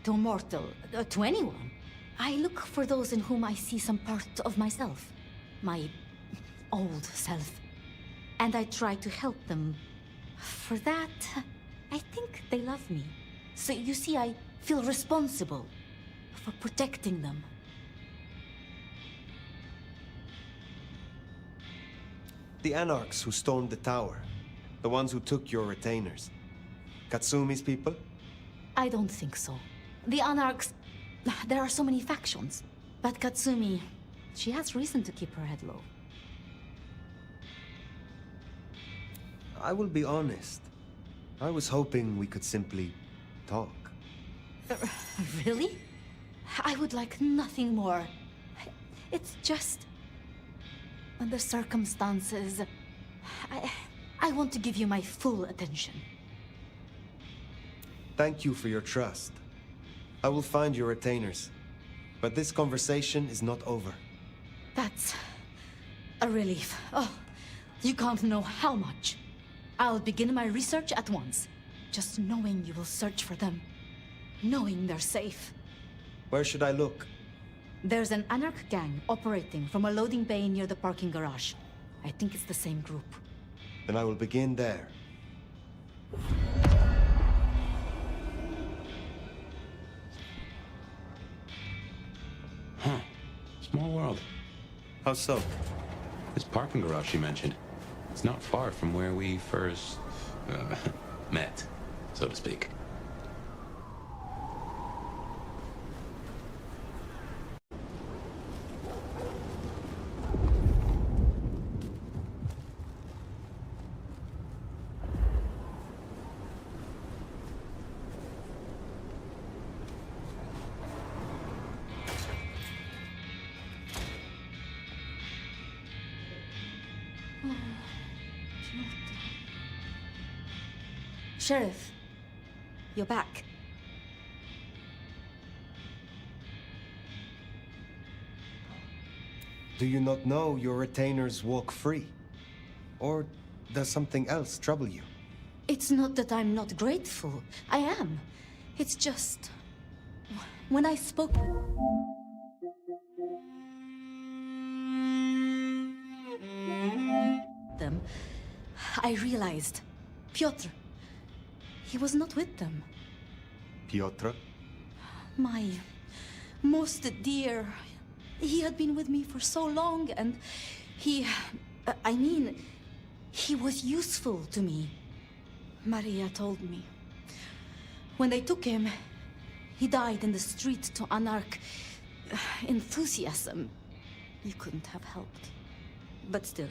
to a mortal, to anyone, I look for those in whom I see some part of myself. My old self. And I try to help them. For that, I think they love me. So you see, I feel responsible for protecting them. The Anarchs who stormed the tower. The ones who took your retainers. Katsumi's people? I don't think so. The Anarchs... There are so many factions. But Katsumi... She has reason to keep her head low. I will be honest. I was hoping we could simply talk. Really? I would like nothing more. It's just... the circumstances... I want to give you my full attention. Thank you for your trust. I will find your retainers. But this conversation is not over. That's... a relief. Oh, you can't know how much. I'll begin my research at once. Just knowing you will search for them. Knowing they're safe. Where should I look? There's an Anarch gang operating from a loading bay near the parking garage. I think it's the same group. Then I will begin there. Huh. Small world. How so? This parking garage you mentioned. It's not far from where we first... met, so to speak. Sheriff, you're back. Do you not know your retainers walk free? Or does something else trouble you? It's not that I'm not grateful. I am. It's just... when I spoke with them, I realized Piotr, he was not with them. Piotr? My most dear. He had been with me for so long, and he... I mean, he was useful to me. Maria told me. When they took him, he died in the street to Anarch enthusiasm. You couldn't have helped. But still,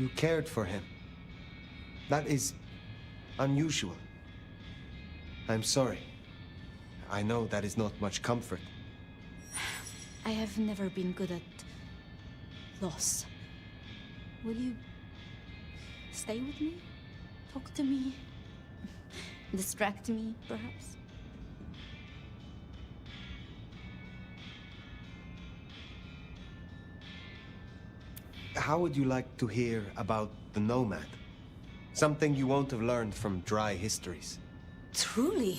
You cared for him. That is unusual. I'm sorry. I know that is not much comfort. I have never been good at loss. Will you stay with me? Talk to me? Distract me, perhaps? How would you like to hear about the Nomad? Something you won't have learned from dry histories. Truly?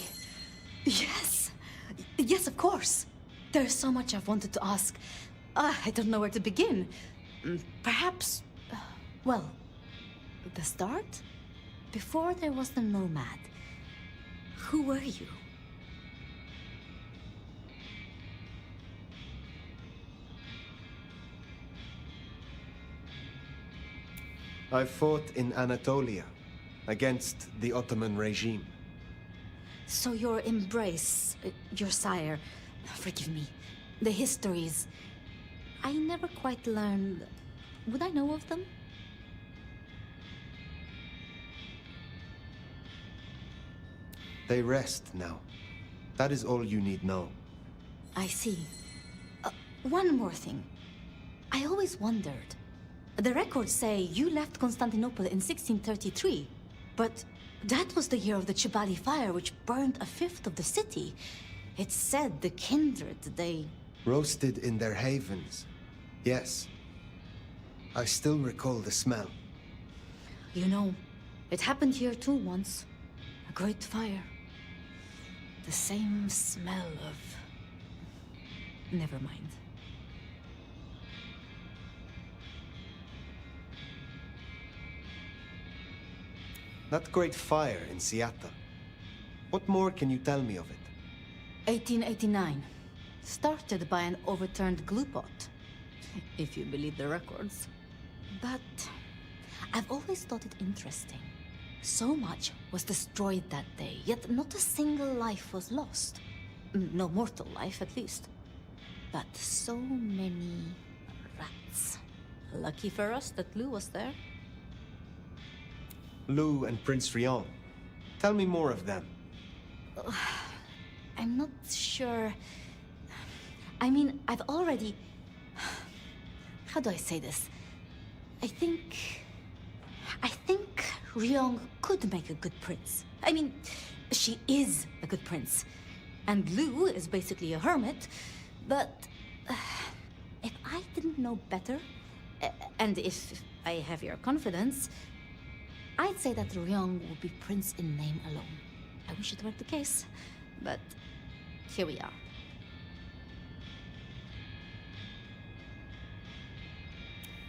Yes. Yes, of course. There's so much I've wanted to ask. I don't know where to begin. Perhaps, well, the start? Before there was the Nomad, who were you? I fought in Anatolia against the Ottoman regime. So your embrace, your sire, forgive me, the histories, I never quite learned. Would I know of them? They rest now. That is all you need know. I see. One more thing. I always wondered. The records say you left Constantinople in 1633, but that was the year of the Chibali fire, which burned a fifth of the city. It's said the kindred, they... Roasted in their havens. Yes. I still recall the smell. You know, it happened here too once. A great fire. The same smell of... Never mind. That great fire in Seattle. What more can you tell me of it? 1889. Started by an overturned glue pot. If you believe the records. But I've always thought it interesting. So much was destroyed that day, yet not a single life was lost. No mortal life, at least. But so many rats. Lucky for us that Lou was there. Lou and Prince Rion. Tell me more of them. I'm not sure. I mean, I've already... How do I say this? I think Ryong could make a good prince. I mean, she is a good prince. And Lou is basically a hermit. But if I didn't know better, and if I have your confidence, I'd say that Ryong would be prince in name alone. I wish it weren't the case, but here we are.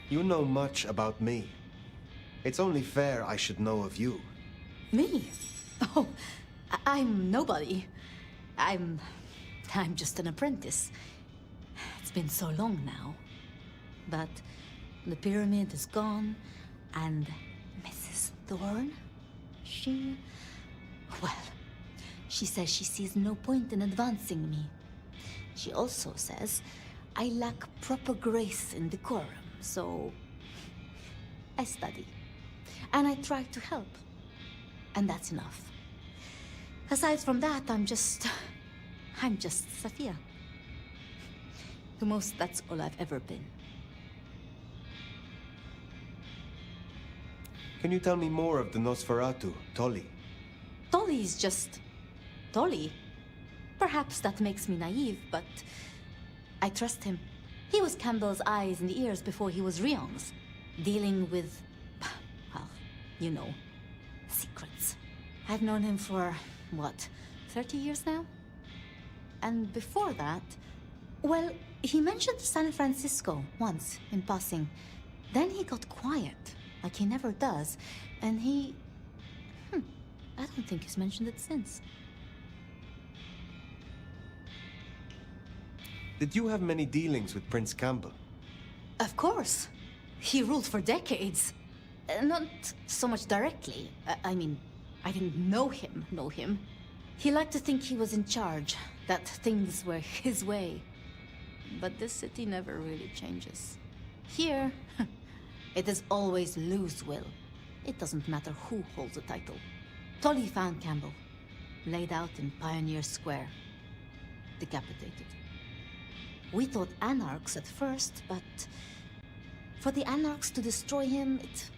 You know much about me. It's only fair I should know of you. Me? Oh, I'm nobody. I'm just an apprentice. It's been so long now. But the pyramid is gone, and Mrs. Thorne, well, she says she sees no point in advancing me. She also says I lack proper grace and decorum, so I study. And I try to help. And that's enough. Aside from that, I'm just Safia. The most, that's all I've ever been. Can you tell me more of the Nosferatu, Tolly? Tolly's just... Tolly? Perhaps that makes me naive, but I trust him. He was Campbell's eyes and ears before he was Ryong's, dealing with, well, you know, secrets. I've known him for, what, 30 years now? And before that, well, he mentioned San Francisco once, in passing. Then he got quiet, like he never does, and he... I don't think he's mentioned it since. Did you have many dealings with Prince Campbell? Of course. He ruled for decades. Not so much directly. I mean, I didn't know him. He liked to think he was in charge, that things were his way. But this city never really changes. Here, It is always Lou's will. It doesn't matter who holds the title. Tully found Campbell, laid out in Pioneer Square, decapitated. We thought Anarchs at first, but for the Anarchs to destroy him, it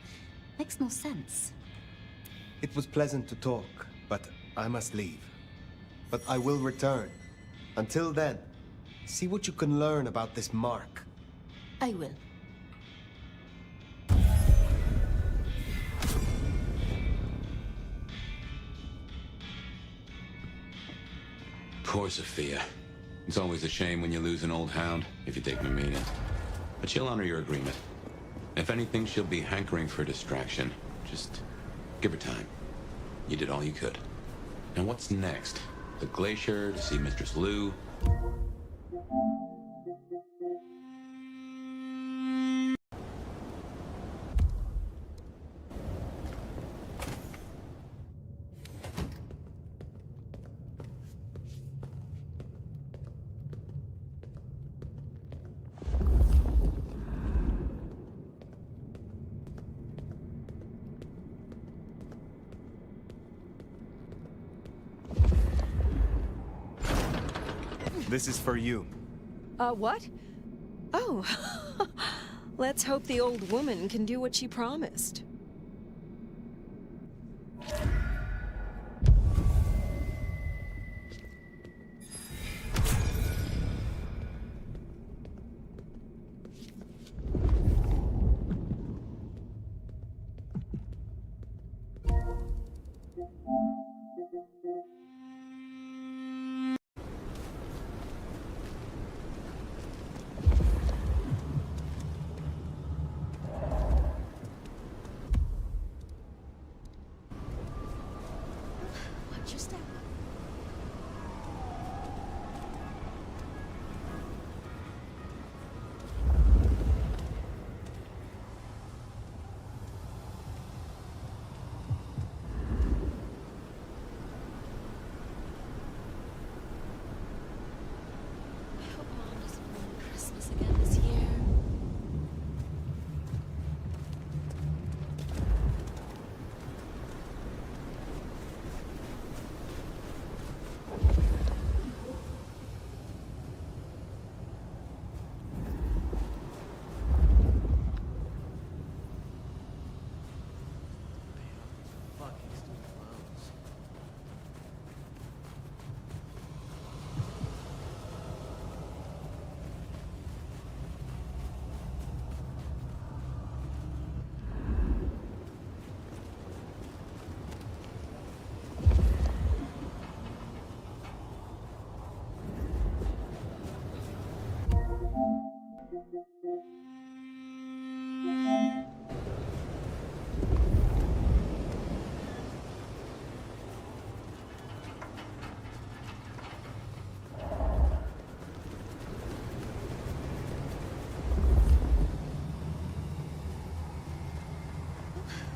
makes no sense. It was pleasant to talk, but I must leave. But I will return. Until then, see what you can learn about this mark. I will. Poor Sophia. It's always a shame when you lose an old hound, if you take my meaning. But she'll honor your agreement. If anything, she'll be hankering for distraction. Just give her time. You did all you could. Now what's next? The glacier, to see Mistress Lou? This is for you. What? Oh. Let's hope the old woman can do what she promised.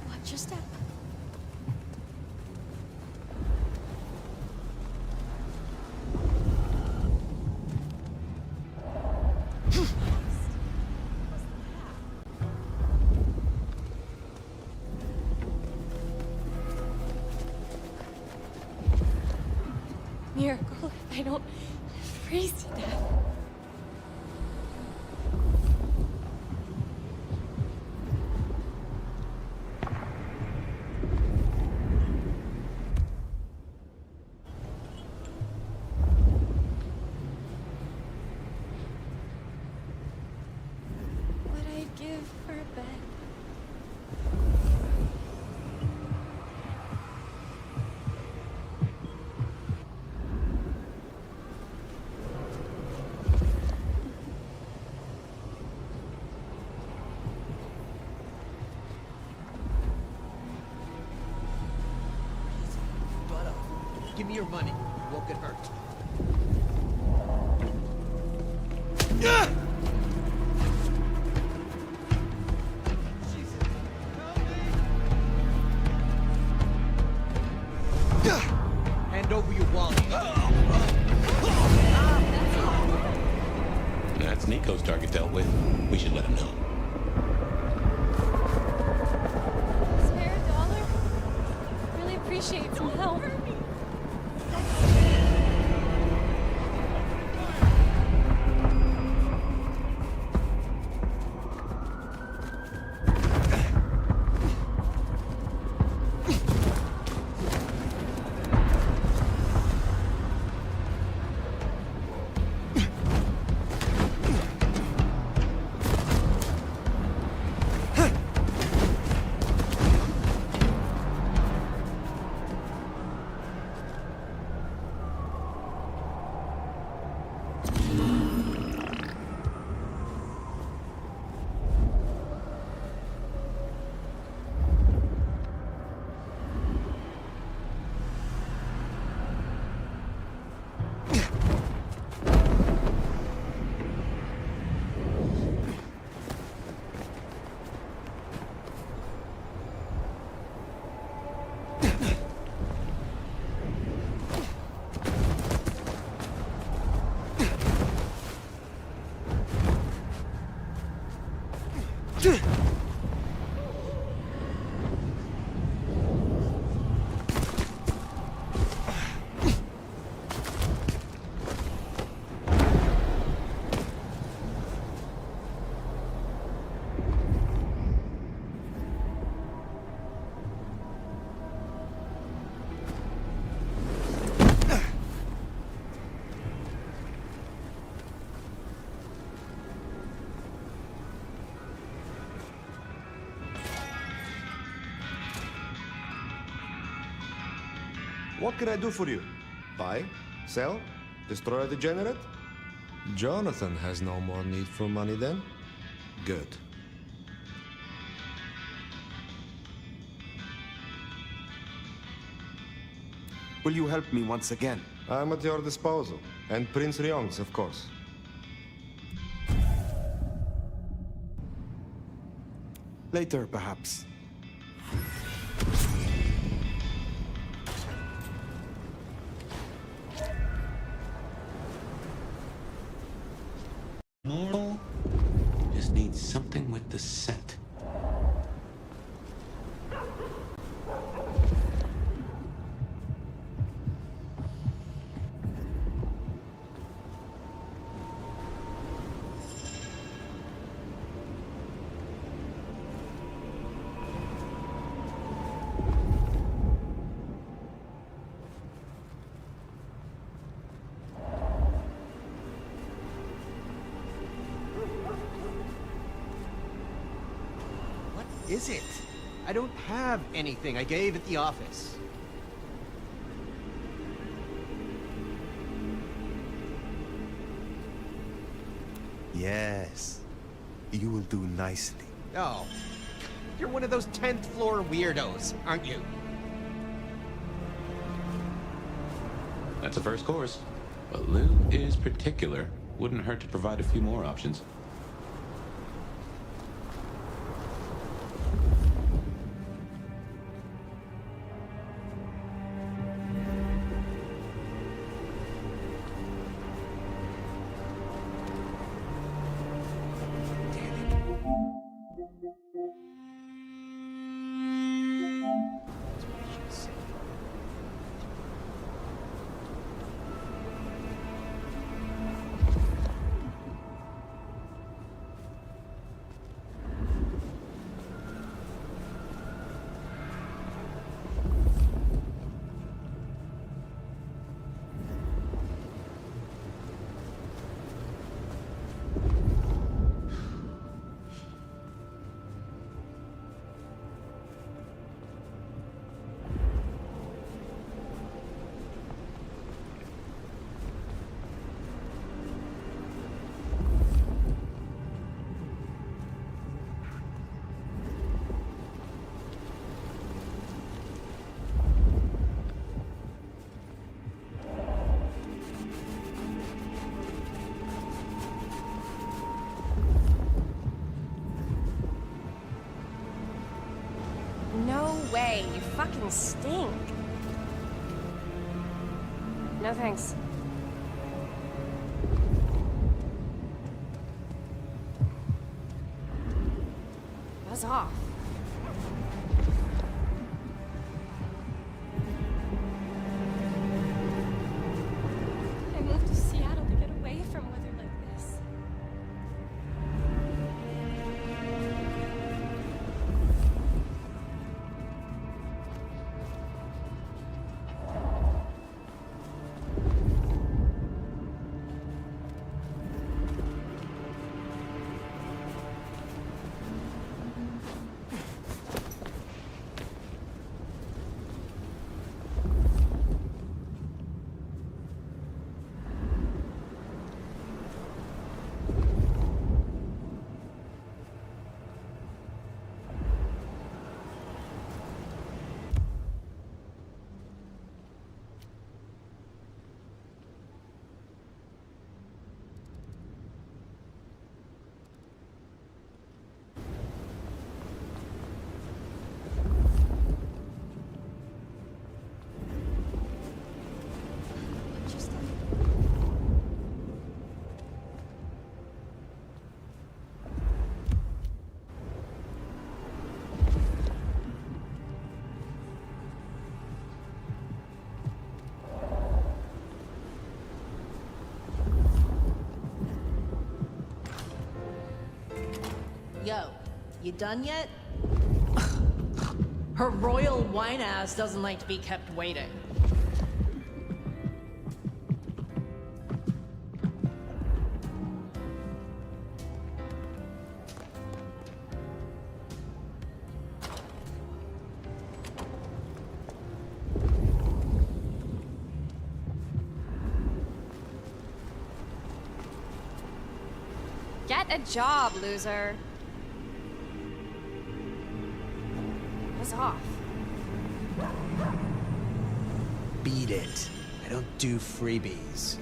Watch your step. Miracle if I don't freeze to death. What I'd give for a bed. Give me your money. You won't get hurt. Hand over your wallet. That's Nico's target dealt with. We should let him know. appreciate some help. What can I do for you? Buy? Sell? Destroy a degenerate? Jonathan has no more need for money then? Good. Will you help me once again? I'm at your disposal. And Prince Ryong's, of course. Later, perhaps. Mortal just needs something with the scent. Is it? I don't have anything I gave at the office. Yes. You will do nicely. Oh. You're one of those 10th floor weirdos, aren't you? That's a first course. But Lou is particular. Wouldn't hurt to provide a few more options. No way, you fucking stink. No thanks. Buzz off. Yo, you done yet? Her royal wine ass doesn't like to be kept waiting. Get a job, loser. What's off? Beat it. I don't do freebies.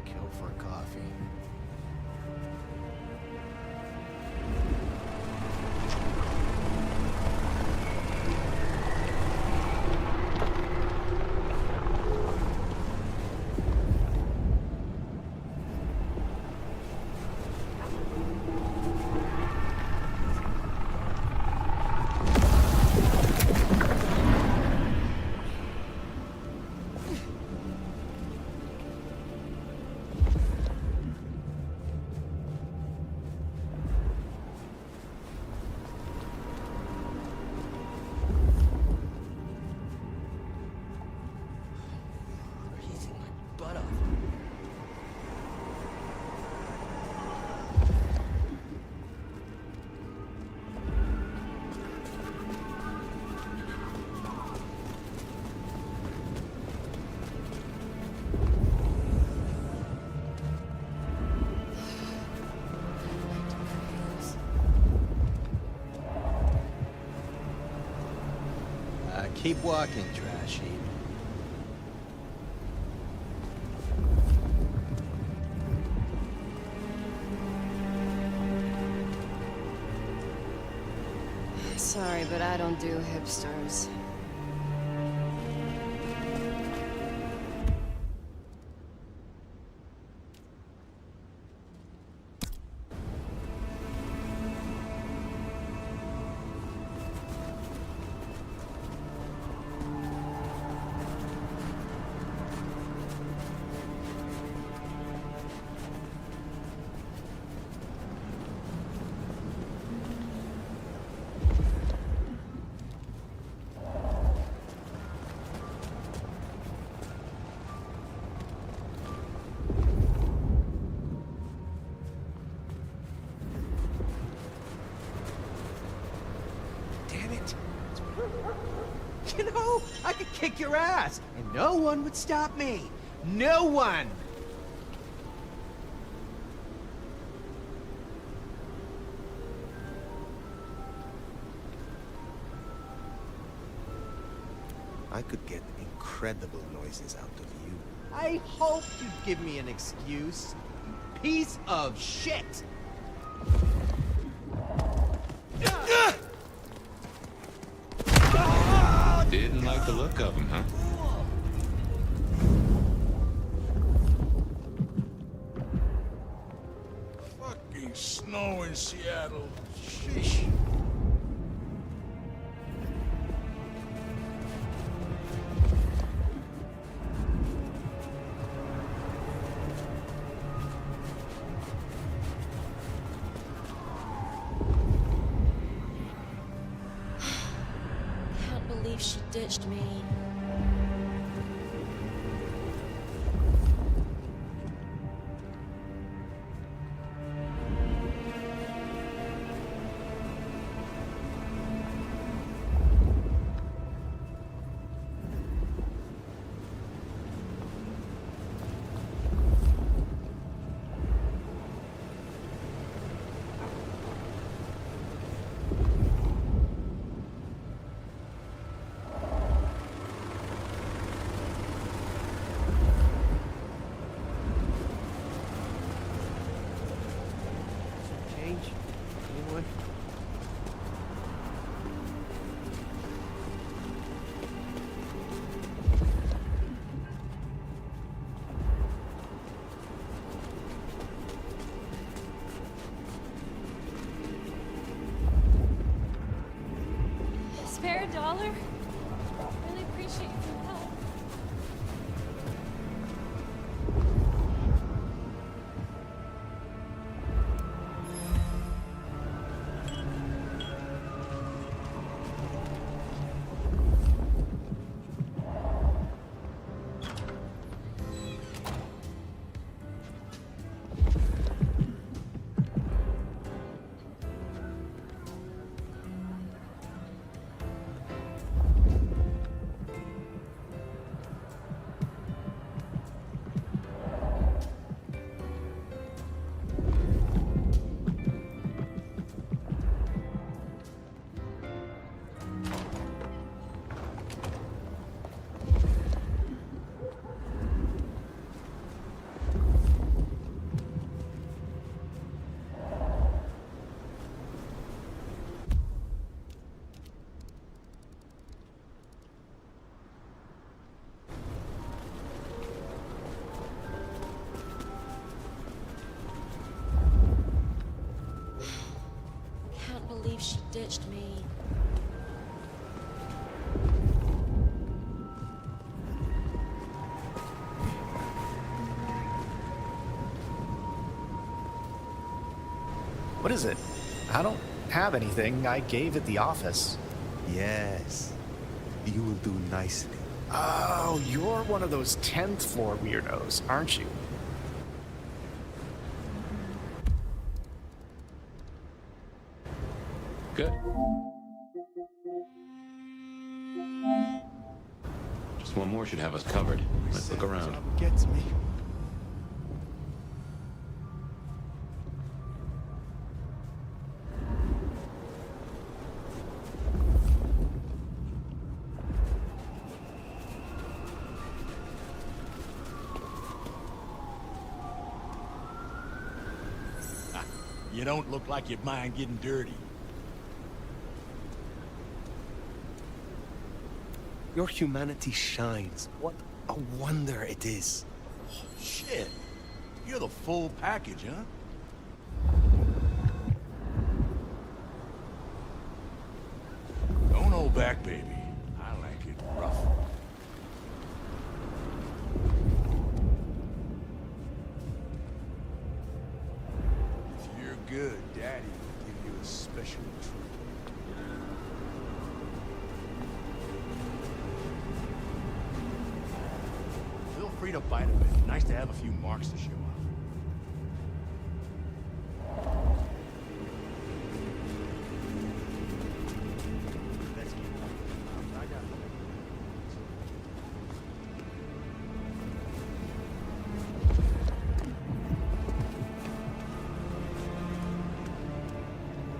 Kill for coffee. Butt off. Keep walking, trash heap. Sorry, but I don't do hipsters. Damn it. You know, I could kick your ass, and no one would stop me. No one! I could get incredible noises out of you. I hoped you'd give me an excuse. You piece of shit! Didn't like the look of him, huh? Fucking snow in Seattle. Sheesh. Can't believe she ditched me. caller? Really appreciate your help. Can't believe she ditched me. What is it? I don't have anything. I gave at the office. Yes. You will do nicely. Oh, you're one of those 10th floor weirdos, aren't you? Good. Just one more should have us covered. Let's look around. Gets me. You don't look like you'd mind getting dirty. Your humanity shines. What a wonder it is. Oh, shit. You're the full package, huh? Don't hold back, baby. I like it rough. If you're good, Daddy will give you a special treat. Feel free to bite a bit. Nice to have a few marks to show off.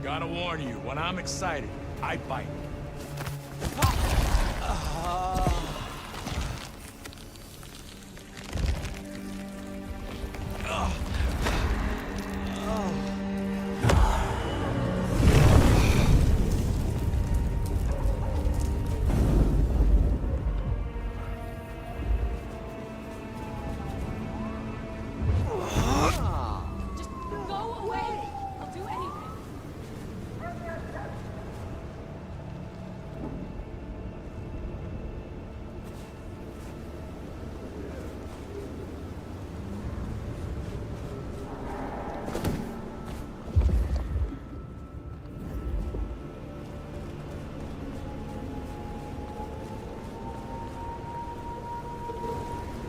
Gotta warn you, when I'm excited, I bite. Just go away. I'll do anything.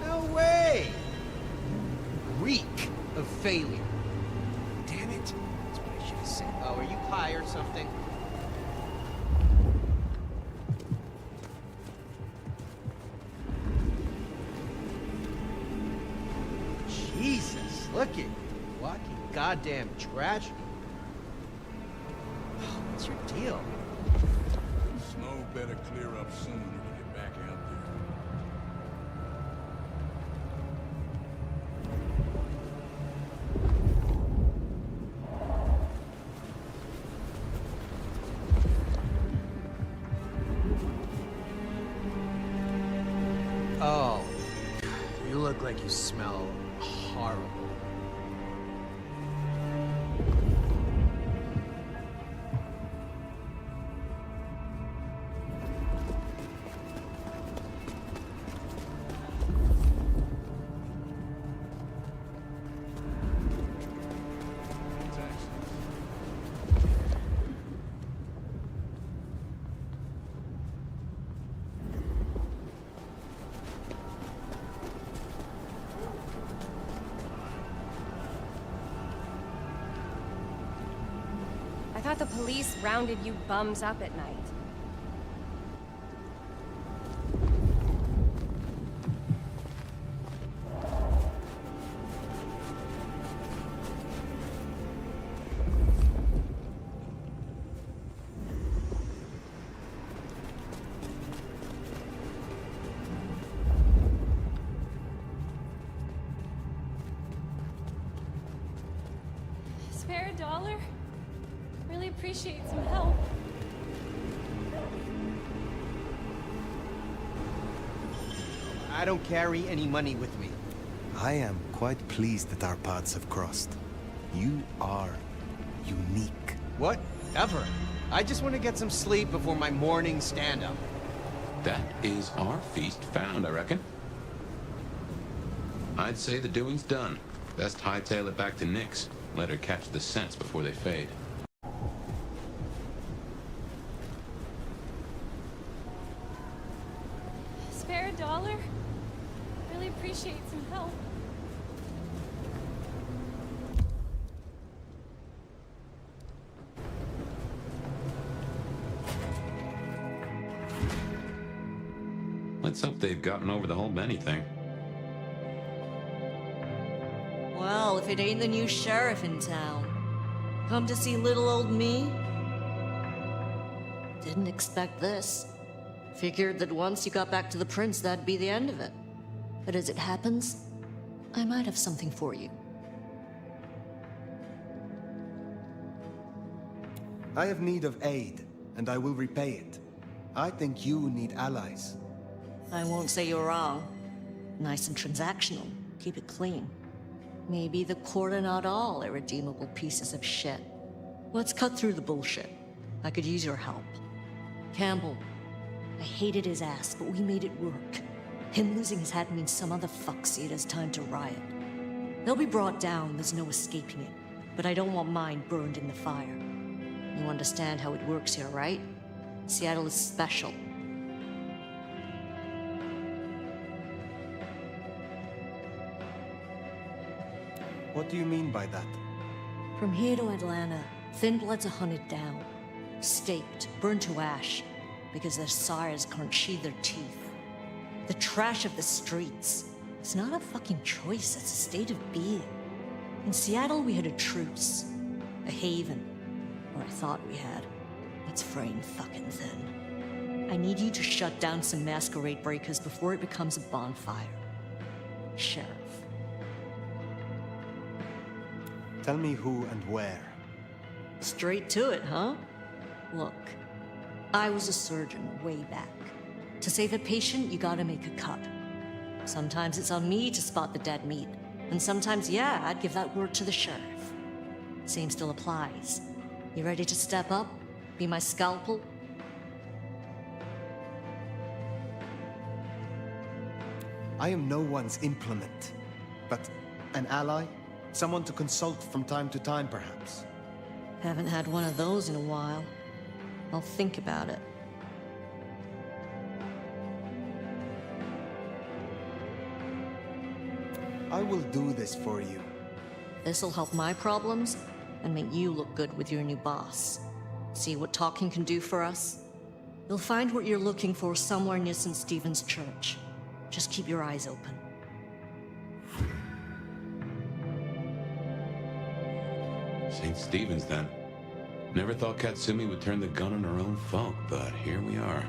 No way! Reek of failure. Damn it. That's what I should have said. Oh, are you high or something? Jesus, look at you. Walking goddamn tragedy. What's your deal? Snow better clear up soon to get back out there. Oh, you look like you smell horrible. thought the police rounded you bums up at night. Spare a dollar? Really appreciate some help. I don't carry any money with me. I am quite pleased that our paths have crossed. You are unique. Whatever. I just want to get some sleep before my morning stand-up. That is our feast found, I reckon. I'd say the doing's done. Best hightail it back to Nyx. Let her catch the scents before they fade. Spare a dollar? Really appreciate some help. Let's hope they've gotten over the whole Benny thing. Well, if it ain't the new sheriff in town. Come to see little old me? Didn't expect this. Figured that once you got back to the prince, that'd be the end of it. But as it happens, I might have something for you. I have need of aid, and I will repay it. I think you need allies. I won't say you're wrong. Nice and transactional. Keep it clean. Maybe the court are not all irredeemable pieces of shit. Let's cut through the bullshit. I could use your help. Campbell. I hated his ass, but we made it work. Him losing his hat means some other fuck see it as time to riot. They'll be brought down, there's no escaping it. But I don't want mine burned in the fire. You understand how it works here, right? Seattle is special. What do you mean by that? From here to Atlanta, thin bloods are hunted down, staked, burned to ash, because their sires can't sheathe their teeth. The trash of the streets. It's not a fucking choice, it's a state of being. In Seattle, we had a truce. A haven. Or I thought we had. It's fraying fucking thin. I need you to shut down some masquerade breakers before it becomes a bonfire. Sheriff. Tell me who and where. Straight to it, huh? Look, I was a surgeon way back. To save a patient, you gotta make a cut. Sometimes it's on me to spot the dead meat, and sometimes, yeah, I'd give that word to the sheriff. Same still applies. You ready to step up? Be my scalpel? I am no one's implement, but an ally? Someone to consult from time to time, perhaps. Haven't had one of those in a while. I'll think about it. I will do this for you. This'll help my problems and make you look good with your new boss. See what talking can do for us? You'll find what you're looking for somewhere near St. Stephen's Church. Just keep your eyes open. St. Stephen's, then. Never thought Katsumi would turn the gun on her own folk, but here we are.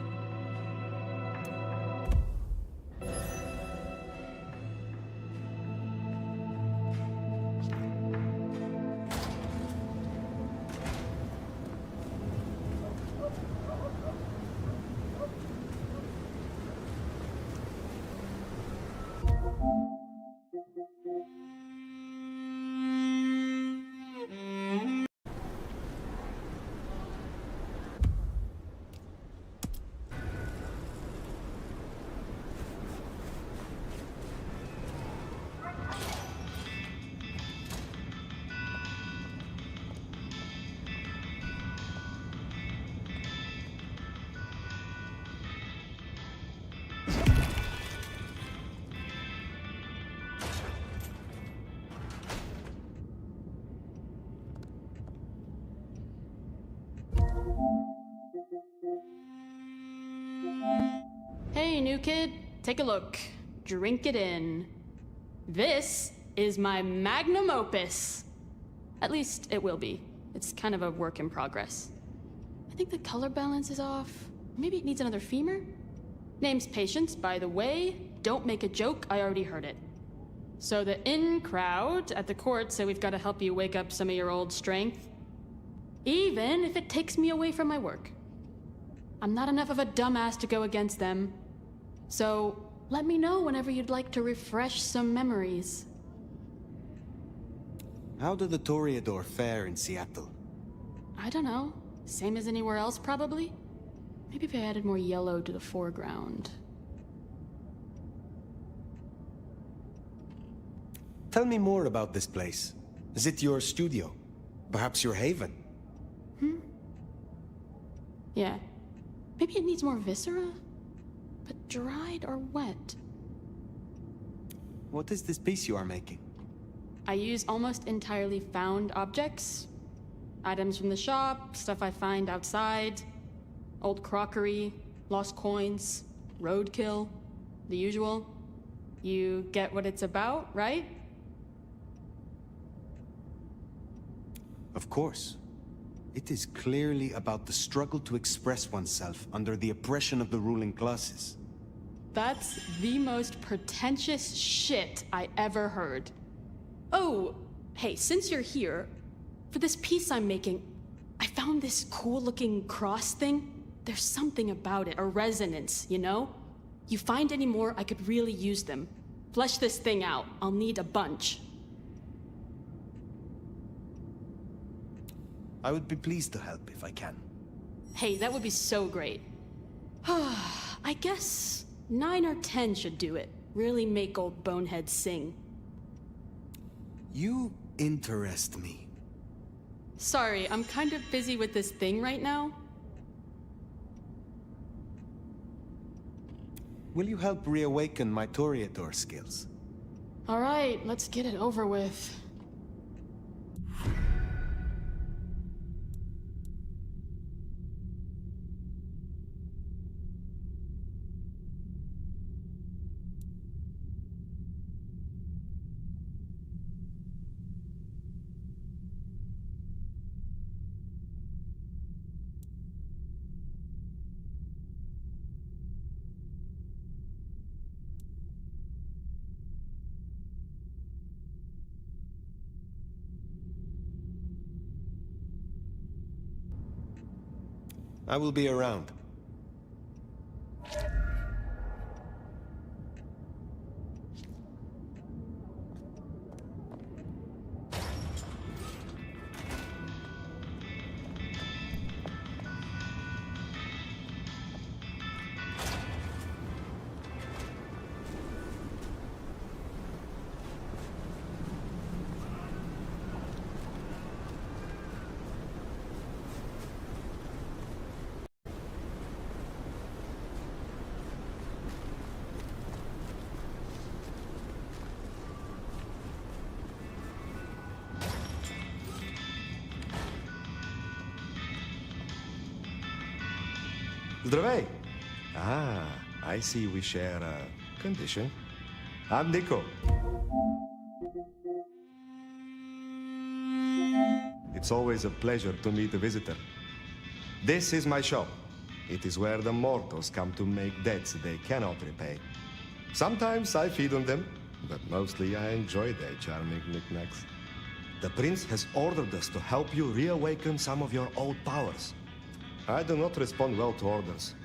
Hey, new kid, take a look. Drink it in. This is my magnum opus. At least it will be. It's kind of a work in progress. I think the color balance is off. Maybe it needs another femur? Name's Patience, by the way. Don't make a joke, I already heard it. So the in crowd at the court said we've got to help you wake up some of your old strength. Even if it takes me away from my work. I'm not enough of a dumbass to go against them. So let me know whenever you'd like to refresh some memories. How did the Toreador fare in Seattle? I don't know. Same as anywhere else, probably? Maybe if I added more yellow to the foreground. Tell me more about this place. Is it your studio? Perhaps your haven? Yeah. Maybe it needs more viscera? But dried or wet? What is this piece you are making? I use almost entirely found objects. Items from the shop, stuff I find outside, old crockery, lost coins, roadkill, the usual. You get what it's about, right? Of course. It is clearly about the struggle to express oneself under the oppression of the ruling classes. That's the most pretentious shit I ever heard. Oh, hey, since you're here, for this piece I'm making, I found this cool-looking cross thing. There's something about it, a resonance, you know? You find any more, I could really use them. Flesh this thing out. I'll need a bunch. I would be pleased to help if I can. Hey, that would be so great. I guess 9 or 10 should do it. Really make old boneheads sing. You interest me. Sorry, I'm kind of busy with this thing right now. Will you help reawaken my Toreador skills? All right, let's get it over with. I will be around. Zdravej! Ah, I see we share a condition. I'm Nico. It's always a pleasure to meet a visitor. This is my shop. It is where the mortals come to make debts they cannot repay. Sometimes I feed on them, but mostly I enjoy their charming knickknacks. The prince has ordered us to help you reawaken some of your old powers. I do not respond well to orders,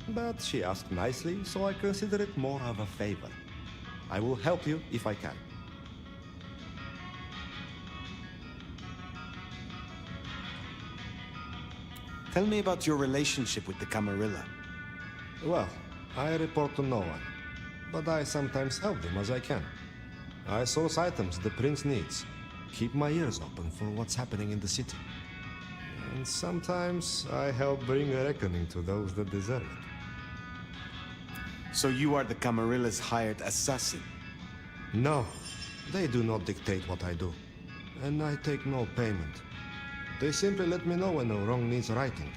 but she asked nicely, so I consider it more of a favor. I will help you if I can. Tell me about your relationship with the Camarilla. Well, I report to no one, but I sometimes help them as I can. I source items the prince needs, keep my ears open for what's happening in the city. And sometimes I help bring a reckoning to those that deserve it. So you are the Camarilla's hired assassin? No, they do not dictate what I do, and I take no payment. They simply let me know when a wrong needs righting.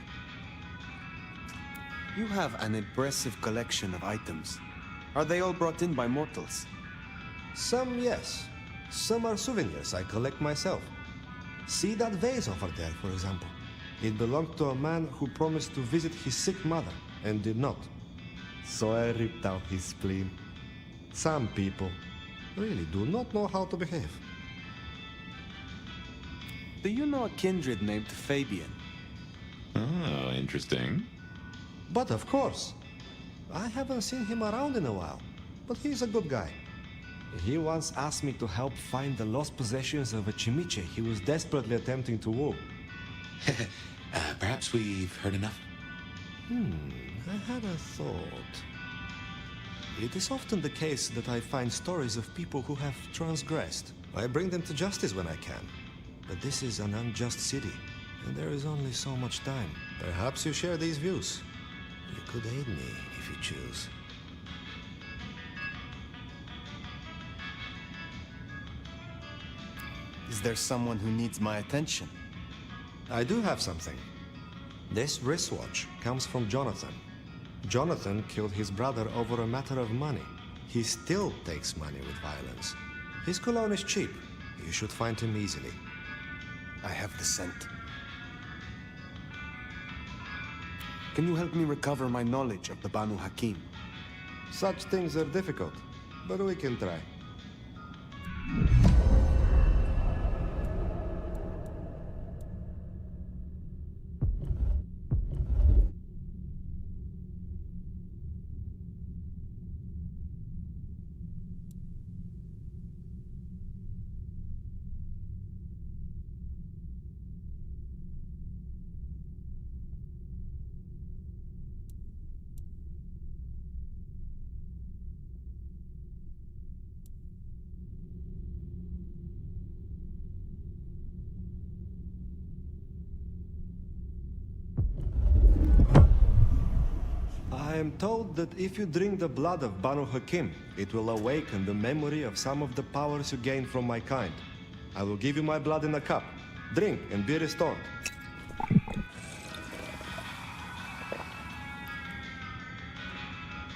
You have an impressive collection of items. Are they all brought in by mortals? Some, yes. Some are souvenirs I collect myself. See that vase over there, for example. It belonged to a man who promised to visit his sick mother, and did not. So I ripped out his spleen. Some people really do not know how to behave. Do you know a kindred named Fabian? Oh, interesting. But of course. I haven't seen him around in a while, but he's a good guy. He once asked me to help find the lost possessions of a chimiche he was desperately attempting to woo. Perhaps we've heard enough? I had a thought. It is often the case that I find stories of people who have transgressed. I bring them to justice when I can. But this is an unjust city, and there is only so much time. Perhaps you share these views. You could aid me if you choose. Is there someone who needs my attention? I do have something. This wristwatch comes from Jonathan. Jonathan killed his brother over a matter of money. He still takes money with violence. His cologne is cheap. You should find him easily. I have the scent. Can you help me recover my knowledge of the Banu Hakim? Such things are difficult, but we can try. I am told that if you drink the blood of Banu Hakim, it will awaken the memory of some of the powers you gained from my kind. I will give you my blood in a cup. Drink and be restored.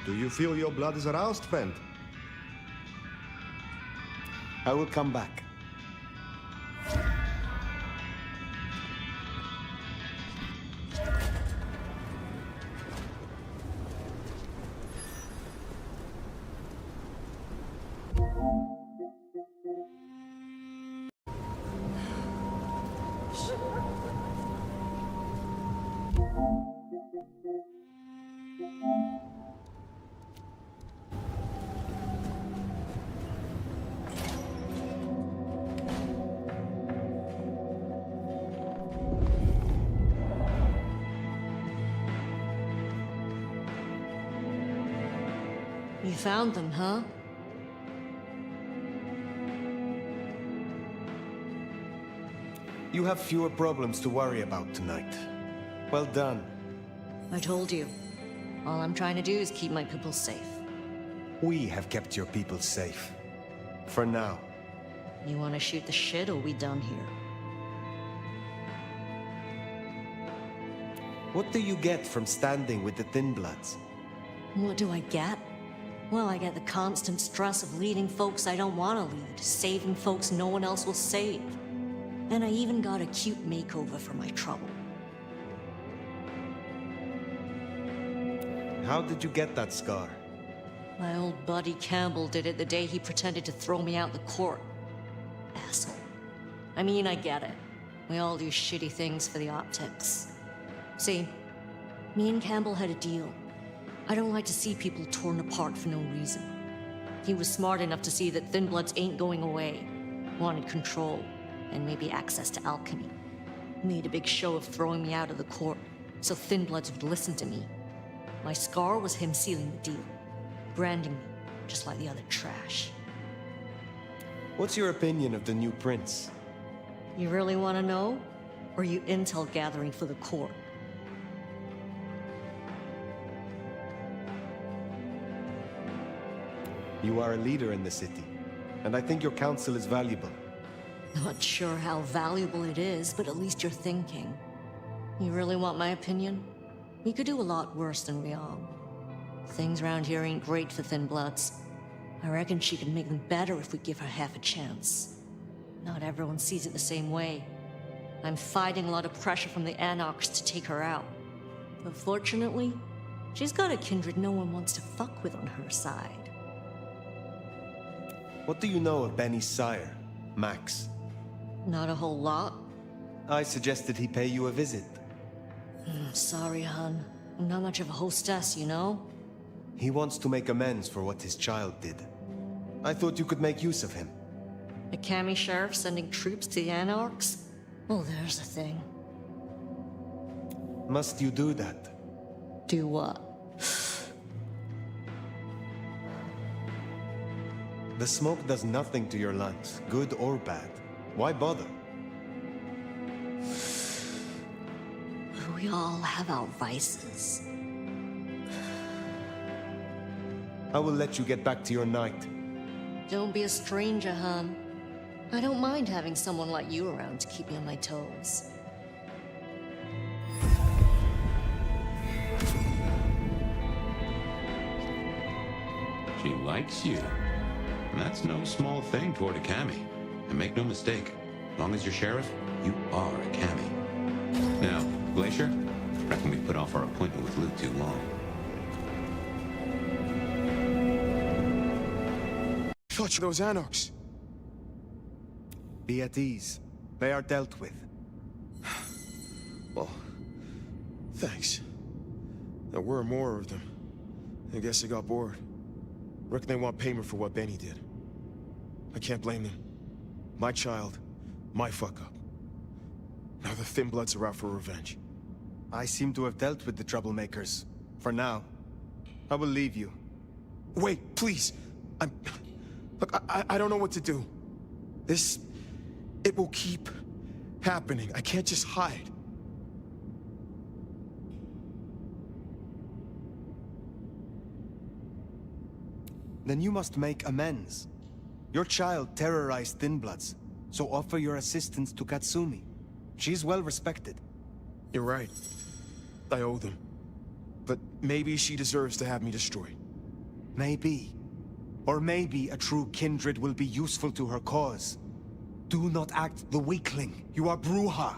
Do you feel your blood is aroused, friend? I will come back. You found them, huh? You have fewer problems to worry about tonight. Well done. I told you. All I'm trying to do is keep my people safe. We have kept your people safe. For now. You want to shoot the shit, or we done here? What do you get from standing with the Thin Bloods? What do I get? Well, I get the constant stress of leading folks I don't want to lead, saving folks no one else will save. And I even got a cute makeover for my trouble. How did you get that scar? My old buddy Campbell did it the day he pretended to throw me out the court. Asshole. I mean, I get it. We all do shitty things for the optics. See, me and Campbell had a deal. I don't like to see people torn apart for no reason. He was smart enough to see that Thin Bloods ain't going away. Wanted control, and maybe access to alchemy. Made a big show of throwing me out of the court, so Thin Bloods would listen to me. My scar was him sealing the deal. Branding me, just like the other trash. What's your opinion of the new prince? You really want to know? Or are you intel gathering for the court? You are a leader in the city, and I think your counsel is valuable. Not sure how valuable it is, but at least you're thinking. You really want my opinion? We could do a lot worse than we are. Things around here ain't great for thin bloods. I reckon she could make them better if we give her half a chance. Not everyone sees it the same way. I'm fighting a lot of pressure from the Anarchs to take her out. But fortunately, she's got a kindred no one wants to fuck with on her side. What do you know of Benny's sire, Max? Not a whole lot. I suggested he pay you a visit. Sorry, hun. I'm not much of a hostess, you know? He wants to make amends for what his child did. I thought you could make use of him. A Cammy sheriff sending troops to the Anarchs? Well, there's a thing. Must you do that? Do what? The smoke does nothing to your lungs, good or bad. Why bother? We all have our vices. I will let you get back to your night. Don't be a stranger, hun. I don't mind having someone like you around to keep me on my toes. She likes you. And that's no small thing toward a Cammy. And make no mistake, as long as you're sheriff, you are a Cammy. Now, Glacier, reckon we put off our appointment with Luke too long. Clutch those Anarchs. Be at ease. They are dealt with. Well, thanks. There were more of them. I guess they got bored. Reckon they want payment for what Benny did. I can't blame them. My child, my fuck-up. Now the Thin Bloods are out for revenge. I seem to have dealt with the troublemakers. For now. I will leave you. Wait, please. Look, I don't know what to do. It will keep happening. I can't just hide. Then you must make amends. Your child terrorized Thin Bloods, so offer your assistance to Katsumi. She's well respected. You're right. I owe them. But maybe she deserves to have me destroyed. Maybe. Or maybe a true kindred will be useful to her cause. Do not act the weakling. You are Bruja.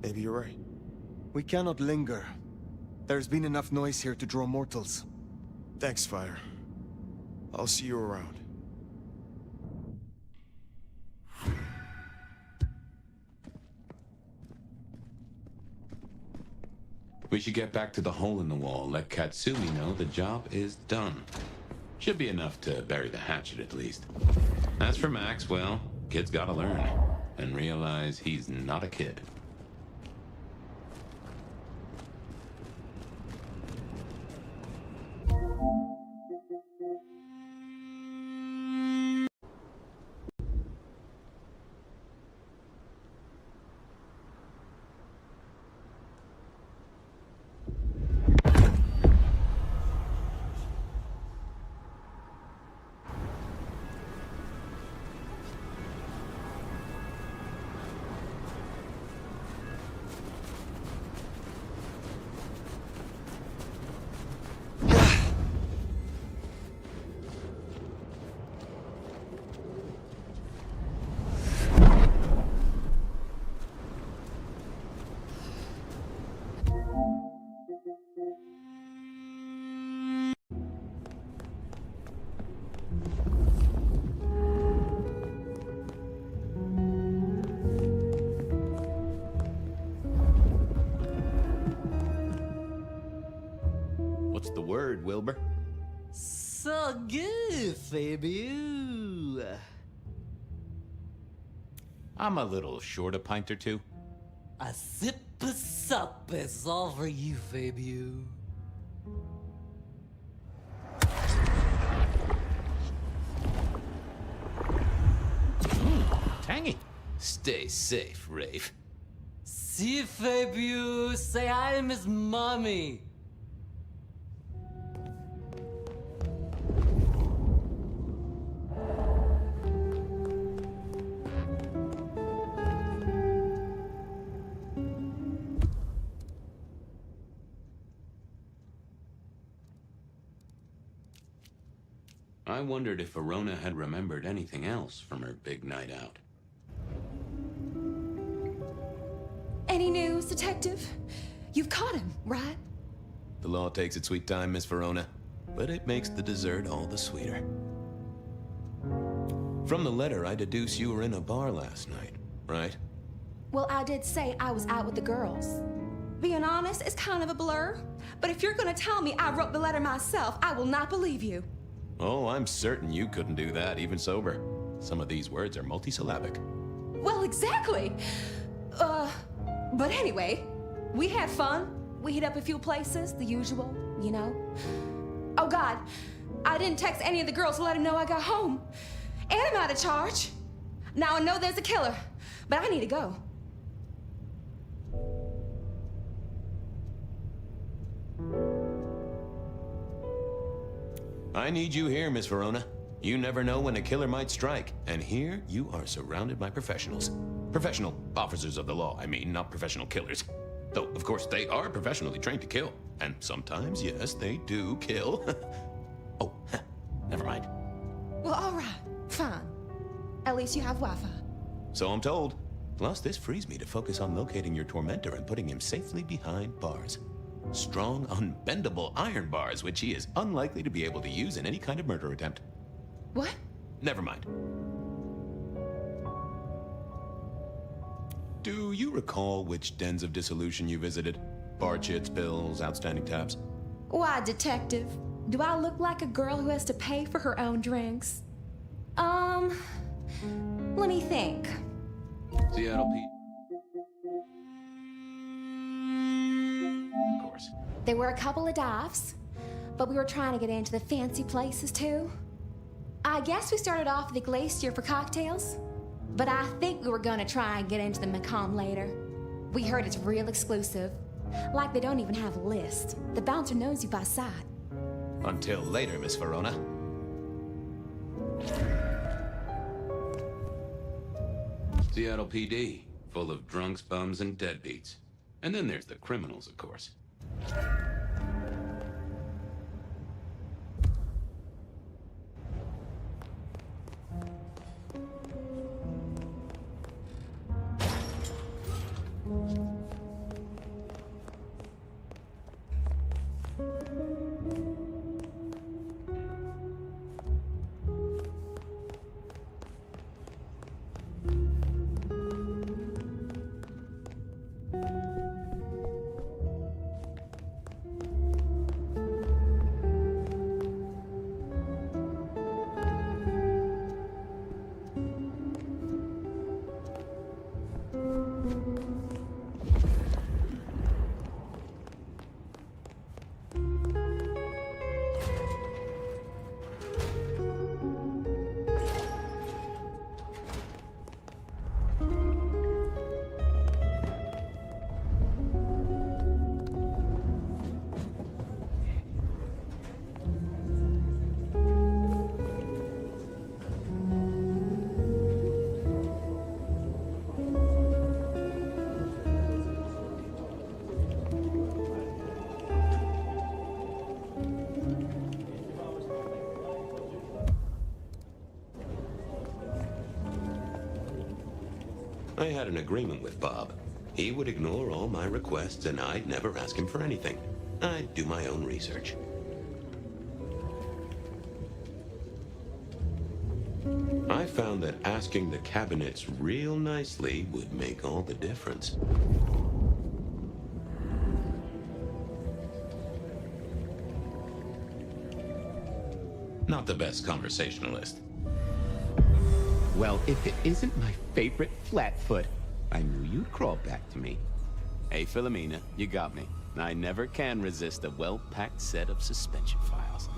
Maybe you're right. We cannot linger. There's been enough noise here to draw mortals. Thanks, Fire. I'll see you around. We should get back to the hole in the wall, let Katsumi know the job is done. Should be enough to bury the hatchet, at least. As for Max, well, kid's gotta learn. And realize he's not a kid. What's the word, Wilbur? So good, Fabio. I'm a little short a pint or two. A sip of sup is all for you, Fabio. Tangy. Stay safe, Rafe. See, Fabio, say hi to Miss Mommy. I wondered if Verona had remembered anything else from her big night out. Any news, Detective? You've caught him, right? The law takes its sweet time, Miss Verona, but it makes the dessert all the sweeter. From the letter, I deduce you were in a bar last night, right? Well, I did say I was out with the girls. Being honest, it's kind of a blur. But if you're gonna tell me I wrote the letter myself, I will not believe you. Oh, I'm certain you couldn't do that, even sober. Some of these words are multisyllabic. Well, exactly. But anyway, we had fun. We hit up a few places, the usual, you know. Oh God, I didn't text any of the girls to let them know I got home. And I'm out of charge. Now I know there's a killer, but I need to go. I need you here, Miss Verona. You never know when a killer might strike, and here you are surrounded by professionals. Professional officers of the law, I mean, not professional killers. Though, of course, they are professionally trained to kill. And sometimes, yes, they do kill. Oh, never mind. Well, all right, fine. At least you have Wi-Fi. So I'm told. Plus, this frees me to focus on locating your tormentor and putting him safely behind bars. Strong, unbendable iron bars, which he is unlikely to be able to use in any kind of murder attempt. What? Never mind. Do you recall which dens of dissolution you visited? Bar chits, bills, outstanding tabs? Why, Detective? Do I look like a girl who has to pay for her own drinks? Let me think. Seattle Pete. Of course. There were a couple of dives, but we were trying to get into the fancy places too. I guess we started off at the Glacier for cocktails, but I think we were gonna try and get into the Macomb later. We heard it's real exclusive. Like they don't even have a list. The bouncer knows you by sight. Until later, Miss Verona. Seattle PD, full of drunks, bums, and deadbeats. And then there's the criminals, of course. I had an agreement with Bob. He would ignore all my requests and I'd never ask him for anything. I'd do my own research. I found that asking the cabinets real nicely would make all the difference. Not the best conversationalist. Well, if it isn't my favorite Flatfoot, I knew you'd crawl back to me. Hey, Philomena, you got me. I never can resist a well-packed set of suspension files.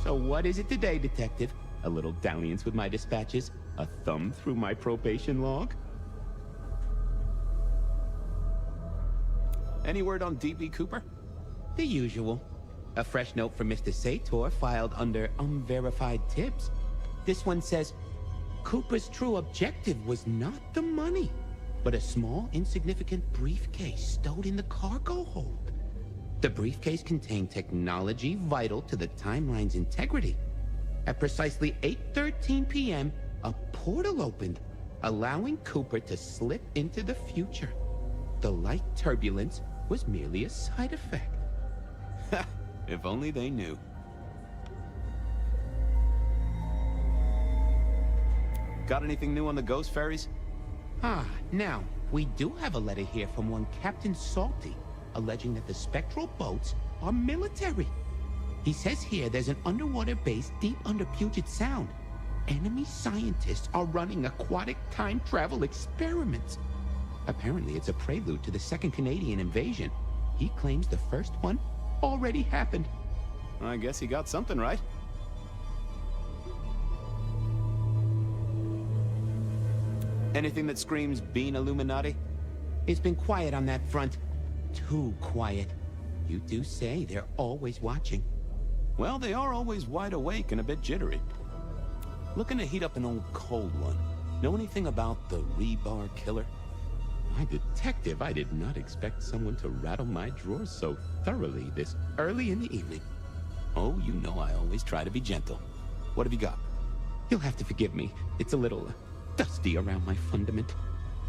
So what is it today, Detective? A little dalliance with my dispatches? A thumb through my probation log? Any word on D.B. Cooper? The usual. A fresh note from Mr. Sator filed under unverified tips. This one says, Cooper's true objective was not the money, but a small, insignificant briefcase stowed in the cargo hold. The briefcase contained technology vital to the timeline's integrity. At precisely 8:13 p.m., a portal opened, allowing Cooper to slip into the future. The light turbulence was merely a side effect. If only they knew. Got anything new on the ghost ferries? Now, we do have a letter here from one Captain Salty, alleging that the spectral boats are military. He says here there's an underwater base deep under Puget Sound. Enemy scientists are running aquatic time travel experiments. Apparently it's a prelude to the Second Canadian invasion. He claims the first one already happened. I guess he got something right. Anything that screams Bean Illuminati? It's been quiet on that front. Too quiet. You do say they're always watching. Well, they are always wide awake and a bit jittery. Looking to heat up an old cold one. Know anything about the rebar killer? My detective, I did not expect someone to rattle my drawers so thoroughly this early in the evening. Oh, you know I always try to be gentle. What have you got? You'll have to forgive me. It's a little dusty around my fundament.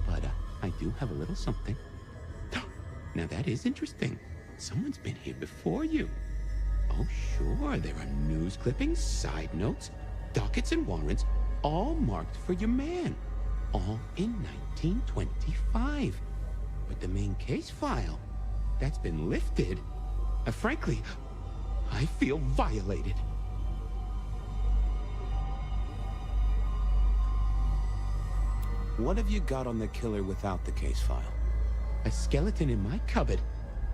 But I do have a little something. Now that is interesting. Someone's been here before you. Oh, sure, there are news clippings, side notes, dockets and warrants, all marked for your man. All in 1925. But the main case file, that's been lifted. Frankly, I feel violated. What have you got on the killer without the case file? A skeleton in my cupboard.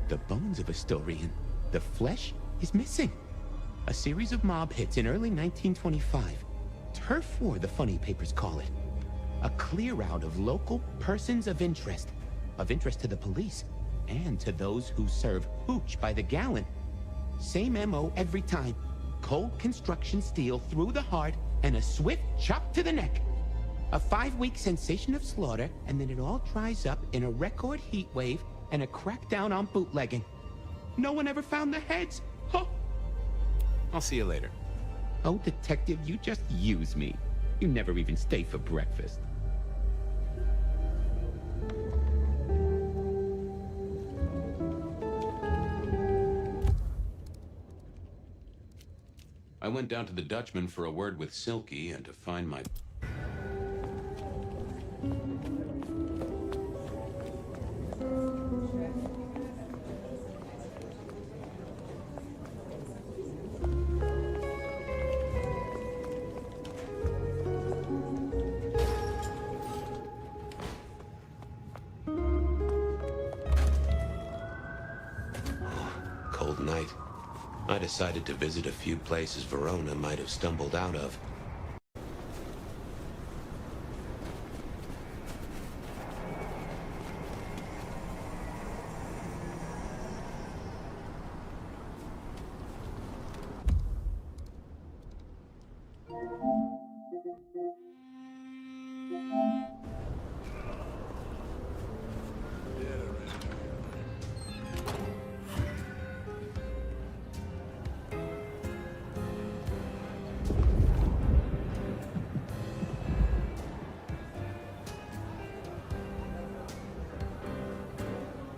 The bones of a Storian. The flesh is missing. A series of mob hits in early 1925. Turf War, the funny papers call it. A clear out of local persons of interest to the police, and to those who serve hooch by the gallon. Same MO every time. Cold construction steel through the heart, and a swift chop to the neck. A 5-week sensation of slaughter, and then it all dries up in a record heat wave and a crackdown on bootlegging. No one ever found the heads. Huh. I'll see you later. Oh, detective, you just use me. You never even stay for breakfast. I went down to the Dutchman for a word with Silky and to find my... Cold night. I decided to visit a few places Verona might have stumbled out of.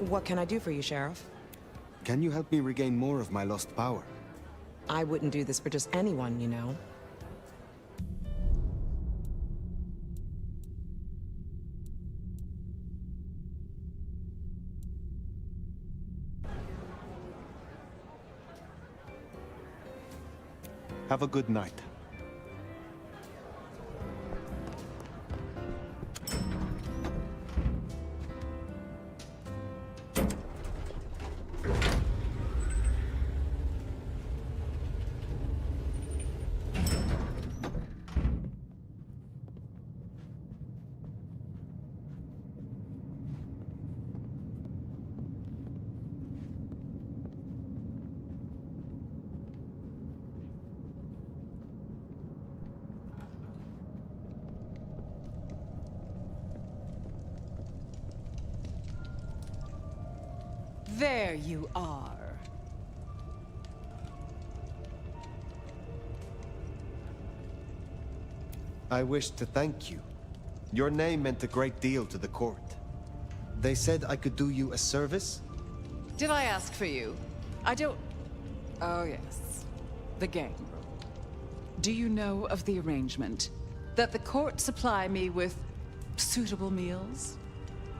What can I do for you, Sheriff? Can you help me regain more of my lost power? I wouldn't do this for just anyone, you know. Have a good night. There you are. I wish to thank you. Your name meant a great deal to the court. They said I could do you a service? Did I ask for you? I don't... Oh, yes. The gangrel. Do you know of the arrangement? That the court supply me with suitable meals?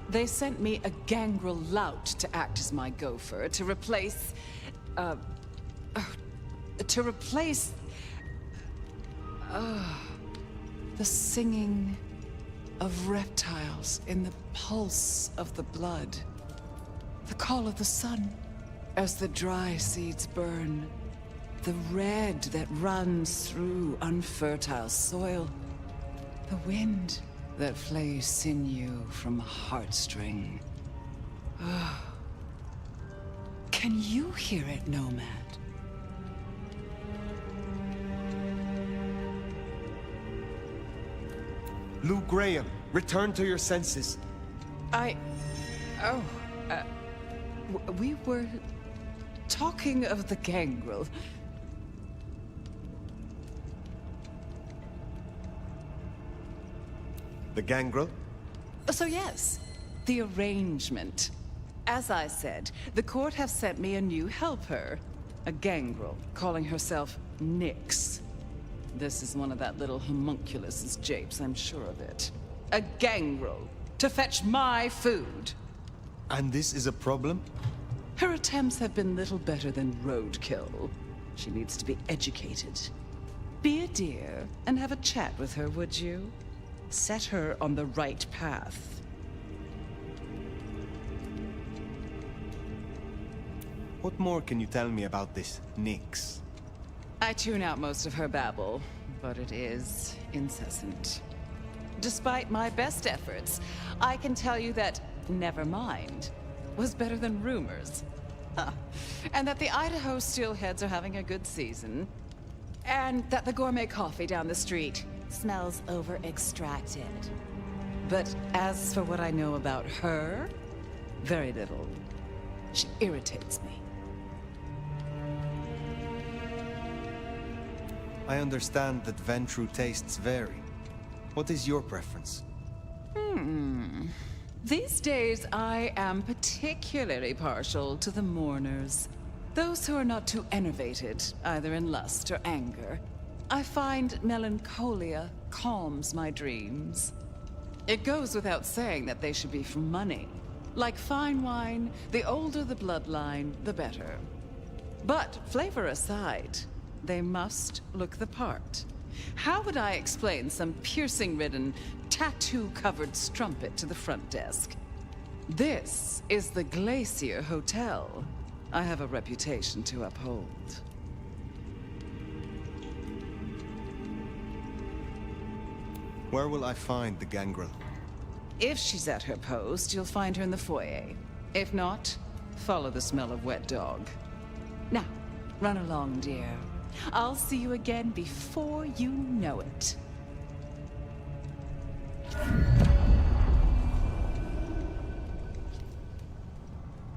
They sent me a gangrel lout to act as my gopher, to replace... the singing of reptiles in the pulse of the blood. The call of the sun as the dry seeds burn. The red that runs through unfertile soil. The wind that flays sinew from a heartstring. Ah. Can you hear it, Nomad? Lou Graham, return to your senses. We were talking of the gangrel. The gangrel? So yes, the arrangement. As I said, the court have sent me a new helper. A gangrel, calling herself Nyx. This is one of that little homunculus's japes, I'm sure of it. A gangrel, to fetch my food. And this is a problem? Her attempts have been little better than roadkill. She needs to be educated. Be a dear and have a chat with her, would you? Set her on the right path. What more can you tell me about this Nyx? I tune out most of her babble, but it is incessant. Despite my best efforts, I can tell you that Nevermind was better than rumors. And that the Idaho steelheads are having a good season. And that the gourmet coffee down the street smells over-extracted. But as for what I know about her, very little. She irritates me. I understand that Ventru tastes vary. What is your preference? These days, I am particularly partial to the mourners. Those who are not too enervated, either in lust or anger. I find melancholia calms my dreams. It goes without saying that they should be for money. Like fine wine, the older the bloodline, the better. But flavor aside, they must look the part. How would I explain some piercing-ridden, tattoo-covered strumpet to the front desk? This is the Glacier Hotel. I have a reputation to uphold. Where will I find the gangrel? If she's at her post, you'll find her in the foyer. If not, follow the smell of wet dog. Now, run along, dear. I'll see you again before you know it.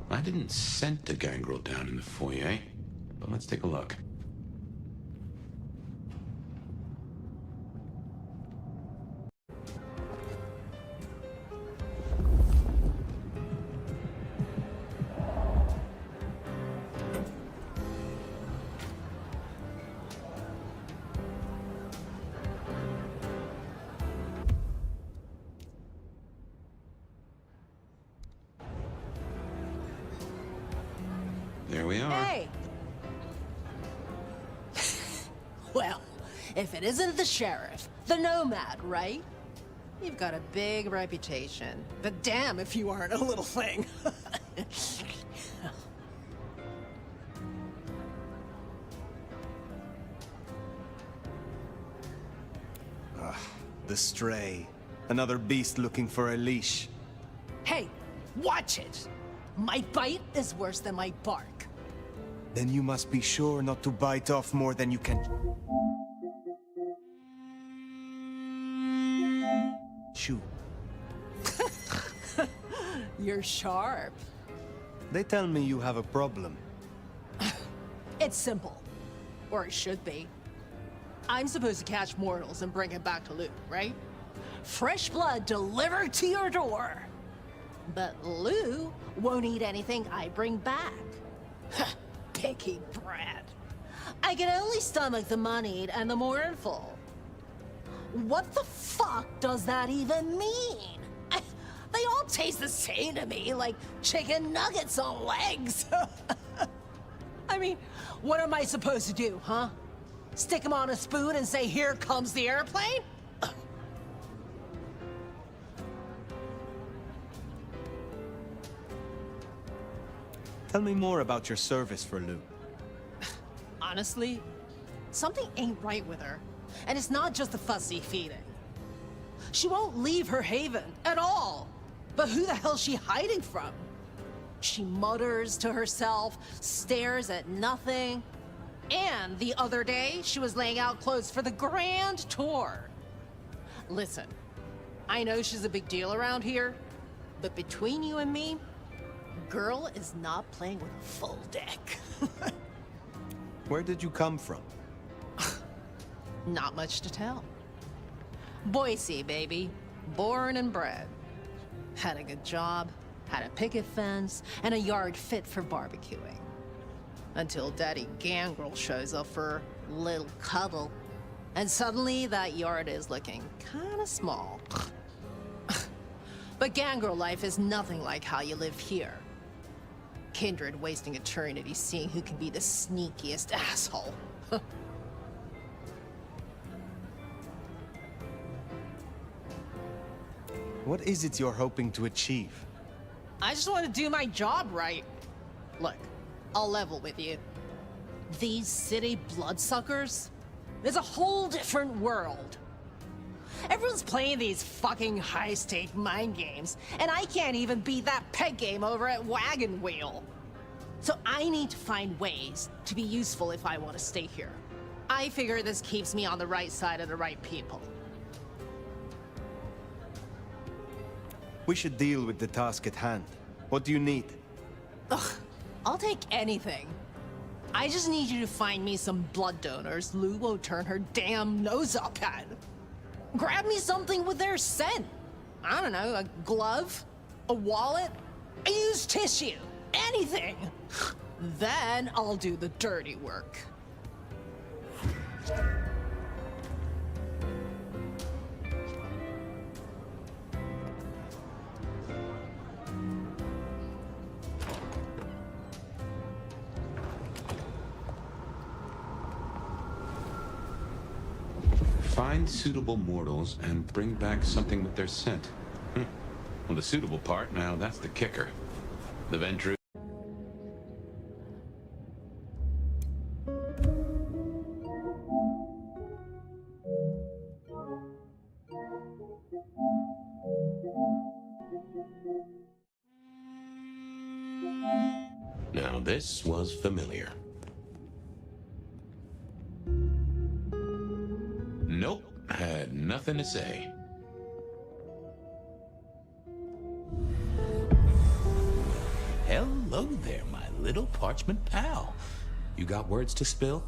I didn't scent the gangrel down in the foyer, but let's take a look. There we are. Hey! Well, if it isn't the sheriff, the Nomad, right? You've got a big reputation, but damn if you aren't a little thing. The stray. Another beast looking for a leash. Hey, watch it! My bite is worse than my bark. Then you must be sure not to bite off more than you can chew. You're sharp. They tell me you have a problem. It's simple. Or it should be. I'm supposed to catch mortals and bring it back to Lou, right? Fresh blood delivered to your door. But Lou won't eat anything I bring back. Picky brat. I can only stomach the moneyed and the mournful. What the fuck does that even mean? They all taste the same to me, like chicken nuggets on legs. I mean, what am I supposed to do, huh? Stick them on a spoon and say, here comes the airplane? Tell me more about your service for Lou. Honestly, something ain't right with her. And it's not just the fussy feeding. She won't leave her haven at all. But who the hell's she hiding from? She mutters to herself, stares at nothing. And the other day, she was laying out clothes for the grand tour. Listen, I know she's a big deal around here, but between you and me, girl is not playing with a full deck. Where did you come from? Not much to tell. Boise, baby. Born and bred. Had a good job, had a picket fence, and a yard fit for barbecuing. Until Daddy Gangrel shows up for a little cuddle. And suddenly that yard is looking kinda small. But Gangrel life is nothing like how you live here. Kindred wasting eternity seeing who can be the sneakiest asshole. What is it you're hoping to achieve? I just want to do my job right. Look, I'll level with you. These city bloodsuckers, there's a whole different world. Everyone's playing these fucking high-stake mind games, and I can't even beat that peg game over at Wagon Wheel. So I need to find ways to be useful if I want to stay here. I figure this keeps me on the right side of the right people. We should deal with the task at hand. What do you need? Ugh, I'll take anything. I just need you to find me some blood donors Lou won't turn her damn nose up at. Grab me something with their scent. I don't know, a glove, a wallet, a used tissue, anything. Then I'll do the dirty work. Find suitable mortals and bring back something with their scent. Well, the suitable part, now that's the kicker. The Ventru... Now this was familiar. Nope, had nothing to say. Hello there, my little parchment pal. You got words to spill?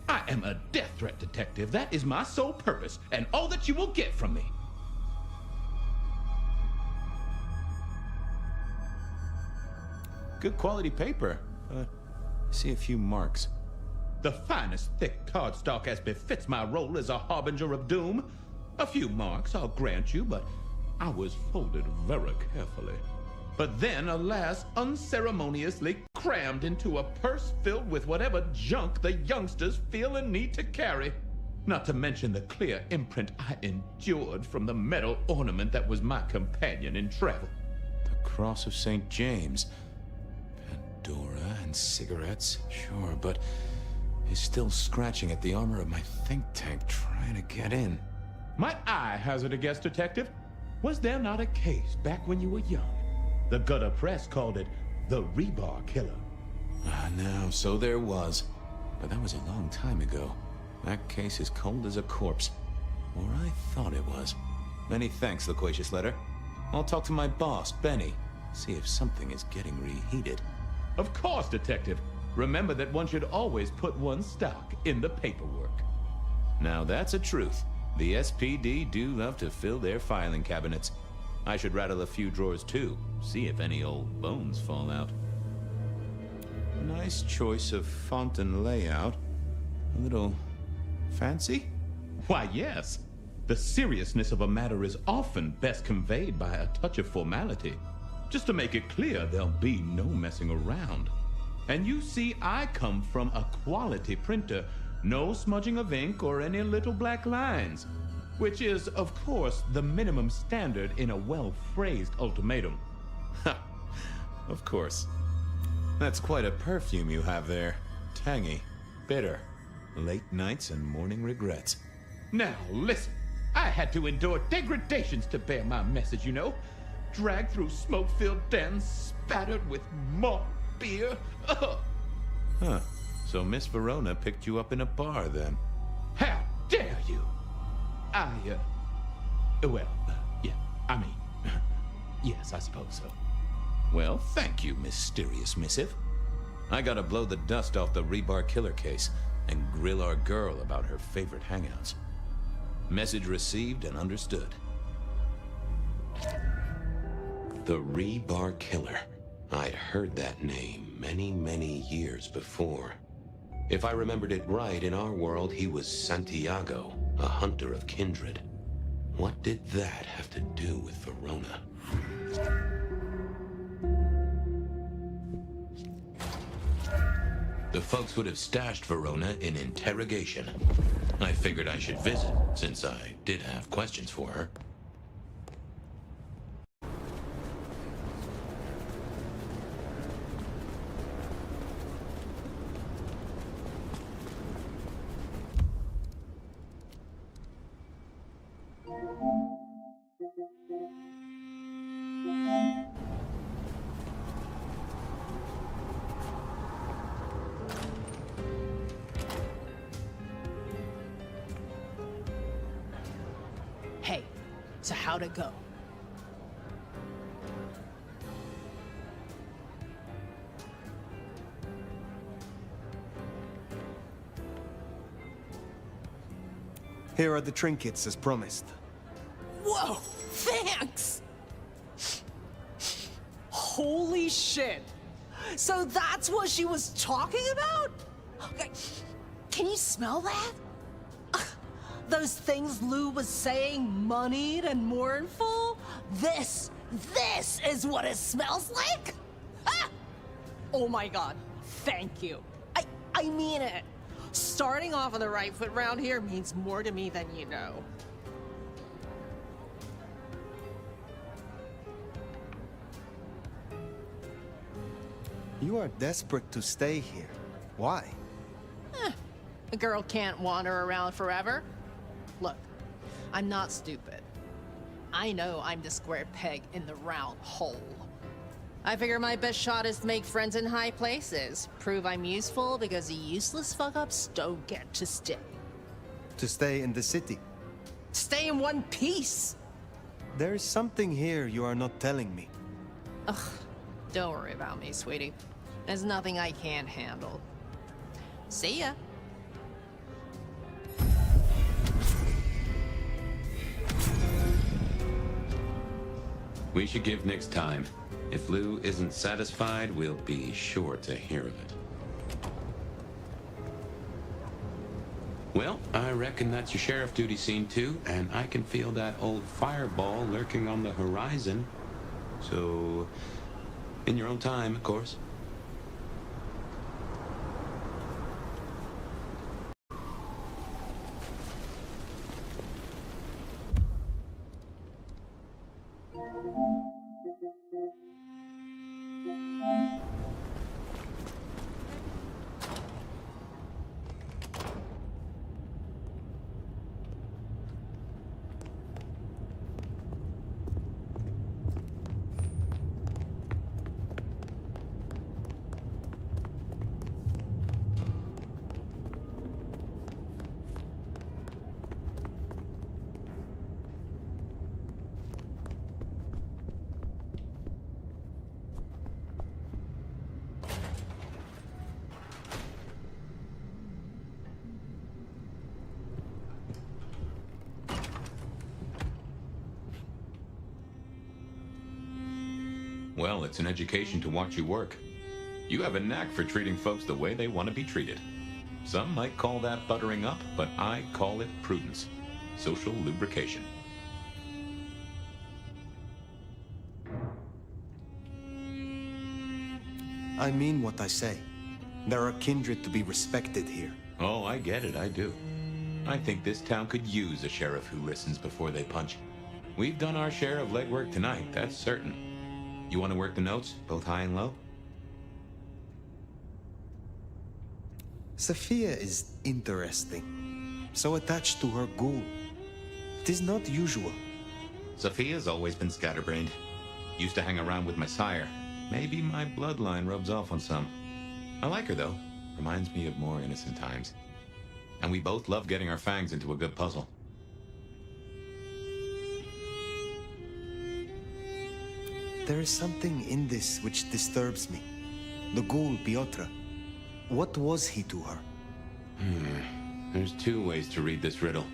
I am a death threat detective. That is my sole purpose, and all that you will get from me. Good quality paper. See a few marks. The finest thick cardstock as befits my role as a harbinger of doom. A few marks, I'll grant you, but I was folded very carefully. But then, alas, unceremoniously crammed into a purse filled with whatever junk the youngsters feel a need to carry. Not to mention the clear imprint I endured from the metal ornament that was my companion in travel. The Cross of St. James. Pandora and cigarettes, sure, but he's still scratching at the armor of my think tank trying to get in. Might I hazard a guess, detective? Was there not a case back when you were young? The gutter press called it the Rebar Killer. No, so there was. But that was a long time ago. That case is cold as a corpse. Or I thought it was. Many thanks, Loquacious Letter. I'll talk to my boss, Benny. See if something is getting reheated. Of course, detective. Remember that one should always put one's stock in the paperwork. Now that's a truth. The SPD do love to fill their filing cabinets. I should rattle a few drawers too, see if any old bones fall out. Nice choice of font and layout. A little fancy? Why, yes. The seriousness of a matter is often best conveyed by a touch of formality. Just to make it clear, there'll be no messing around. And you see, I come from a quality printer. No smudging of ink or any little black lines. Which is, of course, the minimum standard in a well-phrased ultimatum. Ha! Of course. That's quite a perfume you have there. Tangy, bitter, late nights and morning regrets. Now, listen. I had to endure degradations to bear my message, you know. Dragged through smoke-filled dens, spattered with malt beer. Ugh. Huh. So Miss Verona picked you up in a bar, then? How dare you? Yes, I suppose so. Well, thank you, mysterious missive. I gotta blow the dust off the rebar killer case and grill our girl about her favorite hangouts. Message received and understood. The Rebar Killer. I'd heard that name many, many years before. If I remembered it right, in our world, he was Santiago, a hunter of kindred. What did that have to do with Verona? The folks would have stashed Verona in interrogation. I figured I should visit, since I did have questions for her. Hey, so how'd it go? Here are the trinkets as promised. Whoa, thanks! Holy shit! So that's what she was talking about? Okay, can you smell that? Those things Lou was saying, moneyed and mournful? This is what it smells like? Ah! Oh my god, thank you. I mean it. Starting off on the right foot round here means more to me than you know. You are desperate to stay here. Why? A girl can't wander around forever. Look, I'm not stupid. I know I'm the square peg in the round hole. I figure my best shot is to make friends in high places. Prove I'm useful because the useless fuck-ups don't get to stay. To stay in the city? Stay in one piece! There is something here you are not telling me. Ugh, don't worry about me, sweetie. There's nothing I can't handle. See ya. We should give Nix time. If Lou isn't satisfied, we'll be sure to hear of it. Well, I reckon that's your sheriff duty scene too, and I can feel that old fireball lurking on the horizon. So, in your own time, of course. Well, it's an education to watch you work. You have a knack for treating folks the way they want to be treated. Some might call that buttering up, but I call it prudence. Social lubrication. I mean what I say. There are kindred to be respected here. Oh, I get it, I do. I think this town could use a sheriff who listens before they punch. We've done our share of legwork tonight, that's certain. You want to work the notes, both high and low? Sophia is interesting. So attached to her ghoul. It is not usual. Sophia's always been scatterbrained. Used to hang around with my sire. Maybe my bloodline rubs off on some. I like her, though. Reminds me of more innocent times. And we both love getting our fangs into a good puzzle. There is something in this which disturbs me. The ghoul, Piotr. What was he to her? There's two ways to read this riddle.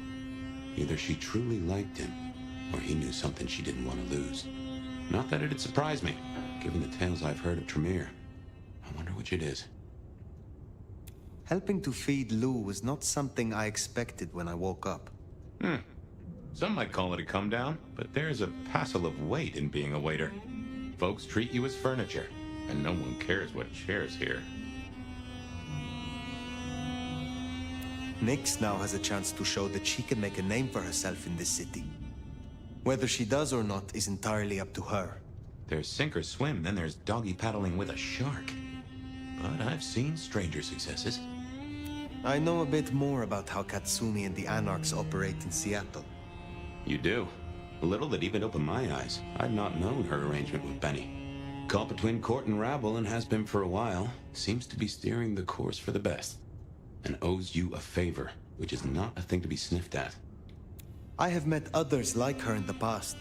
Either she truly liked him, or he knew something she didn't want to lose. Not that it'd surprise me, given the tales I've heard of Tremere. I wonder which it is. Helping to feed Lou was not something I expected when I woke up. Some might call it a come down, but there's a passel of weight in being a waiter. Folks treat you as furniture, and no one cares what shares here. Nyx now has a chance to show that she can make a name for herself in this city. Whether she does or not is entirely up to her. There's sink or swim, then there's doggy paddling with a shark. But I've seen stranger successes. I know a bit more about how Katsumi and the Anarchs operate in Seattle. You do? A little that even opened my eyes. I'd not known her arrangement with Benny. Caught between court and rabble and has been for a while. Seems to be steering the course for the best. And owes you a favor, which is not a thing to be sniffed at. I have met others like her in the past.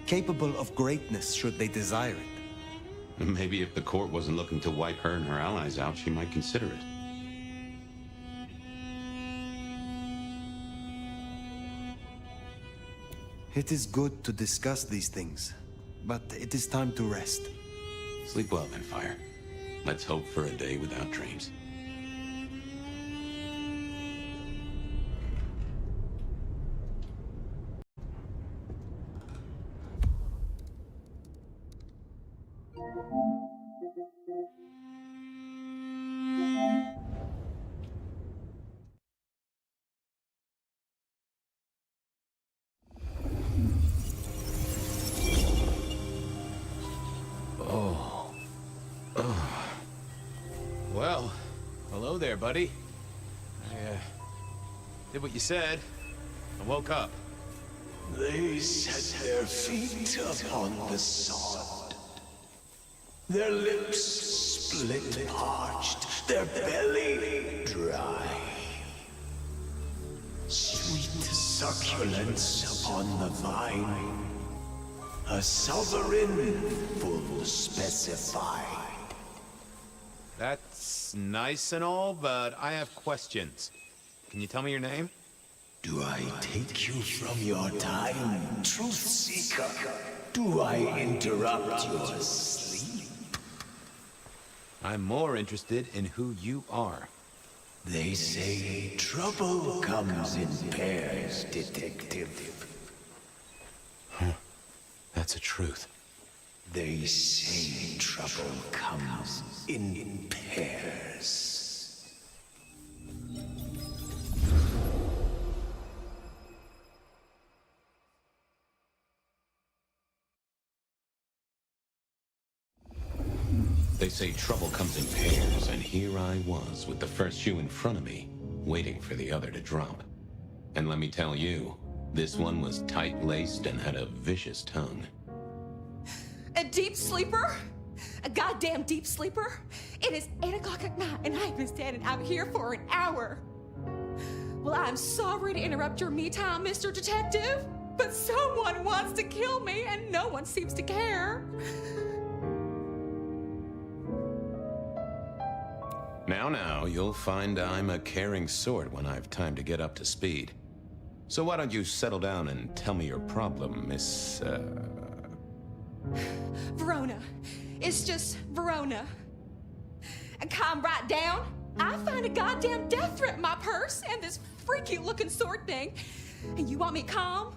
Capable of greatness should they desire it. Maybe if the court wasn't looking to wipe her and her allies out, she might consider it. It is good to discuss these things, but it is time to rest. Sleep well then, Fire. Let's hope for a day without dreams. Well, hello there, buddy. I, did what you said. I woke up. They set their feet upon the sod. Their lips split parched, their belly dry. Sweet succulence upon the vine. A sovereign full specified. That's nice and all, but I have questions. Can you tell me your name? Do I take you from your time, truth seeker? Do I interrupt your sleep? I'm more interested in who you are. They say trouble comes in pairs, detective. Huh. That's a truth. They say trouble comes in pairs. They say trouble comes in pairs, and here I was with the first shoe in front of me, waiting for the other to drop. And let me tell you, this one was tight-laced and had a vicious tongue. A deep sleeper? A goddamn deep sleeper? It is 8 o'clock at night and I've been standing out here for an hour. Well, I'm sorry to interrupt your me time, Mr. Detective, but someone wants to kill me and no one seems to care. Now, you'll find I'm a caring sort when I've time to get up to speed. So why don't you settle down and tell me your problem, Miss, Verona. It's just Verona. And calm right down. I find a goddamn death threat in my purse and this freaky looking sword thing. And you want me calm?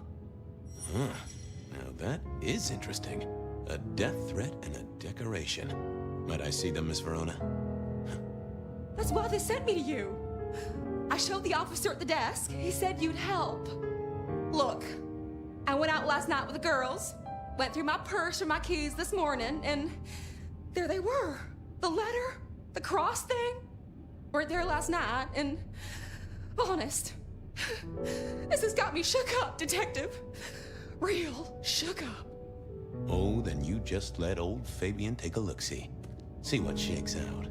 Huh. Now that is interesting. A death threat and a decoration. Might I see them, Miss Verona? That's why they sent me to you. I showed the officer at the desk. He said you'd help. Look, I went out last night with the girls, went through my purse for my keys this morning, and there they were. The letter, the cross thing, weren't there last night, and honest, this has got me shook up, Detective. Real shook up. Oh, then you just let old Fabian take a look-see. See what shakes out.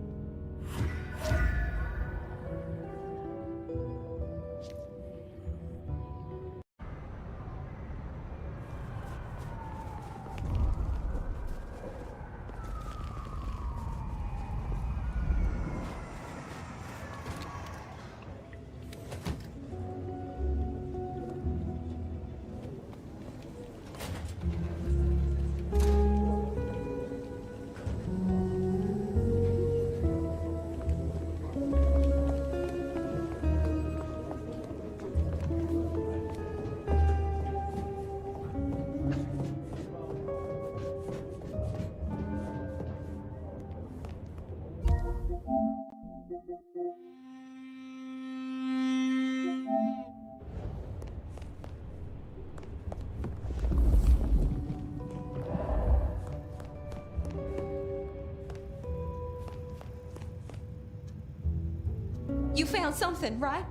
You found something, right?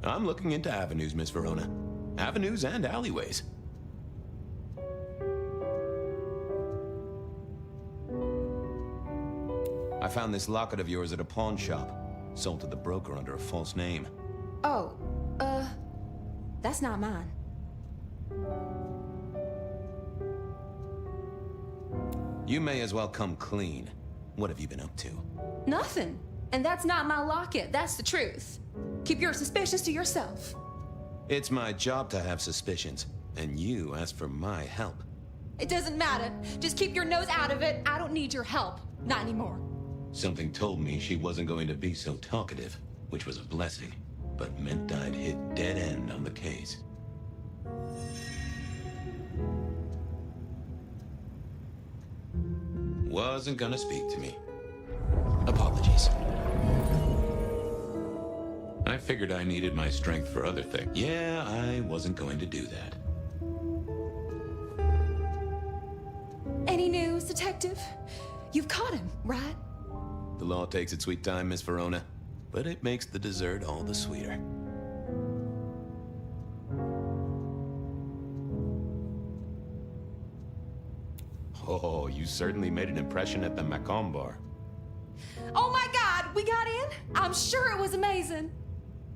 I'm looking into avenues, Miss Verona. Avenues and alleyways. I found this locket of yours at a pawn shop. Sold to the broker under a false name. Oh, that's not mine. You may as well come clean. What have you been up to? Nothing. And that's not my locket, that's the truth. Keep your suspicions to yourself. It's my job to have suspicions, and you asked for my help. It doesn't matter. Just keep your nose out of it. I don't need your help. Not anymore. Something told me she wasn't going to be so talkative, which was a blessing, but meant I'd hit dead end on the case. Wasn't gonna speak to me. Apologies. I figured I needed my strength for other things. Yeah, I wasn't going to do that. Any news, Detective? You've caught him, right? The law takes its sweet time, Miss Verona, but it makes the dessert all the sweeter. Oh, you certainly made an impression at the Macomb bar. Oh my God, we got in? I'm sure it was amazing.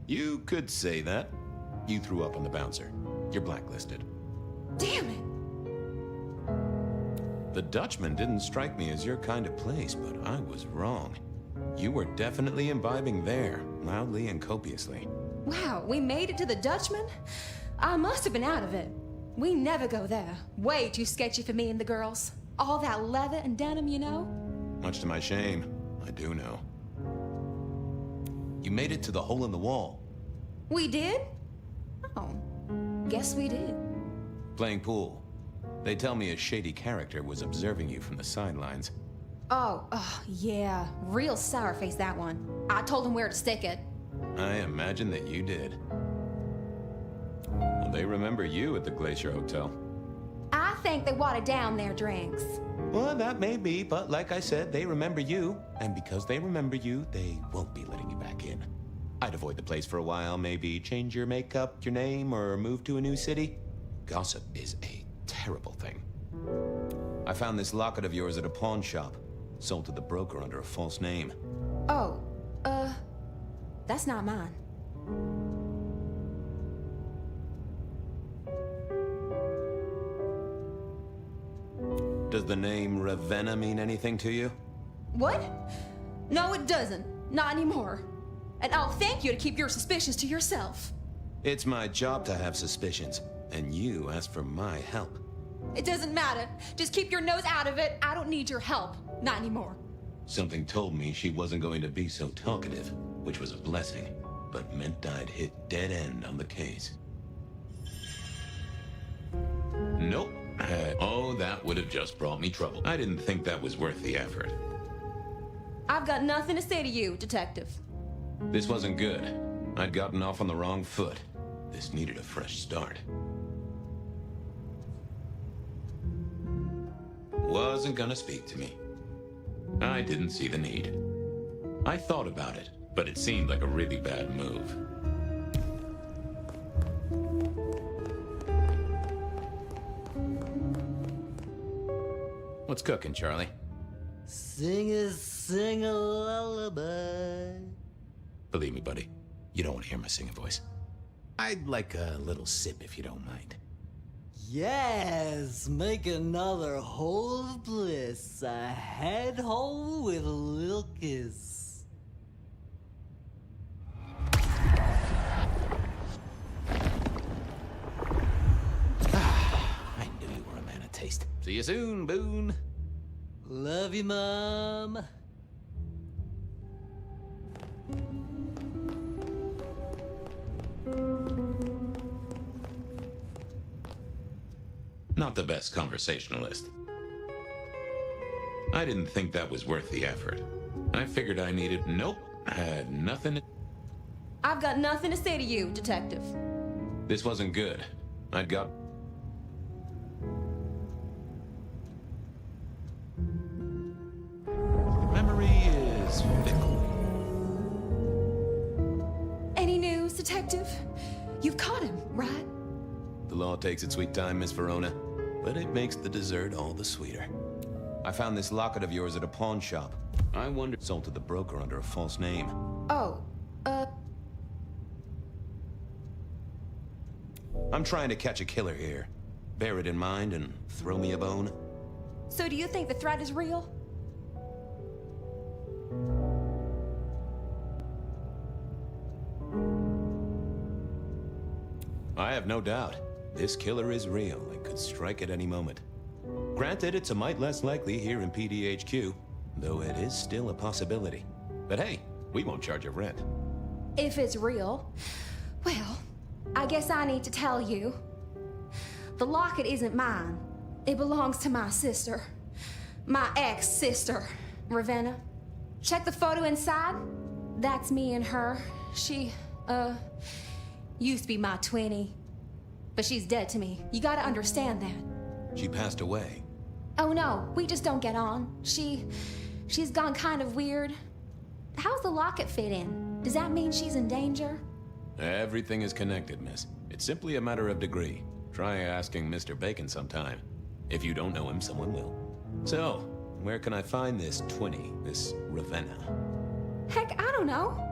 You could say that. You threw up on the bouncer. You're blacklisted. Damn it. The Dutchman didn't strike me as your kind of place, but I was wrong. You were definitely imbibing there, loudly and copiously. Wow, we made it to the Dutchman? I must have been out of it. We never go there. Way too sketchy for me and the girls. All that leather and denim, you know? Much to my shame, I do know. You made it to the hole in the wall. We did? Oh, guess we did. Playing pool. They tell me a shady character was observing you from the sidelines. Oh, yeah. Real sour face, that one. I told him where to stick it. I imagine that you did. Well, they remember you at the Glacier Hotel. I think they watered down their drinks. Well, that may be, but like I said, they remember you. And because they remember you, they won't be letting you back in. I'd avoid the place for a while, maybe change your makeup, your name, or move to a new city. Gossip is a terrible thing. I found this locket of yours at a pawn shop. Sold to the broker under a false name. Oh, that's not mine. Does the name Ravenna mean anything to you? What? No, it doesn't. Not anymore. And I'll thank you to keep your suspicions to yourself. It's my job to have suspicions, and you asked for my help. It doesn't matter. Just keep your nose out of it. I don't need your help. Not anymore. Something told me she wasn't going to be so talkative, which was a blessing, but meant I'd hit dead end on the case. Nope. Oh, that would have just brought me trouble. I didn't think that was worth the effort. I've got nothing to say to you, Detective. This wasn't good. I'd gotten off on the wrong foot. This needed a fresh start. Wasn't gonna speak to me. I didn't see the need. I thought about it, but it seemed like a really bad move. What's cooking, Charlie? Sing a lullaby. Believe me, buddy, you don't want to hear my singing voice. I'd like a little sip if you don't mind. Yes, make another hole of bliss, a head hole with a little kiss. I knew you were a man of taste. See you soon, Boone. Love you, Mom. Not the best conversationalist. I didn't think that was worth the effort. I figured I needed... Nope. I had nothing to... I've got nothing to say to you, Detective. This wasn't good. I'd got... Memory is fickle. Any news, Detective? You've caught him, right? The law takes its sweet time, Miss Verona, but it makes the dessert all the sweeter. I found this locket of yours at a pawn shop. I wonder... sold to the broker under a false name. Oh, I'm trying to catch a killer here. Bear it in mind and throw me a bone. so do you think the threat is real? I have no doubt. This killer is real and could strike at any moment. Granted, it's a mite less likely here in PDHQ, though it is still a possibility. But hey, we won't charge you rent. If it's real, well, I guess I need to tell you. The locket isn't mine. It belongs to my sister. My ex-sister, Ravenna. Check the photo inside. That's me and her. She, used to be my twinnie. But she's dead to me. You gotta understand that. She passed away. Oh no, we just don't get on. She's gone kind of weird. How's the locket fit in? Does that mean she's in danger? Everything is connected, miss. It's simply a matter of degree. Try asking Mr. Bacon sometime. If you don't know him, someone will. So, where can I find this twinnie, this Ravenna? Heck, I don't know.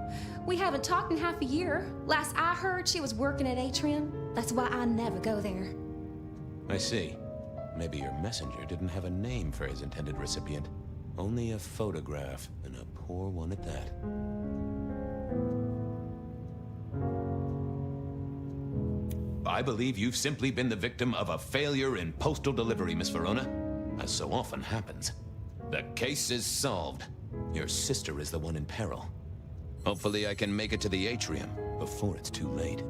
We haven't talked in half a year. Last I heard, she was working at Atrium. That's why I never go there. I see. Maybe your messenger didn't have a name for his intended recipient. Only a photograph, and a poor one at that. I believe you've simply been the victim of a failure in postal delivery, Miss Verona. As so often happens. The case is solved. Your sister is the one in peril. Hopefully I can make it to the Atrium before it's too late.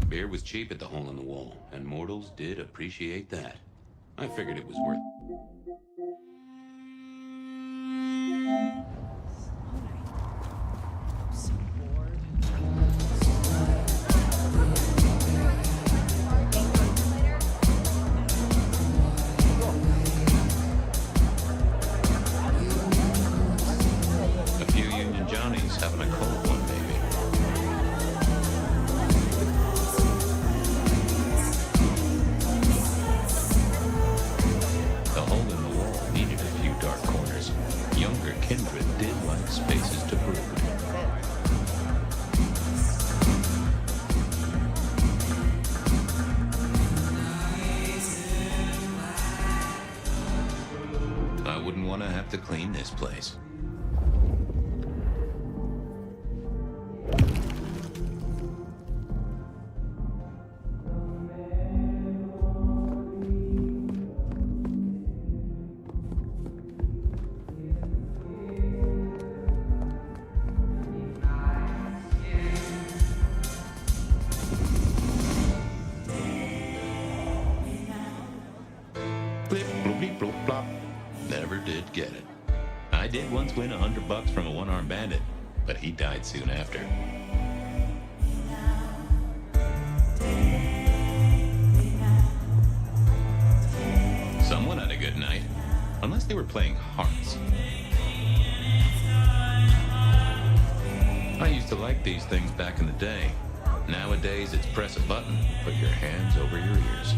Beer was cheap at the hole in the wall, and mortals did appreciate that. I figured it was worth... wouldn't want to have to clean this place. Blip, bloopy, bloop, blop. Never did get it. I did once win $100 from a one-armed bandit, but he died soon after. Someone had a good night, unless they were playing hearts. I used to like these things back in the day. Nowadays, it's press a button, put your hands over your ears.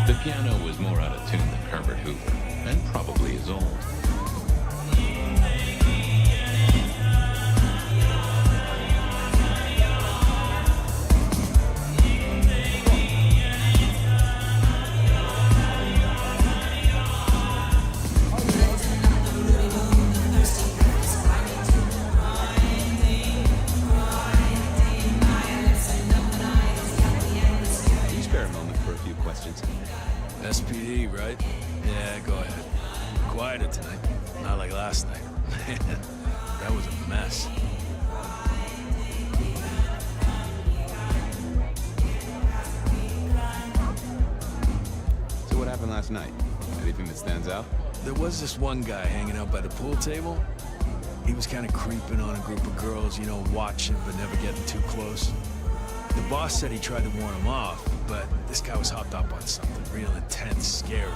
The piano was more out of tune than Herbert Hoover, and probably is old. SPD, right? Yeah, go ahead. Quieter tonight. Not like last night. Man, that was a mess. So what happened last night? Anything that stands out? There was this one guy hanging out by the pool table. He was kind of creeping on a group of girls, you know, watching but never getting too close. The boss said he tried to warn him off, but this guy was hopped up on something real intense, scary.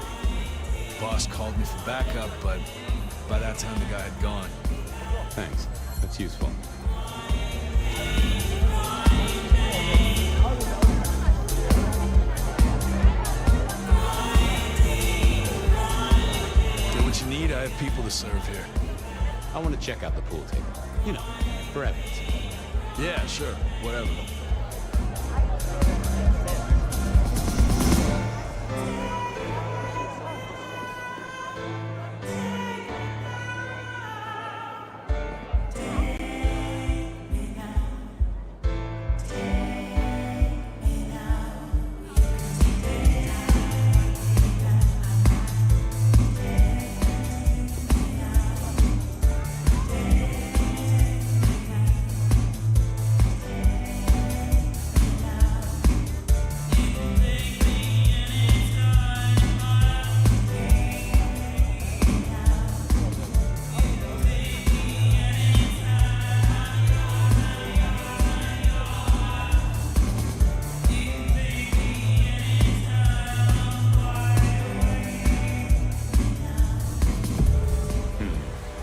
The boss called me for backup, but by that time the guy had gone. Thanks. That's useful. Get what you need, I have people to serve here. I want to check out the pool table. You know, for evidence. Yeah, sure. Whatever.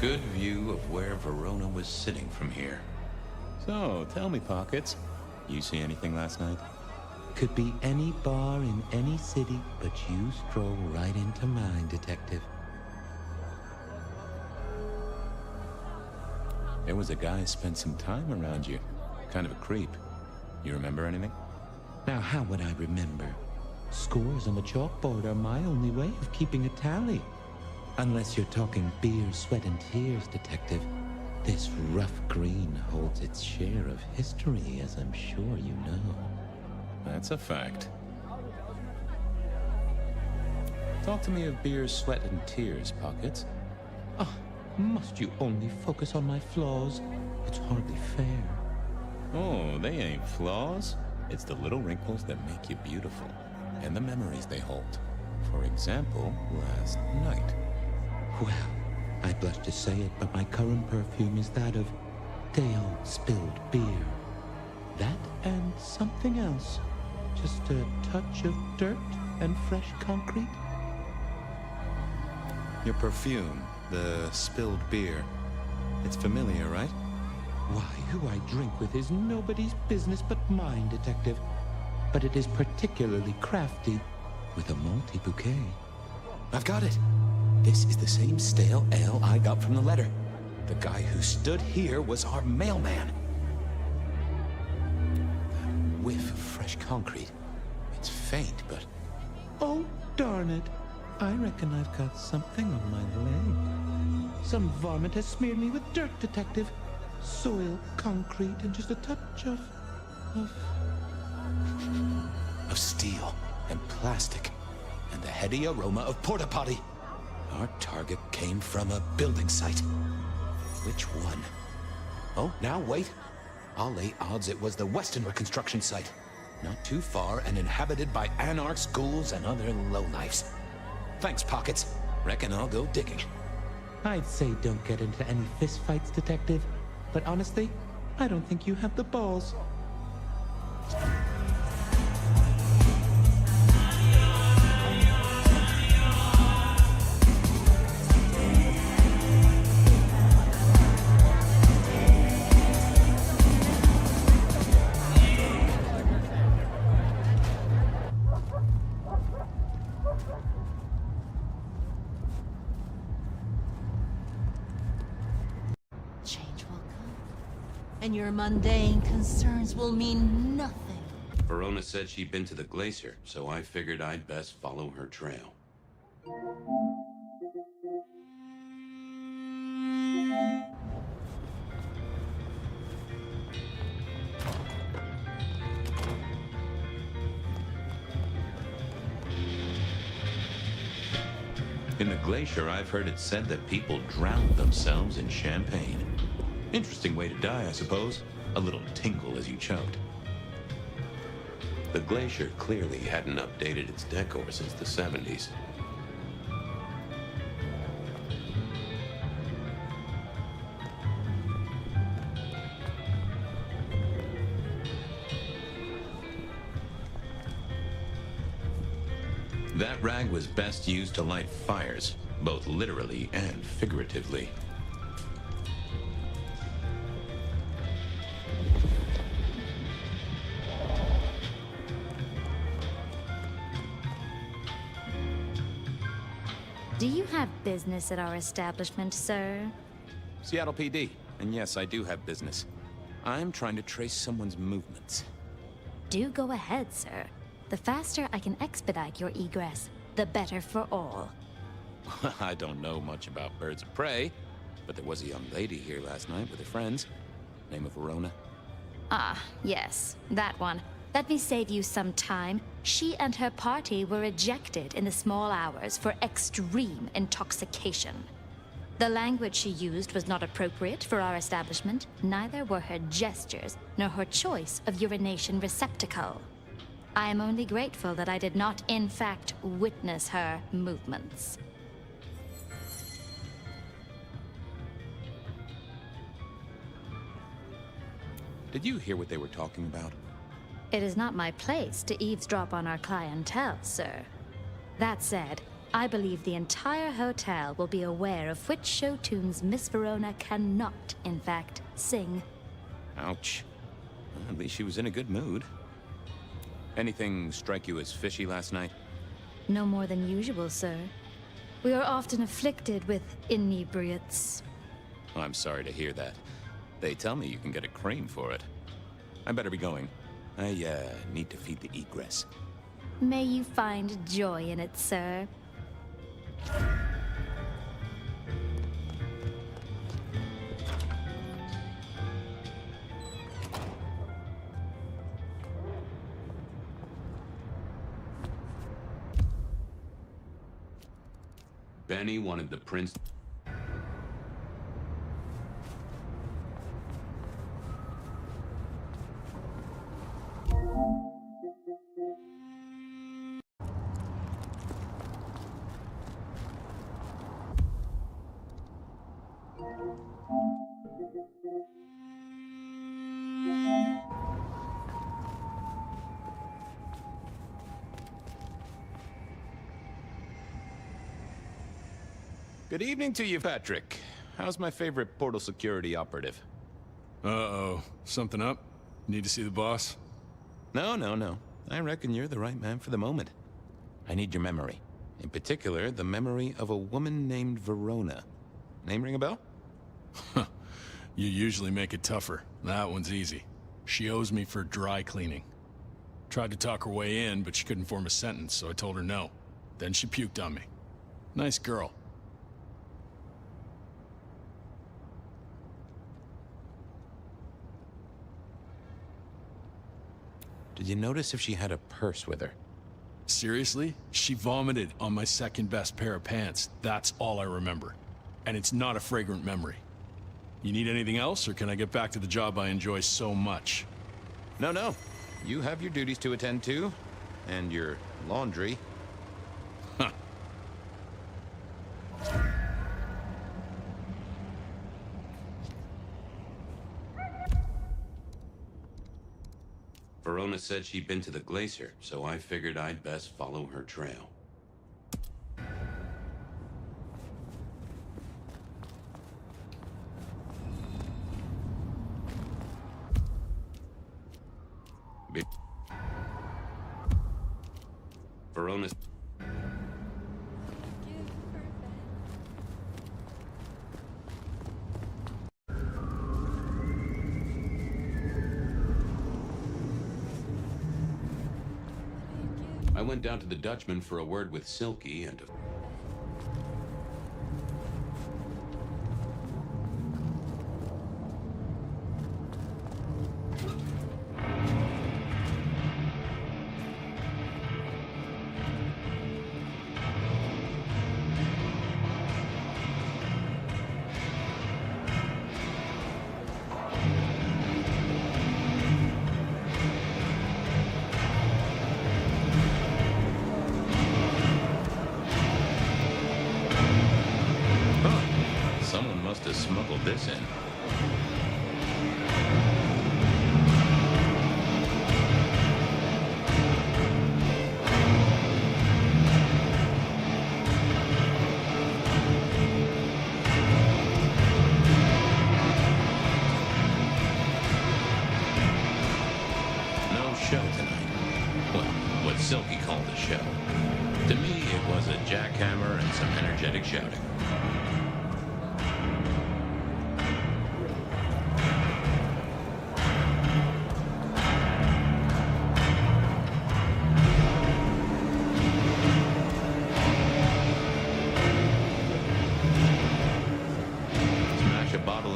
Good view of where Verona was sitting from here. So, tell me, Pockets, you see anything last night? Could be any bar in any city, but you stroll right into mine, Detective. There was a guy spent some time around you. Kind of a creep. You remember anything? Now, how would I remember? Scores on the chalkboard are my only way of keeping a tally. Unless you're talking beer, sweat, and tears, Detective. This rough green holds its share of history, as I'm sure you know. That's a fact. Talk to me of beer, sweat, and tears, Pockets. Ah, must you only focus on my flaws? It's hardly fair. Oh, they ain't flaws. It's the little wrinkles that make you beautiful, and the memories they hold. For example, last night. Well, I blush to say it, but my current perfume is that of day-old spilled beer. That and something else. Just a touch of dirt and fresh concrete. Your perfume, the spilled beer. It's familiar, right? Why, who I drink with is nobody's business but mine, Detective. But it is particularly crafty, with a malty bouquet. I've got it. This is the same stale ale I got from the letter. The guy who stood here was our mailman. That whiff of fresh concrete. It's faint, but... Oh, darn it. I reckon I've got something on my leg. Some varmint has smeared me with dirt, Detective. Soil, concrete, and just a touch of steel and plastic and the heady aroma of porta potty. Our target came from a building site. Which one? Oh, now wait. I'll lay odds it was the Westenra construction site. Not too far and inhabited by anarchs, ghouls, and other lowlifes. Thanks, Pockets. Reckon I'll go digging. I'd say don't get into any fistfights, Detective. But honestly, I don't think you have the balls. And your mundane concerns will mean nothing. Verona said she'd been to the glacier, so I figured I'd best follow her trail. In the glacier, I've heard it said that people drowned themselves in champagne. Interesting way to die, I suppose. A little tingle as you choked. The glacier clearly hadn't updated its decor since the 70s. That rag was best used to light fires, both literally and figuratively. Do you have business at our establishment, sir? Seattle PD, and yes, I do have business. I'm trying to trace someone's movements. Do go ahead, sir. The faster I can expedite your egress, the better for all. I don't know much about birds of prey, but there was a young lady here last night with her friends. Name of Verona. Ah, yes, that one. Let me save you some time. She and her party were ejected in the small hours for extreme intoxication. The language she used was not appropriate for our establishment. Neither were her gestures, nor her choice of urination receptacle. I am only grateful that I did not, in fact, witness her movements. Did you hear what they were talking about? It is not my place to eavesdrop on our clientele, sir. That said, I believe the entire hotel will be aware of which show tunes Miss Verona cannot, in fact, sing. Ouch. Well, at least she was in a good mood. Anything strike you as fishy last night? No more than usual, sir. We are often afflicted with inebriates. Oh, I'm sorry to hear that. They tell me you can get a cream for it. I better be going. I, need to feed the egress. May you find joy in it, sir. Benny wanted the prince... Good evening to you, Patrick. How's my favorite portal security operative? Uh-oh. Something up? Need to see the boss? No. I reckon you're the right man for the moment. I need your memory. In particular, the memory of a woman named Verona. Name ring a bell? You usually make it tougher. That one's easy. She owes me for dry cleaning. Tried to talk her way in, but she couldn't form a sentence, so I told her no. Then she puked on me. Nice girl. Did you notice if she had a purse with her? Seriously? She vomited on my second best pair of pants. That's all I remember. And it's not a fragrant memory. You need anything else, or can I get back to the job I enjoy so much? No. You have your duties to attend to, and your laundry. Huh. Verona said she'd been to the glacier, so I figured I'd best follow her trail. Verona's... I went down to the Dutchman for a word with Silky and... Someone must have smuggled this in. No show tonight. Well, what Silky called a show. To me, it was a jackhammer and some energetic shouting.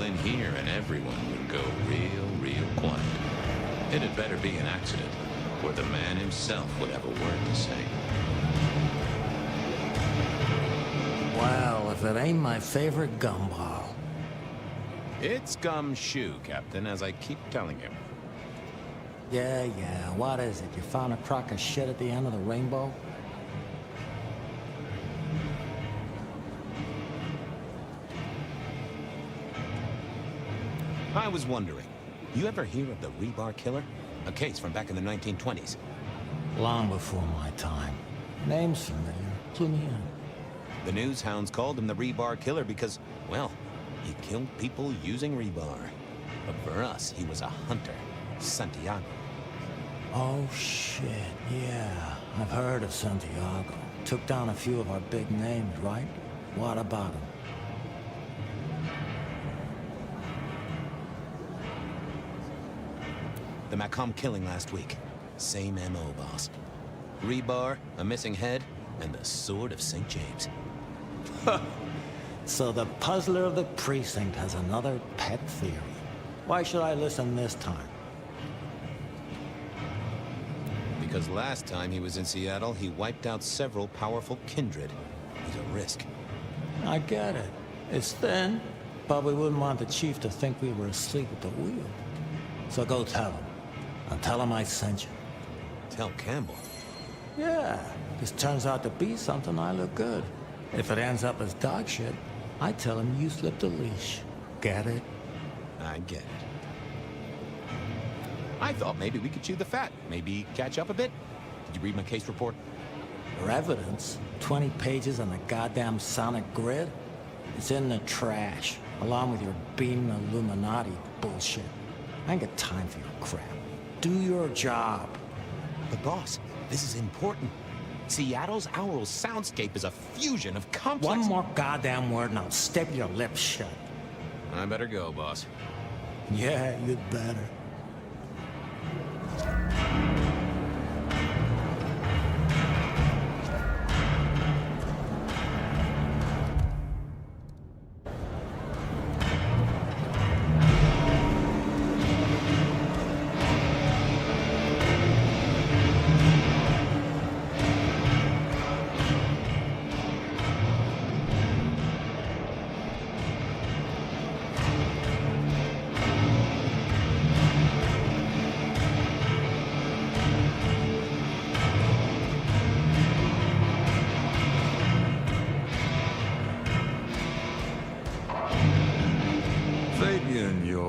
In here and everyone would go real quiet. It had better be an accident, or the man himself would have a word to say. Well, if it ain't my favorite gumball. It's gumshoe, Captain, as I keep telling you. Yeah, what is it? You found a crock of shit at the end of the rainbow? I was wondering, you ever hear of the rebar killer? A case from back in the 1920s. Long before my time. Name's familiar. Clue me in. The news hounds called him the rebar killer because, well, he killed people using rebar. But for us, he was a hunter. Santiago. Oh, shit, yeah. I've heard of Santiago. Took down a few of our big names, right? What about him? The Macomb killing last week. Same MO, boss. Rebar, a missing head, and the Sword of St. James. So the puzzler of the precinct has another pet theory. Why should I listen this time? Because last time he was in Seattle, he wiped out several powerful kindred. He's a risk. I get it. It's thin, but we wouldn't want the chief to think we were asleep at the wheel. So go tell him. And tell him I sent you. Tell Campbell? Yeah, this turns out to be something, I look good. If it ends up as dog shit, I tell him you slipped a leash. Get it? I get it. I thought maybe we could chew the fat. Maybe catch up a bit. Did you read my case report? Your evidence? 20 pages on the goddamn sonic grid? It's in the trash, along with your beam Illuminati bullshit. I ain't got time for your crap. Do your job. But boss, this is important. Seattle's aural soundscape is a fusion of complex... One more goddamn word and I'll staple your lips shut. I better go, boss. Yeah, you'd better.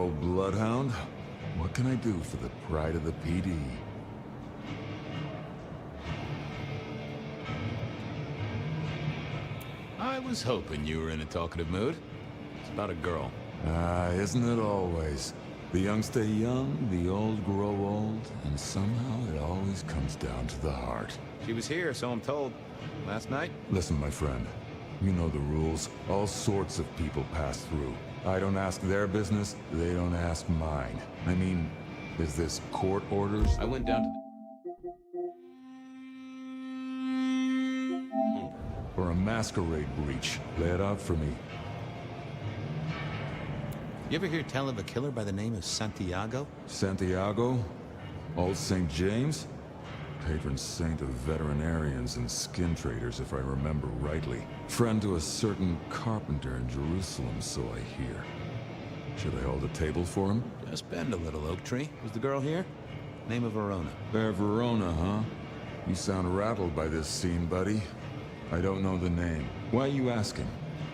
old bloodhound. What can I do for the pride of the PD? I was hoping you were in a talkative mood. It's about a girl. Isn't it always? The young stay young, the old grow old, and somehow it always comes down to the heart. She was here, so I'm told. Last night? Listen, my friend. You know the rules. All sorts of people pass through. I don't ask their business, they don't ask mine. I mean, is this court orders? I went down to For a masquerade breach. Lay it out for me. You ever hear tell of a killer by the name of Santiago? Santiago? Old St. James? Patron saint of veterinarians and skin traders, if I remember rightly. Friend to a certain carpenter in Jerusalem, so I hear. Should I hold a table for him? Just bend a little, Oak Tree. Was the girl here? Name of Verona. Verona, huh? You sound rattled by this scene, buddy. I don't know the name. Why are you asking?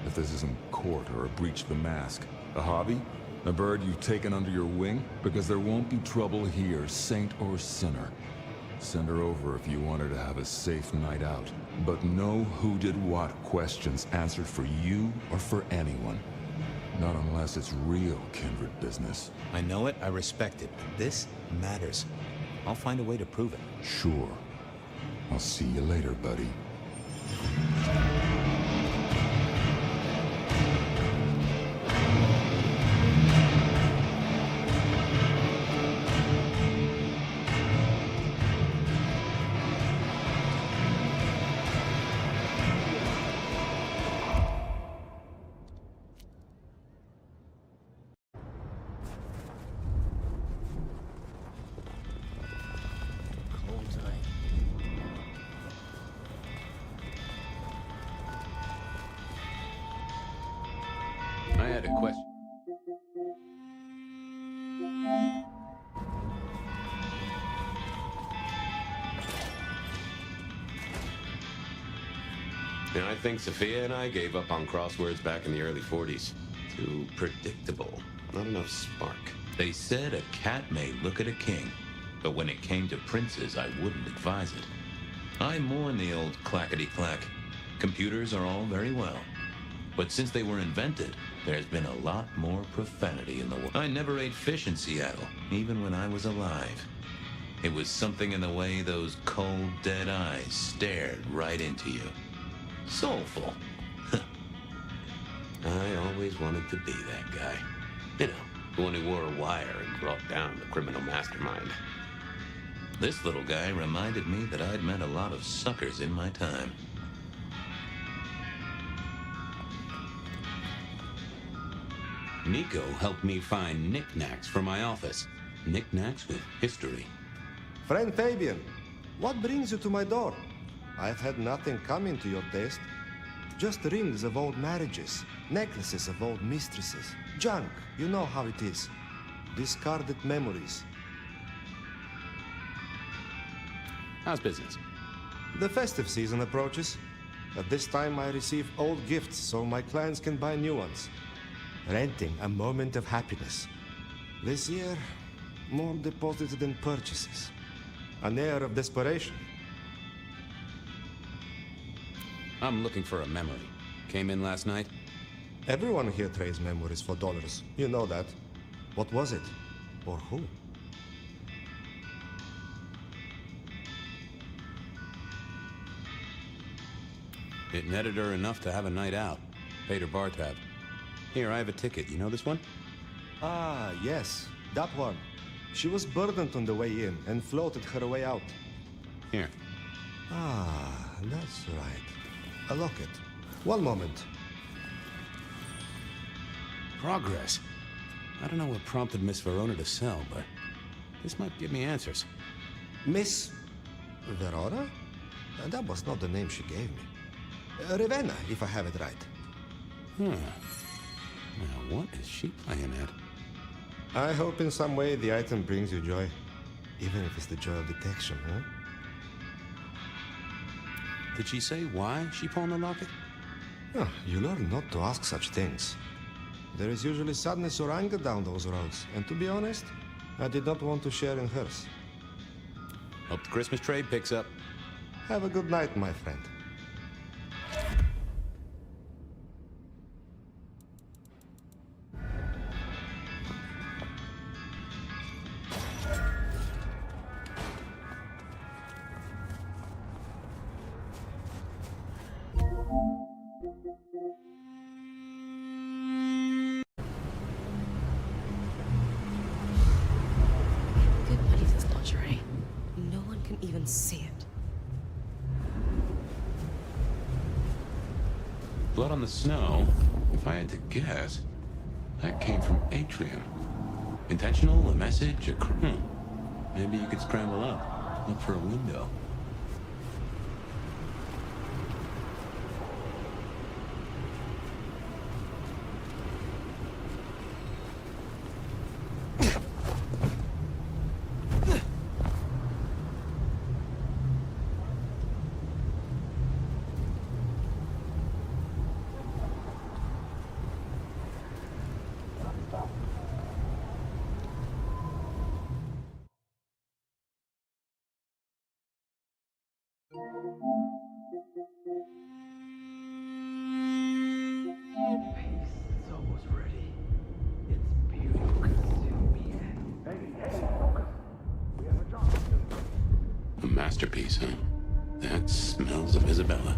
If this isn't court or a breach of the mask. A hobby? A bird you've taken under your wing? Because there won't be trouble here, saint or sinner. Send her over if you want her to have a safe night out. But no who did what questions answered for you or for anyone. Not unless it's real kindred business. I know it, I respect it, but this matters. I'll find a way to prove it. Sure. I'll see you later, buddy. I had a question. And I think Sophia and I gave up on crosswords back in the early 40s. Too predictable. Not enough spark. They said a cat may look at a king, but when it came to princes, I wouldn't advise it. I mourn the old clackety-clack. Computers are all very well. But since they were invented, there's been a lot more profanity in the world. I never ate fish in Seattle, even when I was alive. It was something in the way those cold, dead eyes stared right into you. Soulful. I always wanted to be that guy. You know, the one who wore a wire and brought down the criminal mastermind. This little guy reminded me that I'd met a lot of suckers in my time. Nico helped me find knickknacks for my office. Knickknacks with history. Friend Fabian, what brings you to my door? I've had nothing coming to your taste. Just rings of old marriages, necklaces of old mistresses, junk, you know how it is. Discarded memories. How's business? The festive season approaches. At this time I receive old gifts so my clients can buy new ones. Renting a moment of happiness. This year, more deposits than purchases. An air of desperation. I'm looking for a memory. Came in last night? Everyone here trades memories for dollars. You know that. What was it? Or who? It netted her enough to have a night out. Paid her bar tab. Here, I have a ticket. You know this one? Ah, yes. That one. She was burdened on the way in and floated her way out. Here. Ah, that's right. A locket. One moment. Progress. I don't know what prompted Miss Verona to sell, but this might give me answers. Miss Verona? That was not the name she gave me. Ravenna, if I have it right. Now, what is she playing at? I hope in some way the item brings you joy. Even if it's the joy of detection, huh? Did she say why she pawned the locket? Oh, you learn not to ask such things. There is usually sadness or anger down those roads, and to be honest, I did not want to share in hers. Hope the Christmas trade picks up. Have a good night, my friend. Good buddy, this lingerie. No one can even see it. Blood on the snow, if I had to guess, that came from Atrium. Intentional, a message, a crime. Maybe you could scramble up, look for a window. It's almost ready. It's beautiful. Hey, focus. We have a job to do. A masterpiece, huh? That smells of Isabella.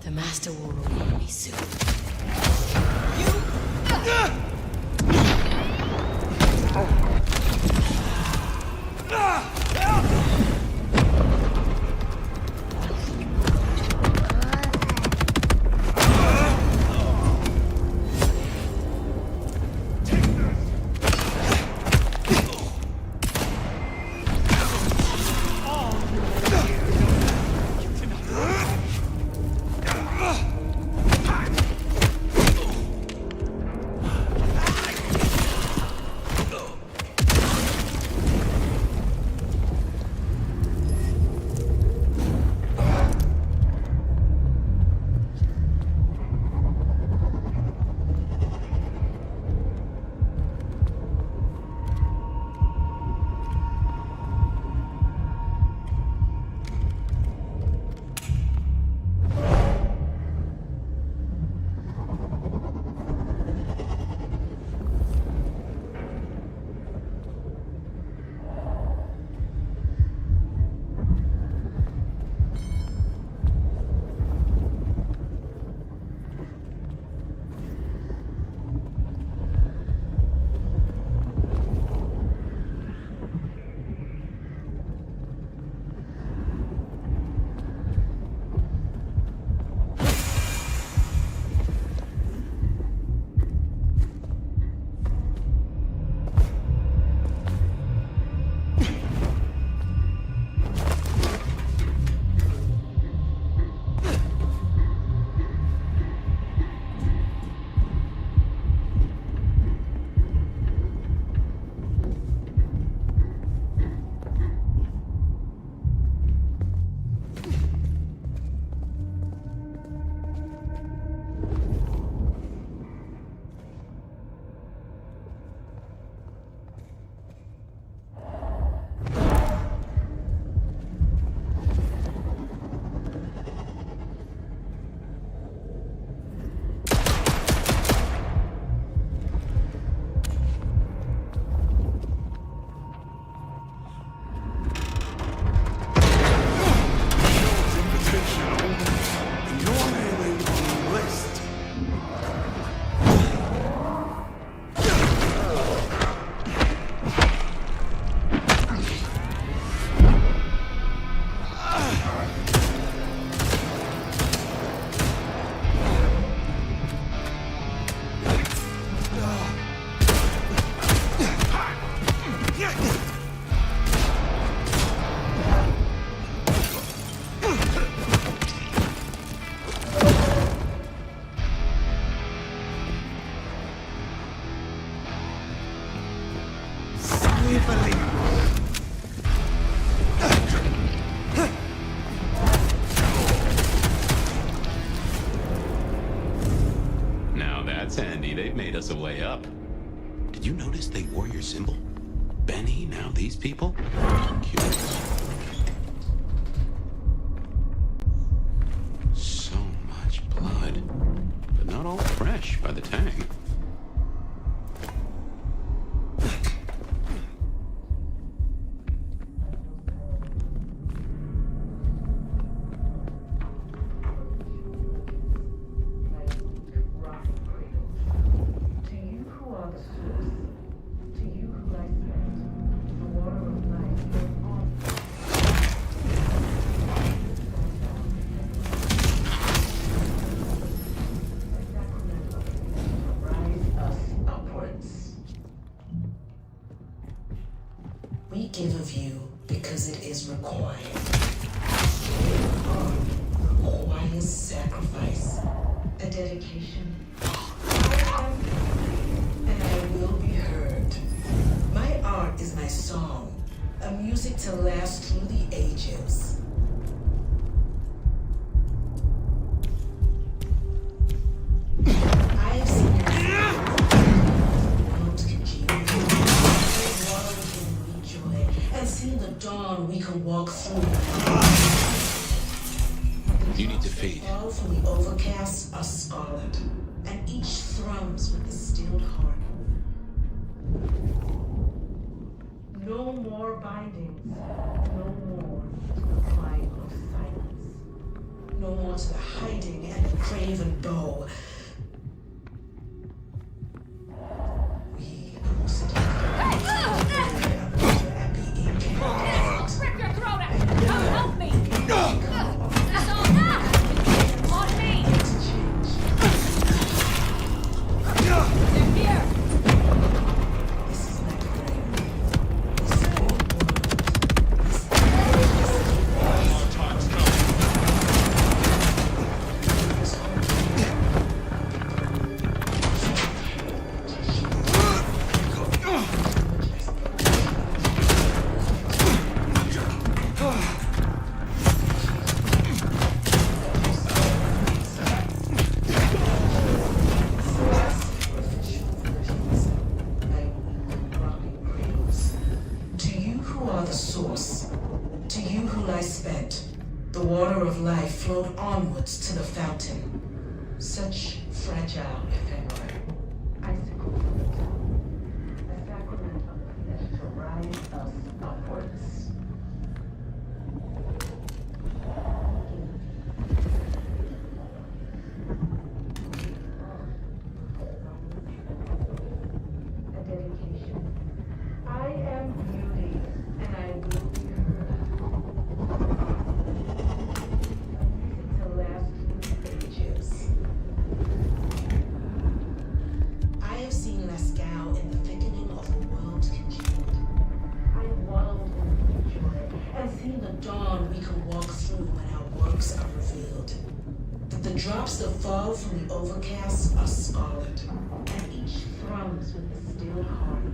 The Master will reward me soon. swiftly. Now that's handy. They've made us a way up. Did you notice they wore your symbol? Benny, now these people? Curious. So much blood. But not all fresh by the tang. We give of you because it is required. Requires sacrifice, a dedication. I am and I will be heard. My art is my song, a music to last through the ages. I have seen your world congeal, water can rejoy, and seen the dawn we can walk through. You need to feed. All from the overcast are scarlet, and each thrums with the stilled heart. No more bindings, no more to the climb of silence, no more to the hiding and the craven bow. We will sit Rip your throat out! Come help me! On me! They're here! Flowed onwards to the fountain. Such fragile ephemera. Icicle from the top. A sacrament of the flesh to rise us upwards. A dedication. I am beauty, and I will be heard. I have seen Lascaux in the thickening of the world congealed. I wallowed in joy and seen the dawn we can walk through when our works are revealed. That the drops that fall from the overcast are scarlet, and each thrums with the still heart.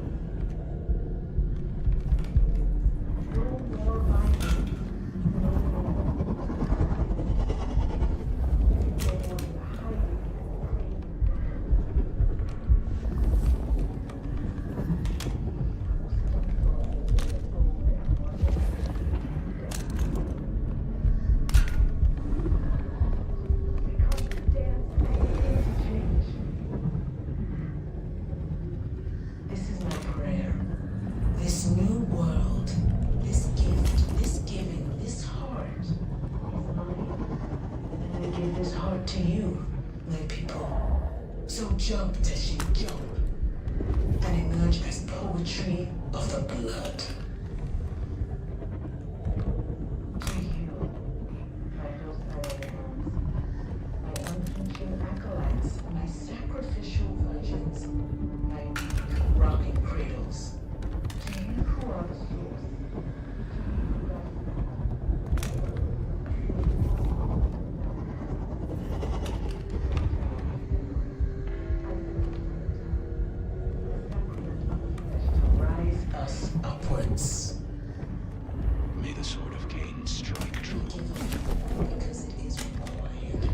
No more bindings, no more. Jump as you jump, and emerge as poetry of the blood. To you, my docile hands, my unflinching acolytes, my sacrificial virgins, my weak rocking cradles. To you who are the source. path upwards. May the sword of Cain strike true. Because it is required.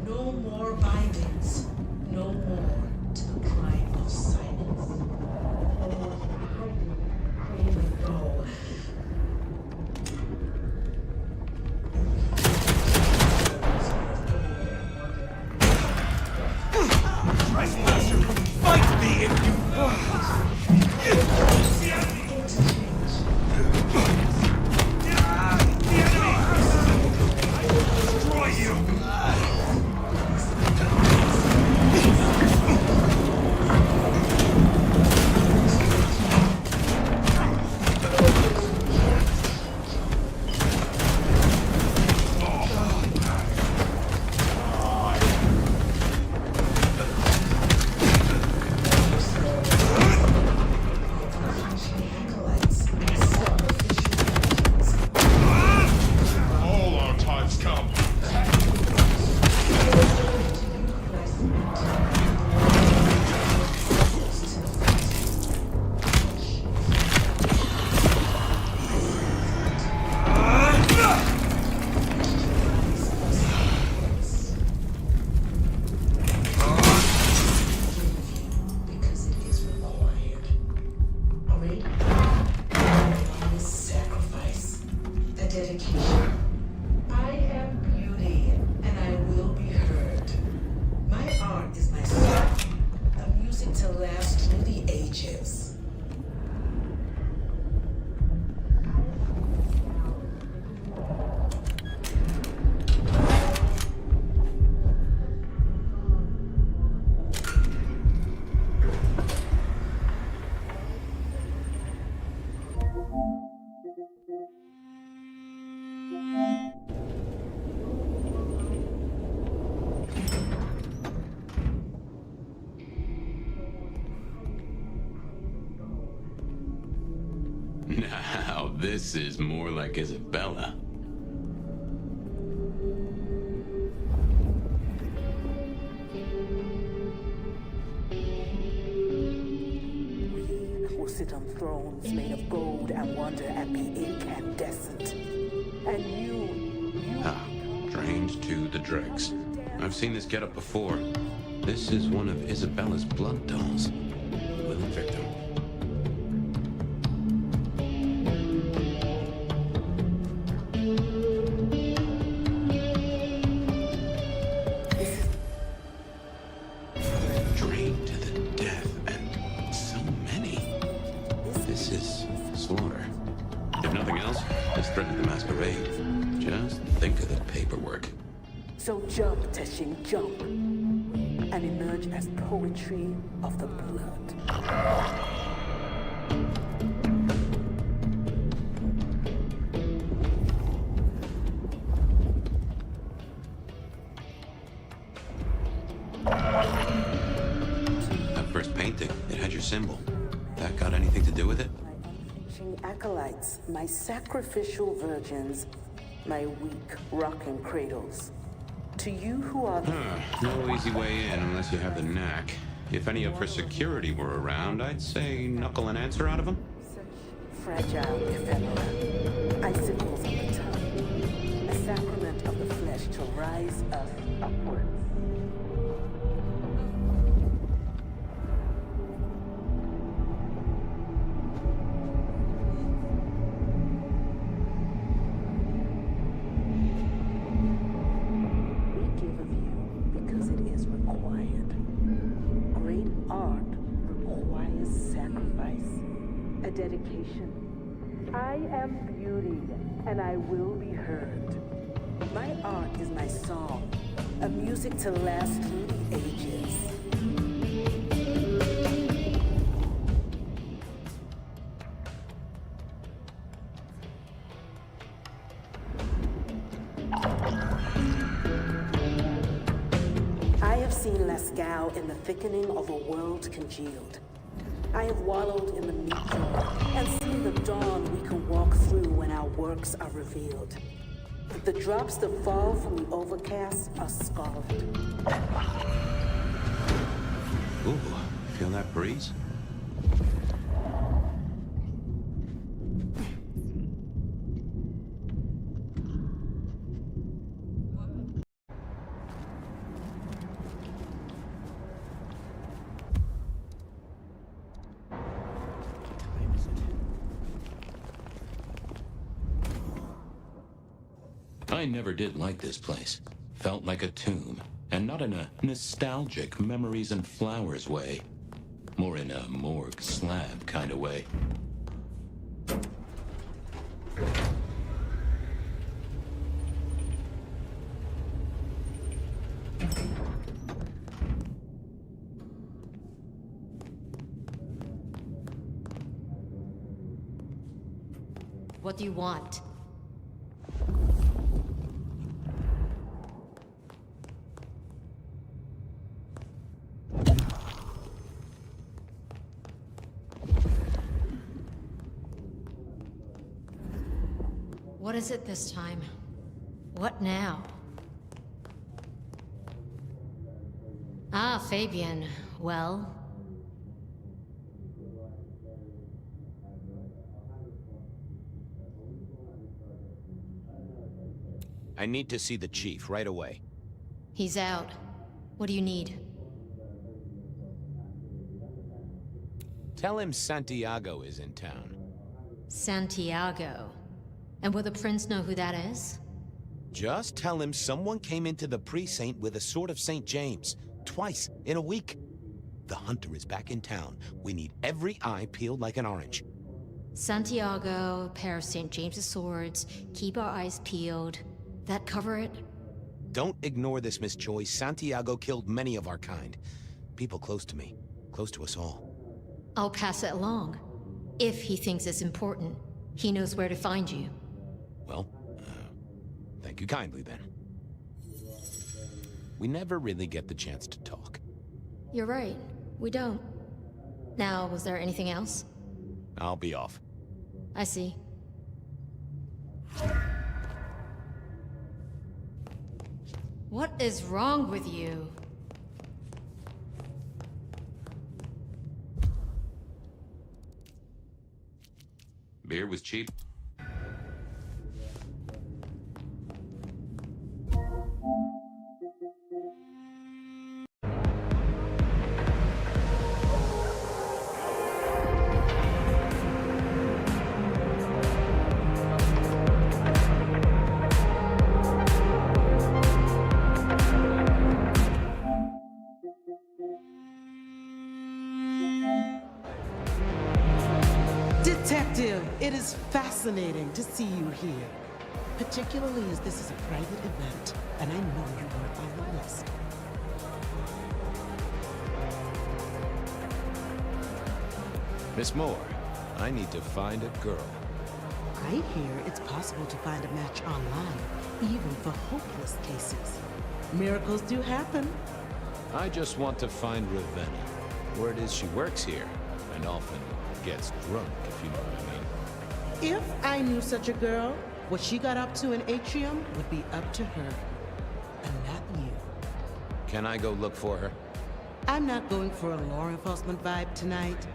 No more bindings. No more to the crime of silence. Go. Trespasser, fight me if you destroy you! All our times come. Because it is required. Alright? A sacrifice. A dedication. I am beauty, and I will be heard. My art is my song. A music to last through the ages. Now, this is more like Isabella. Will sit on thrones made of gold and wonder and be incandescent. And you... Ah, drained to the dregs. I've seen this getup before. This is one of Isabella's blood dolls. Willing victim. Drained to the death, and so many. This is slaughter. If nothing else, this threatened the Masquerade. Just think of the paperwork. So jump, Teshin, jump. And emerge as poetry of the blood. That first painting, it had your symbol. That got anything to do with it? Unflinching acolytes, my sacrificial virgins, my weak rocking cradles. To you who are the... No easy way in unless you have the knack. If any of her security were around, I'd say knuckle an answer out of them. fragile ephemera, icicles on the tongue, a sacrament of the flesh to rise us upwards. Dedication. I am beauty, and I will be heard. My art is my song, a music to last through the ages. I have seen Lascaux in the thickening of a world congealed. I have wallowed in the meat jar and seen the dawn we can walk through when our works are revealed. The drops that fall from the overcast are scarlet. Ooh, feel that breeze? I never did like this place. Felt like a tomb, and not in a nostalgic memories and flowers way. More in a morgue slab kind of way. What do you want? What is it this time? What now? Ah, Fabian. Well? I need to see the chief right away. He's out. What do you need? Tell him Santiago is in town. Santiago. And will the prince know who that is? Just tell him someone came into the precinct with a sword of St. James. Twice in a week. The hunter is back in town. We need every eye peeled like an orange. Santiago, a pair of St. James's swords, keep our eyes peeled. That cover it? Don't ignore this, Miss Choi. Santiago killed many of our kind. People close to me. Close to us all. I'll pass it along. If he thinks it's important, he knows where to find you. Well, thank you kindly then. We never really get the chance to talk. You're right. We don't. Now, was there anything else? I'll be off. I see. What is wrong with you? Beer was cheap. Detective, it is fascinating to see you here. Particularly as this is a private event, and I know you weren't on the list. Miss Moore, I need to find a girl. I hear it's possible to find a match online, even for hopeless cases. Miracles do happen. I just want to find Ravenna. Word is she works here, and often gets drunk, if you know what I mean. If I knew such a girl, what she got up to in Atrium would be up to her, and not you. Can I go look for her? I'm not going for a law enforcement vibe tonight.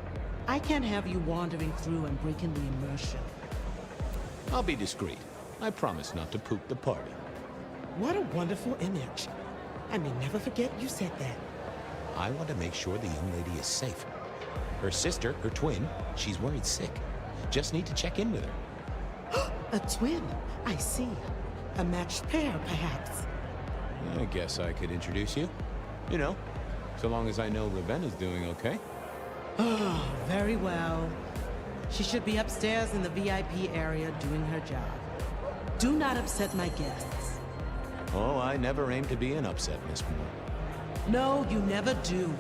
I can't have you wandering through and breaking the immersion. I'll be discreet. I promise not to poop the party. What a wonderful image. I may never forget you said that. I want to make sure the young lady is safe. Her sister, her twin, she's worried sick. Just need to check in with her. A twin, I see. A matched pair, perhaps. I guess I could introduce you. You know, so long as I know Ravenna's doing okay. Oh, very well. She should be upstairs in the VIP area doing her job. Do not upset my guests. Oh, I never aim to be an upset, Miss Moore. No, you never do.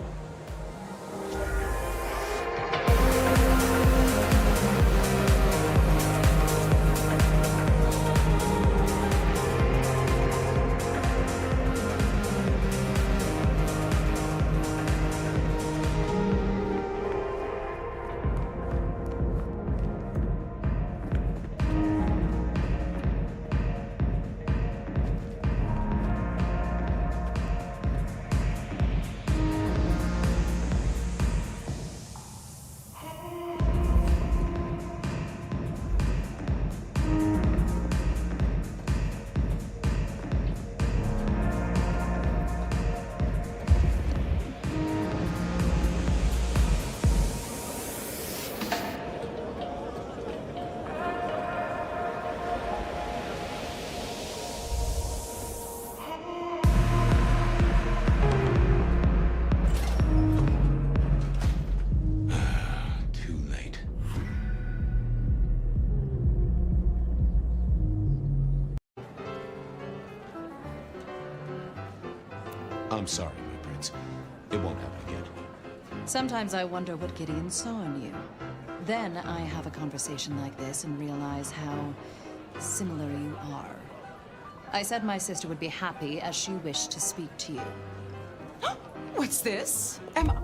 I'm sorry, my prince. It won't happen again. Sometimes I wonder what Gideon saw in you. Then I have a conversation like this and realize how similar you are. I said my sister would be happy as she wished to speak to you. What's this? Am I...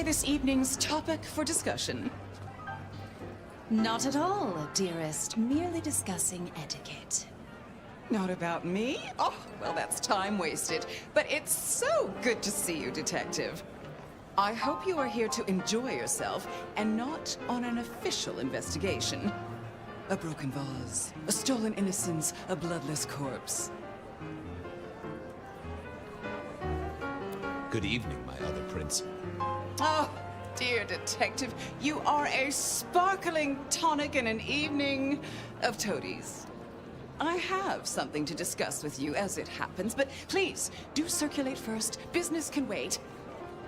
this evening's topic for discussion? Not at all, dearest. Merely discussing etiquette. Not about me? Oh, well, that's time wasted. But it's so good to see you, Detective. I hope you are here to enjoy yourself and not on an official investigation. A broken vase, a stolen innocence, a bloodless corpse. Good evening, my other prince. Oh, dear Detective, you are a sparkling tonic in an evening of toadies. I have something to discuss with you as it happens, but please, do circulate first. Business can wait.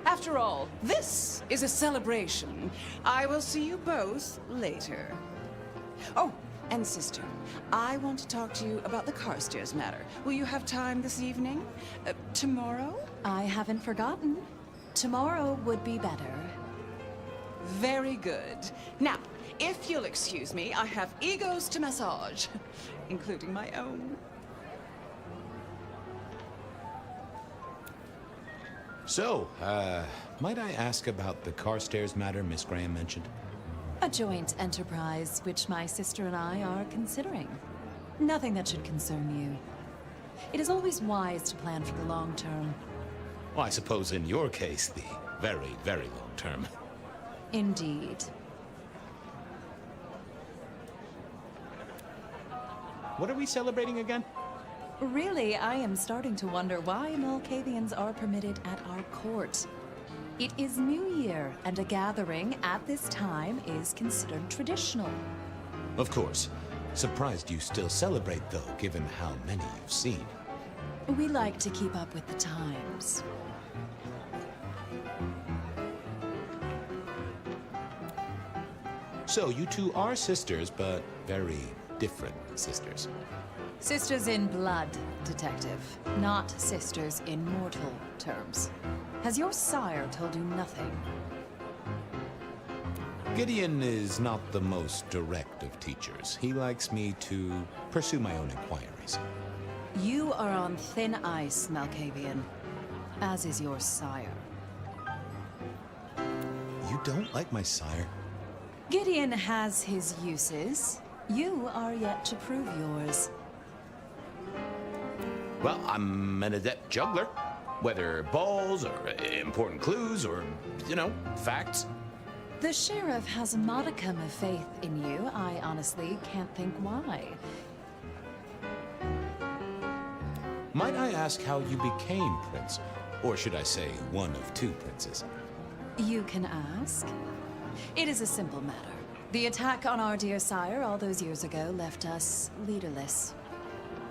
After all, this is a celebration. I will see you both later. Oh, and sister, I want to talk to you about the Carstairs matter. Will you have time this evening? Tomorrow? I haven't forgotten. Tomorrow would be better. Very good. Now, if you'll excuse me, I have egos to massage, including my own. So, might I ask about the Carstairs matter Miss Graham mentioned? A joint enterprise which my sister and I are considering. Nothing that should concern you. It is always wise to plan for the long term. Well, I suppose in your case, the very, very long term. Indeed. What are we celebrating again? Really, I am starting to wonder why Malkavians are permitted at our court. It is New Year, and a gathering at this time is considered traditional. Of course. Surprised you still celebrate, though, given how many you've seen. We like to keep up with the times. So, you two are sisters, but very different sisters. Sisters in blood, Detective. Not sisters in mortal terms. Has your sire told you nothing? Gideon is not the most direct of teachers. He likes me to pursue my own inquiries. You are on thin ice, Malkavian. As is your sire. You don't like my sire? Gideon has his uses. You are yet to prove yours. Well, I'm an adept juggler. Whether balls, or important clues, or, you know, facts. The sheriff has a modicum of faith in you. I honestly can't think why. Might I ask how you became prince? Or should I say, one of two princes? You can ask. It is a simple matter. The attack on our dear sire all those years ago left us leaderless.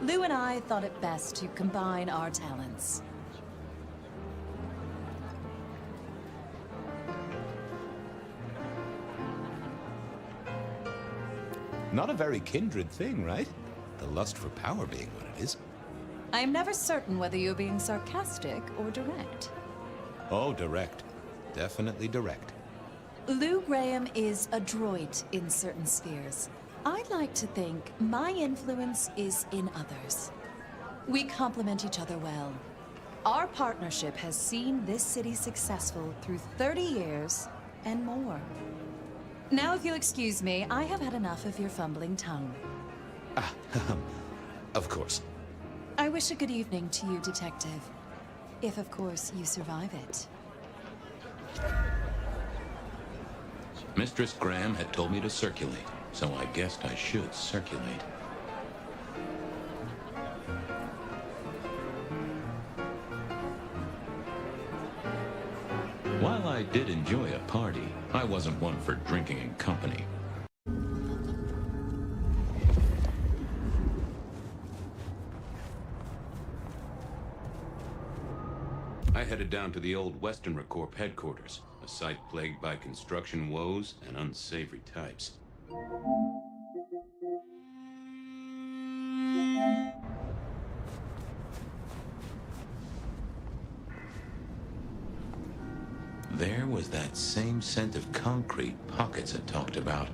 Lou and I thought it best to combine our talents. Not a very kindred thing, right? The lust for power being what it is. I am never certain whether you're being sarcastic or direct. Oh, direct. Definitely direct. Lou Graham is adroit in certain spheres. I'd like to think my influence is in others. We complement each other well. Our partnership has seen this city successful through 30 years and more. Now, if you'll excuse me, I have had enough of your fumbling tongue. Of course. I wish a good evening to you, Detective. If, of course, you survive it. Mistress Graham had told me to circulate, so I guessed I should circulate. While I did enjoy a party, I wasn't one for drinking in company. I headed down to the old Western Corp headquarters, a site plagued by construction woes and unsavory types. There was that same scent of concrete Pockets had talked about.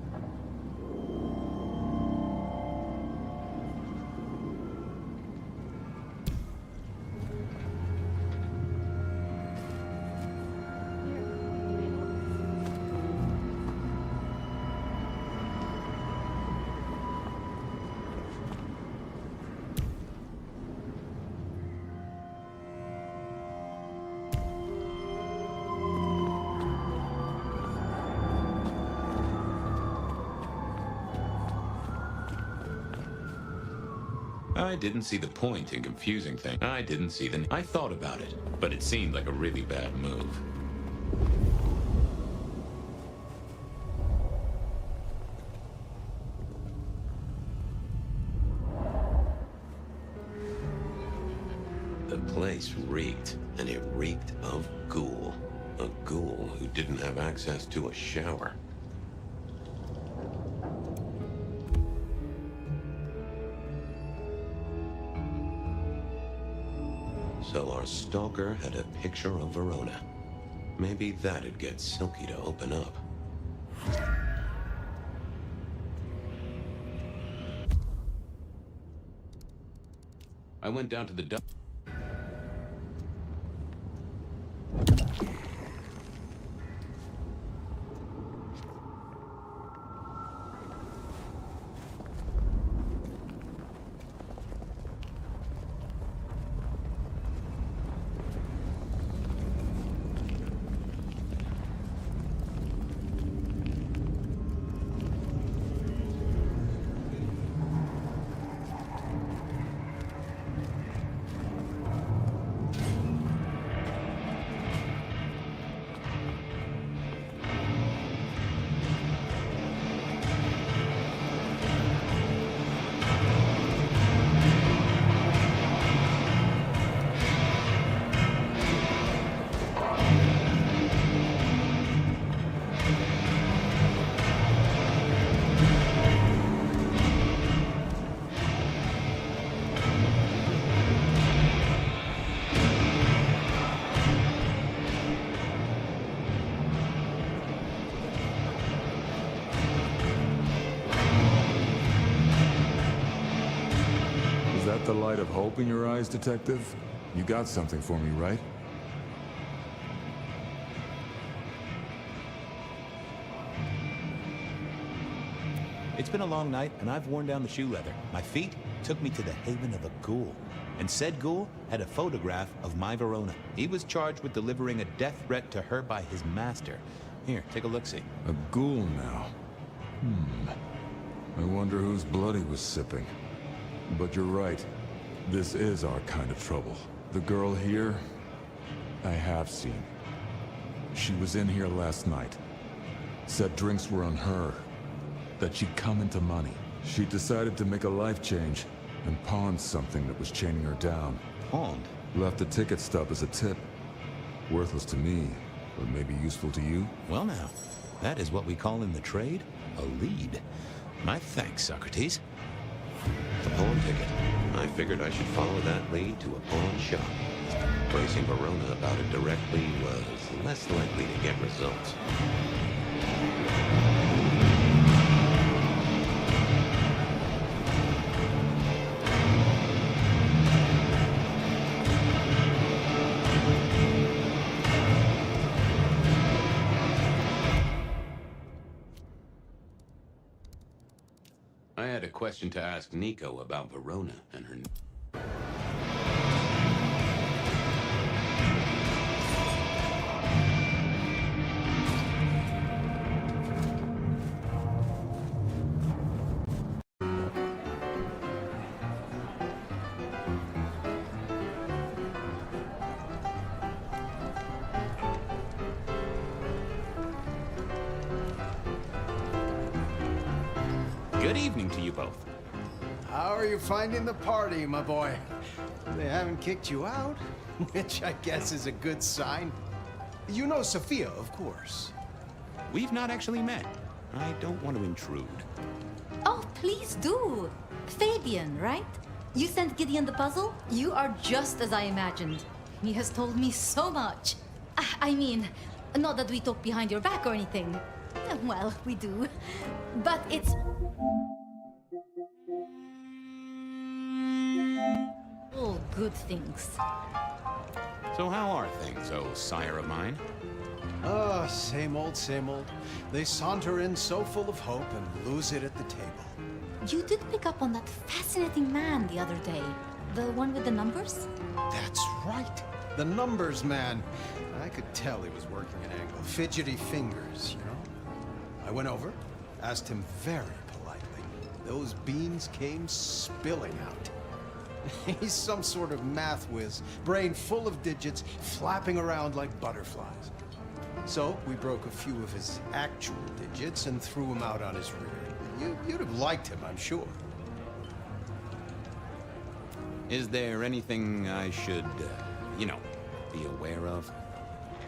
I didn't see the point in confusing things. I thought about it, but it seemed like a really bad move. The place reeked, and it reeked of ghoul. A ghoul who didn't have access to a shower. So our stalker had a picture of Verona. Maybe that'd get Silky to open up. I went down to the dump. The light of hope in your eyes, Detective? You got something for me, right? It's been a long night, and I've worn down the shoe leather. My feet took me to the haven of a ghoul. And said ghoul had a photograph of my Verona. He was charged with delivering a death threat to her by his master. Here, take a look-see. A ghoul now. I wonder whose blood he was sipping. But you're right. This is our kind of trouble. The girl here, I have seen. She was in here last night. Said drinks were on her. That she'd come into money. She decided to make a life change and pawned something that was chaining her down. Pawned? Left a ticket stub as a tip. Worthless to me, but maybe useful to you? Well now, that is what we call in the trade a lead. My thanks, Socrates. The pawn ticket. I figured I should follow that lead to a pawn shop. Bracing Verona about it directly was less likely to get results. I had a question to ask Nico about Verona and her... Good evening to you both. How are you finding the party, my boy? They haven't kicked you out, which I guess is a good sign. You know Sophia, of course. We've not actually met. I don't want to intrude. Oh, please do. Fabian, right? You sent Gideon the puzzle? You are just as I imagined. He has told me so much. I mean, not that we talk behind your back or anything. Well, we do. But it's... all good things. So how are things, oh sire of mine? Oh, same old, same old. They saunter in so full of hope and lose it at the table. You did pick up on that fascinating man the other day. The one with the numbers? That's right. The numbers man. I could tell he was working an angle. Fidgety fingers, you know? I went over, asked him very politely. Those beans came spilling out. He's some sort of math whiz, brain full of digits, flapping around like butterflies. So we broke a few of his actual digits and threw him out on his rear. You'd have liked him, I'm sure. Is there anything I should, be aware of?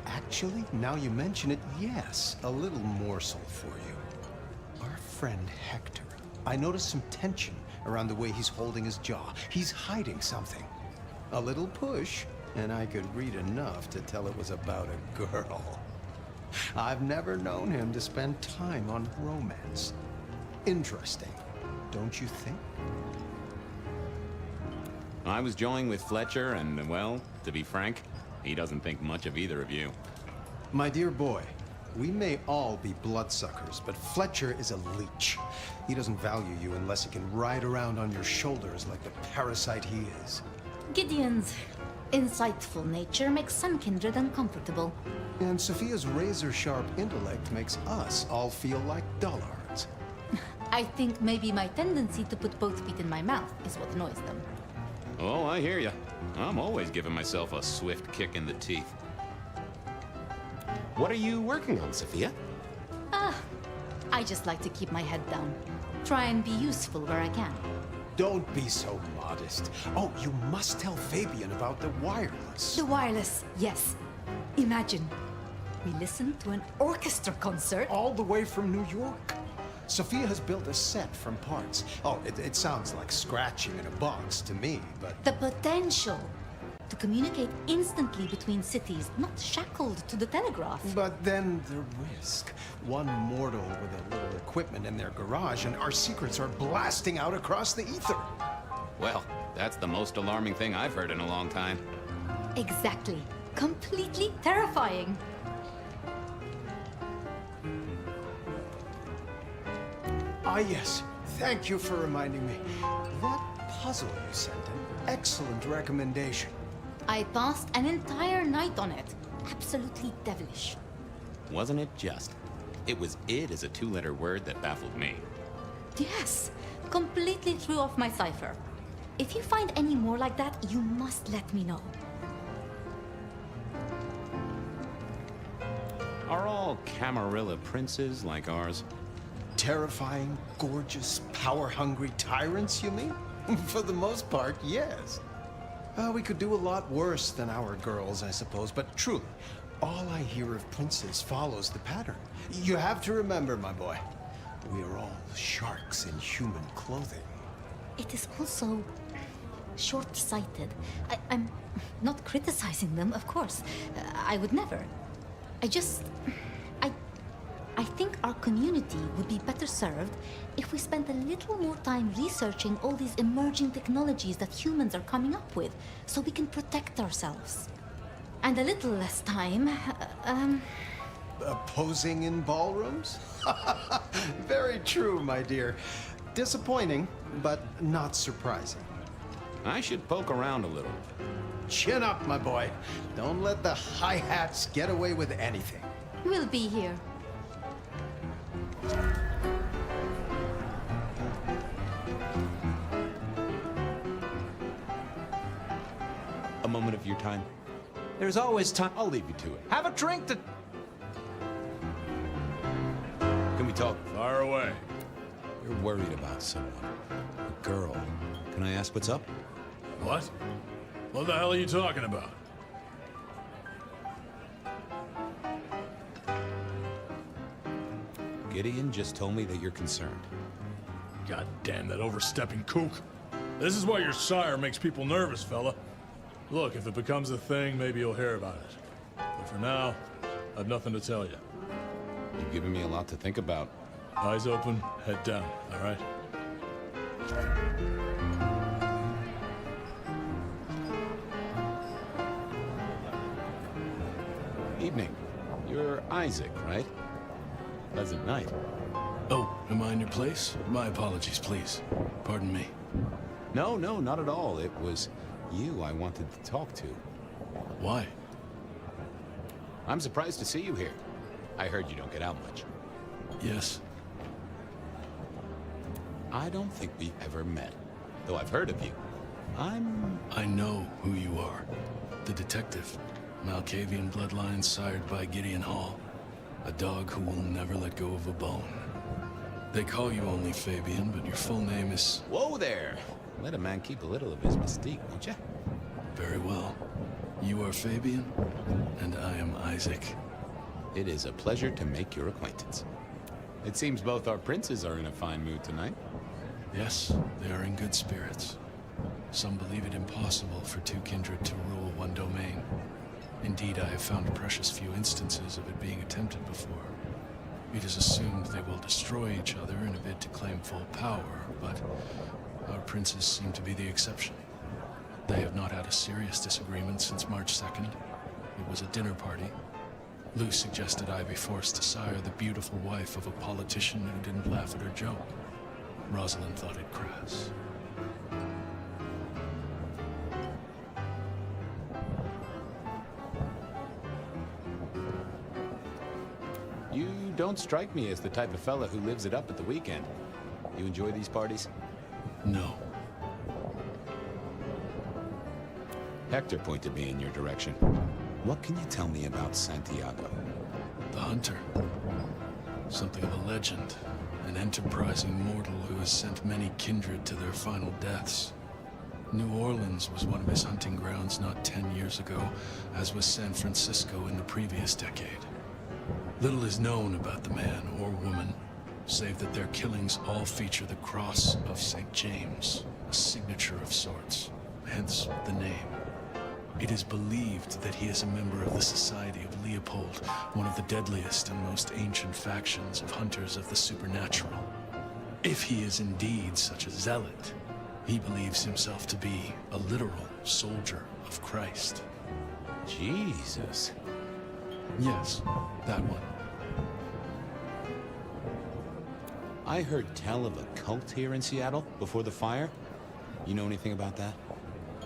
Actually, now you mention it, yes, a little morsel for you. Our friend Hector. I noticed some tension around the way he's holding his jaw. He's hiding something. A little push, and I could read enough to tell it was about a girl. I've never known him to spend time on romance. Interesting, don't you think? I was joined with Fletcher, and, well, to be frank, he doesn't think much of either of you. My dear boy, we may all be bloodsuckers, but Fletcher is a leech. He doesn't value you unless he can ride around on your shoulders like the parasite he is. Gideon's insightful nature makes some kindred uncomfortable. And Sophia's razor-sharp intellect makes us all feel like dullards. I think maybe my tendency to put both feet in my mouth is what annoys them. Oh, I hear you. I'm always giving myself a swift kick in the teeth. What are you working on, Sophia? I just like to keep my head down. Try and be useful where I can. Don't be so modest. Oh, you must tell Fabian about the wireless. The wireless, yes. Imagine, we listened to an orchestra concert. All the way from New York. Sophia has built a set from parts. Oh, it sounds like scratching in a box to me, but... The potential to communicate instantly between cities, not shackled to the telegraph. But then the risk. One mortal with a little equipment in their garage and our secrets are blasting out across the ether. Well, that's the most alarming thing I've heard in a long time. Exactly. Completely terrifying. Ah, yes. Thank you for reminding me. That puzzle you sent, an excellent recommendation. I passed an entire night on it. Absolutely devilish. Wasn't it just? It was "id" as a two-letter word that baffled me. Yes. Completely threw off my cipher. If you find any more like that, you must let me know. Are all Camarilla princes like ours? Terrifying, gorgeous, power-hungry tyrants, you mean? For the most part, yes. We could do a lot worse than our girls, I suppose, but truly, all I hear of princes follows the pattern. You have to remember, my boy, We are all sharks in human clothing. It is also short-sighted. I'm not criticizing them, of course. I would never. I think our community would be better served if we spent a little more time researching all these emerging technologies that humans are coming up with, so we can protect ourselves. And a little less time, Posing in ballrooms? Very true, my dear. Disappointing, but not surprising. I should poke around a little. Chin up, my boy. Don't let the hi-hats get away with anything. we'll be here. A moment of your time. There's always time. I'll leave you to it. Have a drink to... Can we talk? Fire away. You're worried about someone. A girl. Can I ask what's up? What? What the hell are you talking about? Gideon just told me that you're concerned. God damn that overstepping kook. This is why your sire makes people nervous, fella. Look, if it becomes a thing, maybe you'll hear about it. But for now, I have nothing to tell you. You've given me a lot to think about. Eyes open, head down, all right? Evening. You're Isaac, right? Pleasant night. Oh, am I in your place? My apologies, please. Pardon me. No, not at all. It was you I wanted to talk to. Why? I'm surprised to see you here. I heard you don't get out much. Yes. I don't think we've ever met, though I've heard of you. I know who you are. The detective. Malkavian bloodlines sired by Gideon Hall. A dog who will never let go of a bone. They call you only Fabian, but your full name is... Whoa there! Let a man keep a little of his mystique, won't you? Very well. You are Fabian, and I am Isaac. It is a pleasure to make your acquaintance. It seems both our princes are in a fine mood tonight. Yes, they are in good spirits. Some believe it impossible for two kindred to rule one domain. Indeed, I have found precious few instances of it being attempted before. It is assumed they will destroy each other in a bid to claim full power, but our princes seem to be the exception. They have not had a serious disagreement since March 2nd. It was a dinner party. Lou suggested I be forced to sire the beautiful wife of a politician who didn't laugh at her joke. Rosalind thought it crass. You don't strike me as the type of fella who lives it up at the weekend. You enjoy these parties? No. Hector pointed me in your direction. What can you tell me about Santiago? The hunter. Something of a legend. An enterprising mortal who has sent many kindred to their final deaths. New Orleans was one of his hunting grounds not 10 years ago, as was San Francisco in the previous decade. Little is known about the man or woman, save that their killings all feature the cross of St. James, a signature of sorts, hence the name. It is believed that he is a member of the Society of Leopold, one of the deadliest and most ancient factions of hunters of the supernatural. If he is indeed such a zealot, he believes himself to be a literal soldier of Christ. Jesus. Yes, that one. I heard tell of a cult here in Seattle before the fire. You know anything about that?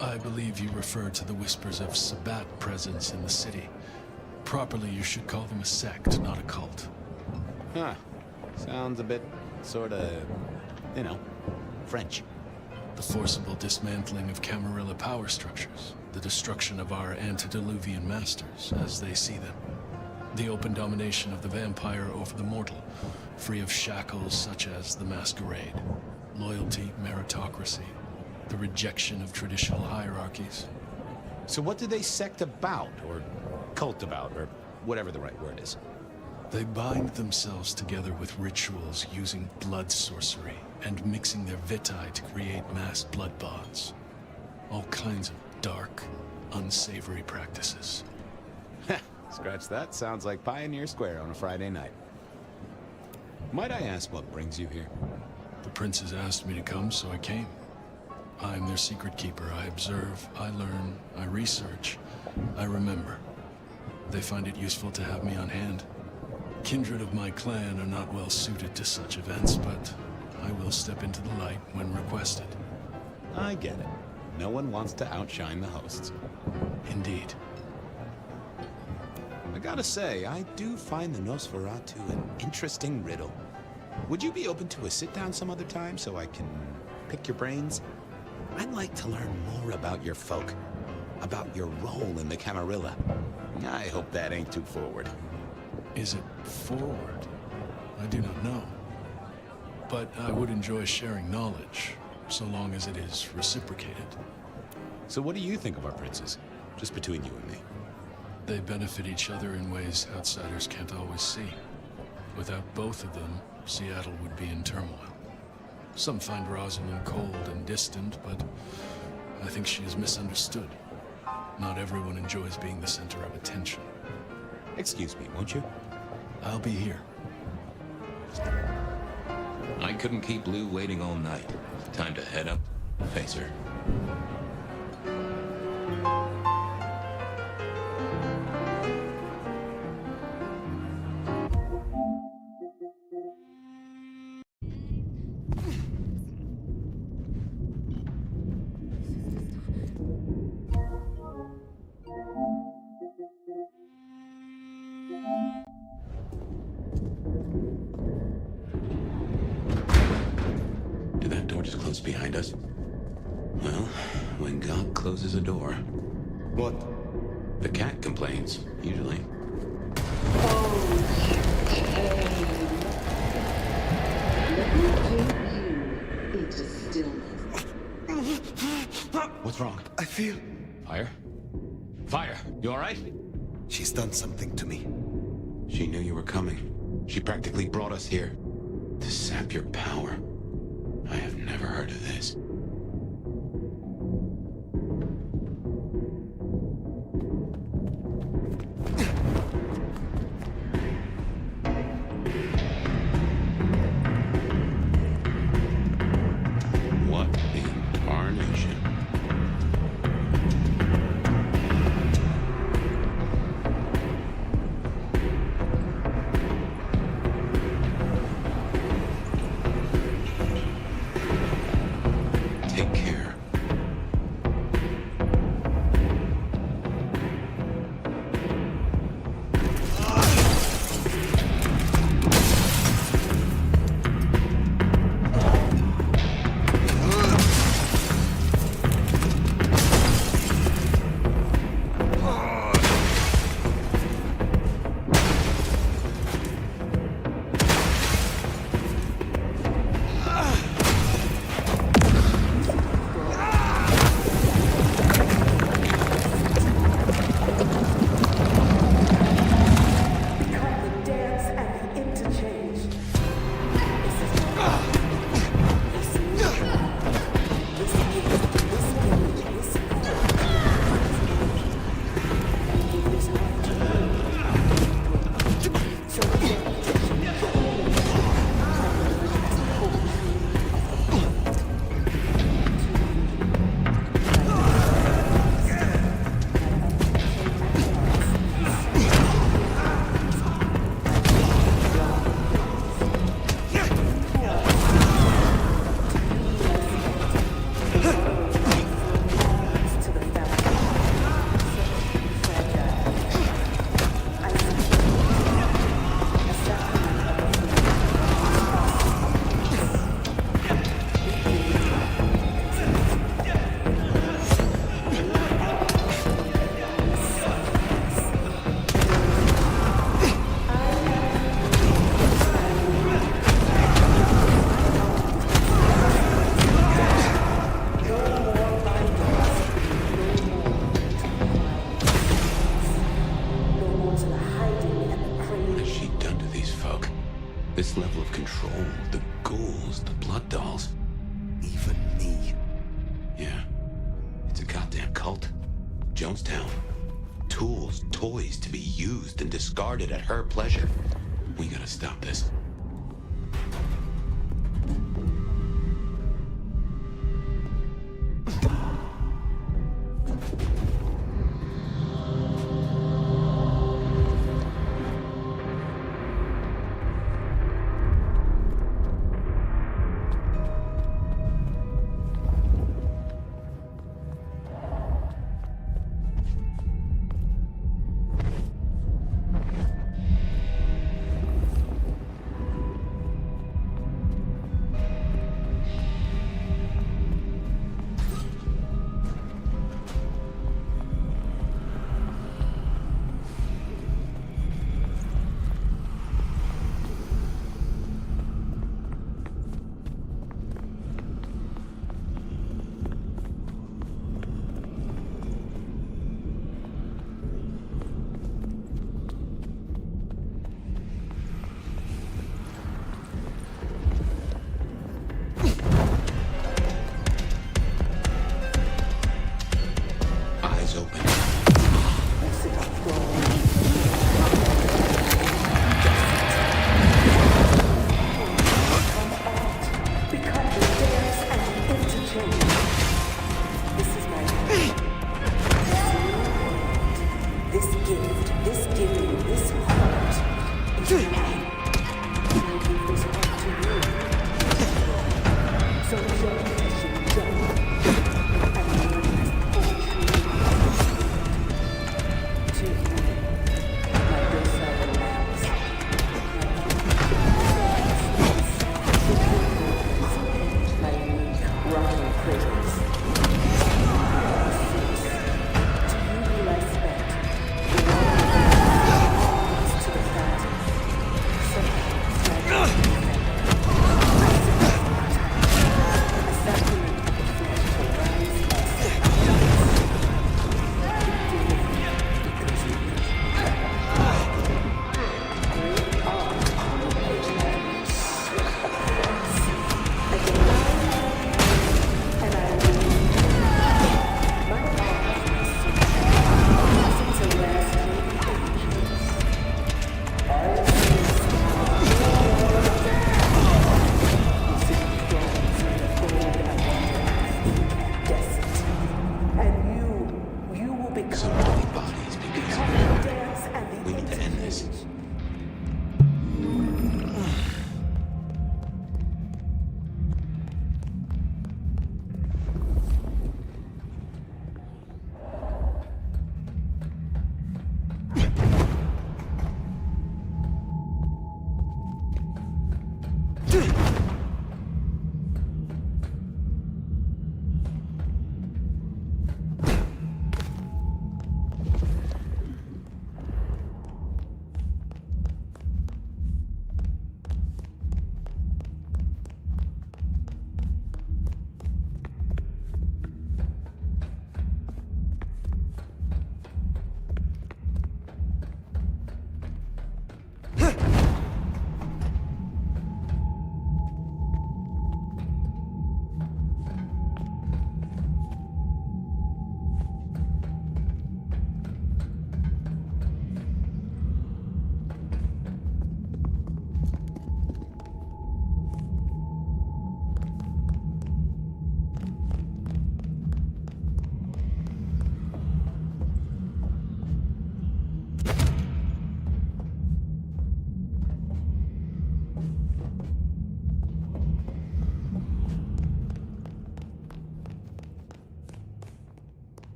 I believe you refer to the whispers of Sabbat presence in the city. Properly, you should call them a sect, not a cult. Huh. Sounds a bit, sorta, you know, French. The forcible dismantling of Camarilla power structures. The destruction of our antediluvian masters, as they see them. The open domination of the vampire over the mortal, free of shackles such as the Masquerade. Loyalty, meritocracy. The rejection of traditional hierarchies. So what do they sect about, or cult about, or whatever the right word is? They bind themselves together with rituals using blood sorcery and mixing their vitae to create mass blood bonds. All kinds of dark, unsavory practices. Scratch that. Sounds like Pioneer Square on a Friday night. Might I ask what brings you here? The princes asked me to come, so I came. I'm their secret keeper. I observe, I learn, I research, I remember. They find it useful to have me on hand. Kindred of my clan are not well suited to such events, but I will step into the light when requested. I get it. No one wants to outshine the hosts. Indeed. I gotta say, I do find the Nosferatu an interesting riddle. Would you be open to a sit-down some other time so I can pick your brains? I'd like to learn more about your folk, about your role in the Camarilla. I hope that ain't too forward. Is it forward? I do not know. But I would enjoy sharing knowledge, so long as it is reciprocated. So what do you think of our princes? Just between you and me. They benefit each other in ways outsiders can't always see. Without both of them, Seattle would be in turmoil. Some find Rosalind cold and distant, but I think she is misunderstood. Not everyone enjoys being the center of attention. Excuse me, won't you? I'll be here. I couldn't keep Lou waiting all night. Time to head up, face her. Did that door just close behind us? Well, when God closes a door... What? The cat complains, usually. Into stillness. What's wrong? I feel... Fire? Fire! You alright? She's done something to me. She knew you were coming. She practically brought us here. To sap your power. I have never heard of this. What in tarnation? of control. The ghouls, the blood dolls. Even me. Yeah. It's a goddamn cult. Jonestown. Tools, toys to be used and discarded at her pleasure. We gotta stop this.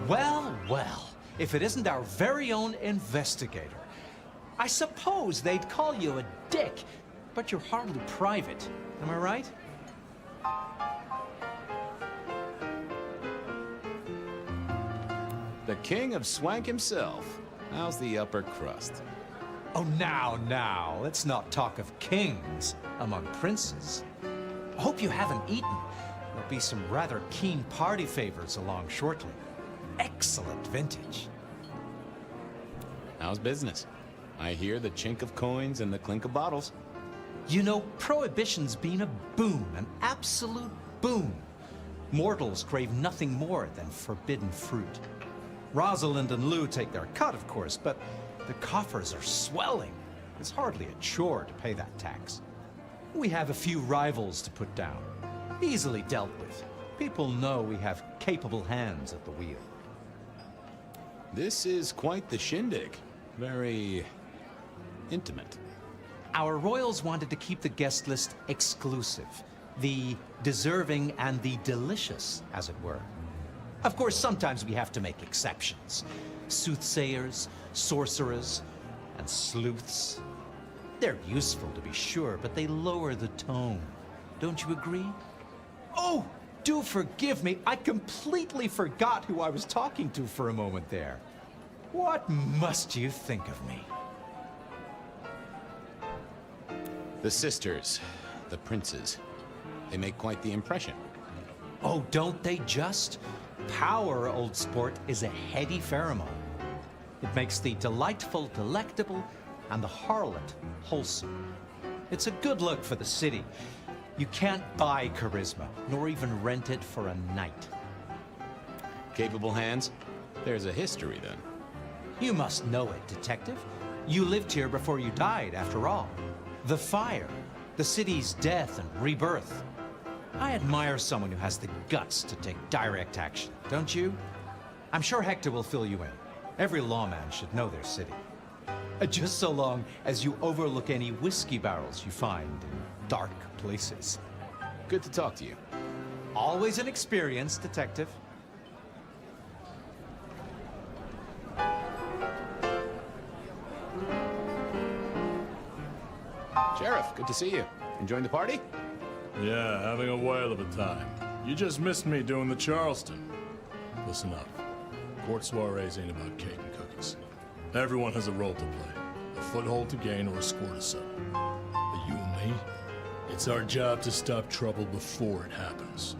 Well, well, if it isn't our very own investigator. I suppose they'd call you a dick, but you're hardly private. Am I right? The king of swank himself. How's the upper crust? Oh, now, let's not talk of kings among princes. I hope you haven't eaten. There'll be some rather keen party favors along shortly. Excellent vintage. How's business? I hear the chink of coins and the clink of bottles. You know, Prohibition's been a boon, an absolute boon. Mortals crave nothing more than forbidden fruit. Rosalind and Lou take their cut, of course, but the coffers are swelling. It's hardly a chore to pay that tax. We have a few rivals to put down. Easily dealt with. People know we have capable hands at the wheel. This is quite the shindig. Very intimate. Our royals wanted to keep the guest list exclusive. The deserving and the delicious, as it were. Of course, sometimes we have to make exceptions. Soothsayers, sorcerers, and sleuths. They're useful, to be sure, but they lower the tone. Don't you agree? Oh, do forgive me. I completely forgot who I was talking to for a moment there. What must you think of me? The sisters, the princes, they make quite the impression. Oh, don't they just? Power, old sport, is a heady pheromone. It makes the delightful delectable and the harlot wholesome. It's a good look for the city. You can't buy charisma, nor even rent it for a night. Capable hands? There's a history, then. You must know it, detective. You lived here before you died, after all. The fire, the city's death and rebirth. I admire someone who has the guts to take direct action, don't you? I'm sure Hector will fill you in. Every lawman should know their city. Just so long as you overlook any whiskey barrels you find in dark places. Good to talk to you. Always an experience, detective. Sheriff, good to see you. Enjoying the party? Yeah, having a whale of a time. You just missed me doing the Charleston. Listen up. Court soirees ain't about cake and cookies. Everyone has a role to play. A foothold to gain or a score to settle. But you and me, it's our job to stop trouble before it happens.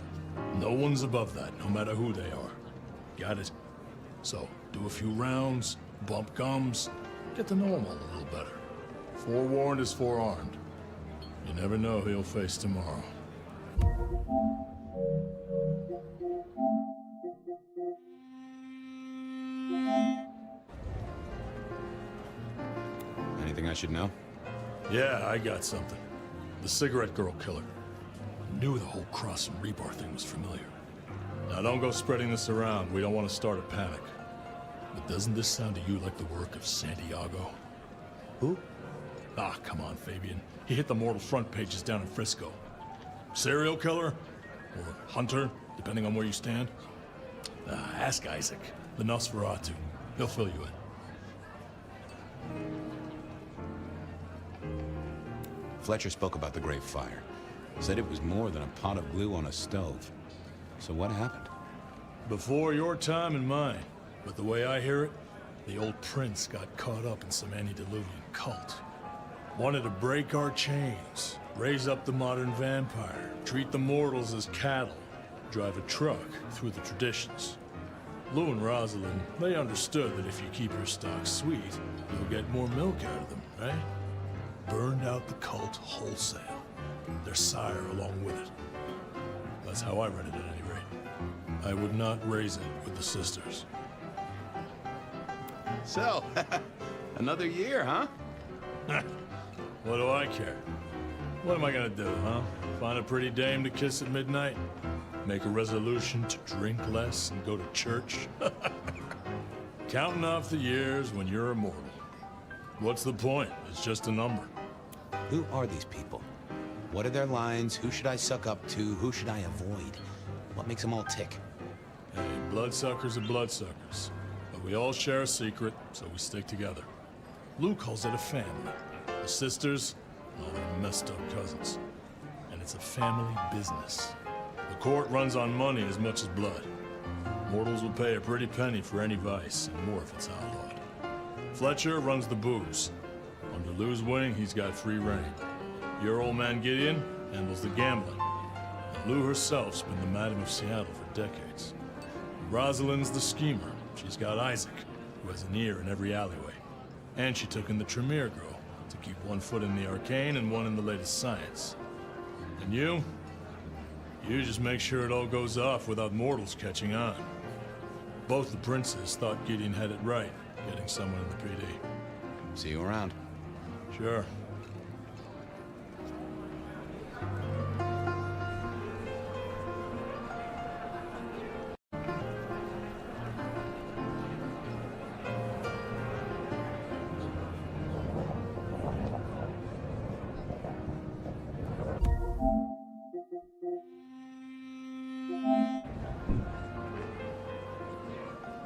No one's above that, no matter who they are. Got it? So, do a few rounds, bump gums, get to know them all a little better. Forewarned is forearmed. You never know who you'll face tomorrow. Anything I should know? Yeah, I got something. The cigarette girl killer. Knew the whole cross and rebar thing was familiar. Now don't go spreading this around. We don't want to start a panic. But doesn't this sound to you like the work of Santiago? Who? Ah, come on, Fabian. He hit the mortal front pages down in Frisco. Serial killer? Or hunter, depending on where you stand? Ask Isaac, the Nosferatu. He'll fill you in. Fletcher spoke about the Great Fire. Said it was more than a pot of glue on a stove. So what happened? Before your time and mine. But the way I hear it, the old prince got caught up in some antediluvian cult. Wanted to break our chains, raise up the modern vampire, treat the mortals as cattle, drive a truck through the traditions. Lou and Rosalind, they understood that if you keep your stock sweet, you'll get more milk out of them, right? Burned out the cult wholesale. Their sire along with it. That's how I read it at any rate. I would not raise it with the sisters. So, another year, huh? What do I care? What am I gonna do, huh? Find a pretty dame to kiss at midnight? Make a resolution to drink less and go to church? Counting off the years when you're immortal. What's the point? It's just a number. Who are these people? What are their lines? Who should I suck up to? Who should I avoid? What makes them all tick? Hey, Bloodsuckers are bloodsuckers. But we all share a secret, so we stick together. Lou calls it a family. The sisters, all their messed up cousins. And it's a family business. The court runs on money as much as blood. Mortals will pay a pretty penny for any vice, and more if it's outlawed. Fletcher runs the booze. Under Lou's wing, he's got free reign. Your old man Gideon handles the gambling. And Lou herself's been the Madam of Seattle for decades. Rosalind's the schemer. She's got Isaac, who has an ear in every alleyway. And she took in the Tremere girl to keep one foot in the arcane and one in the latest science. And you just make sure it all goes off without mortals catching on. Both the princes thought Gideon had it right, getting someone in the PD. See you around. Sure.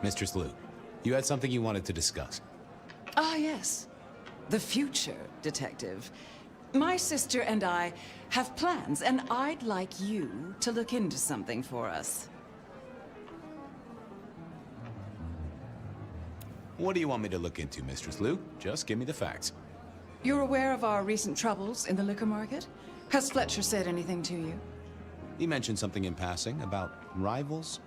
Mistress Lou, you had something you wanted to discuss. Ah, yes. The future, Detective. My sister and I have plans, and I'd like you to look into something for us. What do you want me to look into, Mistress Lou? Just give me the facts. You're aware of our recent troubles in the liquor market? Has Fletcher said anything to you? He mentioned something in passing about rivals.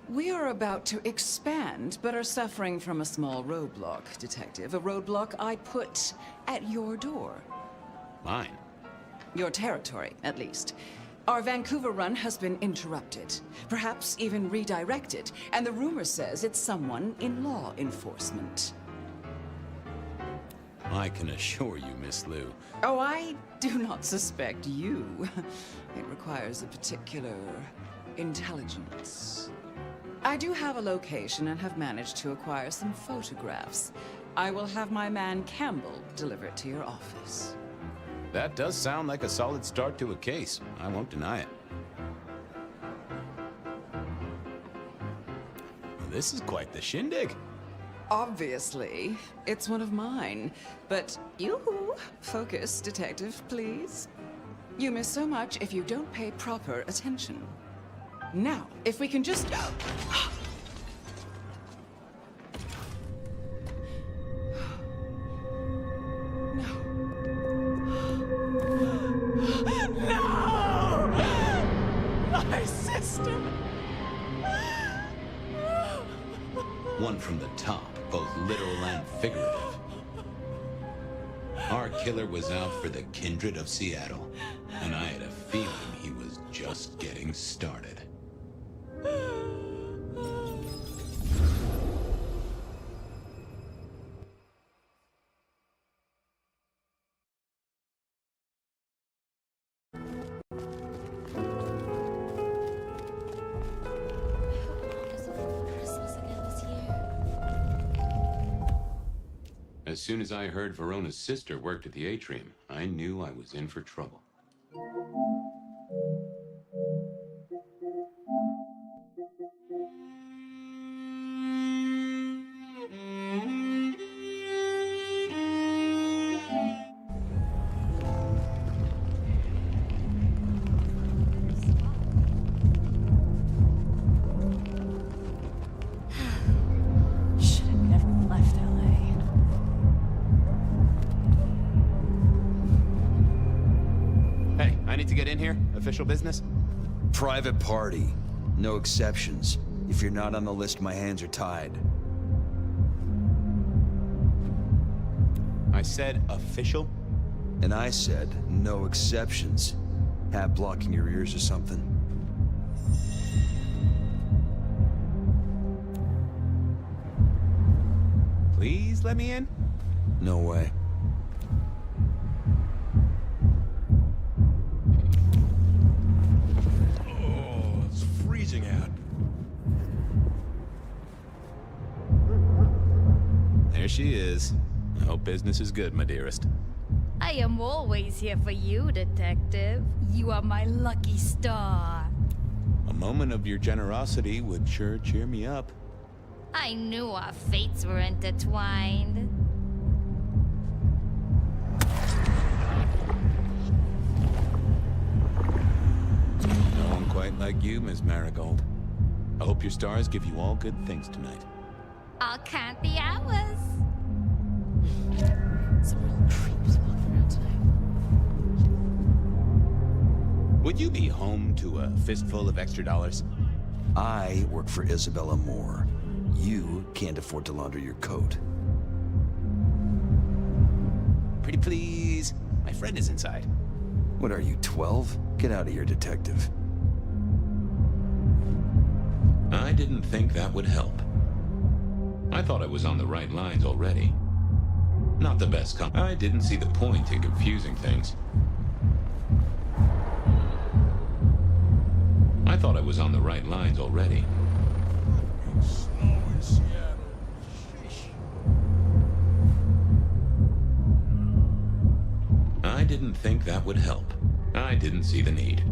We are about to expand, but are suffering from a small roadblock, Detective. A roadblock I put at your door. Mine? Your territory, at least. Our Vancouver run has been interrupted, perhaps even redirected, and the rumor says it's someone in law enforcement. I can assure you, Miss Lou. Oh, I do not suspect you. It requires a particular intelligence. I do have a location and have managed to acquire some photographs. I will have my man Campbell deliver it to your office. That does sound like a solid start to a case. I won't deny it. Well, this is quite the shindig. Obviously, it's one of mine. But you focus, Detective, please. You miss so much if you don't pay proper attention. Now, if we can just... No! My sister! One from the top, both literal and figurative. Our killer was out for the kindred of Seattle, and I had a feeling he was just getting started. As soon as I heard Verona's sister worked at the atrium, I knew I was in for trouble. Official business? Private party. No exceptions. If you're not on the list, my hands are tied. I said official? And I said no exceptions. Hat blocking your ears or something? Please let me in? No way. Out. There she is. I hope business is good, my dearest. I am always here for you, Detective. You are my lucky star. A moment of your generosity would sure cheer me up. I knew our fates were intertwined. No one quite like you, Miss Marigold. I hope your stars give you all good things tonight. I'll count the hours. Some real creeps walking around tonight. Would you be home to a fistful of extra dollars? I work for Isabella Moore. You can't afford to launder your coat. Pretty please. My friend is inside. What are you, 12? Get out of here, detective. I didn't think that would help. I thought I was on the right lines already. Not the best I didn't see the point in confusing things. I thought I was on the right lines already. I didn't think that would help. I didn't see the need.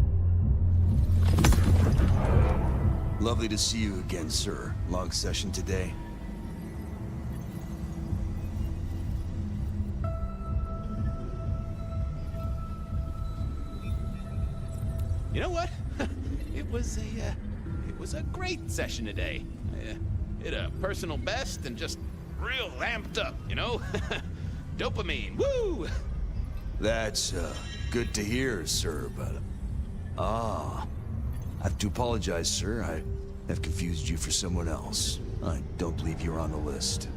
Lovely to see you again, sir. Long session today. You know what? It was a great session today. I hit a personal best and just real amped up, you know? Dopamine, woo! That's, good to hear, sir, but... I have to apologize, sir. I have confused you for someone else. I don't believe you're on the list.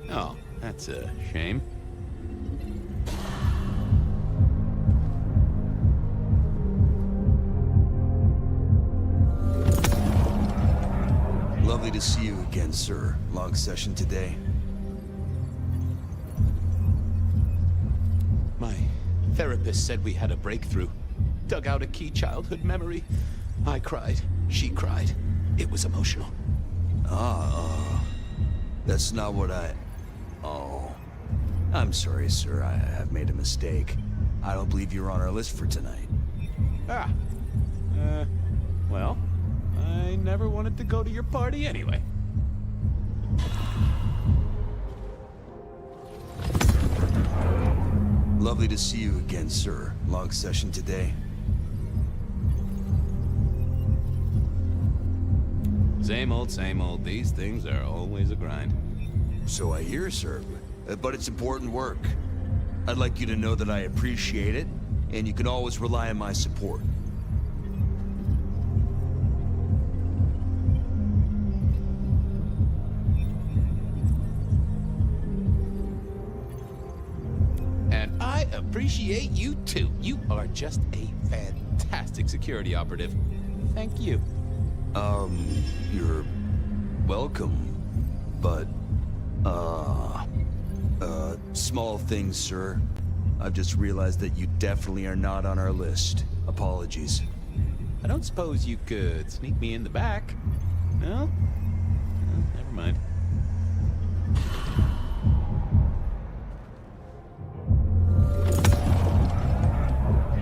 Oh, that's a shame. Lovely to see you again, sir. Long session today. My therapist said we had a breakthrough. Dug out a key childhood memory. I cried. She cried. It was emotional. That's not what I... Oh. I'm sorry, sir. I have made a mistake. I don't believe you're on our list for tonight. Well, I never wanted to go to your party anyway. Lovely to see you again, sir. Long session today. Same old. These things are always a grind. So I hear, sir. But it's important work. I'd like you to know that I appreciate it, and you can always rely on my support. And I appreciate you too. You are just a fantastic security operative. Thank you. You're welcome, but, small things, sir. I've just realized that you definitely are not on our list. Apologies. I don't suppose you could sneak me in the back? No? Never mind.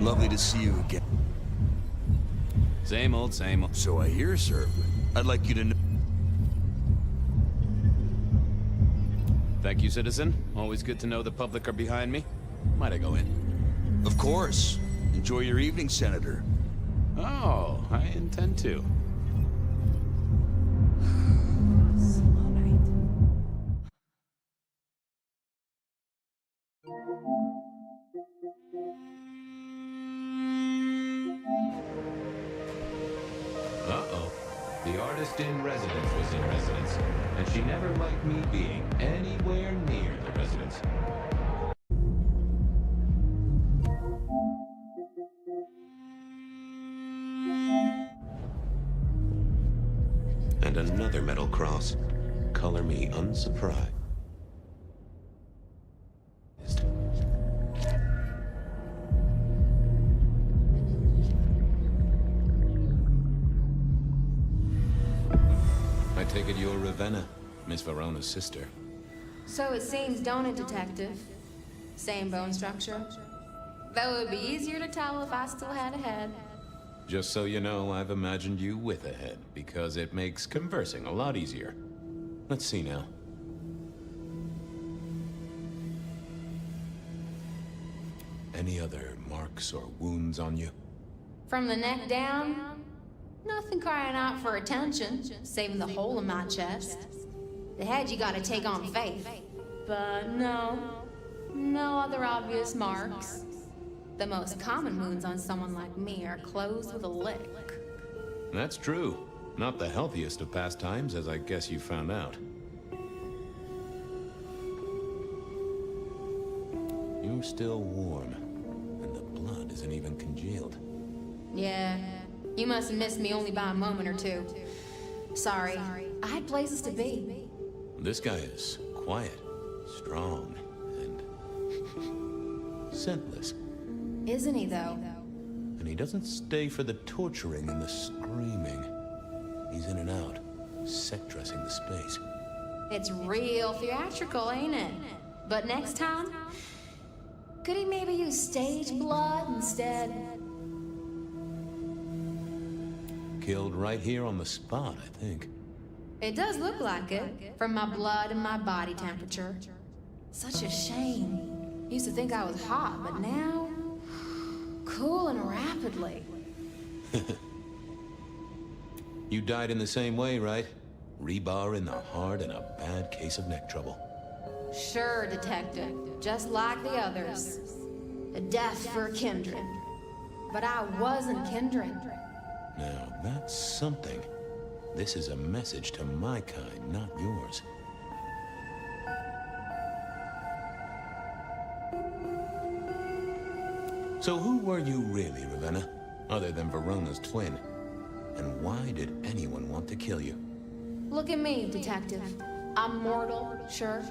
Lovely to see you again. Same old. So I hear, sir. I'd like you to know... Thank you, citizen. Always good to know the public are behind me. Might I go in? Of course. Enjoy your evening, Senator. Oh, I intend to. Uh-oh. The artist in residence was in residence, and she never liked me being anywhere near the residence. And another metal cross. Color me unsurprised. I take it you're Ravenna, Miss Verona's sister. So it seems, don't it, Detective? Same bone structure. Though it would be easier to tell if I still had a head. Just so you know, I've imagined you with a head, because it makes conversing a lot easier. Let's see now. Any other marks or wounds on you? From the neck down, nothing crying out for attention, saving the hole in my chest. The head you gotta take on faith. But no other obvious marks. The most common wounds on someone like me are closed with a lick. That's true. Not the healthiest of pastimes, as I guess you found out. You're still warm, and the blood isn't even congealed. Yeah, you must have missed me only by a moment or two. Sorry, I had places to be. This guy is quiet, strong, and scentless. Isn't he, though? And he doesn't stay for the torturing and the screaming. He's in and out, set-dressing the space. It's real theatrical, ain't it? But next time, could he maybe use stage blood instead? Killed right here on the spot, I think. It does look like it, from my blood and my body temperature. Such a shame. Used to think I was hot, but now... cooling rapidly. You died in the same way, right? Rebar in the heart and a bad case of neck trouble. Sure, Detective. Just like the others. A death for a kindred. But I wasn't kindred. Now, that's something. This is a message to my kind, not yours. So who were you really, Ravenna? Other than Verona's twin? And why did anyone want to kill you? Look at me, Detective. I'm mortal, sure.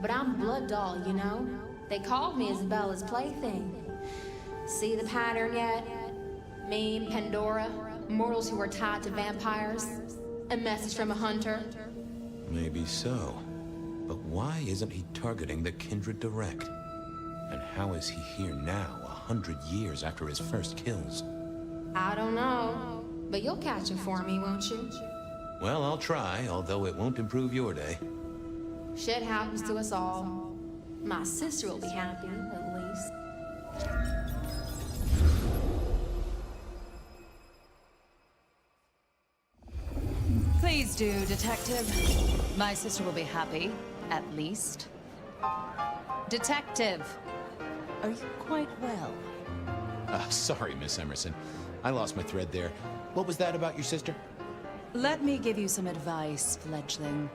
But I'm blood doll, you know? They called me Isabella's plaything. See the pattern yet? Me, Pandora, mortals who are tied to vampires. A message from a hunter. Maybe so. But why isn't he targeting the Kindred direct? And how is he here now, 100 years after his first kills? I don't know. But you'll catch him for me, won't you? Well, I'll try, although it won't improve your day. Shit happens to us all. My sister will be happy, at least. Please do, Detective. My sister will be happy, at least. Detective, are you quite well? Sorry, Miss Emerson. I lost my thread there. What was that about your sister? Let me give you some advice, fledgling.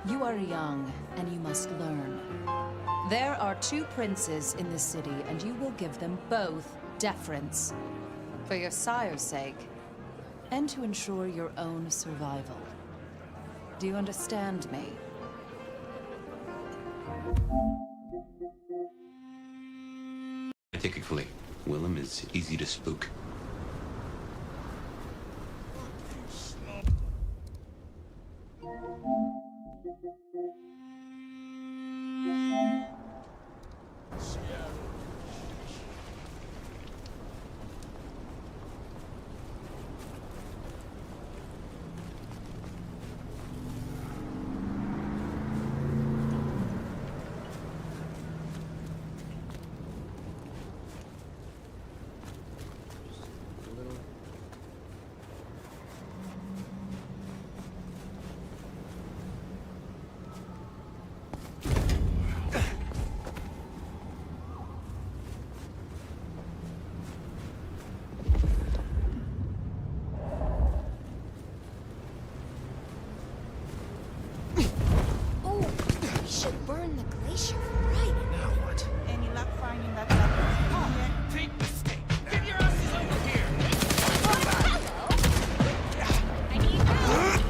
You are young, and you must learn. There are 2 princes in the city, and you will give them both deference. For your sire's sake, and to ensure your own survival. Do you understand me? Particularly, Willem is easy to spook. Should burn the glacier right. Now what? Any luck finding that stuff? Take the stake. Get your asses over here. I need help.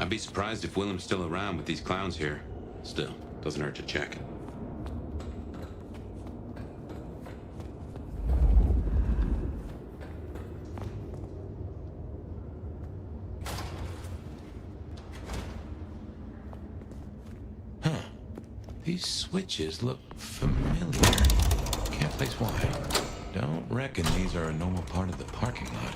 I'd be surprised if Willem's still around with these clowns here. Still, doesn't hurt to check. Huh. These switches look familiar. Can't place why. Don't reckon these are a normal part of the parking lot.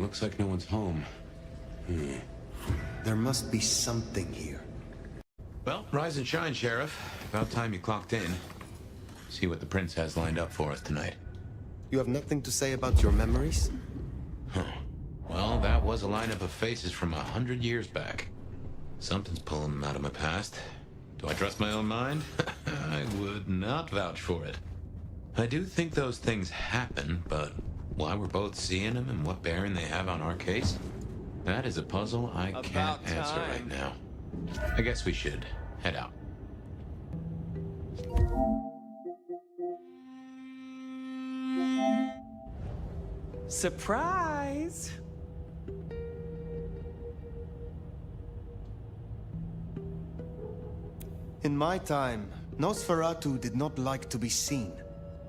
Looks like no one's home. There must be something here. Well, rise and shine, Sheriff. About time you clocked in. See what the Prince has lined up for us tonight. You have nothing to say about your memories? Huh. Well, that was a lineup of faces from 100 years back. Something's pulling them out of my past. Do I trust my own mind? I would not vouch for it. I do think those things happen, but why we're both seeing them and what bearing they have on our case? That is a puzzle I can't answer right now. I guess we should head out. Surprise! In my time, Nosferatu did not like to be seen.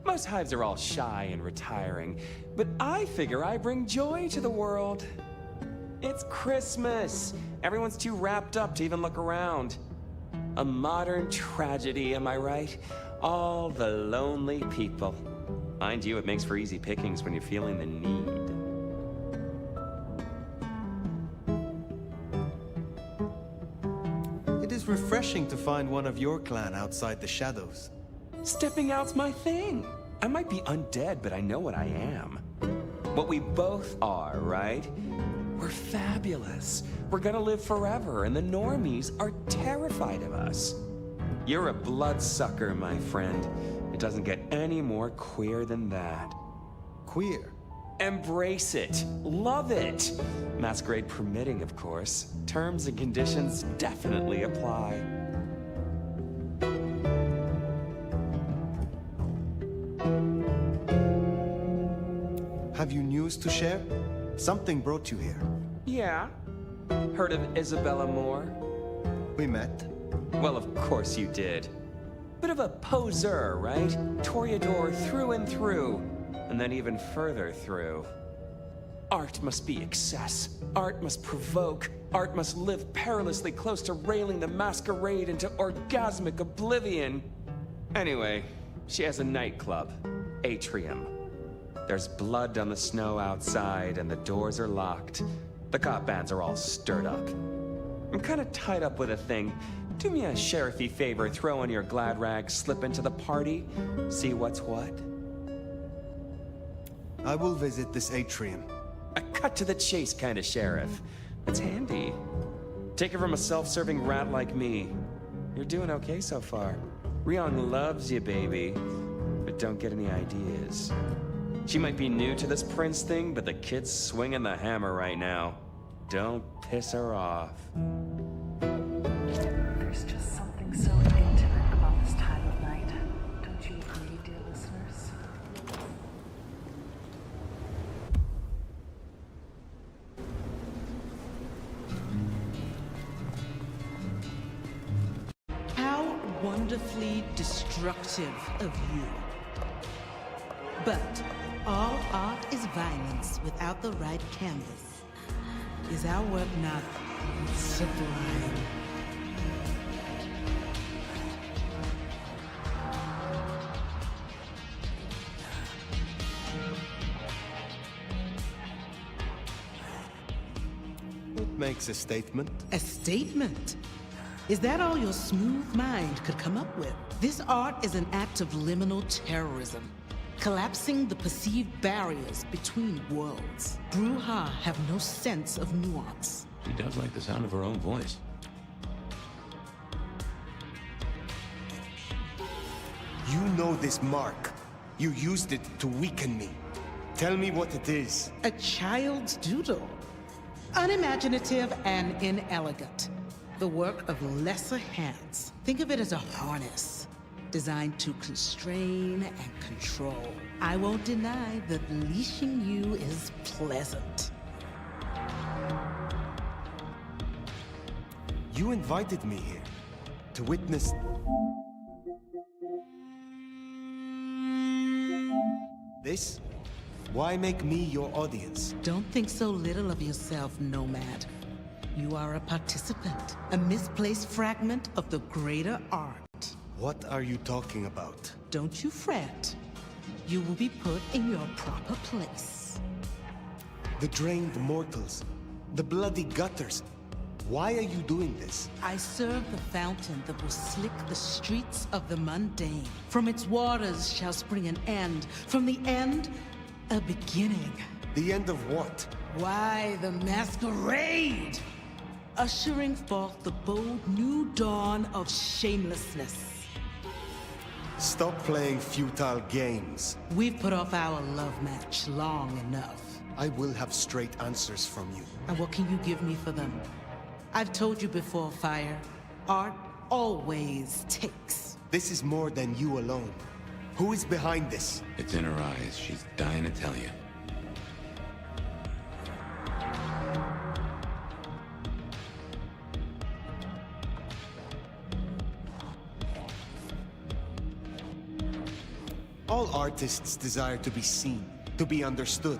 Most hives are all shy and retiring, but I figure I bring joy to the world. It's Christmas. Everyone's too wrapped up to even look around. A modern tragedy, am I right? All the lonely people. Mind you, it makes for easy pickings when you're feeling the need. It is refreshing to find one of your clan outside the shadows. Stepping out's my thing. I might be undead, but I know what I am. What we both are, right? We're fabulous. We're gonna live forever, and the normies are terrified of us. You're a bloodsucker, my friend. It doesn't get any more queer than that. Queer? Embrace it. Love it. Masquerade permitting, of course. Terms and conditions definitely apply. Have you news to share? Something brought you here. Yeah. Heard of Isabella Moore? We met. Well, of course you did. Bit of a poseur, right? Toreador through and through, and then even further through. Art must be excess. Art must provoke. Art must live perilously close to railing the masquerade into orgasmic oblivion. Anyway, she has a nightclub, Atrium. There's blood on the snow outside, and the doors are locked. The cop bands are all stirred up. I'm kinda tied up with a thing. Do me a sheriffy favor, throw on your glad rags, slip into the party, see what's what. I will visit this atrium. A cut to the chase kind of sheriff. That's handy. Take it from a self-serving rat like me. You're doing okay so far. Ryong loves you, baby. But don't get any ideas. She might be new to this prince thing, but the kid's swinging the hammer right now. Don't piss her off. There's just something so intimate about this time of night. Don't you agree, dear listeners? How wonderfully destructive of you. But all art is violence without the right canvas. Is our work not sublime? It makes a statement. A statement? Is that all your smooth mind could come up with? This art is an act of liminal terrorism, collapsing the perceived barriers between worlds. Bruja have no sense of nuance. She does like the sound of her own voice. You know this mark. You used it to weaken me. Tell me what it is. A child's doodle. Unimaginative and inelegant. The work of lesser hands. Think of it as a harness, designed to constrain and control. I won't deny that leashing you is pleasant. You invited me here to witness... this? Why make me your audience? Don't think so little of yourself, Nomad. You are a participant, a misplaced fragment of the greater art. What are you talking about? Don't you fret. You will be put in your proper place. The drained mortals, the bloody gutters. Why are you doing this? I serve the fountain that will slick the streets of the mundane. From its waters shall spring an end. From the end, a beginning. The end of what? Why, the masquerade! Ushering forth the bold new dawn of shamelessness. Stop playing futile games. We've put off our love match long enough. I will have straight answers from you. And what can you give me for them? I've told you before, Fire. Art always takes. This is more than you alone. Who is behind this? It's in her eyes. She's dying to tell you. All artists desire to be seen, to be understood.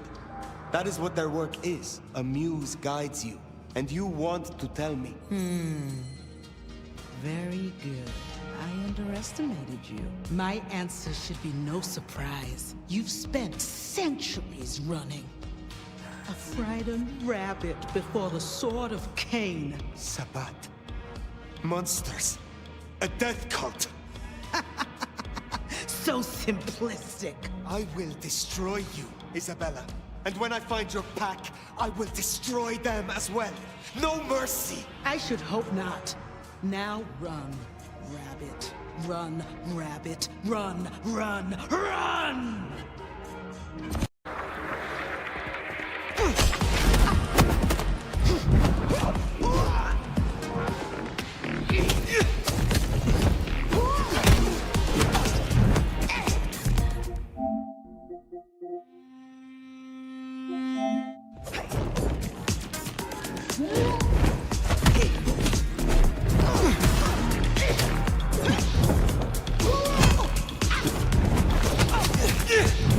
That is what their work is. A muse guides you, and you want to tell me. Very good. I underestimated you. My answer should be no surprise. You've spent centuries running. A frightened rabbit before the sword of Cain. Sabat. Monsters. A death cult. So simplistic. I will destroy you, Isabella. And when I find your pack, I will destroy them as well. No mercy! I should hope not. Now run, rabbit. Run, rabbit. Run, run, run! Yeah!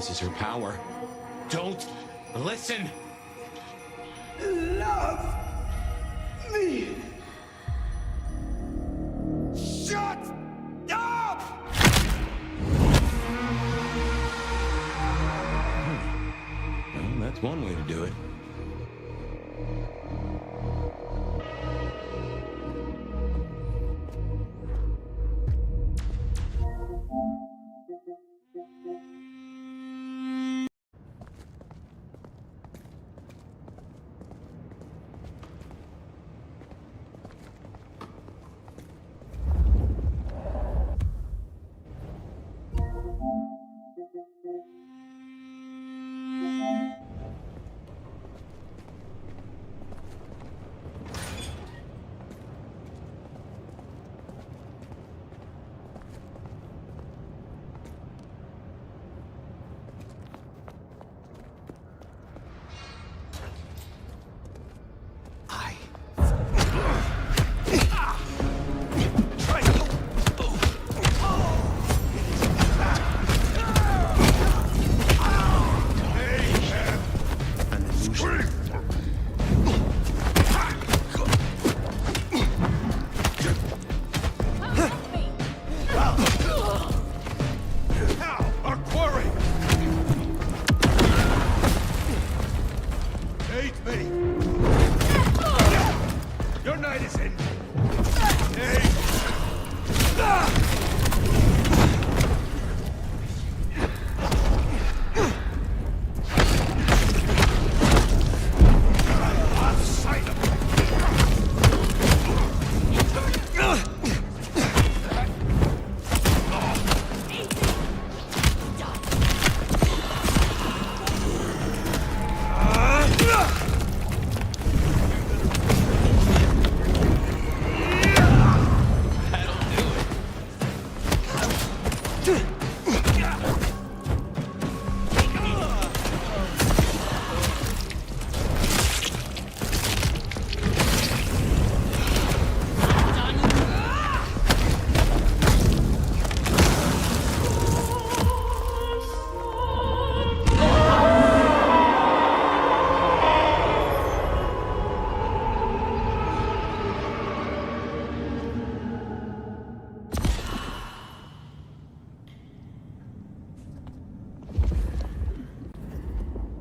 This is her power. Don't listen! Love me! Shut up! Well, that's one way to do it.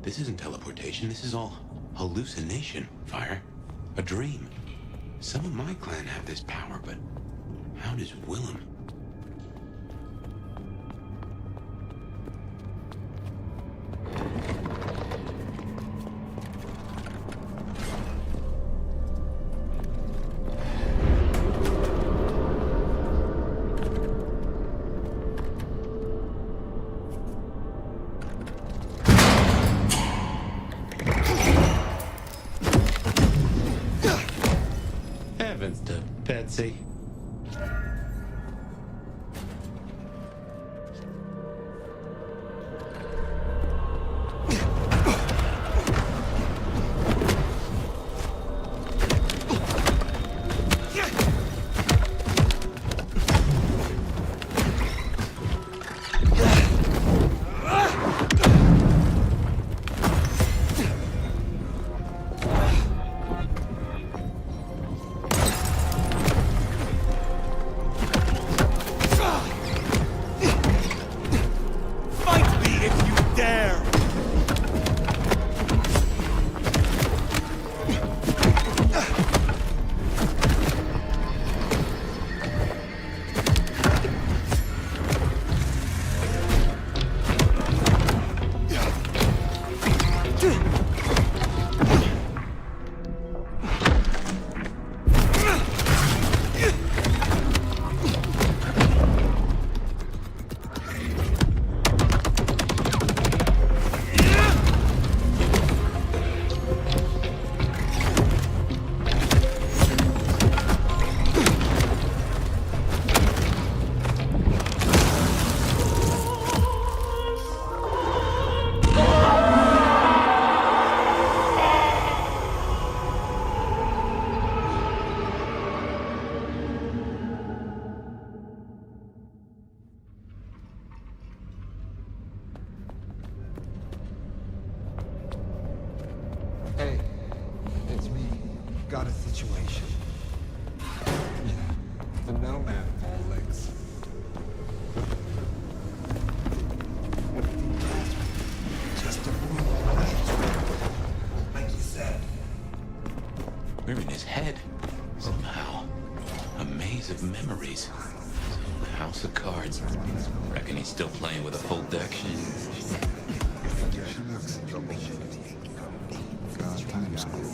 This isn't teleportation, this is all hallucination, Fire. A dream. Some of my clan have this power, but how does Willem? Heavens to Betsy. cards. Reckon he's still playing with a full deck? She looks in trouble. God, time's cool.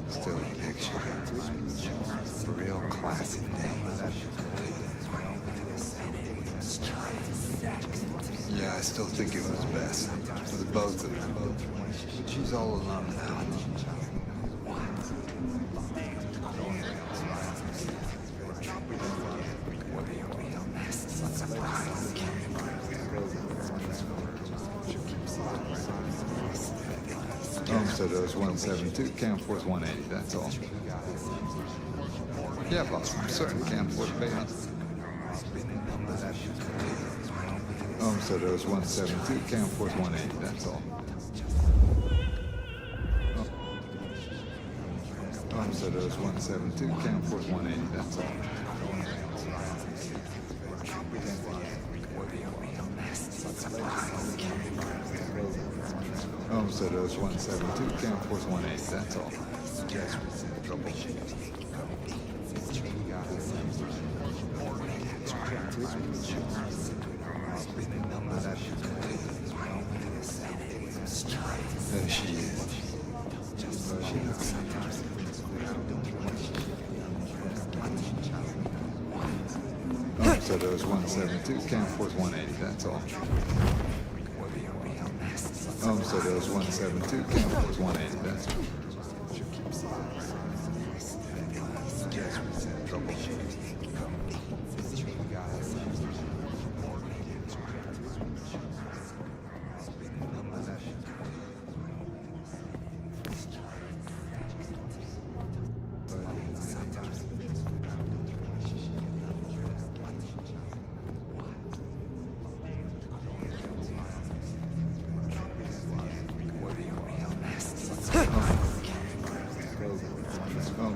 Still a picture. A real classic day. Yeah, I still think it was best. For the both of them. But she's all alone now. Homestead owes 172, can't afford 180, that's all. Yeah, boss, I'm certain can't afford to pay nothing. Homestead owes 172, can't afford 180, that's all. Homestead owes 172, can't afford 180, that's all. Homestead owes 172, can't afford 180, that's all. Trouble. There she is. She looks Homestead owes 172, can't afford 180, that's all. Homestead owes 172, can't afford 180, that's all.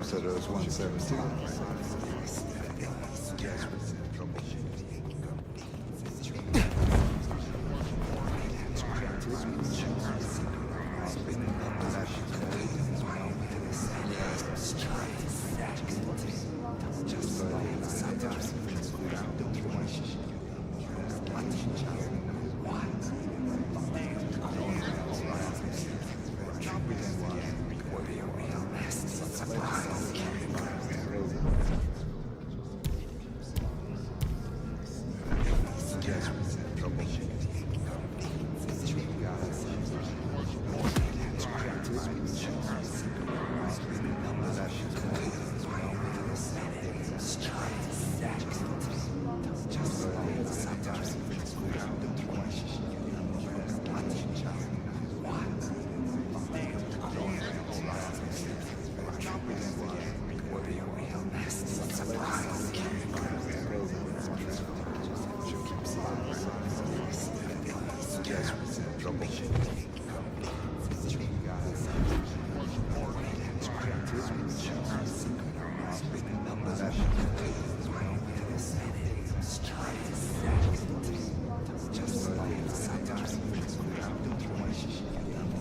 Homestead owes 172.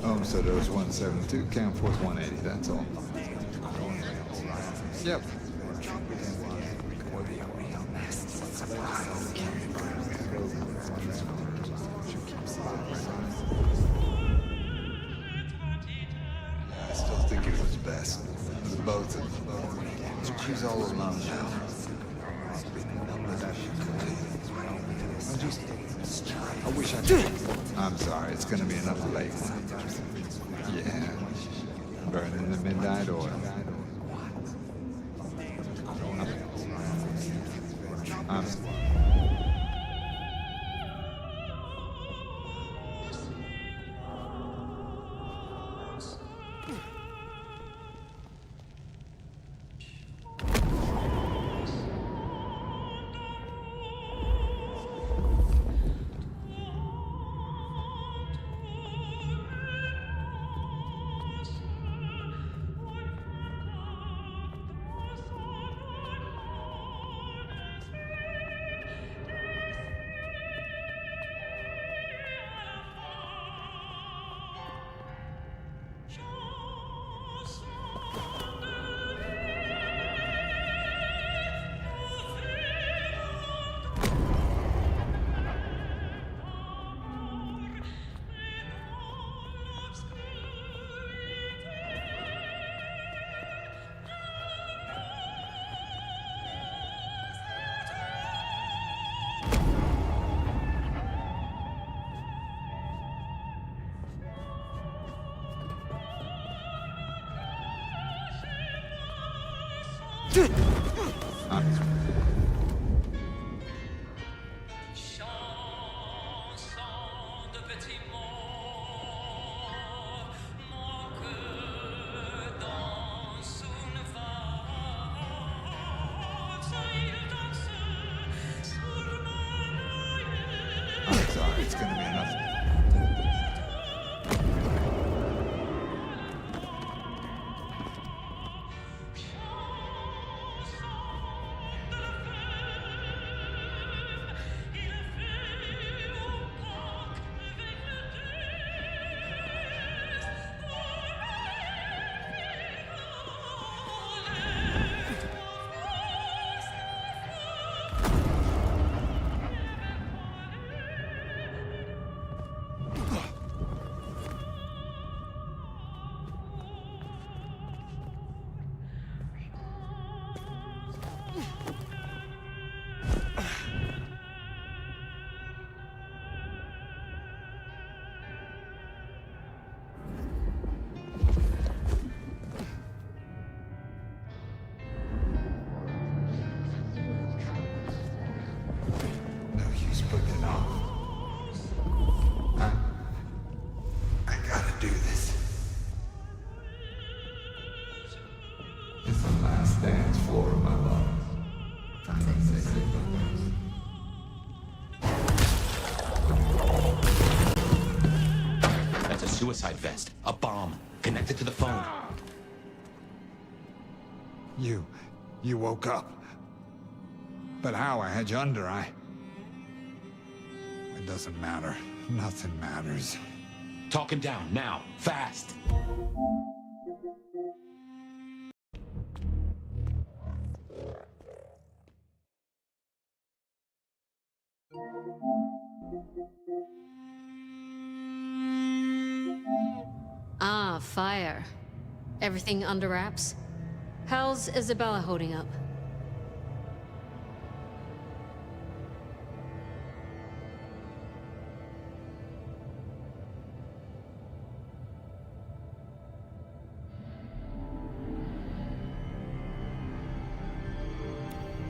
Homestead owes 172, can't afford 180, that's all. Yep. I still think it was best. For the both of them. She's all alone now. I wish I could. I'm sorry, it's gonna be another late one. Yeah. Burning the midnight oil. I'm Sorry, it's gonna be enough. Suicide vest. A bomb. Connected to the phone. You woke up. But how? I had you under, It doesn't matter. Nothing matters. Talk him down, now. Fast. Ah, fire. Everything under wraps? How's Isabella holding up?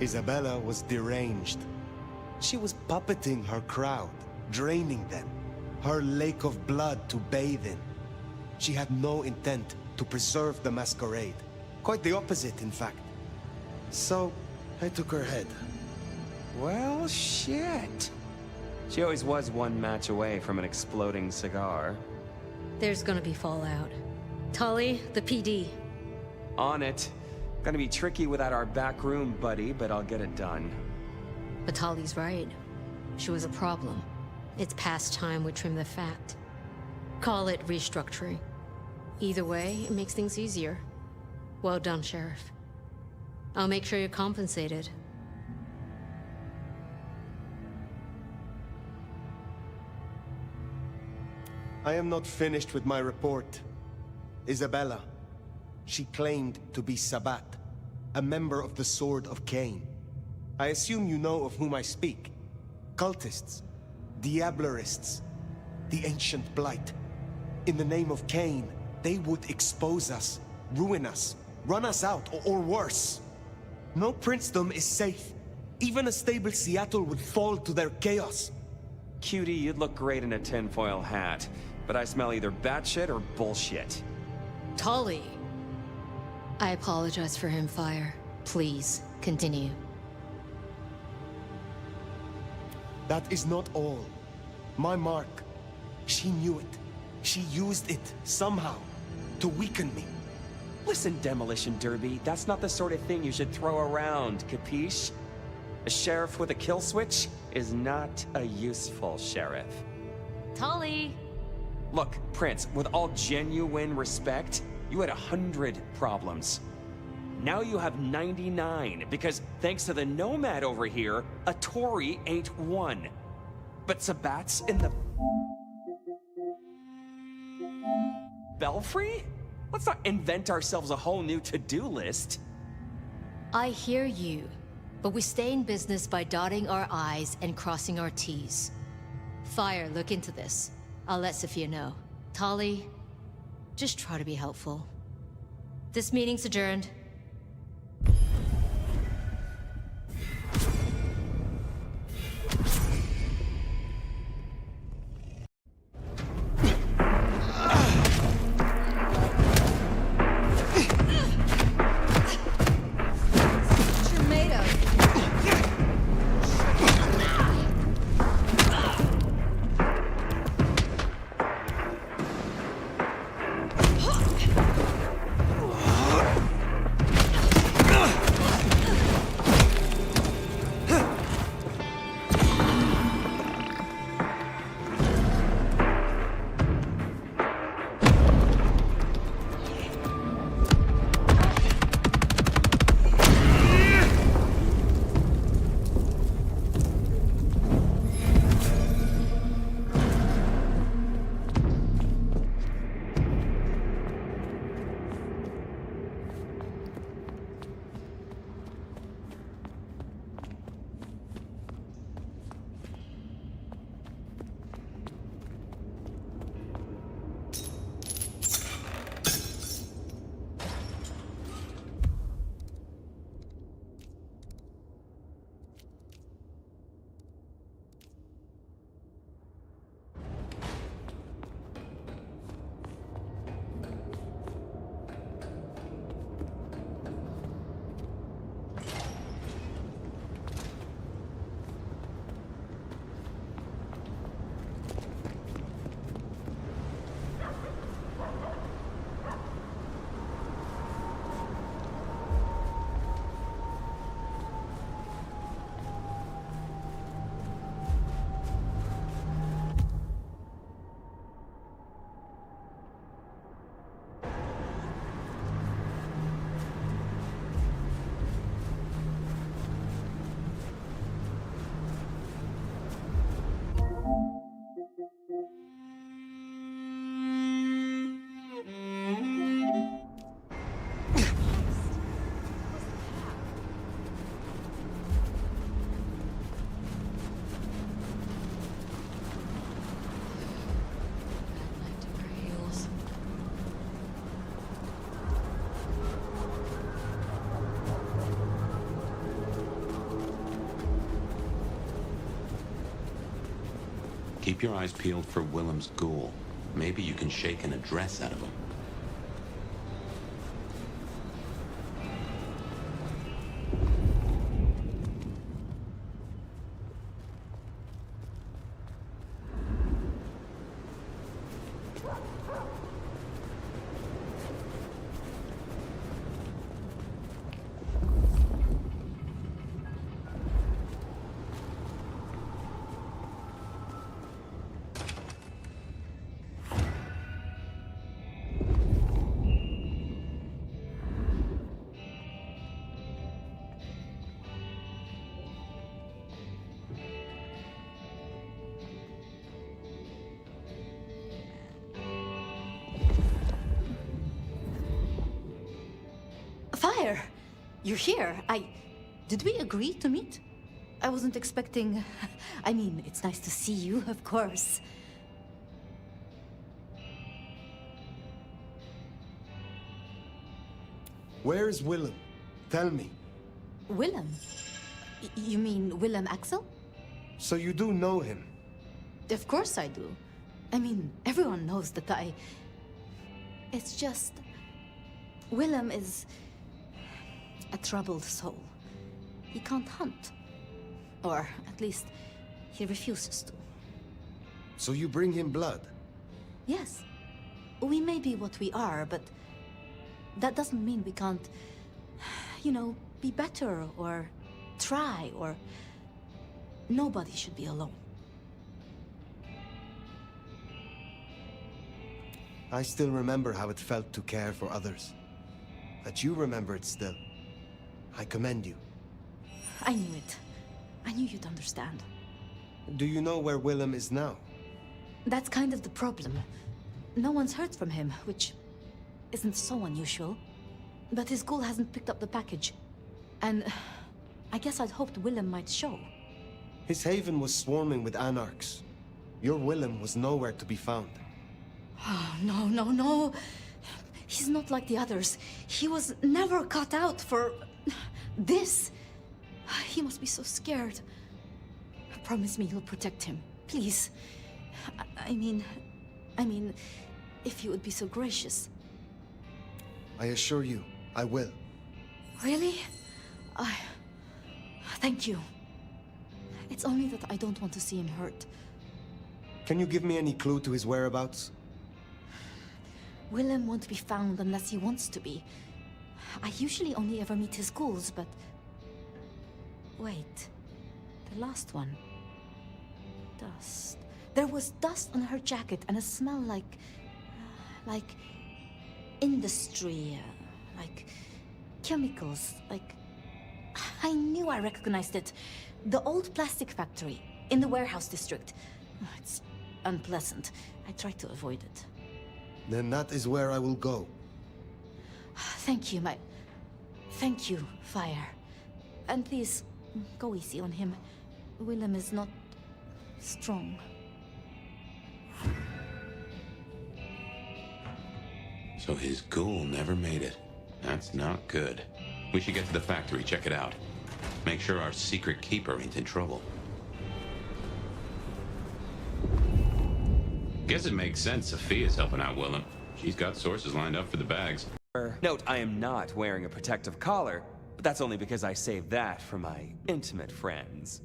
Isabella was deranged. She was puppeting her crowd, draining them, her lake of blood to bathe in. She had no intent to preserve the Masquerade. Quite the opposite, in fact. So, I took her head. Well, shit. She always was one match away from an exploding cigar. There's gonna be fallout. Tully, the PD. On it. Gonna be tricky without our back room buddy, but I'll get it done. But Tully's right. She was a problem. It's past time we trim the fat. Call it restructuring. Either way, it makes things easier. Well done, Sheriff. I'll make sure you're compensated. I am not finished with my report. Isabella. She claimed to be Sabbat, a member of the Sword of Cain. I assume you know of whom I speak. Cultists, Diablerists, the ancient blight. In the name of Cain, they would expose us, ruin us, run us out, or worse. No princedom is safe. Even a stable Seattle would fall to their chaos. Cutie, you'd look great in a tinfoil hat, but I smell either batshit or bullshit. Tully! I apologize for him, Fire. Please, continue. That is not all. My mark. She knew it. She used it, somehow, to weaken me. Listen, Demolition Derby, that's not the sort of thing you should throw around, capiche? A sheriff with a kill switch is not a useful sheriff. Tully! Look, Prince, with all genuine respect, you had 100 problems. Now you have 99, because thanks to the Nomad over here, a Tory ain't one. But Sabbat's in the... Belfry? Let's not invent ourselves a whole new to-do list. I hear you, but we stay in business by dotting our I's and crossing our T's. Fire, look into this. I'll let Sophia know. Tully, just try to be helpful. This meeting's adjourned. This meeting's adjourned. Keep your eyes peeled for Willem's ghoul. Maybe you can shake an address out of him. Fire! You're here. Did we agree to meet? I wasn't expecting... I mean, it's nice to see you, of course. Where's Willem? Tell me. Willem? You mean Willem Axel? So you do know him? Of course I do. I mean, everyone knows that I... It's just... Willem is... a troubled soul. He can't hunt. Or, at least, he refuses to. So you bring him blood? Yes. We may be what we are, but... that doesn't mean we can't... you know, be better, or... try, or... Nobody should be alone. I still remember how it felt to care for others. That you remember it still. I commend you. I knew it. I knew you'd understand. Do you know where Willem is now? That's kind of the problem. No one's heard from him, which isn't so unusual. But his ghoul hasn't picked up the package. And I guess I'd hoped Willem might show. His haven was swarming with anarchs. Your Willem was nowhere to be found. Oh, no, no, no. He's not like the others. He was never cut out for... this. He must be so scared. Promise me you'll protect him. Please. I mean, if you would be so gracious. I assure you, I will. Really? Thank you. It's only that I don't want to see him hurt. Can you give me any clue to his whereabouts? Willem won't be found unless he wants to be. I usually only ever meet his ghouls, but... Wait. The last one. Dust. There was dust on her jacket and a smell like... like... industry. Like... chemicals. Like... I knew I recognized it. The old plastic factory in the warehouse district. It's unpleasant. I try to avoid it. Then that is where I will go. Thank you, Thank you, Fire. And please, go easy on him. Willem is not... strong. So his ghoul never made it. That's not good. We should get to the factory, check it out. Make sure our secret keeper ain't in trouble. Guess it makes sense Sophia's helping out Willem. She's got sources lined up for the bags. Note, I am not wearing a protective collar, but that's only because I saved that for my intimate friends.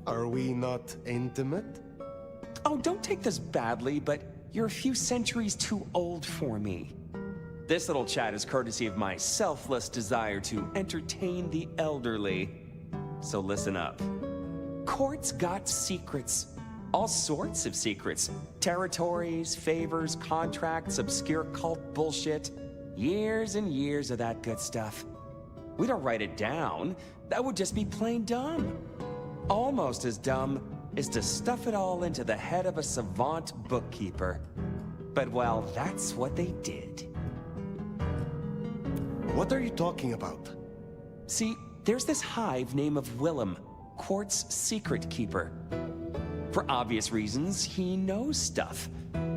Are we not intimate? Oh, don't take this badly, but you're a few centuries too old for me. This little chat is courtesy of my selfless desire to entertain the elderly. So listen up. Court's got secrets. All sorts of secrets. Territories, favors, contracts, obscure cult bullshit. Years and years of that good stuff. We don't write it down. That would just be plain dumb. Almost as dumb is to stuff it all into the head of a savant bookkeeper. But, well, that's what they did. What are you talking about? See, there's this hive named of Willem, Quart's secret keeper. For obvious reasons, he knows stuff.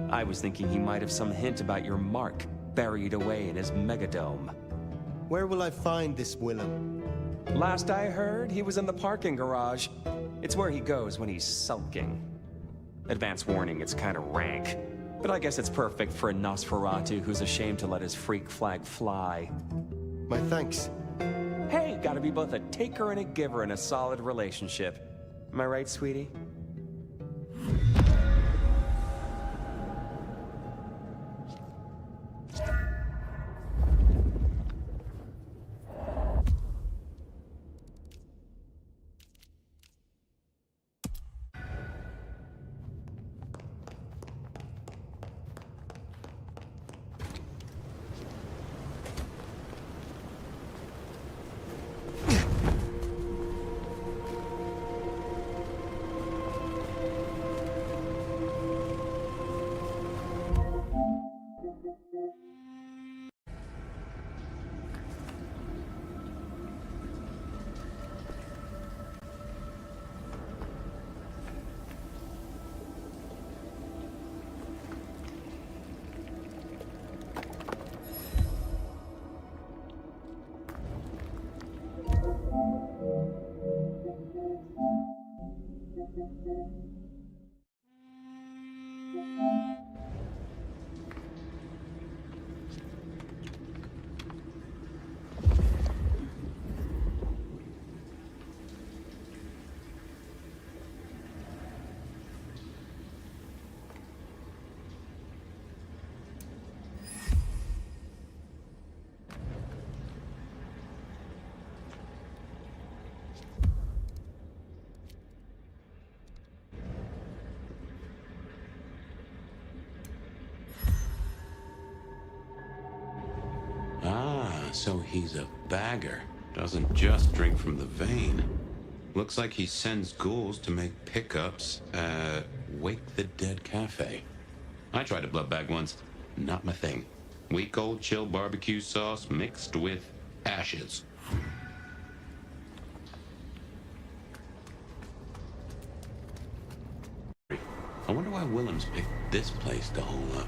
I was thinking he might have some hint about your mark buried away in his megadome. Where will I find this Willem? Last I heard, he was in the parking garage. It's where he goes when he's sulking. Advance warning, it's kind of rank. But I guess it's perfect for a Nosferatu who's ashamed to let his freak flag fly. My thanks. Hey, gotta be both a taker and a giver in a solid relationship. Am I right, sweetie? So he's a bagger. Doesn't just drink from the vein. Looks like he sends ghouls to make pickups at Wake the Dead Cafe. I tried a blood bag once. Not my thing. Weak old chill barbecue sauce mixed with ashes. I wonder why Willems picked this place to hole up.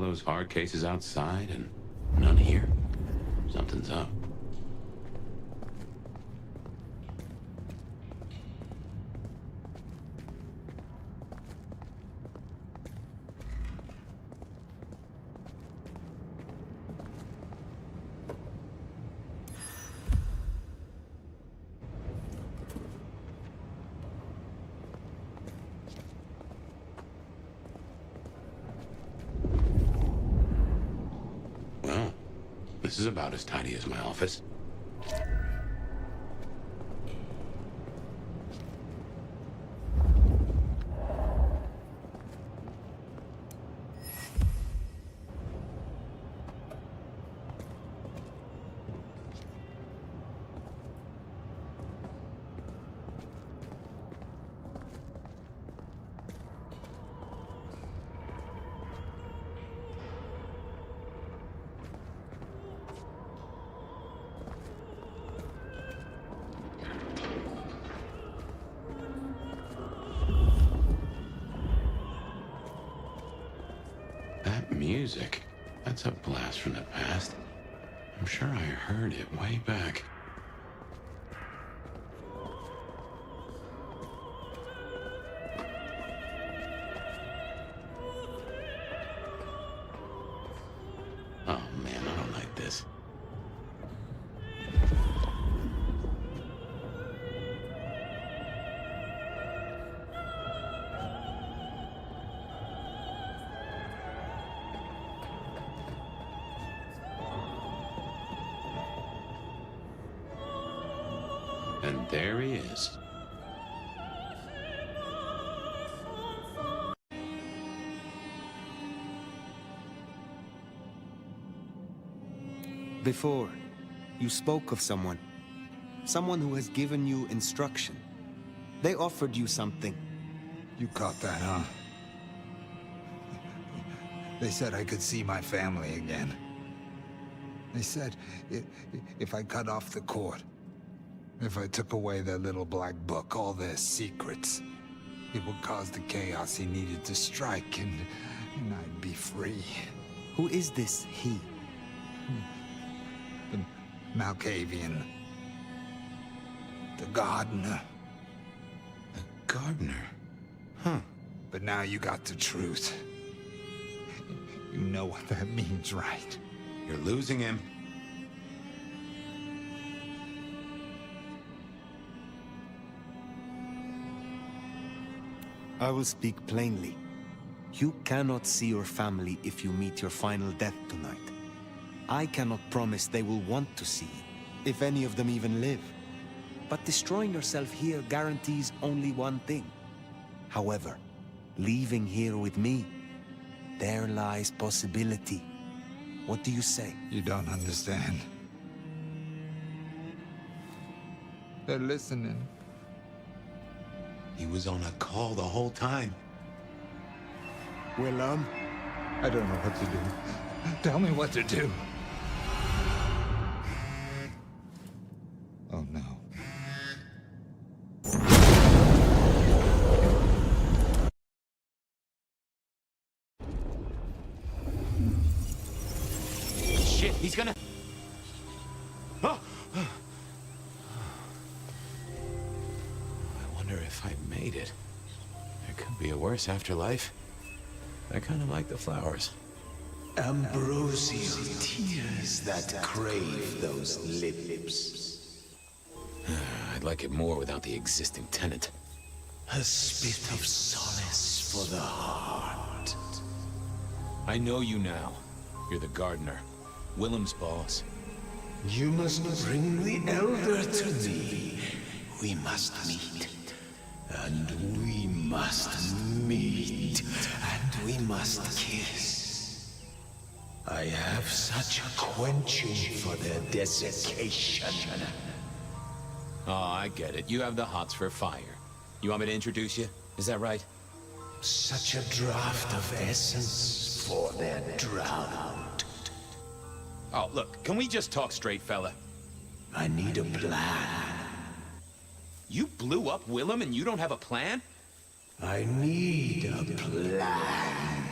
those hard cases outside and none here? Something's up. Well, this is about as tidy as my office. That music, that's a blast from the past. I'm sure I heard it way back. Oh man, I don't like this. And there he is. Before, you spoke of someone. Someone who has given you instruction. They offered you something. You caught that, huh? They said I could see my family again. They said if I cut off the cord, if I took away their little black book, all their secrets, it would cause the chaos he needed to strike, and I'd be free. Who is this he? The Malkavian. The gardener. The gardener? Huh. But now you got the truth. You know what that means, right? You're losing him. I will speak plainly. You cannot see your family if you meet your final death tonight. I cannot promise they will want to see you, if any of them even live. But destroying yourself here guarantees only one thing. However, leaving here with me, there lies possibility. What do you say? You don't understand. They're listening. He was on a call the whole time. Willem? I don't know what to do. Tell me what to do. Oh no. Shit, he's gonna... Oh! I wonder if I made it. There could be a worse afterlife. I kind of like the flowers. Ambrosial tears that crave those lips. I'd like it more without the existing tenant. A spit of solace for the heart. I know you now. You're the gardener. Willem's boss. You must bring the Elder to me. We must meet. And we must meet. And we must kiss. I have such a quenching for their desiccation. Oh, I get it. You have the hots for fire. You want me to introduce you? Is that right? Such a draught of essence for their drought. Oh, look, can we just talk straight, fella? I need a plan. You blew up Willem and you don't have a plan? I need a plan.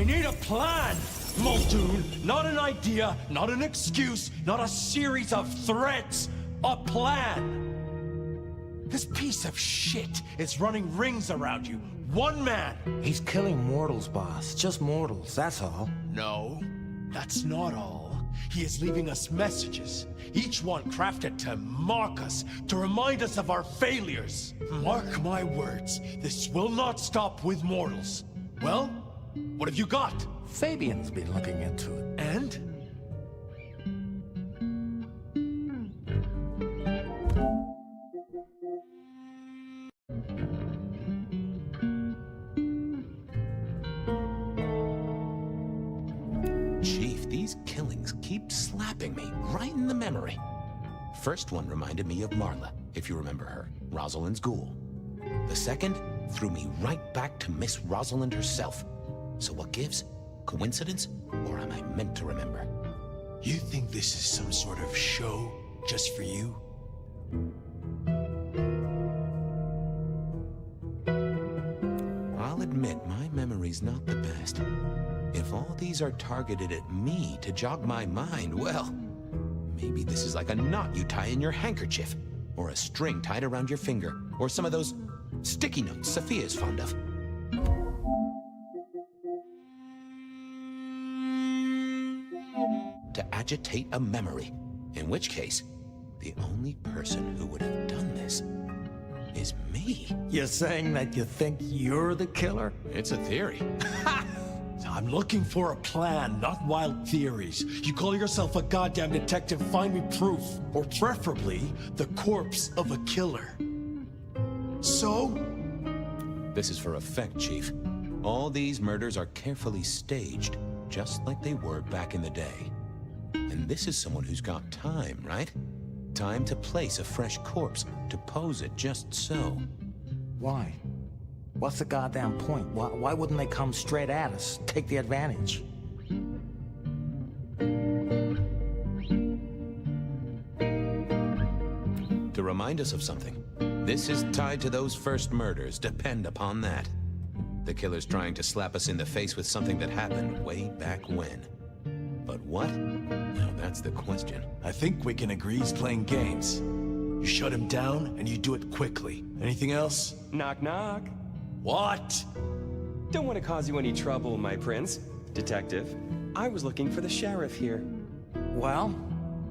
I need a plan! Muldoon, not an idea, not an excuse, not a series of threats. A plan! This piece of shit is running rings around you. One man! He's killing mortals, boss. Just mortals, that's all. No, that's not all. He is leaving us messages, each one crafted to mock us, to remind us of our failures. Mark my words, this will not stop with mortals. Well, what have you got? Fabian's been looking into it. And? Chief, these killings keep slapping me right in the memory. First one reminded me of Marla, if you remember her, Rosalind's ghoul. The second threw me right back to Miss Rosalind herself. So what gives? Coincidence? Or am I meant to remember? You think this is some sort of show just for you? I'll admit my memory's not the best. If all these are targeted at me to jog my mind, well, maybe this is like a knot you tie in your handkerchief, or a string tied around your finger, or some of those sticky notes Sophia's fond of. To agitate a memory, in which case, the only person who would have done this is me. You're saying that you think you're the killer? It's a theory. I'm looking for a plan, not wild theories. You call yourself a goddamn detective, find me proof. Or preferably, the corpse of a killer. So? This is for effect, Chief. All these murders are carefully staged, just like they were back in the day. And this is someone who's got time, right? Time to place a fresh corpse, to pose it just so. Why? What's the goddamn point? Why wouldn't they come straight at us? Take the advantage. To remind us of something. This is tied to those first murders, depend upon that. The killer's trying to slap us in the face with something that happened way back when. But what? Now that's the question. I think we can agree he's playing games. You shut him down, and you do it quickly. Anything else? Knock, knock. What? Don't want to cause you any trouble, my prince. Detective, I was looking for the sheriff here. Well,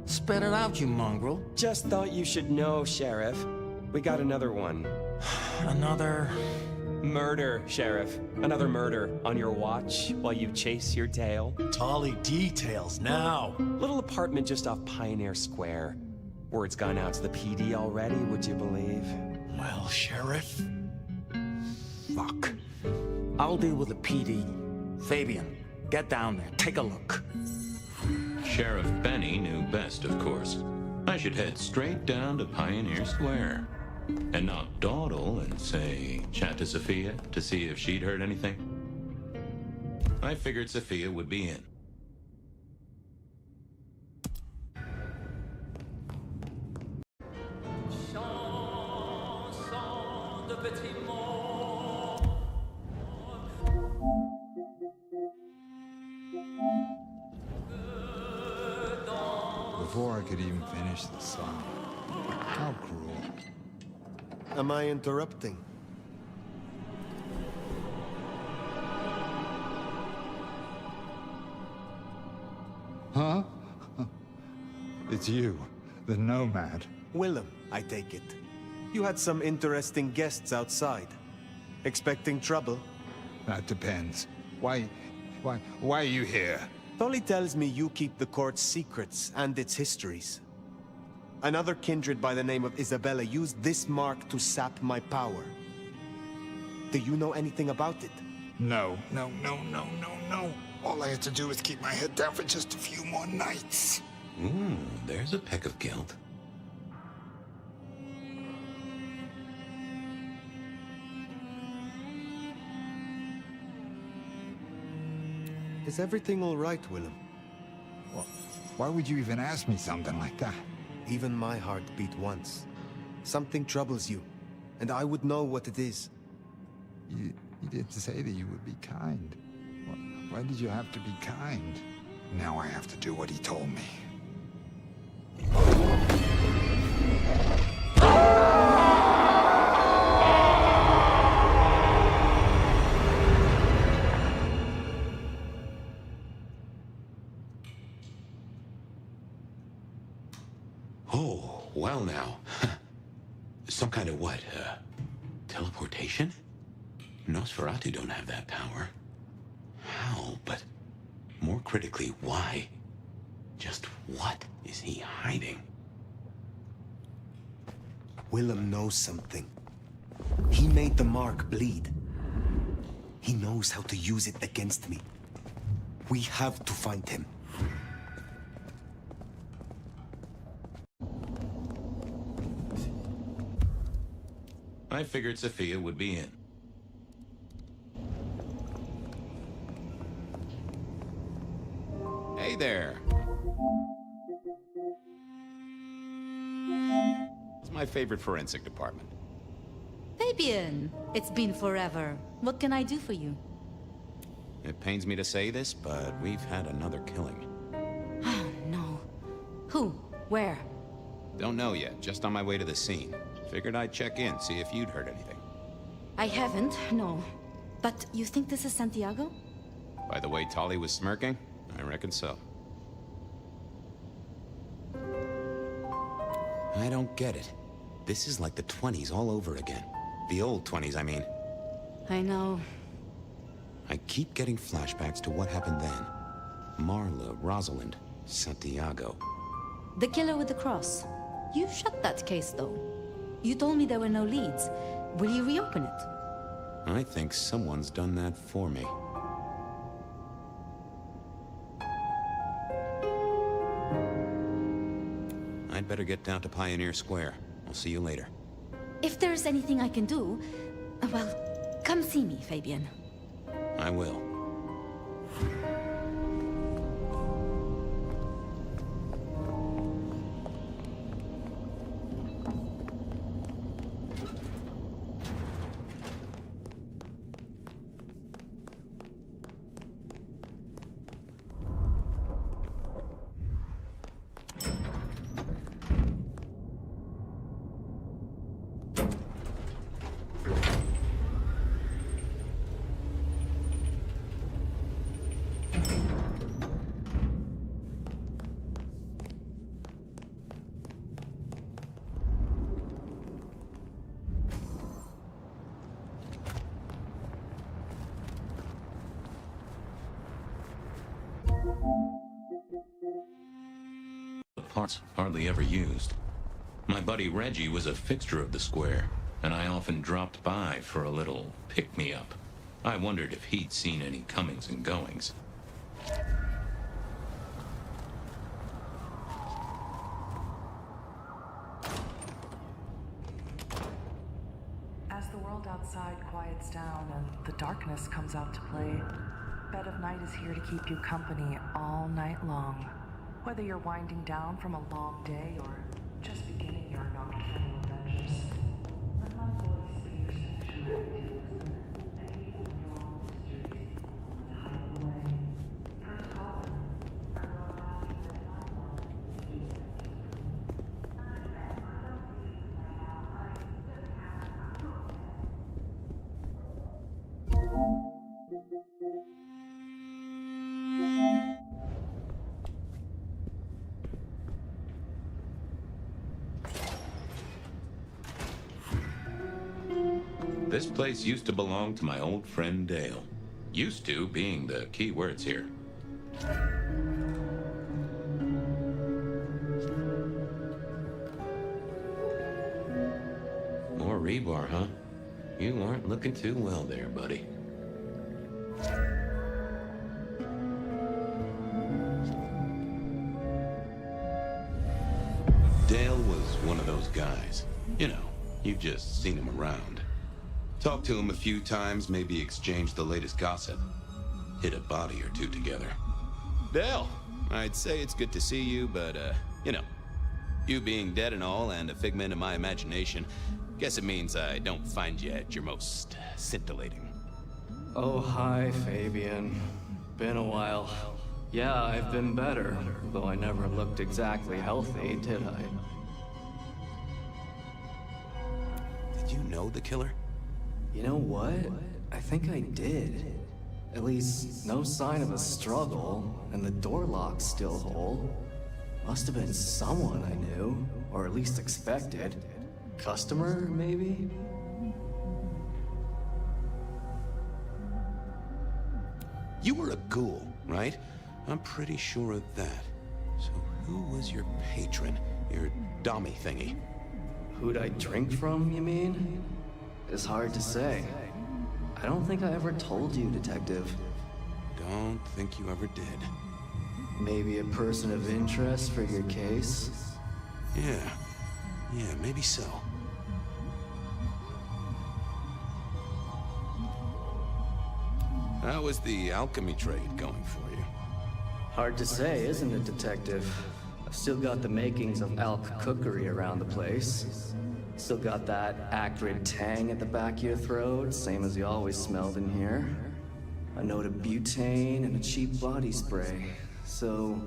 spit it out, you mongrel. Just thought you should know, Sheriff. We got another one. Another... Murder, Sheriff. Another murder on your watch while you chase your tail. Tolly details now. Little apartment just off Pioneer Square. Word's gone out to the PD already, would you believe? Well, Sheriff... Fuck. I'll deal with the PD. Fabian, get down there. Take a look. Sheriff Benny knew best, of course. I should head straight down to Pioneer Square. And not dawdle and say, chat to Sophia to see if she'd heard anything. I figured Sophia would be in. Before I could even finish the song. How cruel. Am I interrupting? Huh? It's you, the Nomad. Willem, I take it. You had some interesting guests outside. Expecting trouble? That depends. Why are you here? Tolly tells me you keep the court's secrets and its histories. Another kindred by the name of Isabella used this mark to sap my power. Do you know anything about it? No. All I had to do was keep my head down for just a few more nights. There's a peck of guilt. Is everything all right, Willem? Well, why would you even ask me something like that? Even my heart beat once. Something troubles you, and I would know what it is. You did say that you would be kind. Why did you have to be kind? Now I have to do what he told me. Oh, well now. Some kind of what? Teleportation? Nosferatu don't have that power. How? But more critically, why? Just what is he hiding? Willem knows something. He made the mark bleed. He knows how to use it against me. We have to find him. I figured Sophia would be in. Hey there. It's my favorite forensic department. Fabian, it's been forever. What can I do for you? It pains me to say this, but we've had another killing. Oh, no. Who? Where? Don't know yet, just on my way to the scene. Figured I'd check in, see if you'd heard anything. I haven't, no. But you think this is Santiago? By the way Tali was smirking, I reckon so. I don't get it. This is like the 20s all over again. The old 20s, I mean. I know. I keep getting flashbacks to what happened then. Marla, Rosalind, Santiago. The killer with the cross. You shut that case, though. You told me there were no leads. Will you reopen it? I think someone's done that for me. I'd better get down to Pioneer Square. I'll see you later. If there's anything I can do, well, come see me, Fabian. I will. The parts hardly ever used. My buddy Reggie was a fixture of the square, and I often dropped by for a little pick-me-up. I wondered if he'd seen any comings and goings. As the world outside quiets down and the darkness comes out to play, Bed of Night is here to keep you company all night long. Whether you're winding down from a long day or just beginning your nocturnal adventures, let my voice be your sanctuary to listen and keep your own mysteries and hide away. First call them, and we'll have you with my love to keep them. This place used to belong to my old friend Dale. Used to being the key words here. More rebar, huh? You aren't looking too well there, buddy. Dale was one of those guys. You know, you've just seen him around. Talked to him a few times, maybe exchanged the latest gossip. Hit a body or two together. Dale, I'd say it's good to see you, but, you know, you being dead and all and a figment of my imagination, guess it means I don't find you at your most scintillating. Oh, hi, Fabian. Been a while. Yeah, I've been better, though I never looked exactly healthy, did I? Did you know the killer? You know what? I think I did. At least, no sign of a struggle, and the door lock's still whole. Must have been someone I knew, or at least expected. Customer, maybe? You were a ghoul, right? I'm pretty sure of that. So who was your patron? Your dommy thingy? Who'd I drink from, you mean? It's hard to say. I don't think I ever told you, Detective. Don't think you ever did. Maybe a person of interest for your case? Yeah, maybe so. How was the alchemy trade going for you? Hard to say, isn't it, Detective? I've still got the makings of alch cookery around the place. Still got that acrid tang at the back of your throat, same as you always smelled in here. A note of butane and a cheap body spray. So,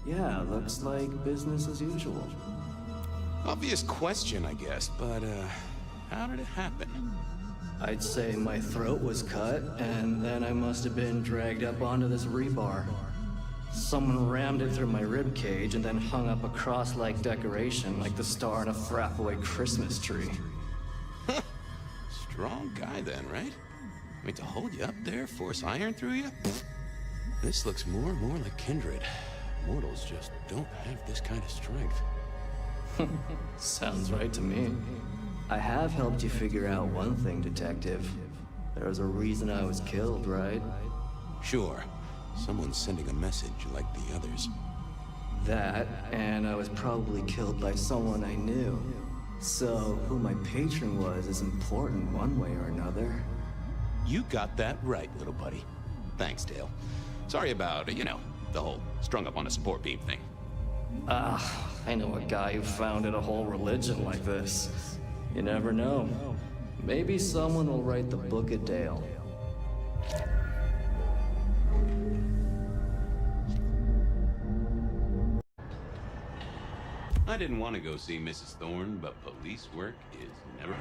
yeah, looks like business as usual. Obvious question, I guess, but, how did it happen? I'd say my throat was cut, and then I must have been dragged up onto this rebar. Someone rammed it through my rib cage and then hung up a cross-like decoration like the star on a throwaway Christmas tree. Strong guy then, right? I mean, to hold you up there, force iron through you? This looks more and more like kindred. Mortals just don't have this kind of strength. Sounds right to me. I have helped you figure out one thing, Detective. There was a reason I was killed, right? Sure. Someone's sending a message like the others. That, and I was probably killed by someone I knew. So, who my patron was is important one way or another. You got that right, little buddy. Thanks, Dale. Sorry about, the whole strung up on a support beam thing. I know a guy who founded a whole religion like this. You never know. Maybe someone will write the Book of Dale. I didn't want to go see Mrs. Thorne, but police work is never...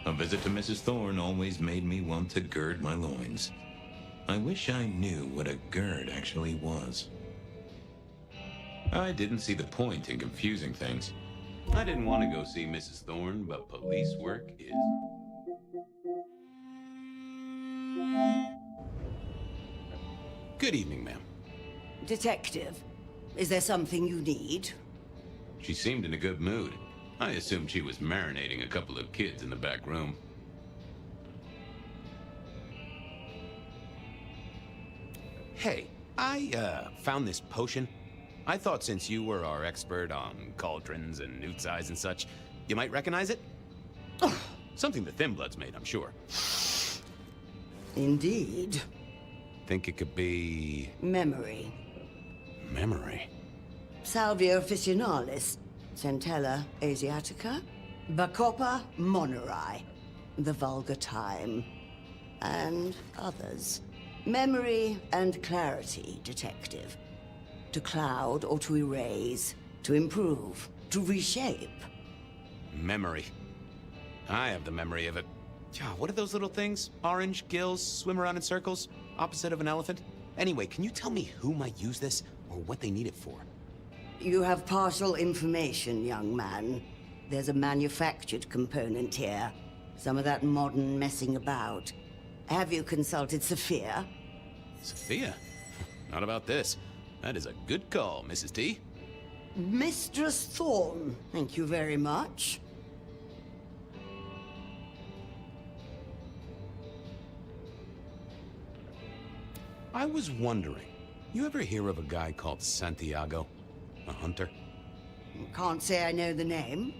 A visit to Mrs. Thorne always made me want to gird my loins. I wish I knew what a gird actually was. I didn't see the point in confusing things. I didn't want to go see Mrs. Thorne, but police work is... Good evening, ma'am. Detective, is there something you need? She seemed in a good mood. I assumed she was marinating a couple of kids in the back room. Hey, I, found this potion. I thought since you were our expert on cauldrons and newt size and such, you might recognize it? Something the Thin Bloods made, I'm sure. Indeed. Think it could be... Memory. Memory? Salvia officinalis, Centella asiatica, Bacopa moneri, the vulgar time, and others. Memory and clarity, Detective. To cloud or to erase, to improve, to reshape. Memory. I have the memory of it. What are those little things? Orange gills, swim around in circles, opposite of an elephant? Anyway, can you tell me who might use this, or what they need it for? You have partial information, young man. There's a manufactured component here. Some of that modern messing about. Have you consulted Sophia? Sophia? Not about this. That is a good call, Mrs. T. Mistress Thorne, thank you very much. I was wondering, you ever hear of a guy called Santiago? A hunter? Can't say I know the name.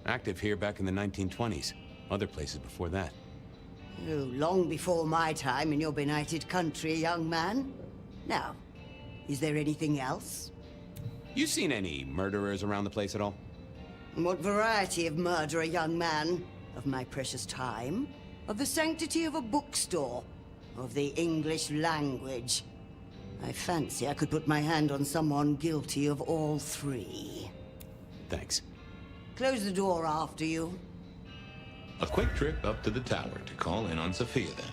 Active here back in the 1920s. Other places before that. Oh, long before my time in your benighted country, young man. Now, is there anything else? You seen any murderers around the place at all? What variety of murder, young man? Of my precious time? Of the sanctity of a bookstore? Of the English language? I fancy I could put my hand on someone guilty of all three. Thanks. Close the door after you. A quick trip up to the tower to call in on Sophia, then.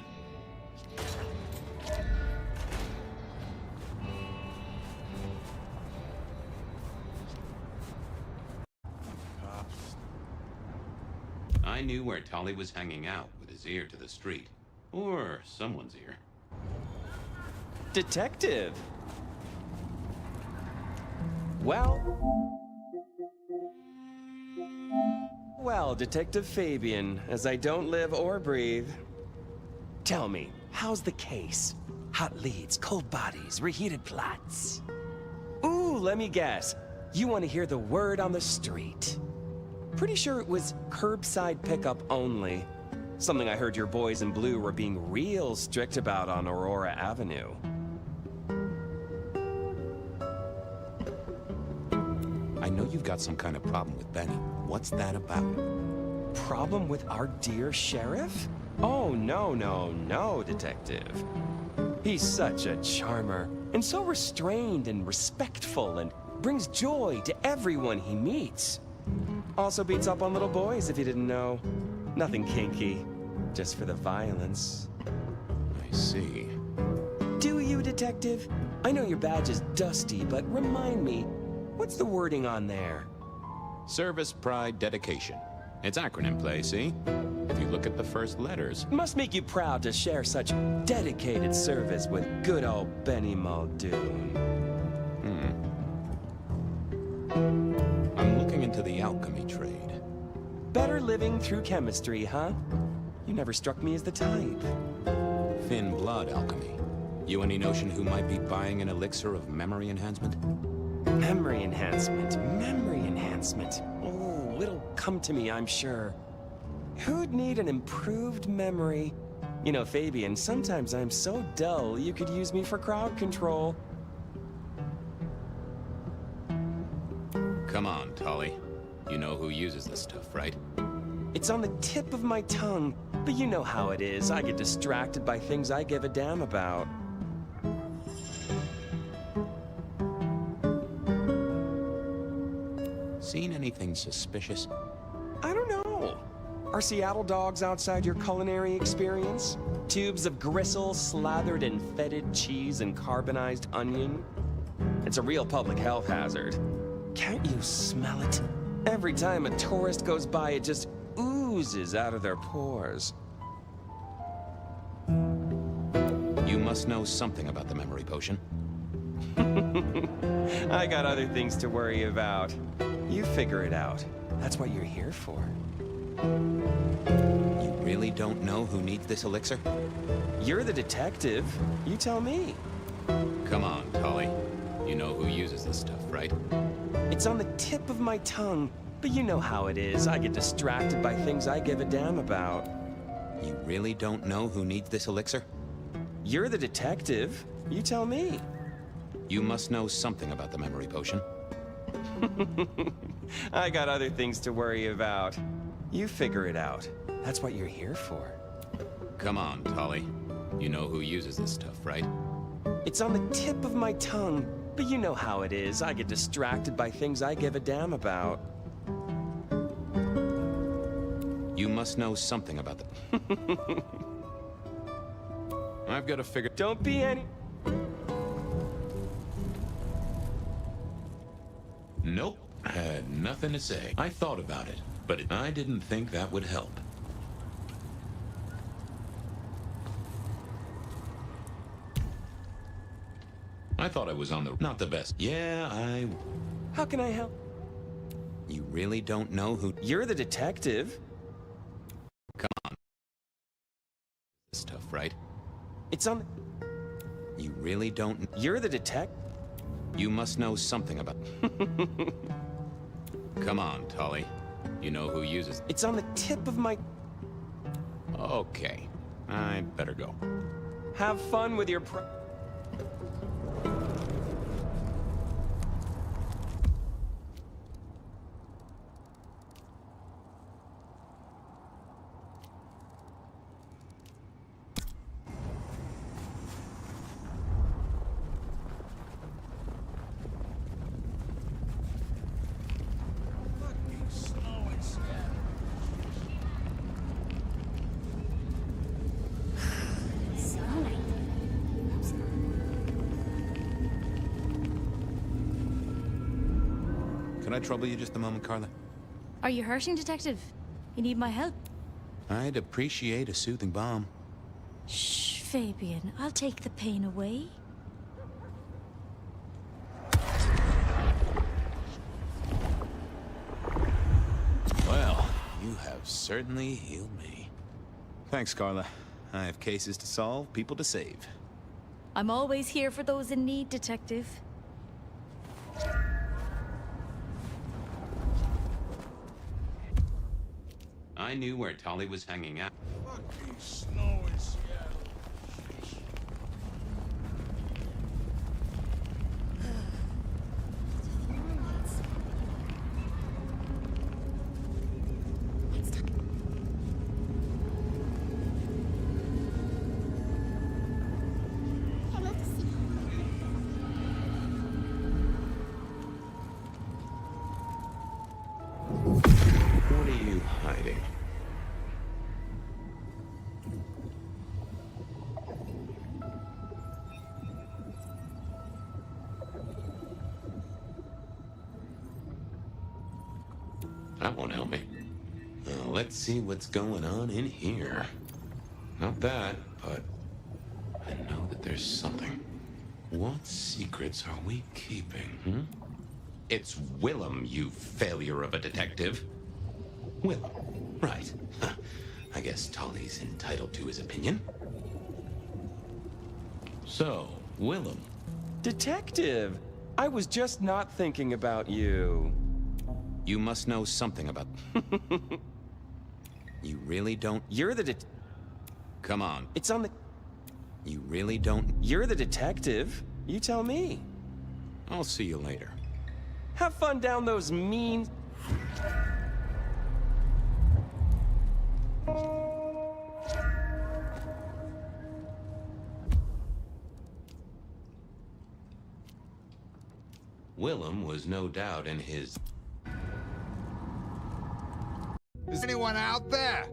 I knew where Tolly was hanging out with his ear to the street. Or someone's ear. Detective! Well, Detective Fabian, as I don't live or breathe. Tell me, how's the case? Hot leads, cold bodies, reheated plots. Ooh, let me guess. You want to hear the word on the street. Pretty sure it was curbside pickup only. Something I heard your boys in blue were being real strict about on Aurora Avenue. I know you've got some kind of problem with Benny. What's that about? Problem with our dear sheriff? Oh, no, Detective. He's such a charmer, and so restrained and respectful, and brings joy to everyone he meets. Also beats up on little boys, if you didn't know. Nothing kinky, just for the violence. I see. Do you, Detective? I know your badge is dusty, but remind me, what's the wording on there? Service, pride, dedication. It's acronym play, see? If you look at the first letters. Must make you proud to share such dedicated service with good old Benny Muldoon. I'm looking into the alchemy trade. Better living through chemistry, huh? You never struck me as the type. Thin blood alchemy. You any notion who might be buying an elixir of memory enhancement? Memory enhancement. Oh, it'll come to me, I'm sure. Who'd need an improved memory? You know, Fabian, sometimes I'm so dull you could use me for crowd control. Come on, Tolly. You know who uses this stuff, right? It's on the tip of my tongue, but you know how it is. I get distracted by things I give a damn about. Seen anything suspicious? I don't know. Are Seattle dogs outside your culinary experience? Tubes of gristle slathered in fetid cheese and carbonized onion? It's a real public health hazard. Can't you smell it? Every time a tourist goes by, it just oozes out of their pores. You must know something about the memory potion. I got other things to worry about. You figure it out. That's what you're here for. You really don't know who needs this elixir? You're the detective. You tell me. Come on, Tolly. You know who uses this stuff, right? It's on the tip of my tongue, but you know how it is. I get distracted by things I give a damn about. You really don't know who needs this elixir? You're the detective. You tell me. You must know something about the memory potion. I got other things to worry about. You figure it out. That's what you're here for. Come on, Tolly. You know who uses this stuff, right? It's on the tip of my tongue, but you know how it is. I get distracted by things I give a damn about. You must know something about the... I've got to figure... Don't be any... Nope. Had nothing to say. I thought about it, but I didn't think that would help. I thought I was on the... not the best. Yeah, How can I help? You really don't know who... You're the detective. Come on. This stuff, right? It's on... You really don't... You're the detective. You must know something about... Come on, Tolly. You know who uses... It's on the tip of my... Okay. I better go. Have fun with your Can I trouble you just a moment, Carla? Are you hurting, Detective? You need my help? I'd appreciate a soothing balm. Shh, Fabian. I'll take the pain away. Well, you have certainly healed me. Thanks, Carla. I have cases to solve, people to save. I'm always here for those in need, Detective. I knew where Tolly was hanging out. Fucking snow in Seattle. What are you hiding? That won't help me. Let's see what's going on in here. Not that, but I know that there's something. What secrets are we keeping, It's Willem, you failure of a detective. Willem, right. I guess Tolly's entitled to his opinion. So, Willem. Detective! I was just not thinking about you. You must know something about... You really don't... You're the Come on. It's on the... You really don't... You're the detective. You tell me. I'll see you later. Have fun down those mean... Willem was no doubt in his... Is anyone out there?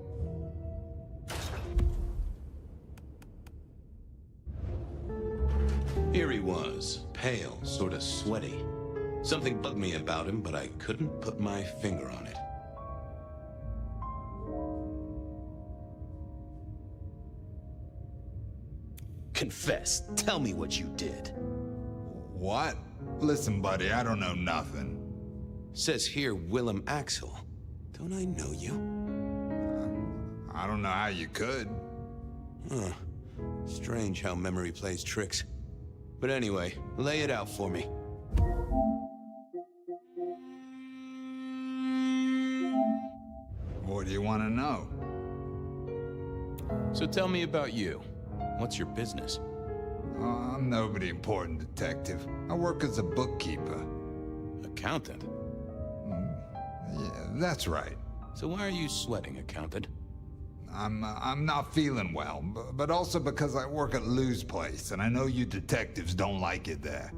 Here he was, pale, sort of sweaty. Something bugged me about him, but I couldn't put my finger on it. Confess. Tell me what you did. What? Listen, buddy, I don't know nothing. Says here, Willem Axel. Don't I know you? I don't know how you could. Huh. Strange how memory plays tricks. But anyway, lay it out for me. What do you want to know? So tell me about you. What's your business? I'm nobody important, detective. I work as a bookkeeper. Accountant? Yeah, that's right. So why are you sweating, accountant? I'm not feeling well, but also because I work at Lou's place, and I know you detectives don't like it there.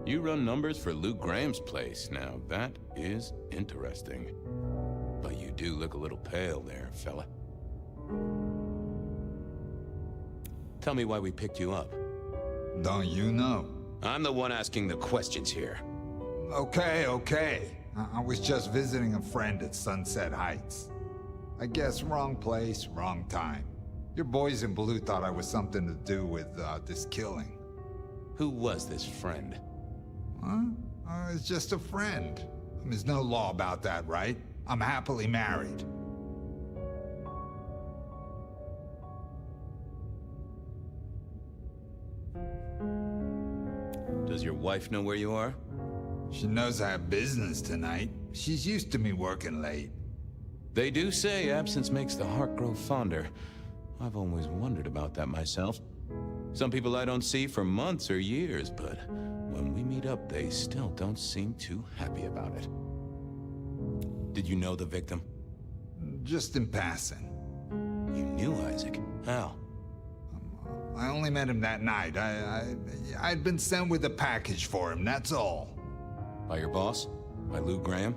You run numbers for Lou Graham's place. Now, that is interesting. But you do look a little pale there, fella. Tell me why we picked you up. Don't you know? I'm the one asking the questions here. Okay. I was just visiting a friend at Sunset Heights. I guess wrong place, wrong time. Your boys in blue thought I was something to do with this killing. Who was this friend? Huh? It's just a friend. There's no law about that, right? I'm happily married. Does your wife know where you are? She knows I have business tonight. She's used to me working late. They do say absence makes the heart grow fonder. I've always wondered about that myself. Some people I don't see for months or years, but when we meet up, they still don't seem too happy about it. Did you know the victim? Just in passing. You knew Isaac? How? I only met him that night. I'd been sent with a package for him, that's all. By your boss? By Lou Graham?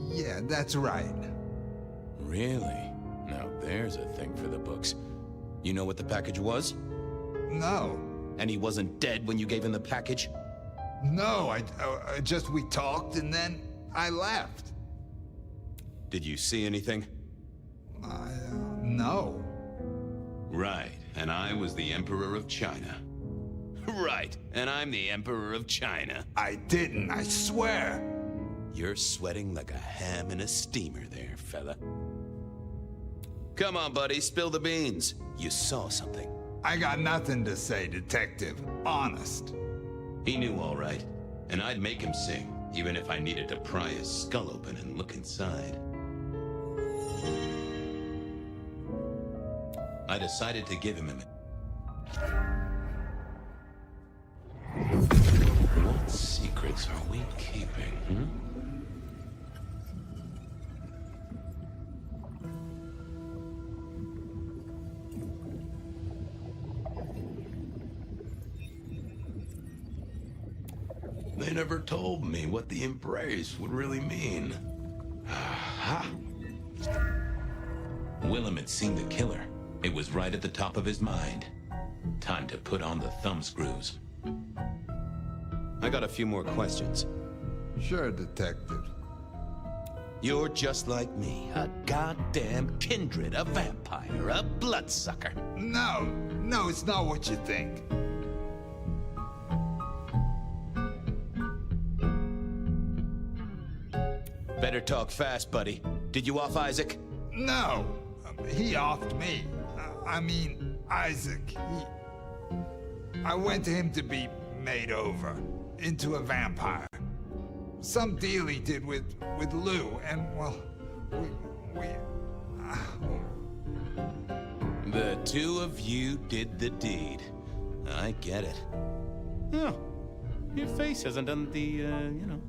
Yeah, that's right. Really? Now there's a thing for the books. You know what the package was? No. And he wasn't dead when you gave him the package? No, we talked and then I left. Did you see anything? No. Right, and I was the Emperor of China. Right, and I'm the Emperor of China. I didn't, I swear. You're sweating like a ham in a steamer there, fella. Come on, buddy, spill the beans. You saw something. I got nothing to say, Detective. Honest. He knew all right, and I'd make him sing, even if I needed to pry his skull open and look inside. I decided to give him What secrets are we keeping, They never told me what the embrace would really mean. Aha! Willem had seen the killer. It was right at the top of his mind. Time to put on the thumbscrews. I got a few more questions. Sure, Detective. You're just like me, a goddamn kindred, a vampire, a bloodsucker. No, it's not what you think. Better talk fast, buddy. Did you off Isaac? No, he offed me. I mean, Isaac, I went to him to be made over into a vampire. Some deal he did with Lou, and, well, we The two of you did the deed. I get it. Oh, your face hasn't done the, you know.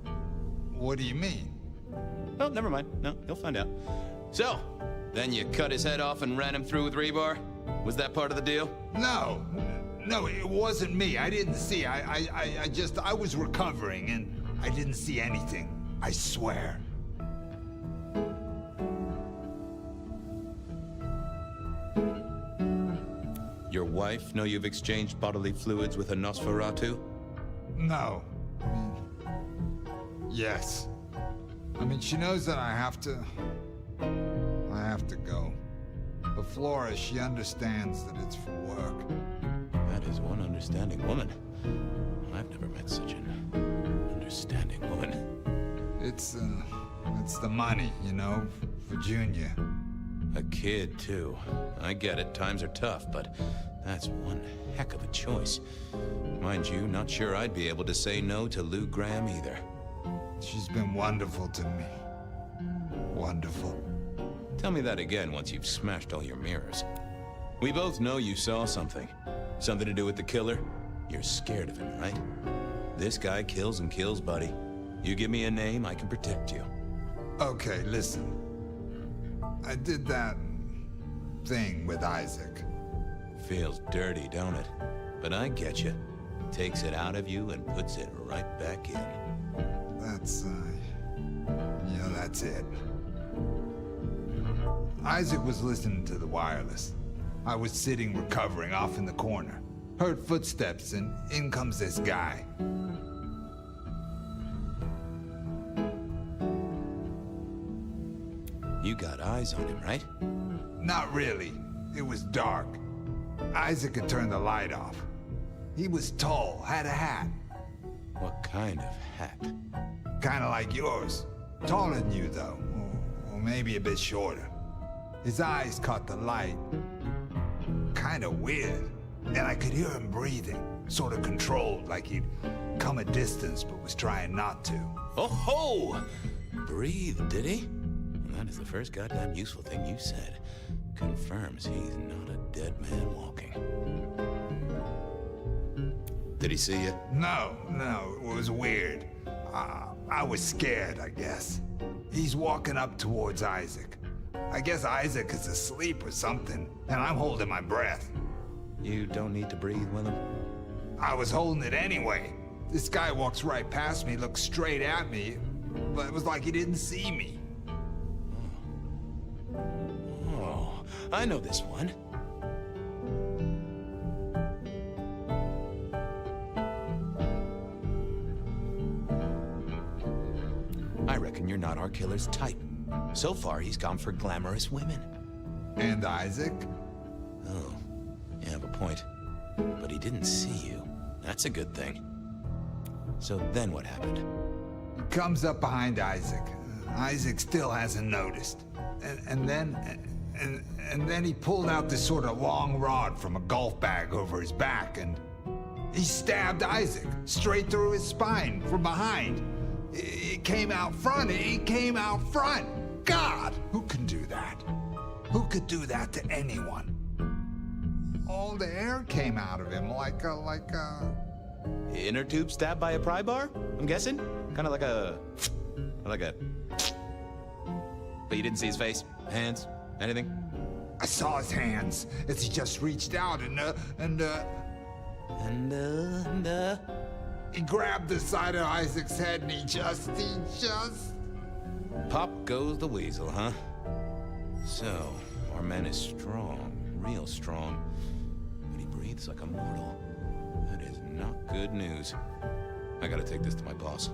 What do you mean? Oh, never mind. No, you'll find out. So, then you cut his head off and ran him through with rebar? Was that part of the deal? No, it wasn't me. I didn't see. I was recovering and I didn't see anything. I swear. Your wife know you've exchanged bodily fluids with a Nosferatu? No. Yes. I mean, she knows that I have to go. But Flora, she understands that it's for work. That is one understanding woman. I've never met such an understanding woman. It's the money, you know, for Junior. A kid, too. I get it, times are tough, but that's one heck of a choice. Mind you, not sure I'd be able to say no to Lou Graham either. She's been wonderful to me. Wonderful. Tell me that again once you've smashed all your mirrors. We both know you saw something. Something to do with the killer? You're scared of him, right? This guy kills and kills, buddy. You give me a name, I can protect you. Okay, listen. I did that thing with Isaac. Feels dirty, don't it? But I get you. Takes it out of you and puts it right back in. That's it. Isaac was listening to the wireless. I was sitting recovering off in the corner. Heard footsteps and in comes this guy. You got eyes on him, right? Not really. It was dark. Isaac had turned the light off. He was tall, had a hat. What kind of hat? Kinda like yours. Taller than you, though. Or maybe a bit shorter. His eyes caught the light. Kinda weird. And I could hear him breathing. Sort of controlled, like he'd come a distance but was trying not to. Oh ho! Breathe, did he? That is the first goddamn useful thing you said. Confirms he's not a dead man walking. Did he see you? No, it was weird. I was scared, I guess. He's walking up towards Isaac. I guess Isaac is asleep or something, and I'm holding my breath. You don't need to breathe, Willem? I was holding it anyway. This guy walks right past me, looks straight at me, but it was like he didn't see me. Oh, I know this one. I reckon you're not our killer's type. So far, he's gone for glamorous women. And Isaac? Oh, you have a point. But he didn't see you. That's a good thing. So then what happened? He comes up behind Isaac. Isaac still hasn't noticed. And then he pulled out this sort of long rod from a golf bag over his back, and he stabbed Isaac straight through his spine from behind. It came out front. It came out front. God, who can do that? Who could do that to anyone? All the air came out of him like a... Inner tube stabbed by a pry bar, I'm guessing? Kind of like a... But you didn't see his face? Hands? Anything? I saw his hands as he just reached out and he grabbed the side of Isaac's head and he just... Pop goes the weasel, huh? So, our man is strong, real strong, but he breathes like a mortal. That is not good news. I gotta take this to my boss.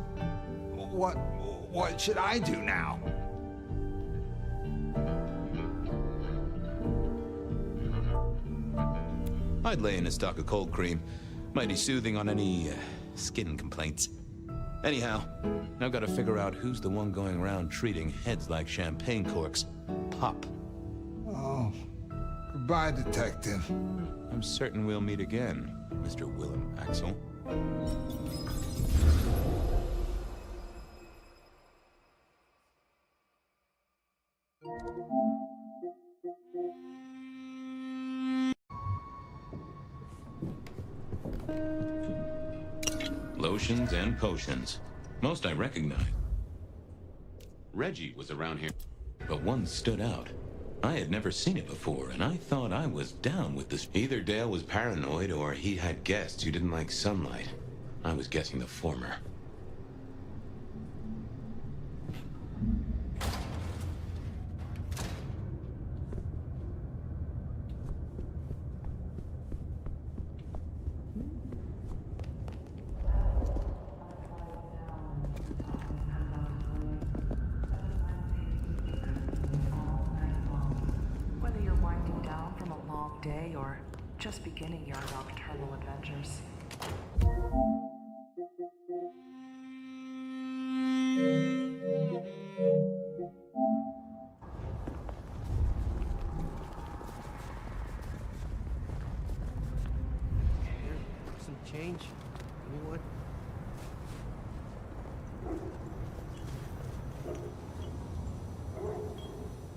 What should I do now? I'd lay in a stock of cold cream. Mighty soothing on any skin complaints. Anyhow, I've got to figure out who's the one going around treating heads like champagne corks. Pop. Oh, goodbye, Detective. I'm certain we'll meet again, Mr. Willem Axel. Lotions and potions. Most I recognize. Reggie was around here, but one stood out. I had never seen it before, and I thought I was down with this. Either Dale was paranoid, or he had guests who didn't like sunlight. I was guessing the former. Day or just beginning your nocturnal adventures. Some change? Anyone?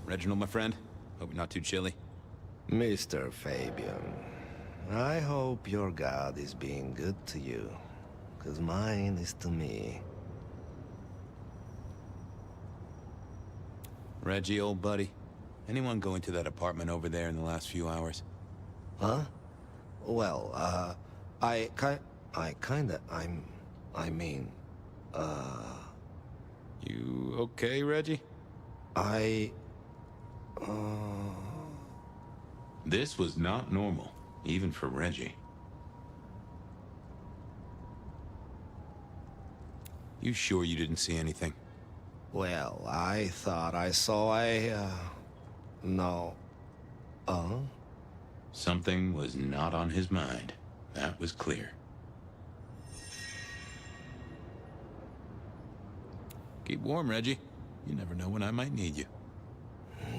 Reginald, my friend. Hope you're not too chilly. Mr. Fabian, I hope your God is being good to you, 'cause mine is to me. Reggie, old buddy. Anyone go into that apartment over there in the last few hours? Huh? Well, I mean, You okay, Reggie? This was not normal, even for Reggie. You sure you didn't see anything? Well, I thought I saw no. Something was not on his mind. That was clear. Keep warm, Reggie. You never know when I might need you.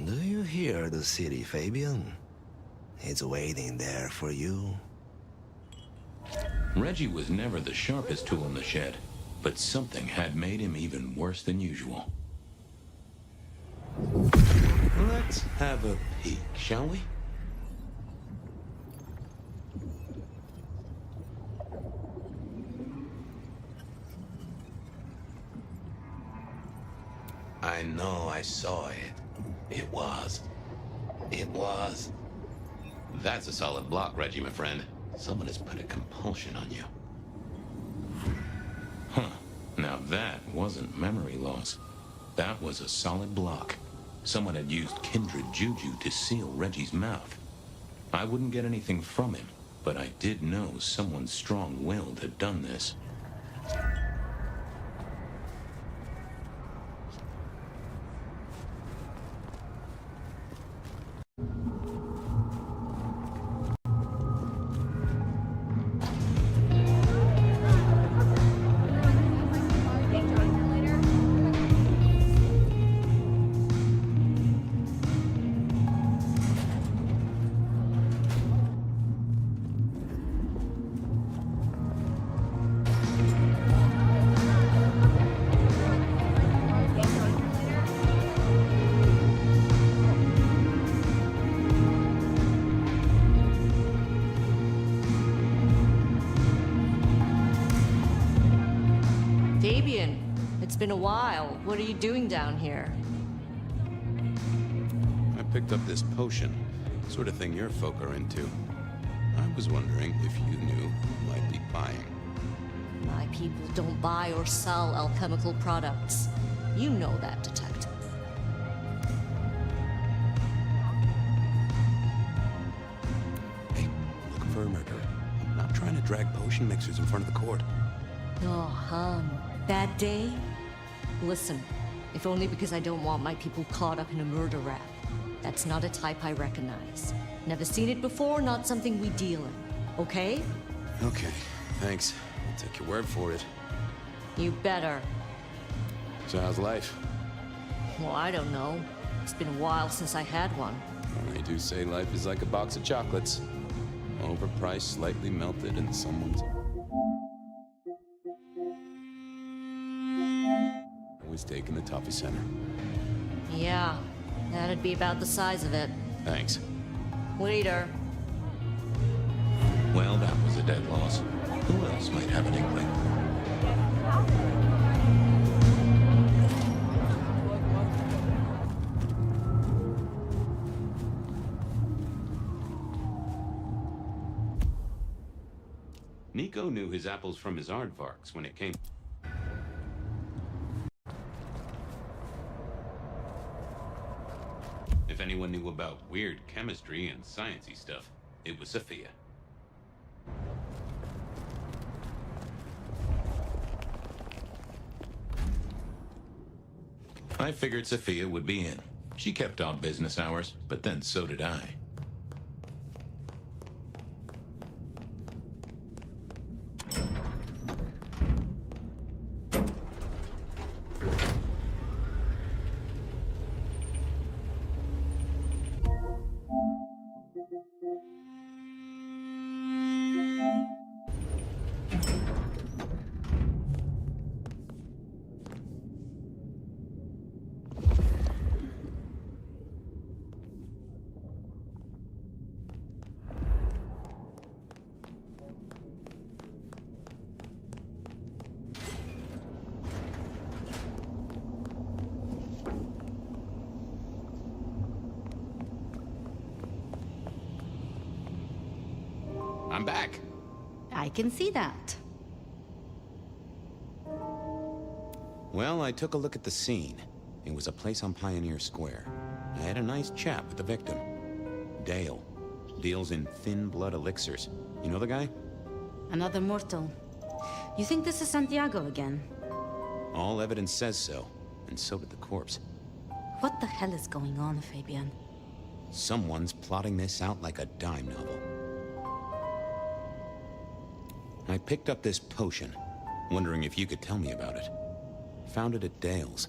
Do you hear the city, Fabian? It's waiting there for you. Reggie was never the sharpest tool in the shed, but something had made him even worse than usual. Let's have a peek, shall we? I know I saw it. It was. That's a solid block, Reggie, my friend. Someone has put a compulsion on you. Huh. Now that wasn't memory loss. That was a solid block. Someone had used kindred juju to seal Reggie's mouth. I wouldn't get anything from him, but I did know someone strong-willed had done this. Fabian, it's been a while. What are you doing down here? I picked up this potion. Sort of thing your folk are into. I was wondering if you knew who might be buying. My people don't buy or sell alchemical products. You know that, detective. Hey, looking for a murderer. I'm not trying to drag potion mixers in front of the court. Oh, hon. Bad day? Listen, if only because I don't want my people caught up in a murder rap. That's not a type I recognize. Never seen it before, not something we deal in. Okay? Okay, thanks. I'll take your word for it. You better. So how's life? Well, I don't know. It's been a while since I had one. They do say life is like a box of chocolates. Overpriced, slightly melted, and someone's... always taking the toffee center. Yeah, that'd be about the size of it. Thanks. Later. Well, that was a dead loss. Who else might have an inkling? Nico knew his apples from his aardvarks when it came... If anyone knew about weird chemistry and sciencey stuff, it was Sophia. I figured Sophia would be in. She kept odd business hours, but then so did I. I'm back. I can see that. Well, I took a look at the scene. It was a place on Pioneer Square. I had a nice chat with the victim. Dale. Deals in thin blood elixirs. You know the guy? Another mortal. You think this is Santiago again? All evidence says so, and so did the corpse. What the hell is going on, Fabian? Someone's plotting this out like a dime novel. I picked up this potion, wondering if you could tell me about it. Found it at Dale's.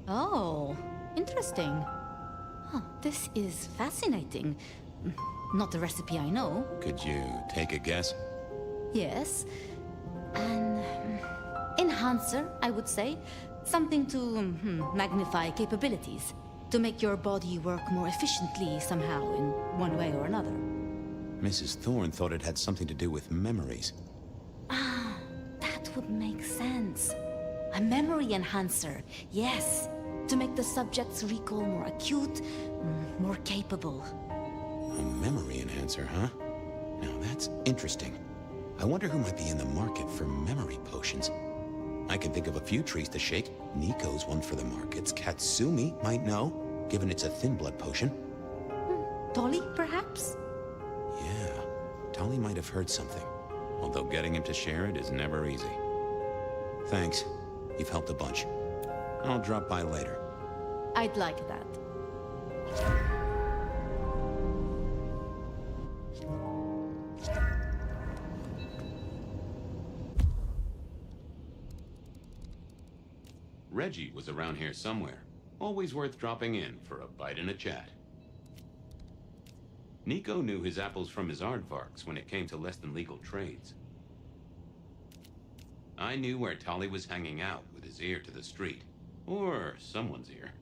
Oh, interesting. Huh, this is fascinating. Not the recipe I know. Could you take a guess? Yes. An enhancer, I would say. Something to magnify capabilities. To make your body work more efficiently somehow, in one way or another. Mrs. Thorne thought it had something to do with memories. Ah, that would make sense. A memory enhancer, yes. To make the subject's recall more acute, more capable. A memory enhancer, huh? Now that's interesting. I wonder who might be in the market for memory potions. I can think of a few trees to shake. Nico's one for the markets. Katsumi might know, given it's a thin blood potion. Tolly, perhaps? Yeah, Tolly might have heard something. Although getting him to share it is never easy. Thanks. You've helped a bunch. I'll drop by later. I'd like that. Reggie was around here somewhere. Always worth dropping in for a bite and a chat. Nico knew his apples from his aardvarks when it came to less than legal trades. I knew where Tolly was hanging out with his ear to the street. Or someone's ear.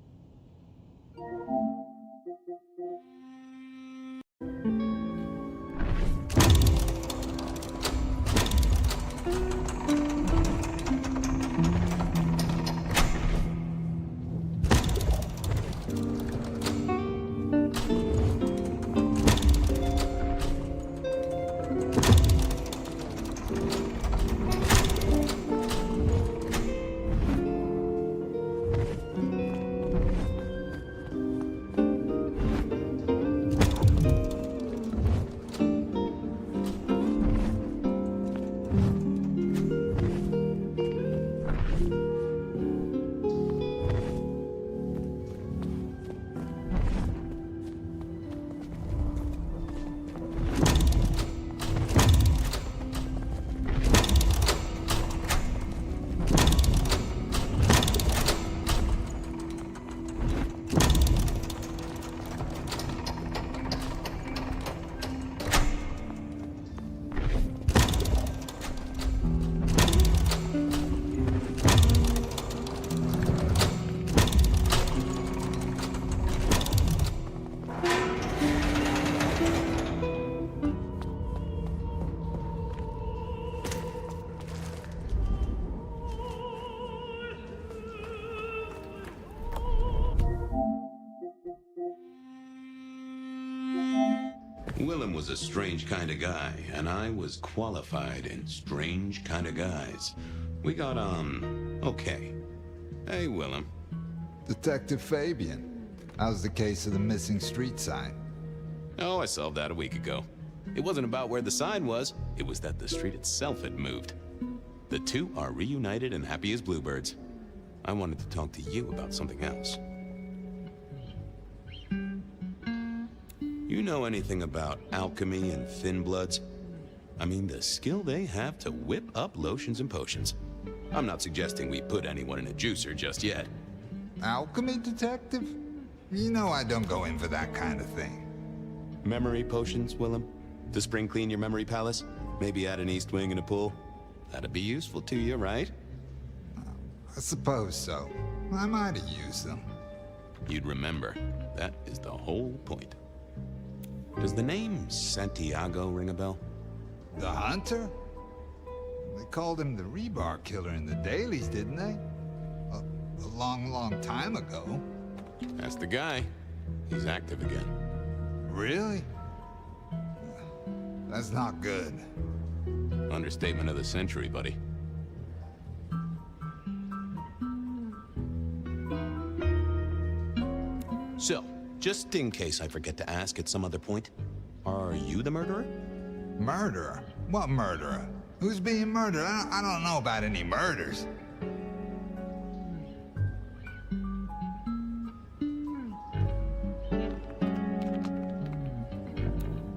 Willem was a strange kind of guy, and I was qualified in strange kind of guys. We got on okay. Hey, Willem. Detective Fabian, how's the case of the missing street sign? Oh, I solved that a week ago. It wasn't about where the sign was, it was that the street itself had moved. The two are reunited and happy as bluebirds. I wanted to talk to you about something else. You know anything about alchemy and thin bloods? I mean, the skill they have to whip up lotions and potions. I'm not suggesting we put anyone in a juicer just yet. Alchemy, detective? You know I don't go in for that kind of thing. Memory potions, Willem? To spring clean your memory palace? Maybe add an east wing and a pool? That'd be useful to you, right? I suppose so. I might have used them. You'd remember. That is the whole point. Does the name Santiago ring a bell? The Hunter? They called him the Rebar Killer in the dailies, didn't they? A long, long time ago. That's the guy. He's active again. Really? That's not good. Understatement of the century, buddy. So, just in case I forget to ask at some other point, are you the murderer? Murderer? What murderer? Who's being murdered? I don't know about any murders.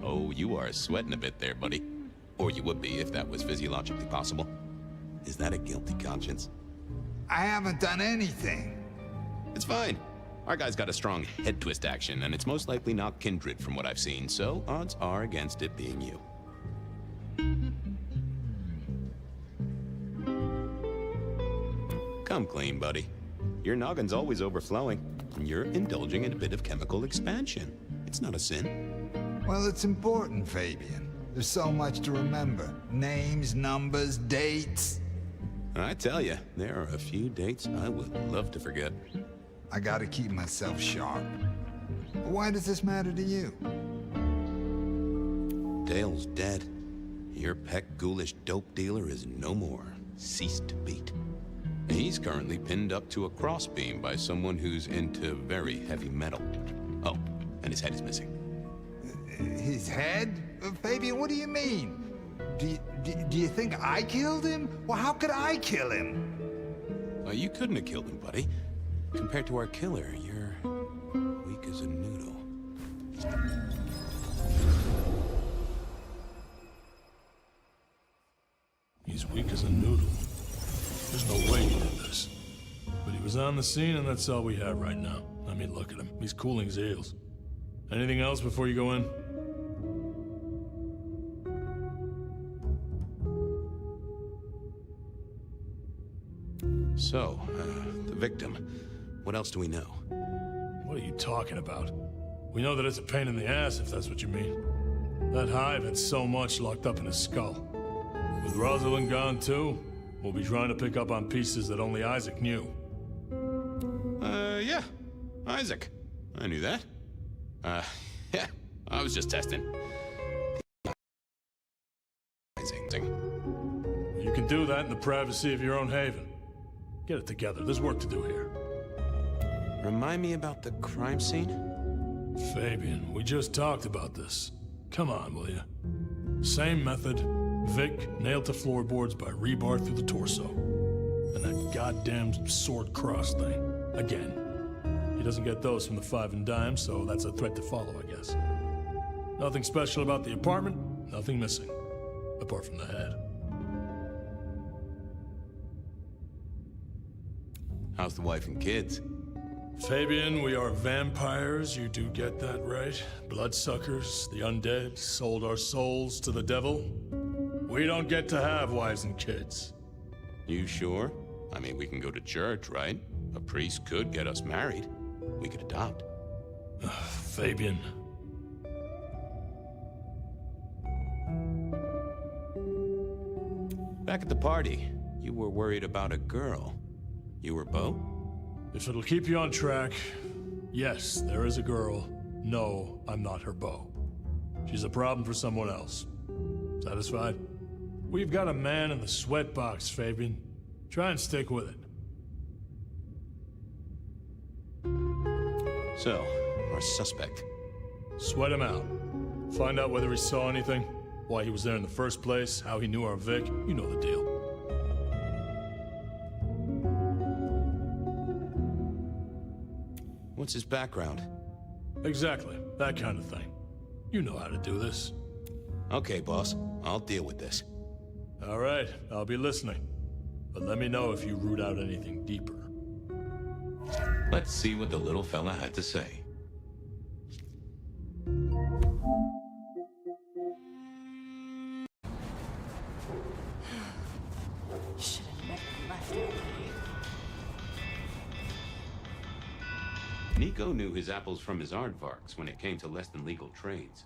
Oh, you are sweating a bit there, buddy. Or you would be if that was physiologically possible. Is that a guilty conscience? I haven't done anything. It's fine. Our guy's got a strong head twist action, and it's most likely not kindred from what I've seen, so odds are against it being you. Come clean, buddy. Your noggin's always overflowing, and you're indulging in a bit of chemical expansion. It's not a sin. Well, it's important, Fabian. There's so much to remember. Names, numbers, dates. I tell you, there are a few dates I would love to forget. I gotta keep myself sharp. Why does this matter to you? Dale's dead. Your peck ghoulish dope dealer is no more. Ceased to beat. He's currently pinned up to a crossbeam by someone who's into very heavy metal. Oh, and his head is missing. His head? Fabian, what do you mean? Do you think I killed him? Well, how could I kill him? You couldn't have killed him, buddy. Compared to our killer, you're weak as a noodle. He's weak as a noodle. There's no way he did this. But he was on the scene, and that's all we have right now. I mean, look at him. He's cooling his heels. Anything else before you go in? So, the victim. What else do we know? What are you talking about? We know that it's a pain in the ass, if that's what you mean. That hive had so much locked up in his skull. With Rosalind gone too, we'll be trying to pick up on pieces that only Isaac knew. Yeah. Isaac. I knew that. Yeah. I was just testing. You can do that in the privacy of your own haven. Get it together. There's work to do here. Remind me about the crime scene? Fabian, we just talked about this. Come on, will you? Same method. Vic nailed to floorboards by rebar through the torso. And that goddamn sword cross thing. Again. He doesn't get those from the five and dime, so that's a threat to follow, I guess. Nothing special about the apartment, nothing missing. Apart from the head. How's the wife and kids? Fabian, we are vampires, you do get that right. Bloodsuckers, the undead, sold our souls to the devil. We don't get to have wives and kids. You sure? I mean, we can go to church, right? A priest could get us married. We could adopt. Fabian. Back at the party, you were worried about a girl. You were Beau? If it'll keep you on track, yes, there is a girl. No, I'm not her beau. She's a problem for someone else. Satisfied? We've got a man in the sweatbox, Fabian. Try and stick with it. So, our suspect. Sweat him out. Find out whether he saw anything, why he was there in the first place, how he knew our Vic. You know the deal. What's his background? Exactly. That kind of thing. You know how to do this. Okay, boss. I'll deal with this. All right. I'll be listening. But let me know if you root out anything deeper. Let's see what the little fella had to say. Should have never left it. Nico knew his apples from his aardvarks when it came to less than legal trades.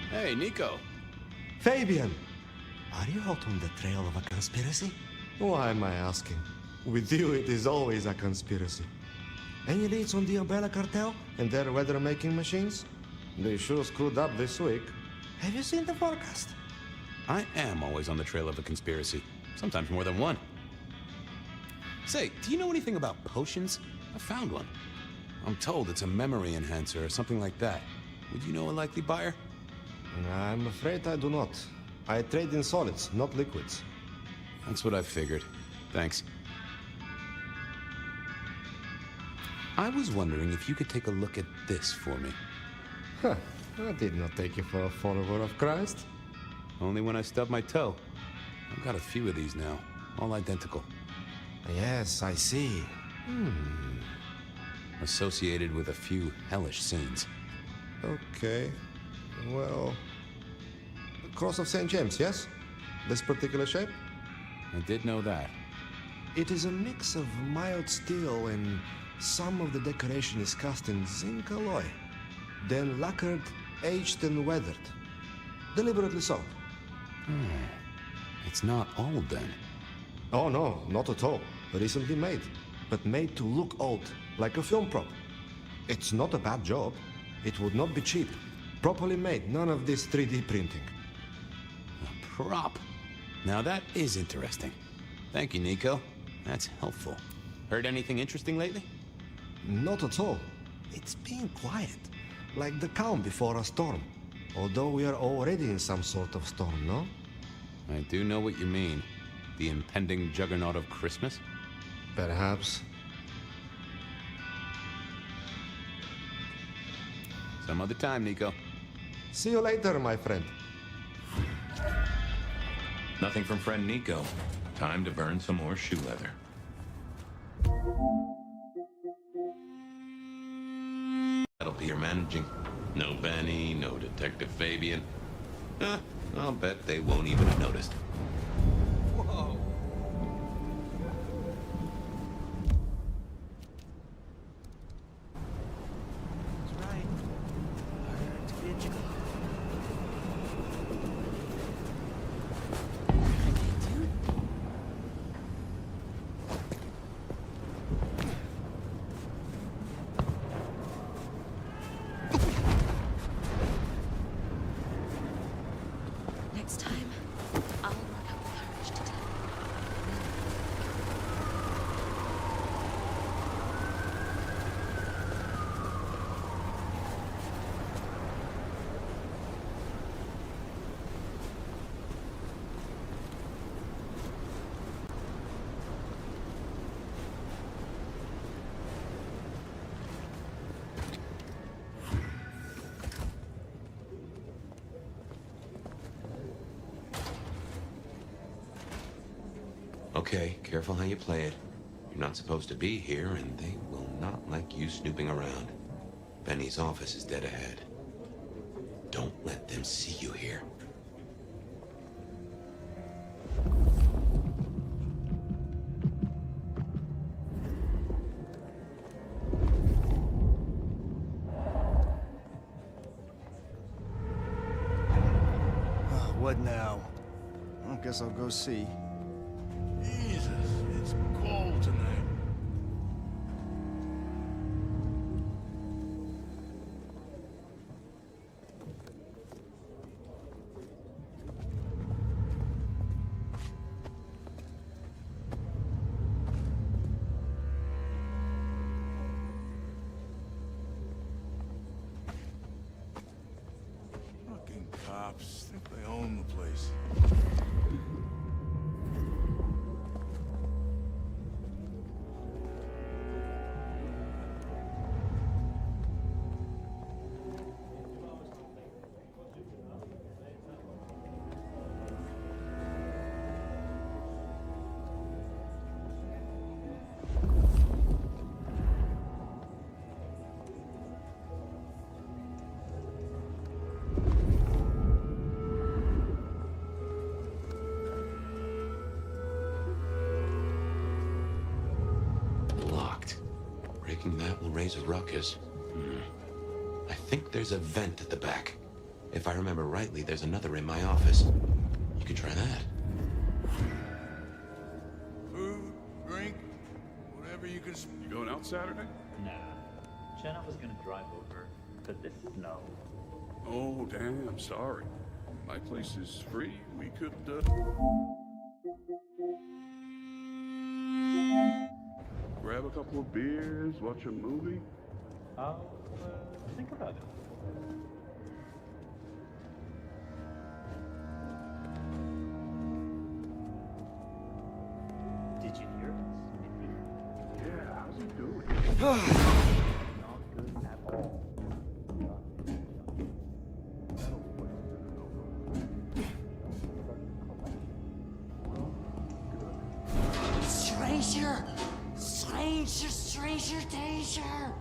Hey, Nico. Fabian! Are you out on the trail of a conspiracy? Why am I asking? With you, it is always a conspiracy. Any leads on the Umbrella Cartel and their weather-making machines? They sure screwed up this week. Have you seen the forecast? I am always on the trail of a conspiracy. Sometimes more than one. Say, do you know anything about potions? I found one. I'm told it's a memory enhancer or something like that. Would you know a likely buyer? I'm afraid I do not. I trade in solids, not liquids. That's what I figured. Thanks. I was wondering if you could take a look at this for me. Huh. I did not take you for a follower of Christ. Only when I stubbed my toe. I've got a few of these now, all identical. Yes, I see. Associated with a few hellish scenes. Okay. Well... Cross of St. James, yes? This particular shape? I did know that. It is a mix of mild steel and some of the decoration is cast in zinc alloy. Then lacquered, aged and weathered. Deliberately so. It's not old then. Oh no, not at all. Recently made. But made to look old, like a film prop. It's not a bad job. It would not be cheap. Properly made, none of this 3D printing. A prop? Now that is interesting. Thank you, Nico. That's helpful. Heard anything interesting lately? Not at all. It's been quiet. Like the calm before a storm. Although we are already in some sort of storm, no? I do know what you mean. The impending juggernaut of Christmas? Perhaps. Some other time, Nico. See you later, my friend. Nothing from friend Nico. Time to burn some more shoe leather. That'll be your managing. No Benny, no Detective Fabian. I'll bet they won't even have noticed. Whoa! That's right. Learn to be a chicken. Next time, I'll run out with courage to tell you. Okay, careful how you play it. You're not supposed to be here, and they will not like you snooping around. Benny's office is dead ahead. Don't let them see you here. What now? guess I'll go see. Jesus, it's cold tonight. Fucking cops think they own the place. Locked. Breaking that will raise a ruckus. I think there's a vent at the back. If I remember rightly, there's another in my office. You could try that. Food, drink, whatever you can... You going out Saturday? Nah. Jenna was gonna drive over, but this snow. Oh, damn, sorry. My place is free. We could, grab a couple of beers, watch a movie. I'll think about it. Did you hear us? Yeah, how's he doing? Not good at all. Stranger! Stranger, stranger, danger!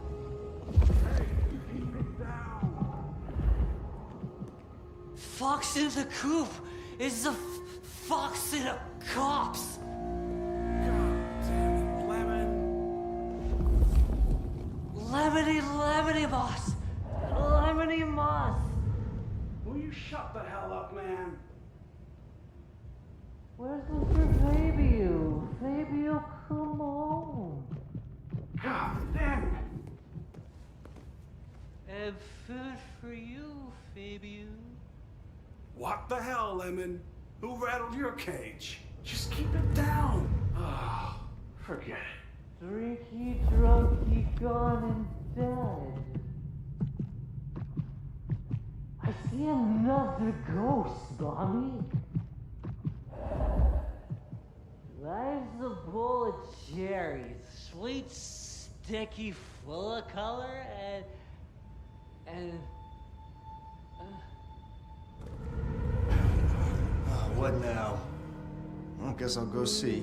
Fox in the coop is the fox in a cops! Lemony boss! Lemony moss! Will you shut the hell up, man? Where's Mr. Fabio? Fabio, come on! God damn it! And food for you, Fabio. What the hell, Lemon? Who rattled your cage? Just keep it down. Oh, forget it. Drinky, drunky, gone and dead. I see another ghost, Bobby. Life's a bowl of cherries, sweet, sticky, full of color, and What now? I guess I'll go see.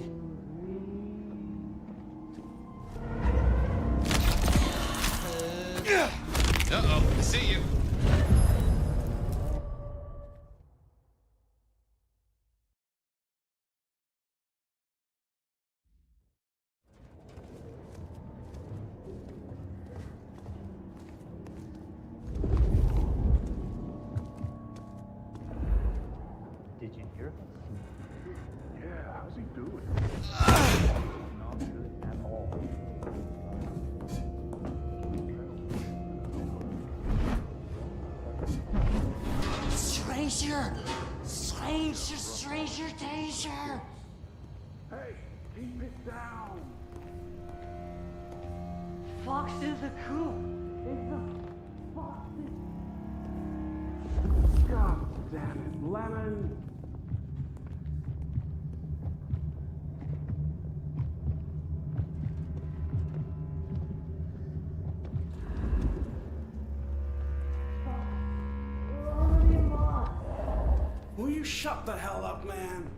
Uh-oh, I see you. Did you hear us? Yeah, how's he doing? Not good at all. stranger, stranger, stranger, danger. Hey, keep it down. Fox in the coop. It's a fox. God damn it, Lemon. Will you shut the hell up, man?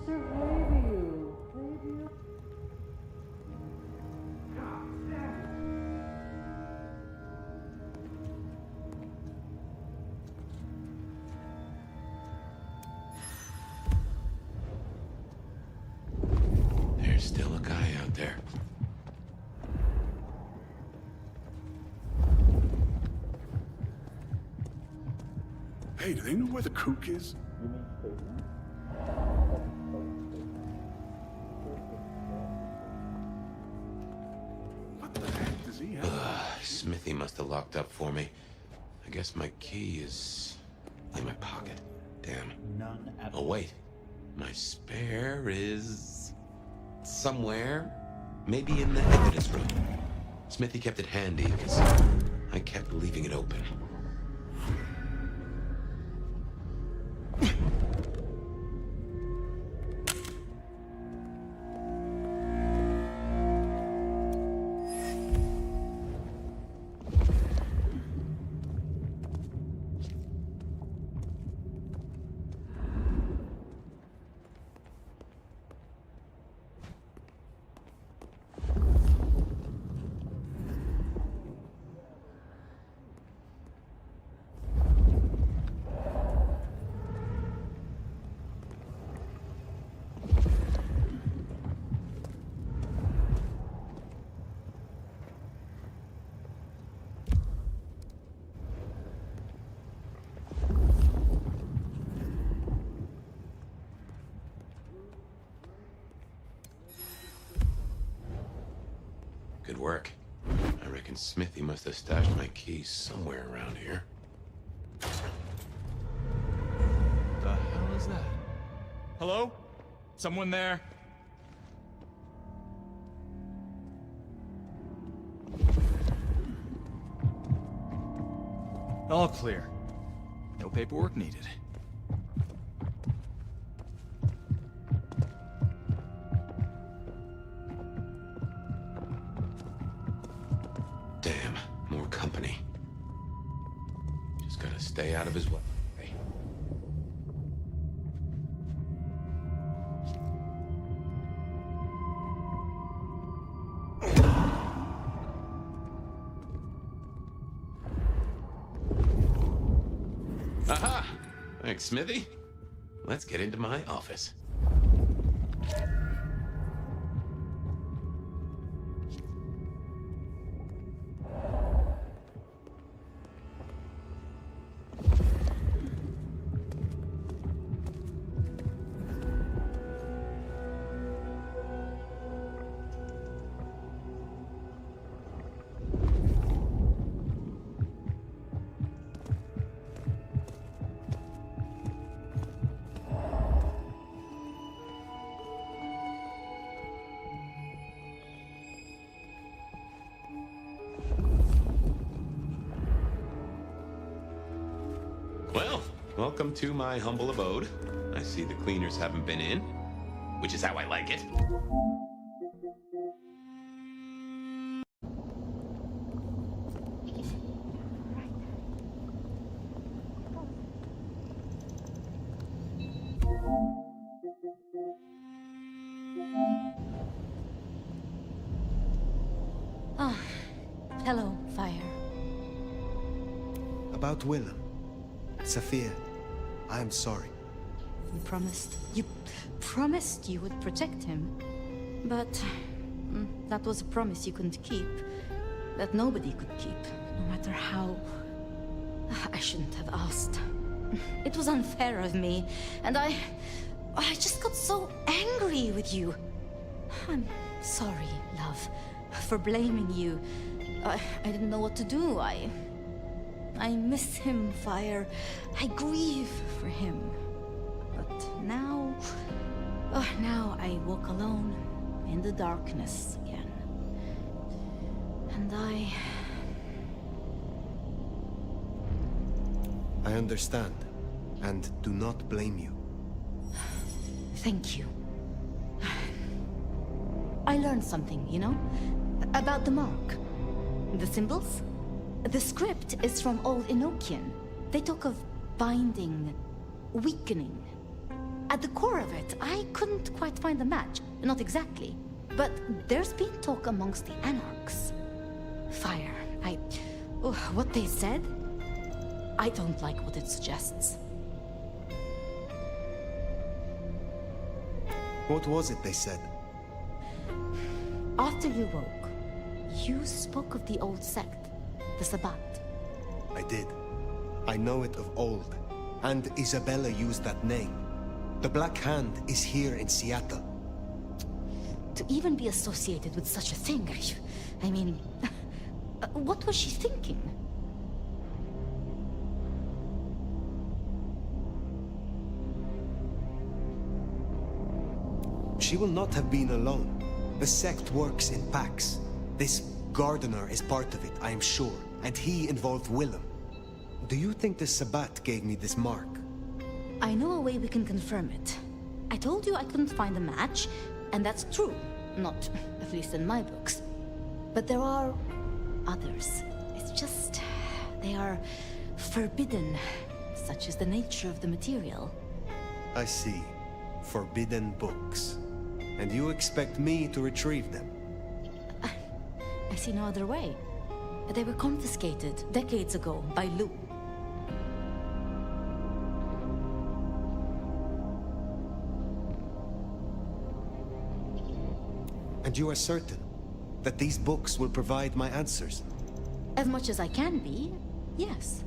Sir Fabian. Fabian. There's still a guy out there. Hey, do they know where the kook is? You mean Fabian? What the heck does he have? Smithy must have locked up for me. I guess my key is in my pocket. Damn. None at Oh, wait. My spare is somewhere. Maybe in the evidence room. Smithy kept it handy because I kept leaving it open. Good work. I reckon Smithy must have stashed my keys somewhere around here. The hell is that? Hello? Someone there? All clear. No paperwork needed. Damn, more company. Just gotta stay out of his way. Aha! Thanks, Smithy. Let's get into my office. Well, welcome to my humble abode. I see the cleaners haven't been in, which is how I like it. Ah, hello, Fire. About Willem. Sophia, I am sorry. You promised you would protect him. But that was a promise you couldn't keep. That nobody could keep, no matter how... I shouldn't have asked. It was unfair of me, and I just got so angry with you. I'm sorry, love, for blaming you. I didn't know what to do. I miss him, Fire. I grieve for him. But now... now I walk alone in the darkness again. And I understand, and do not blame you. Thank you. I learned something, you know? About the mark. The symbols? The script is from Old Enochian. They talk of binding, weakening. At the core of it, I couldn't quite find the match. Not exactly. But there's been talk amongst the Anarchs. Fire. What they said? I don't like what it suggests. What was it they said? After you woke, you spoke of the old sect, the Sabbat. I did. I know it of old. And Isabella used that name. The Black Hand is here in Seattle. To even be associated with such a thing, I mean... what was she thinking? She will not have been alone. The sect works in packs. This gardener is part of it, I am sure. And he involved Willem. Do you think the Sabbat gave me this mark? I know a way we can confirm it. I told you I couldn't find a match, and that's true. Not, at least in my books. But there are others. It's just... they are forbidden. Such is the nature of the material. I see. Forbidden books. And you expect me to retrieve them? I see no other way. They were confiscated decades ago by Lou. And you are certain that these books will provide my answers? As much as I can be, yes.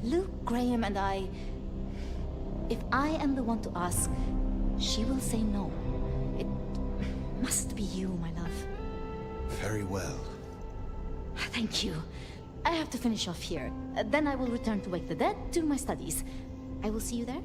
Luke, Graham, and I... If I am the one to ask, she will say no. It must be you, my love. Very well. Thank you. I have to finish off here. Then I will return to Wake the Dead, do my studies. I will see you there.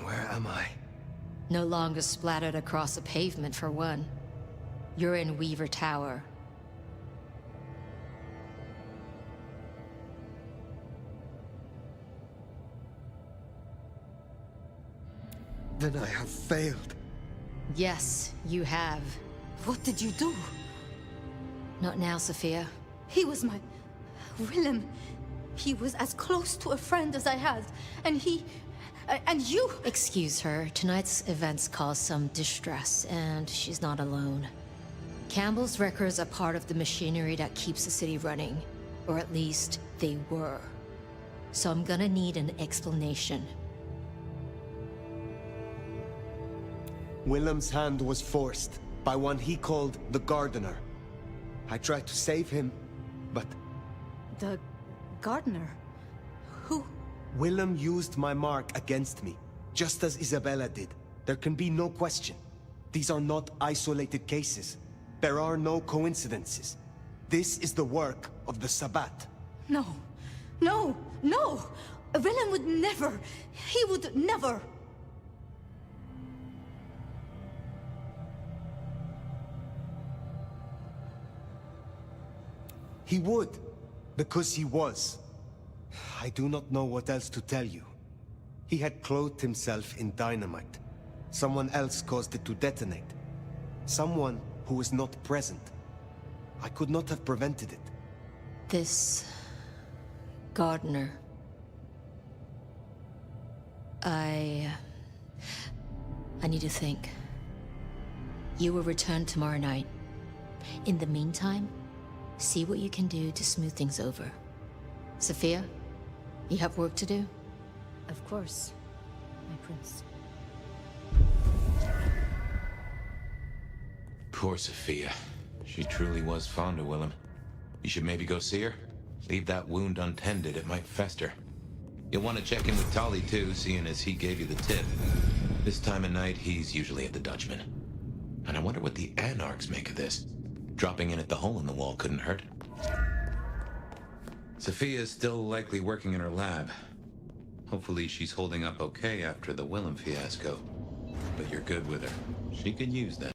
Where am I? No longer splattered across the pavement, for one. You're in Weaver Tower. Then I have failed. Yes, you have. What did you do? Not now, Sophia. He was my... Willem. He was as close to a friend as I had. And he... and you... Excuse her. Tonight's events caused some distress, and she's not alone. Campbell's records are part of the machinery that keeps the city running. Or at least, they were. So I'm gonna need an explanation. Willem's hand was forced by one he called the Gardener. I tried to save him, but... The... Gardener? Who? Willem used my mark against me, just as Isabella did. There can be no question. These are not isolated cases. There are no coincidences. This is the work of the Sabbat. No. No! No! Willem would never... He would never... He would, because he was. I do not know what else to tell you. He had clothed himself in dynamite. Someone else caused it to detonate. Someone who was not present. I could not have prevented it. This... Gardener... I need to think. You will return tomorrow night. In the meantime, see what you can do to smooth things over. Sophia, you have work to do? Of course, my prince. Poor Sophia. She truly was fond of Willem. You should maybe go see her. Leave that wound untended, it might fester. You'll want to check in with Tolly too, seeing as he gave you the tip. This time of night, he's usually at the Dutchman. And I wonder what the Anarchs make of this. Dropping in at the hole in the wall couldn't hurt. Sophia's still likely working in her lab. Hopefully she's holding up okay after the Willem fiasco. But you're good with her. She could use that.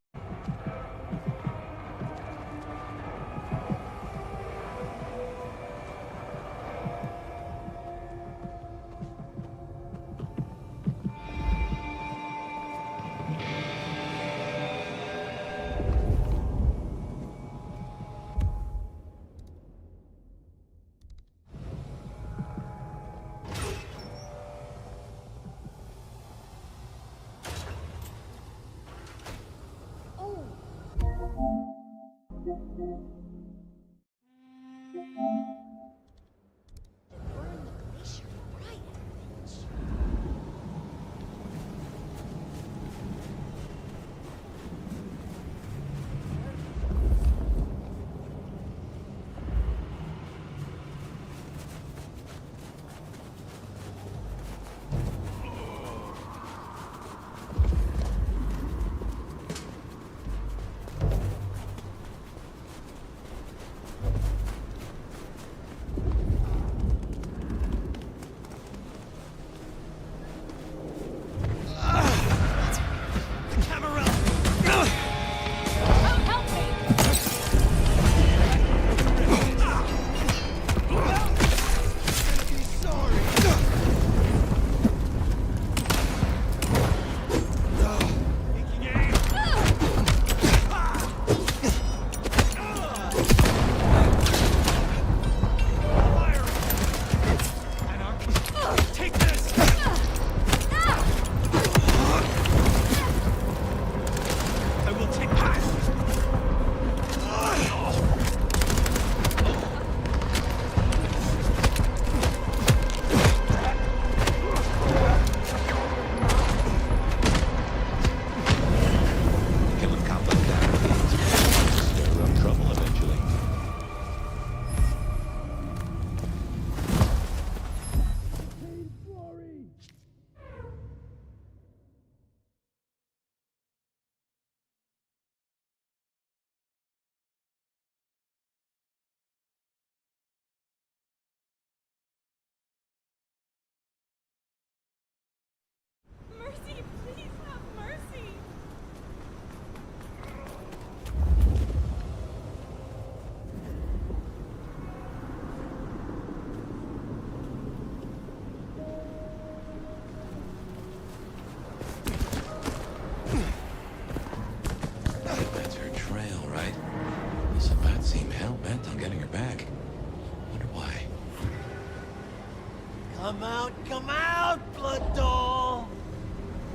Come out, blood doll!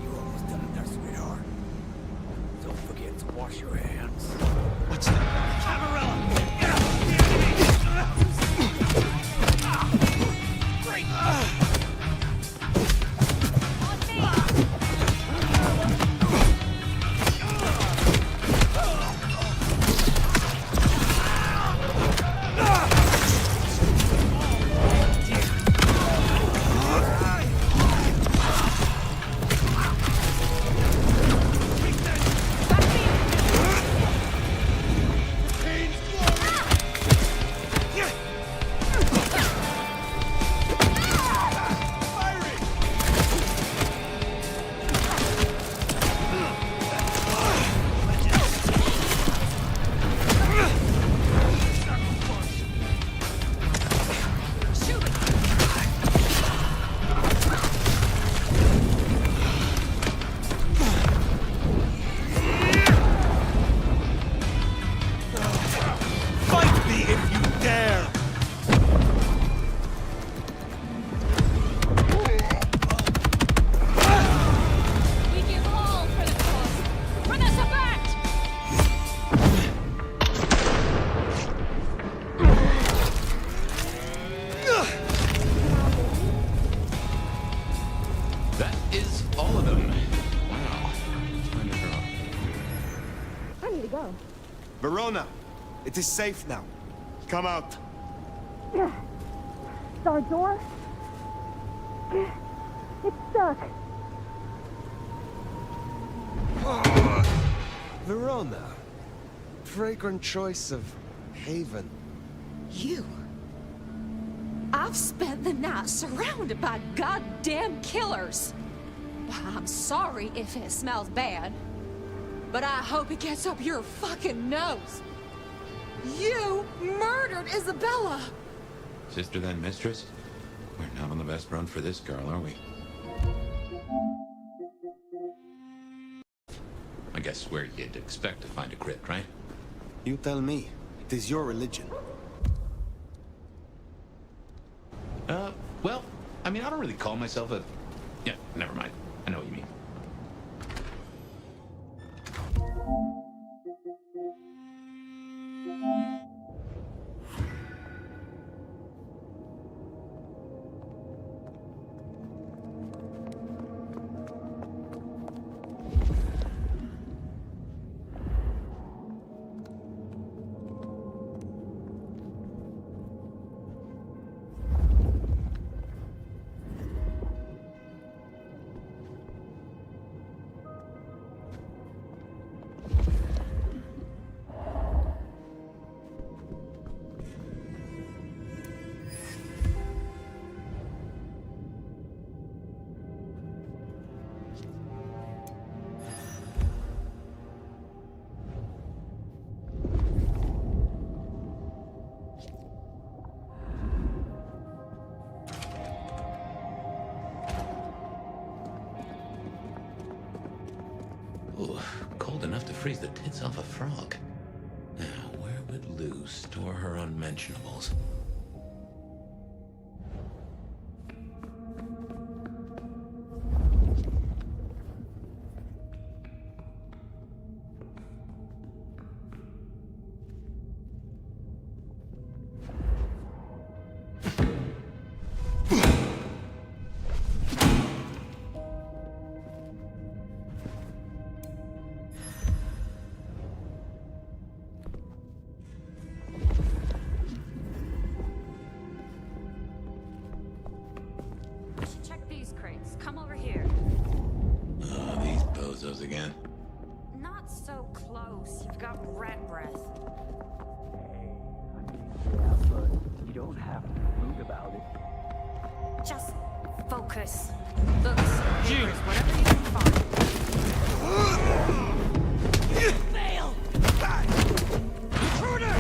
You almost done it there, sweetheart. Don't forget to wash your hands. What's that? Camarilla! Great! Verona, it is safe now. Come out. Our door? It's stuck. Verona. Fragrant choice of haven. You? I've spent the night surrounded by goddamn killers. I'm sorry if it smells bad, but I hope it gets up your fucking nose. You murdered Isabella! Sister then mistress? We're not on the best run for this girl, are we? I guess where you'd expect to find a crypt, right? You tell me. It is your religion. Well, I mean, I don't really call myself a... Yeah, never mind. I know what you mean. Ooh, cold enough to freeze the tits off a frog. Now, where would Lou store her unmentionables? Come over here. Oh, these bozos again. Not so close. You've got rat breath. Yeah, but you don't have to be rude about it. Just focus. Books, papers, whatever you can find. Fail! Intruder!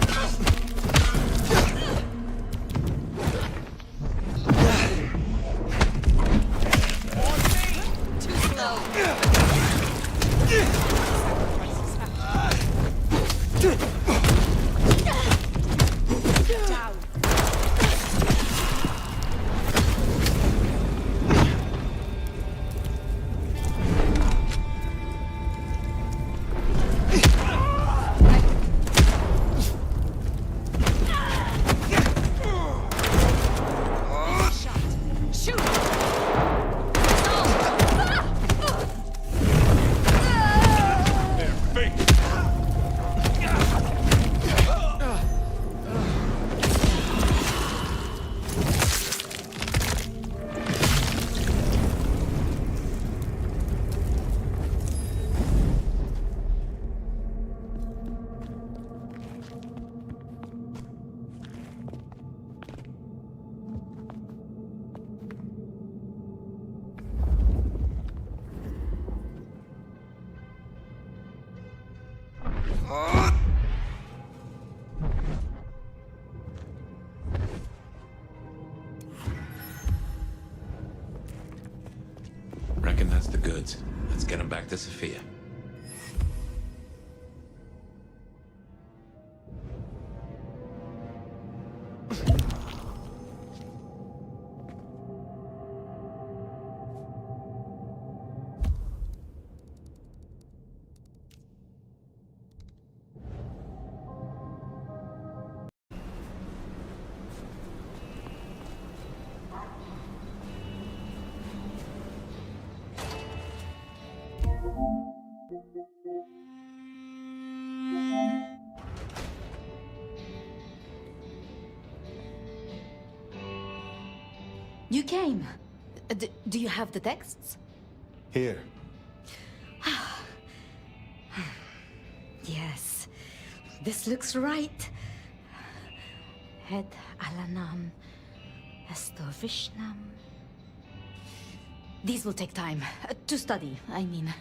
Reckon that's the goods. Let's get them back to Sophia. You came. Do you have the texts? Here. Yes. This looks right. Het Alanam Estovishnam. These will take time. To study, I mean.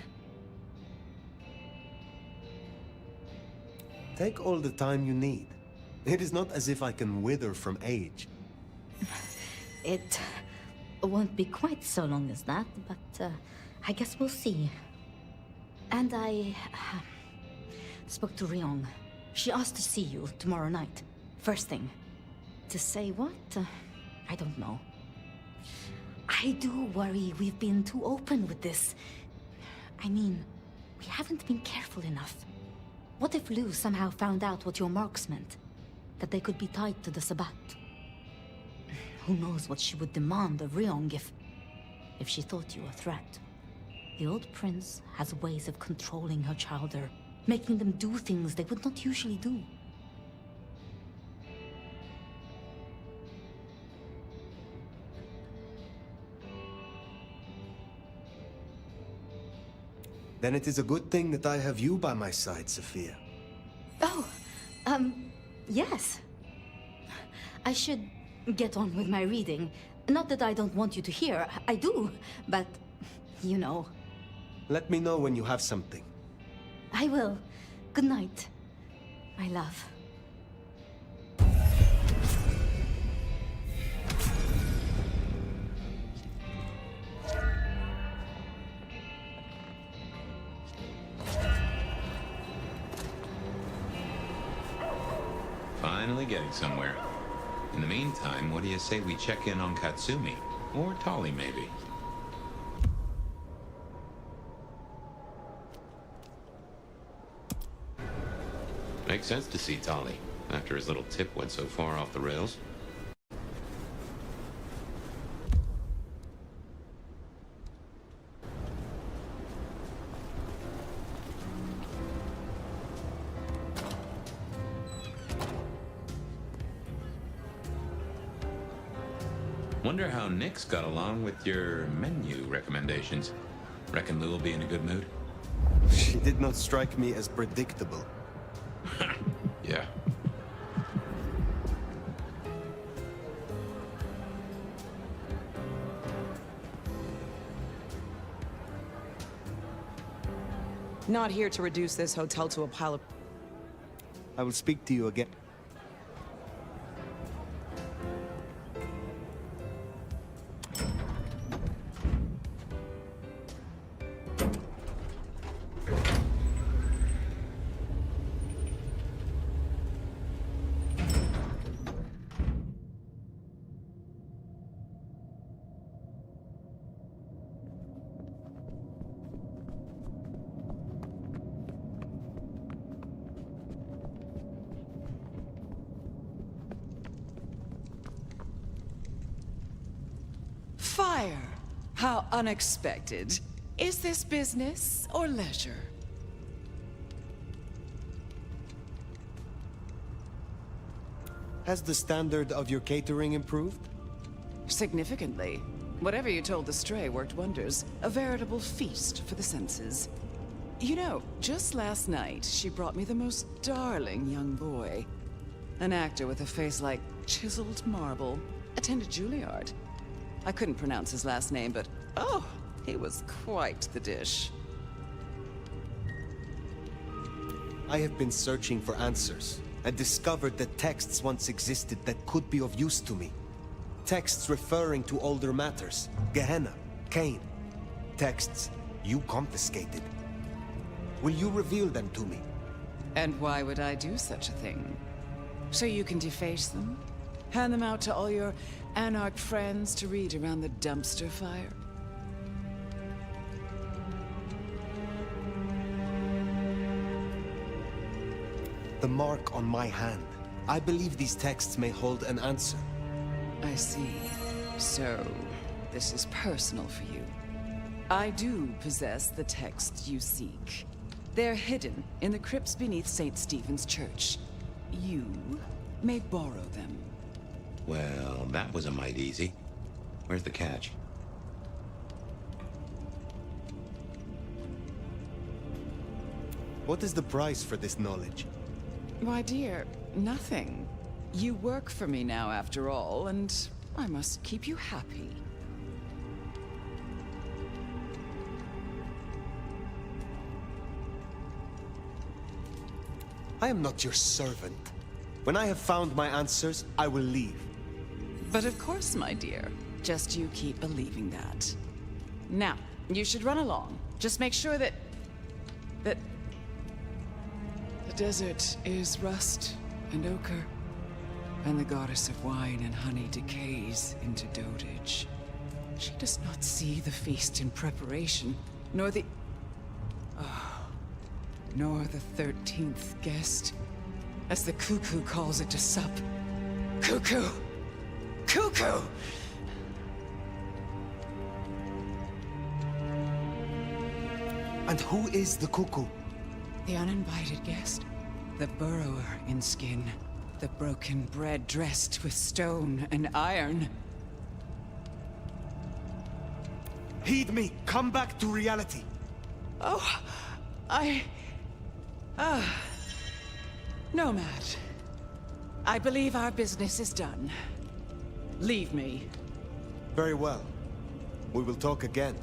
Take all the time you need. It is not as if I can wither from age. It won't be quite so long as that, but I guess we'll see. And I spoke to Ryong. She asked to see you tomorrow night. First thing. To say what? I don't know. I do worry we've been too open with this. I mean, we haven't been careful enough. What if Lou somehow found out what your marks meant? That they could be tied to the Sabbat? Who knows what she would demand of Ryong if she thought you a threat. The old prince has ways of controlling her chowder, making them do things they would not usually do. Then it is a good thing that I have you by my side, Sophia. Oh, yes. I should get on with my reading. Not that I don't want you to hear, I do, but, you know. Let me know when you have something. I will. Good night, my love. Finally getting somewhere. In the meantime, what do you say we check in on Katsumi? Or Tali, maybe? Makes sense to see Tali, after his little tip went so far off the rails. Wonder how Nick's got along with your menu recommendations. Reckon Lou will be in a good mood? She did not strike me as predictable. Yeah. Not here to reduce this hotel to a pile of... I will speak to you again. Fire! How unexpected. Is this business or leisure? Has the standard of your catering improved? Significantly. Whatever you told the stray worked wonders. A veritable feast for the senses. You know, just last night, she brought me the most darling young boy. An actor with a face like chiseled marble. Attended Juilliard. I couldn't pronounce his last name, but oh, he was quite the dish. I have been searching for answers, and discovered that texts once existed that could be of use to me. Texts referring to older matters. Gehenna, Cain. Texts you confiscated. Will you reveal them to me? And why would I do such a thing? So you can deface them? Hand them out to all your anarch friends to read around the dumpster fire? The mark on my hand. I believe these texts may hold an answer. I see. So, this is personal for you. I do possess the texts you seek. They're hidden in the crypts beneath St. Stephen's Church. You may borrow them. Well, that was a mite easy. Where's the catch? What is the price for this knowledge? Why, dear, nothing. You work for me now, after all, and I must keep you happy. I am not your servant. When I have found my answers, I will leave. But of course, my dear. Just you keep believing that. Now, you should run along. Just make sure that the desert is rust and ochre, and the goddess of wine and honey decays into dotage. She does not see the feast in preparation, nor the 13th guest, as the cuckoo calls it to sup. Cuckoo! Cuckoo! And who is the cuckoo? The uninvited guest. The burrower in skin. The broken bread dressed with stone and iron. Heed me! Come back to reality! Oh, Nomad. I believe our business is done. Leave me. Very well. We will talk again.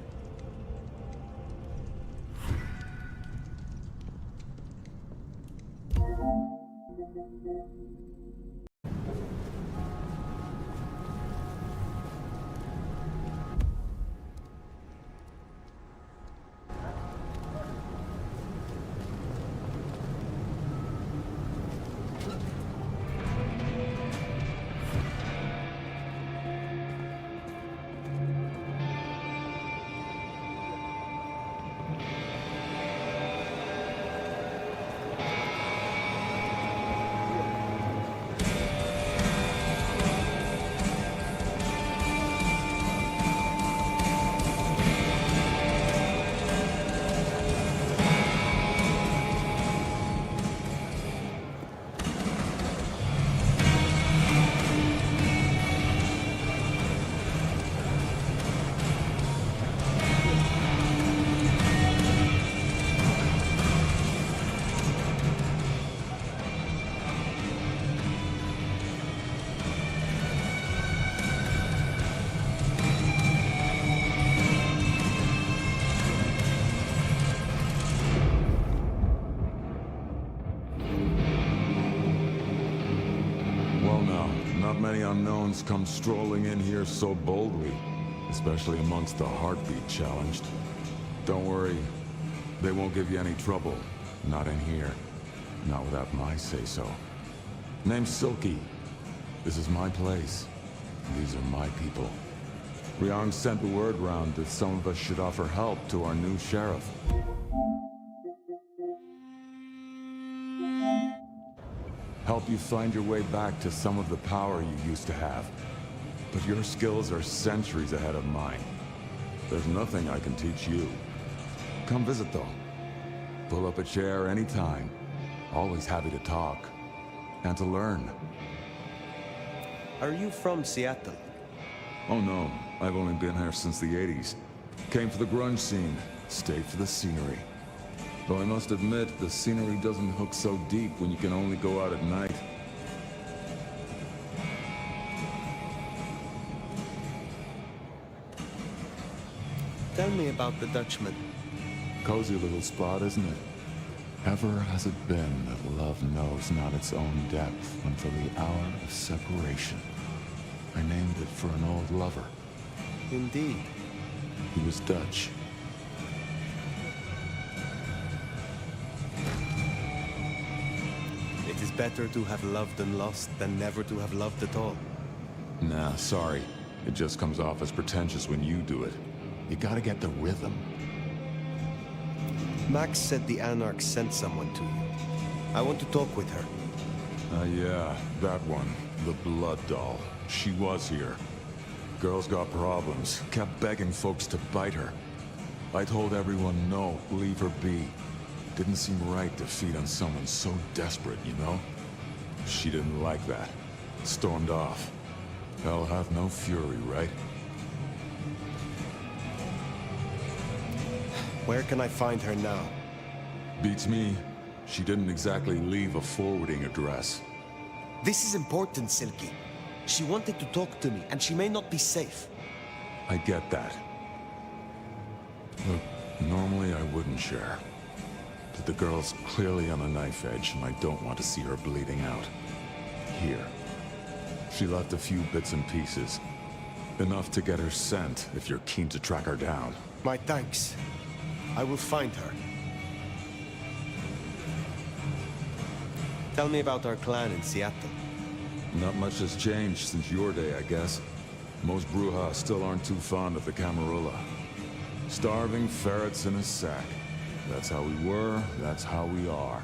Unknowns come strolling in here so boldly, especially amongst the heartbeat challenged. Don't worry, they won't give you any trouble. Not in here. Not without my say-so. Name's Silky. This is my place. These are my people. Ryang sent the word round that some of us should offer help to our new sheriff. Help you find your way back to some of the power you used to have. But your skills are centuries ahead of mine. There's nothing I can teach you. Come visit though. Pull up a chair anytime. Always happy to talk. And to learn. Are you from Seattle? Oh no, I've only been here since the 80s. Came for the grunge scene, stayed for the scenery. Though I must admit, the scenery doesn't hook so deep when you can only go out at night. Tell me about the Dutchman. Cozy little spot, isn't it? Ever has it been that love knows not its own depth until the hour of separation. I named it for an old lover. Indeed. He was Dutch. It is better to have loved and lost than never to have loved at all. Nah, sorry. It just comes off as pretentious when you do it. You gotta get the rhythm. Max said the Anarchs sent someone to you. I want to talk with her. Yeah, that one. The Blood Doll. She was here. Girl's got problems. Kept begging folks to bite her. I told everyone no, leave her be. Didn't seem right to feed on someone so desperate, you know? She didn't like that. Stormed off. Hell hath no fury, right? Where can I find her now? Beats me. She didn't exactly leave a forwarding address. This is important, Silky. She wanted to talk to me, and she may not be safe. I get that. Look, normally I wouldn't share. But the girl's clearly on a knife edge, and I don't want to see her bleeding out. Here. She left a few bits and pieces. Enough to get her scent, if you're keen to track her down. My thanks. I will find her. Tell me about our clan in Seattle. Not much has changed since your day, I guess. Most Bruja still aren't too fond of the Camarilla. Starving ferrets in a sack. That's how we were, that's how we are.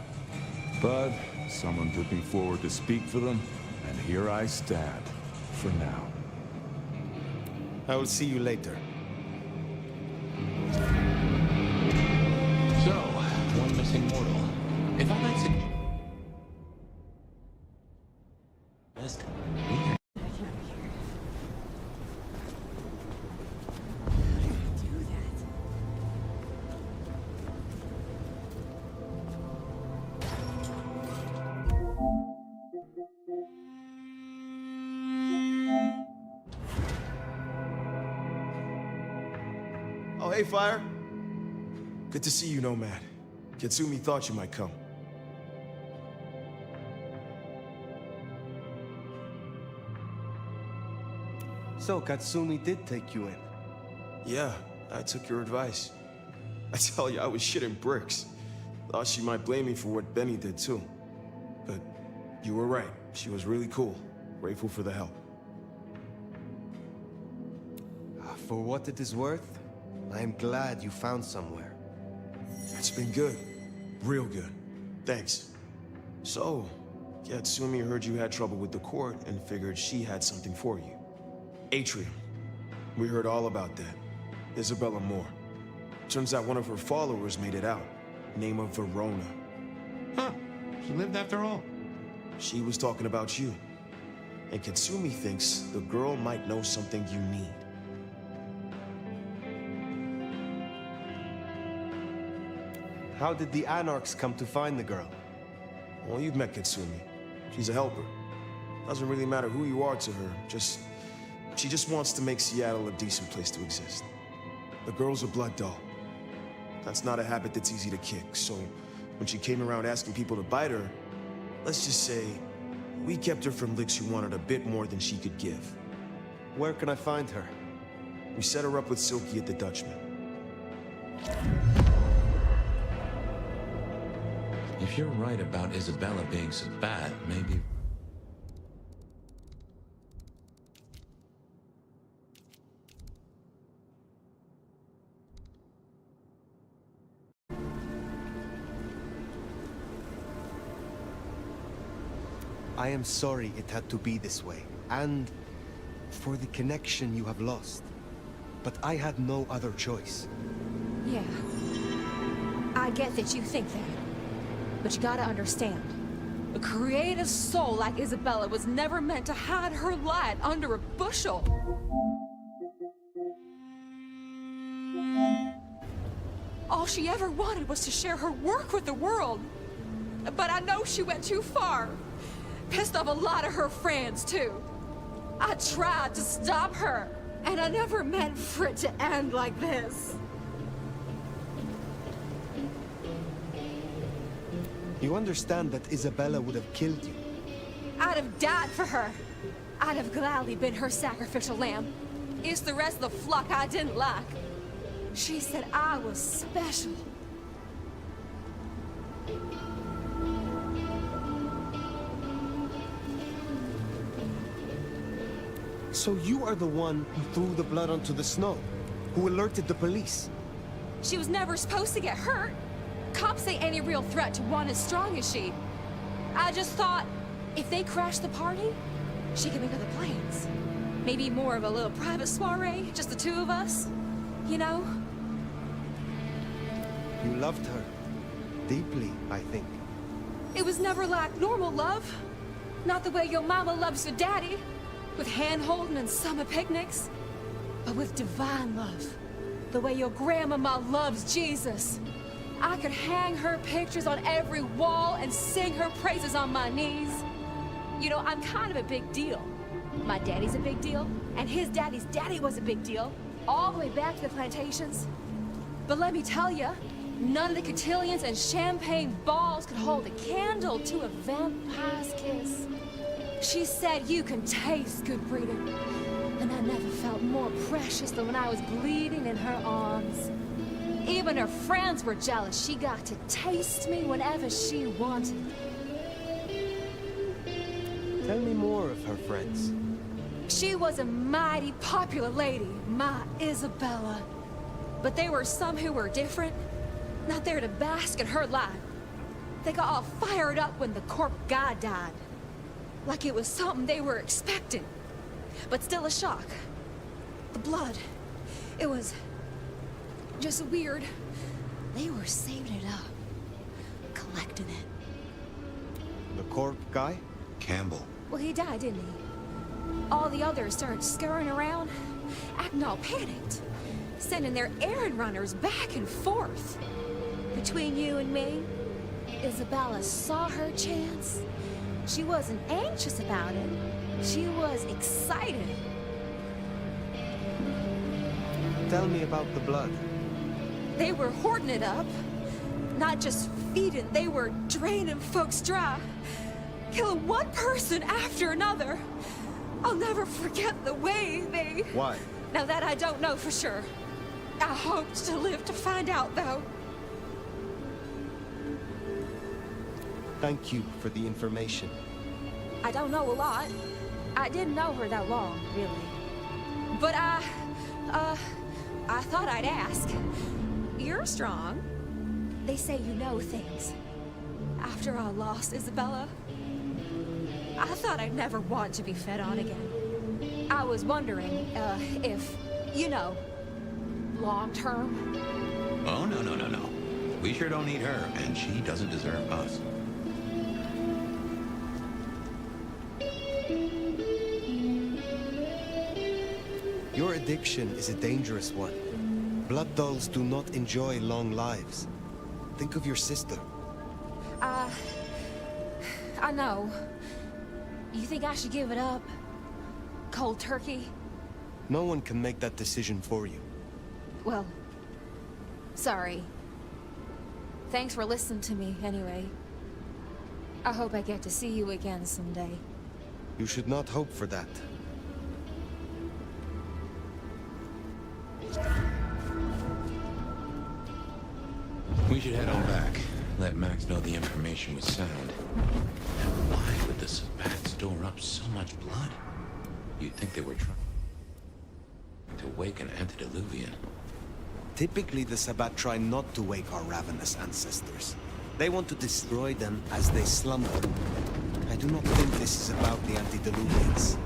But someone put me forward to speak for them, and here I stand, for now. I will see you later. So, one missing mortal. If I might suggest... Oh, hey, Fire. Good to see you, Nomad. Katsumi thought you might come. So, Katsumi did take you in? Yeah, I took your advice. I tell you, I was shitting bricks. Thought she might blame me for what Benny did, too. But you were right. She was really cool. Grateful for the help. For what it is worth, I am glad you found somewhere. It's been good. Real good. Thanks. So, Katsumi heard you had trouble with the court and figured she had something for you. Atrium. We heard all about that. Isabella Moore. Turns out one of her followers made it out. Name of Verona. Huh. She lived after all. She was talking about you. And Katsumi thinks the girl might know something you need. How did the Anarchs come to find the girl? Well, you've met Katsumi. She's a helper. Doesn't really matter who you are to her, she just wants to make Seattle a decent place to exist. The girl's a blood doll. That's not a habit that's easy to kick, so when she came around asking people to bite her, let's just say, we kept her from licks who wanted a bit more than she could give. Where can I find her? We set her up with Silky at the Dutchman. If you're right about Isabella being so bad, maybe... I am sorry it had to be this way, and for the connection you have lost. But I had no other choice. Yeah. I get that you think that. But you gotta understand, a creative soul like Isabella was never meant to hide her light under a bushel. All she ever wanted was to share her work with the world. But I know she went too far. Pissed off a lot of her friends, too. I tried to stop her, and I never meant for it to end like this. You understand that Isabella would have killed you? I'd have died for her. I'd have gladly been her sacrificial lamb. It's the rest of the flock I didn't like. She said I was special. So you are the one who threw the blood onto the snow, who alerted the police. She was never supposed to get hurt. Cops ain't any real threat to one as strong as she. I just thought, if they crashed the party, she could make other plans. Maybe more of a little private soiree, just the two of us. You know? You loved her. Deeply, I think. It was never like normal love. Not the way your mama loves your daddy, with hand-holding and summer picnics. But with divine love. The way your grandmama loves Jesus. I could hang her pictures on every wall and sing her praises on my knees. You know, I'm kind of a big deal. My daddy's a big deal, and his daddy's daddy was a big deal, all the way back to the plantations. But let me tell you, none of the cotillions and champagne balls could hold a candle to a vampire's kiss. She said you can taste good breeding, and I never felt more precious than when I was bleeding in her arms. Even her friends were jealous. She got to taste me whenever she wanted. Tell me more of her friends. She was a mighty popular lady, my Isabella. But there were some who were different, not there to bask in her light. They got all fired up when the corp guy died. Like it was something they were expecting. But still a shock. The blood. It was just weird. They were saving it up. Collecting it. The corp guy? Campbell. Well, he died, didn't he? All the others started scurrying around, acting all panicked, sending their errand runners back and forth. Between you and me, Isabella saw her chance. She wasn't anxious about it. She was excited. Tell me about the blood. They were hoarding it up. Not just feeding, they were draining folks dry. Killing one person after another. I'll never forget the way they... Why? Now that I don't know for sure. I hoped to live to find out, though. Thank you for the information. I don't know a lot. I didn't know her that long, really. But I thought I'd ask. You're strong. They say you know things. After I lost Isabella, I thought I'd never want to be fed on again. I was wondering, if, you know, long term. Oh, no. We sure don't need her, and she doesn't deserve us. Your addiction is a dangerous one. Blood dolls do not enjoy long lives. Think of your sister. I know. You think I should give it up? Cold turkey? No one can make that decision for you. Well, sorry. Thanks for listening to me, anyway. I hope I get to see you again someday. You should not hope for that. We should head on back. Let Max know the information was sound. And why would the Sabbat store up so much blood? You'd think they were trying to wake an antediluvian. Typically, the Sabbat try not to wake our ravenous ancestors. They want to destroy them as they slumber. I do not think this is about the antediluvians.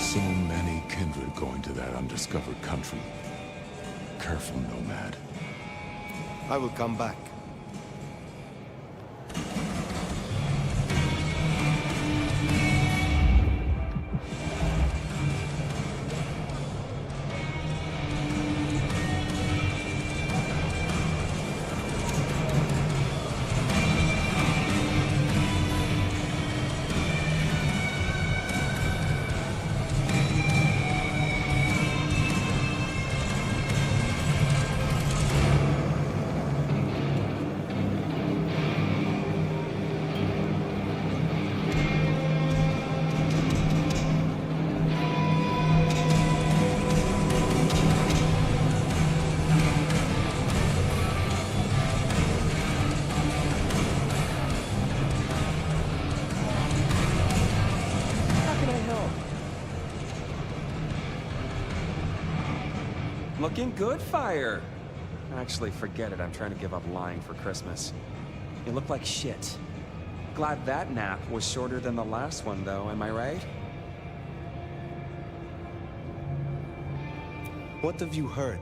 So many kindred going to that undiscovered country. Careful, nomad. I will come back. Looking good, Fire. Actually, forget it. I'm trying to give up lying for Christmas. You look like shit. Glad that nap was shorter than the last one, though, am I right? What have you heard?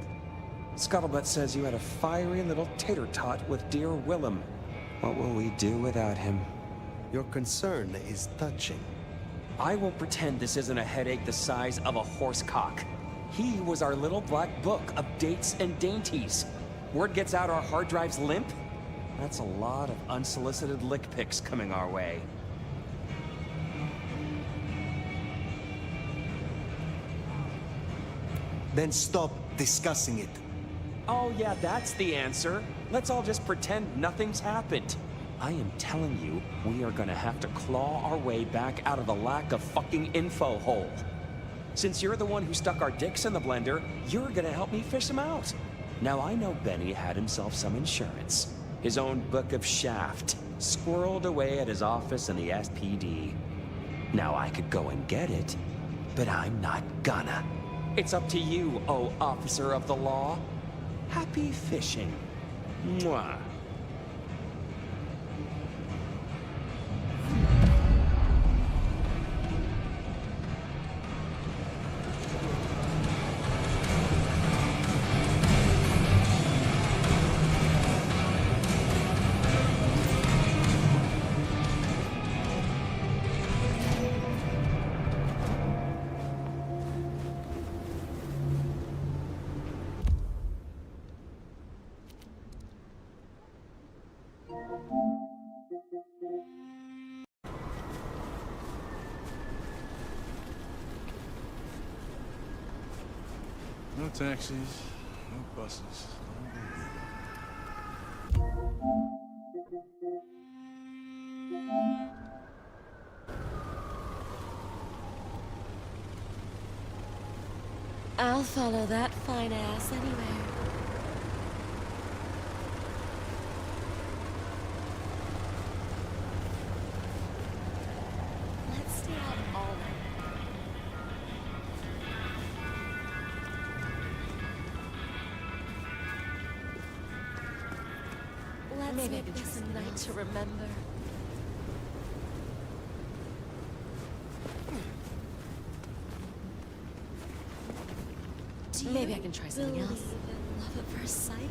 Scuttlebutt says you had a fiery little tater-tot with dear Willem. What will we do without him? Your concern is touching. I won't pretend this isn't a headache the size of a horse cock. He was our little black book of dates and dainties. Word gets out our hard drive's limp? That's a lot of unsolicited lick pics coming our way. Then stop discussing it. Oh yeah, that's the answer. Let's all just pretend nothing's happened. I am telling you, we are gonna have to claw our way back out of the lack of fucking info hole. Since you're the one who stuck our dicks in the blender, you're gonna help me fish them out. Now I know Benny had himself some insurance. His own book of Shaft, squirreled away at his office in the SPD. Now I could go and get it, but I'm not gonna. It's up to you, oh officer of the law. Happy fishing. Mwah. No taxis, no buses. I'll follow that fine ass anywhere. Let's stay out all night. Let's make this a night to remember. Maybe I can try something else. Love at first sight?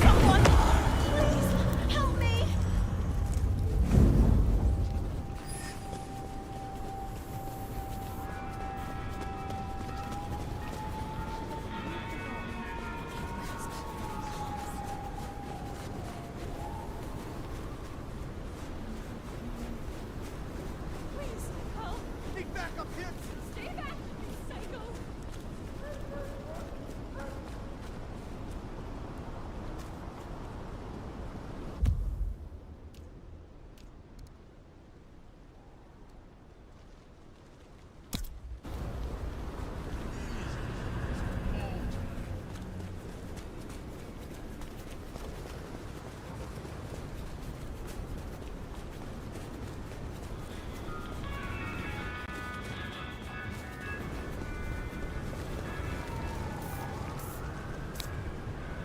Someone, please help me!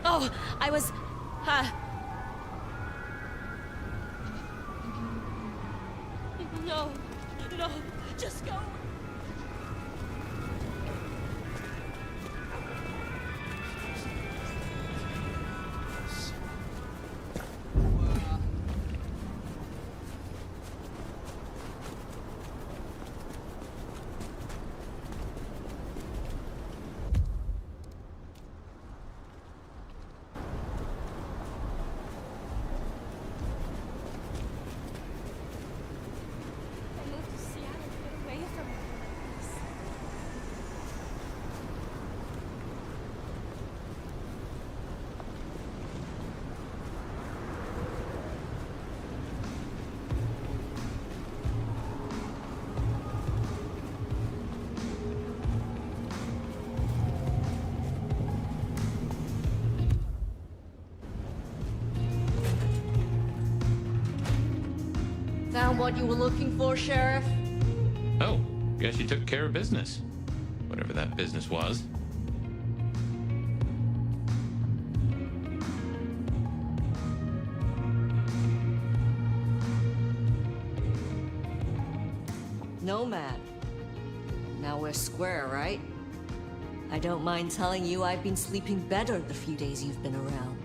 Oh, I was... No, no, just go. Found what you were looking for, Sheriff? Oh, Guess you took care of business. Whatever that business was. Nomad. Now we're square, right? I don't mind telling you I've been sleeping better the few days you've been around.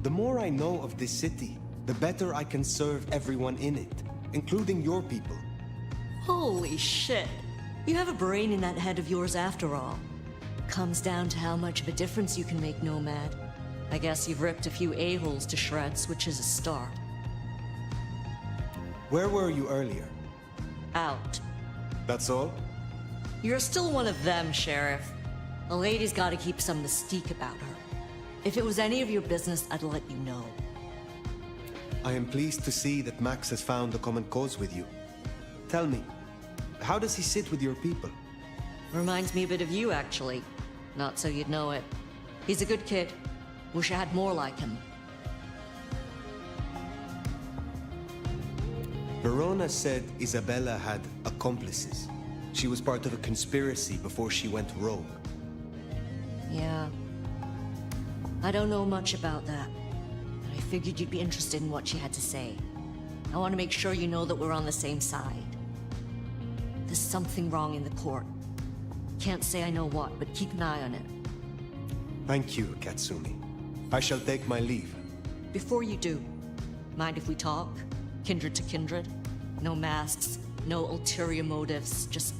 The more I know of this city, the better I can serve everyone in it, including your people. Holy shit. You have a brain in that head of yours after all. Comes down to how much of a difference you can make, Nomad. I guess you've ripped a few a-holes to shreds, which is a start. Where were you earlier? Out. That's all? You're still one of them, Sheriff. A lady's gotta keep some mystique about her. If it was any of your business, I'd let you know. I am pleased to see that Max has found a common cause with you. Tell me, how does he sit with your people? Reminds me a bit of you, actually. Not so you'd know it. He's a good kid. Wish I had more like him. Verona said Isabella had accomplices. She was part of a conspiracy before she went rogue. Yeah. I don't know much about that, but I figured you'd be interested in what she had to say. I want to make sure you know that we're on the same side. There's something wrong in the court. Can't say I know what, but keep an eye on it. Thank you, Katsumi. I shall take my leave. Before you do, mind if we talk? Kindred to kindred? No masks, no ulterior motives, just...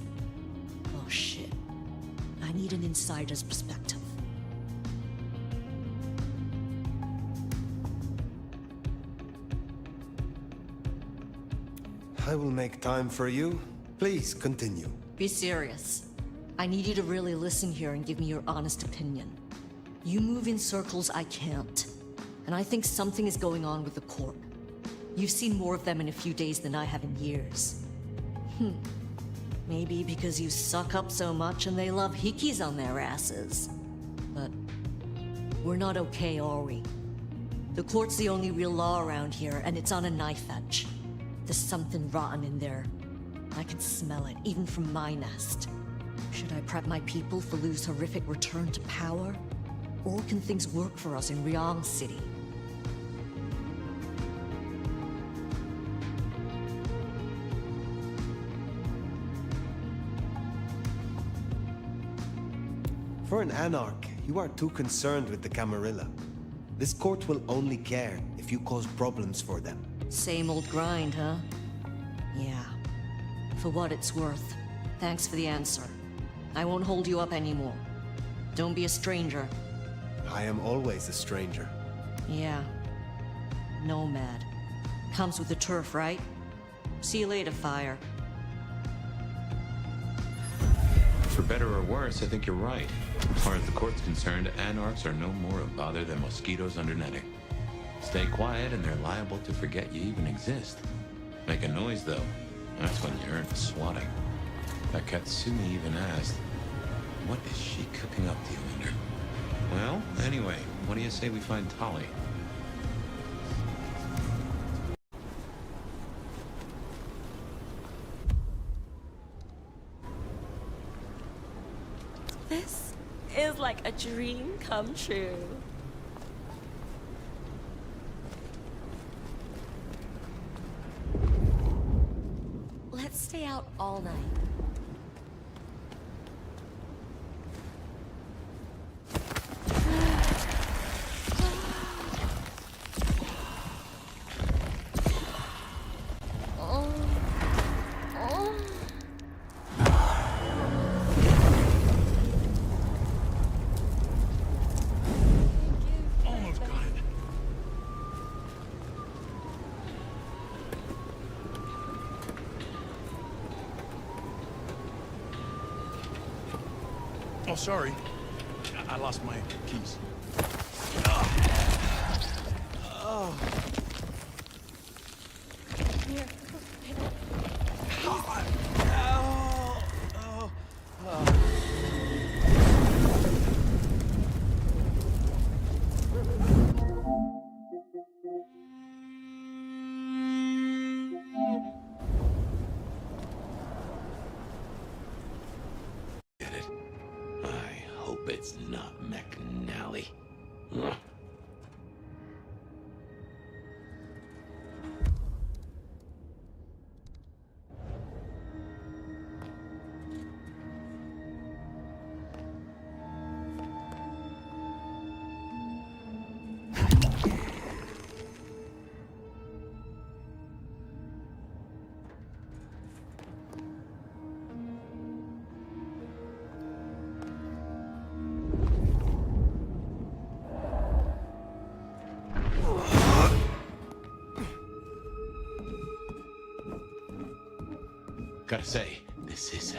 Oh shit. I need an insider's perspective. I will make time for you. Please, continue. Be serious. I need you to really listen here and give me your honest opinion. You move in circles I can't, and I think something is going on with the court. You've seen more of them in a few days than I have in years. Maybe because you suck up so much and they love hikis on their asses. But we're not okay, are we? The court's the only real law around here, and it's on a knife edge. There's something rotten in there. I can smell it, even from my nest. Should I prep my people for Lu's horrific return to power? Or can things work for us in Ryong City? For an anarch, you are too concerned with the Camarilla. This court will only care if you cause problems for them. Same old grind, huh? Yeah. For what it's worth. Thanks for the answer. I won't hold you up anymore. Don't be a stranger. I am always a stranger. Yeah. Nomad. Comes with the turf, right? See you later, Fire. For better or worse, I think you're right. As far as the court's concerned, anarchs are no more a bother than mosquitoes under netting. Stay quiet and they're liable to forget you even exist. Make a noise, though. That's when you earn for swatting. That Katsumi even asked, what is she cooking up, do you wonder? Well, anyway, what do you say we find Tali? This is like a dream come true. Let's stay out all night. Oh, sorry. I lost my keys. Here. it's not McNally. Ugh. Gotta say, this is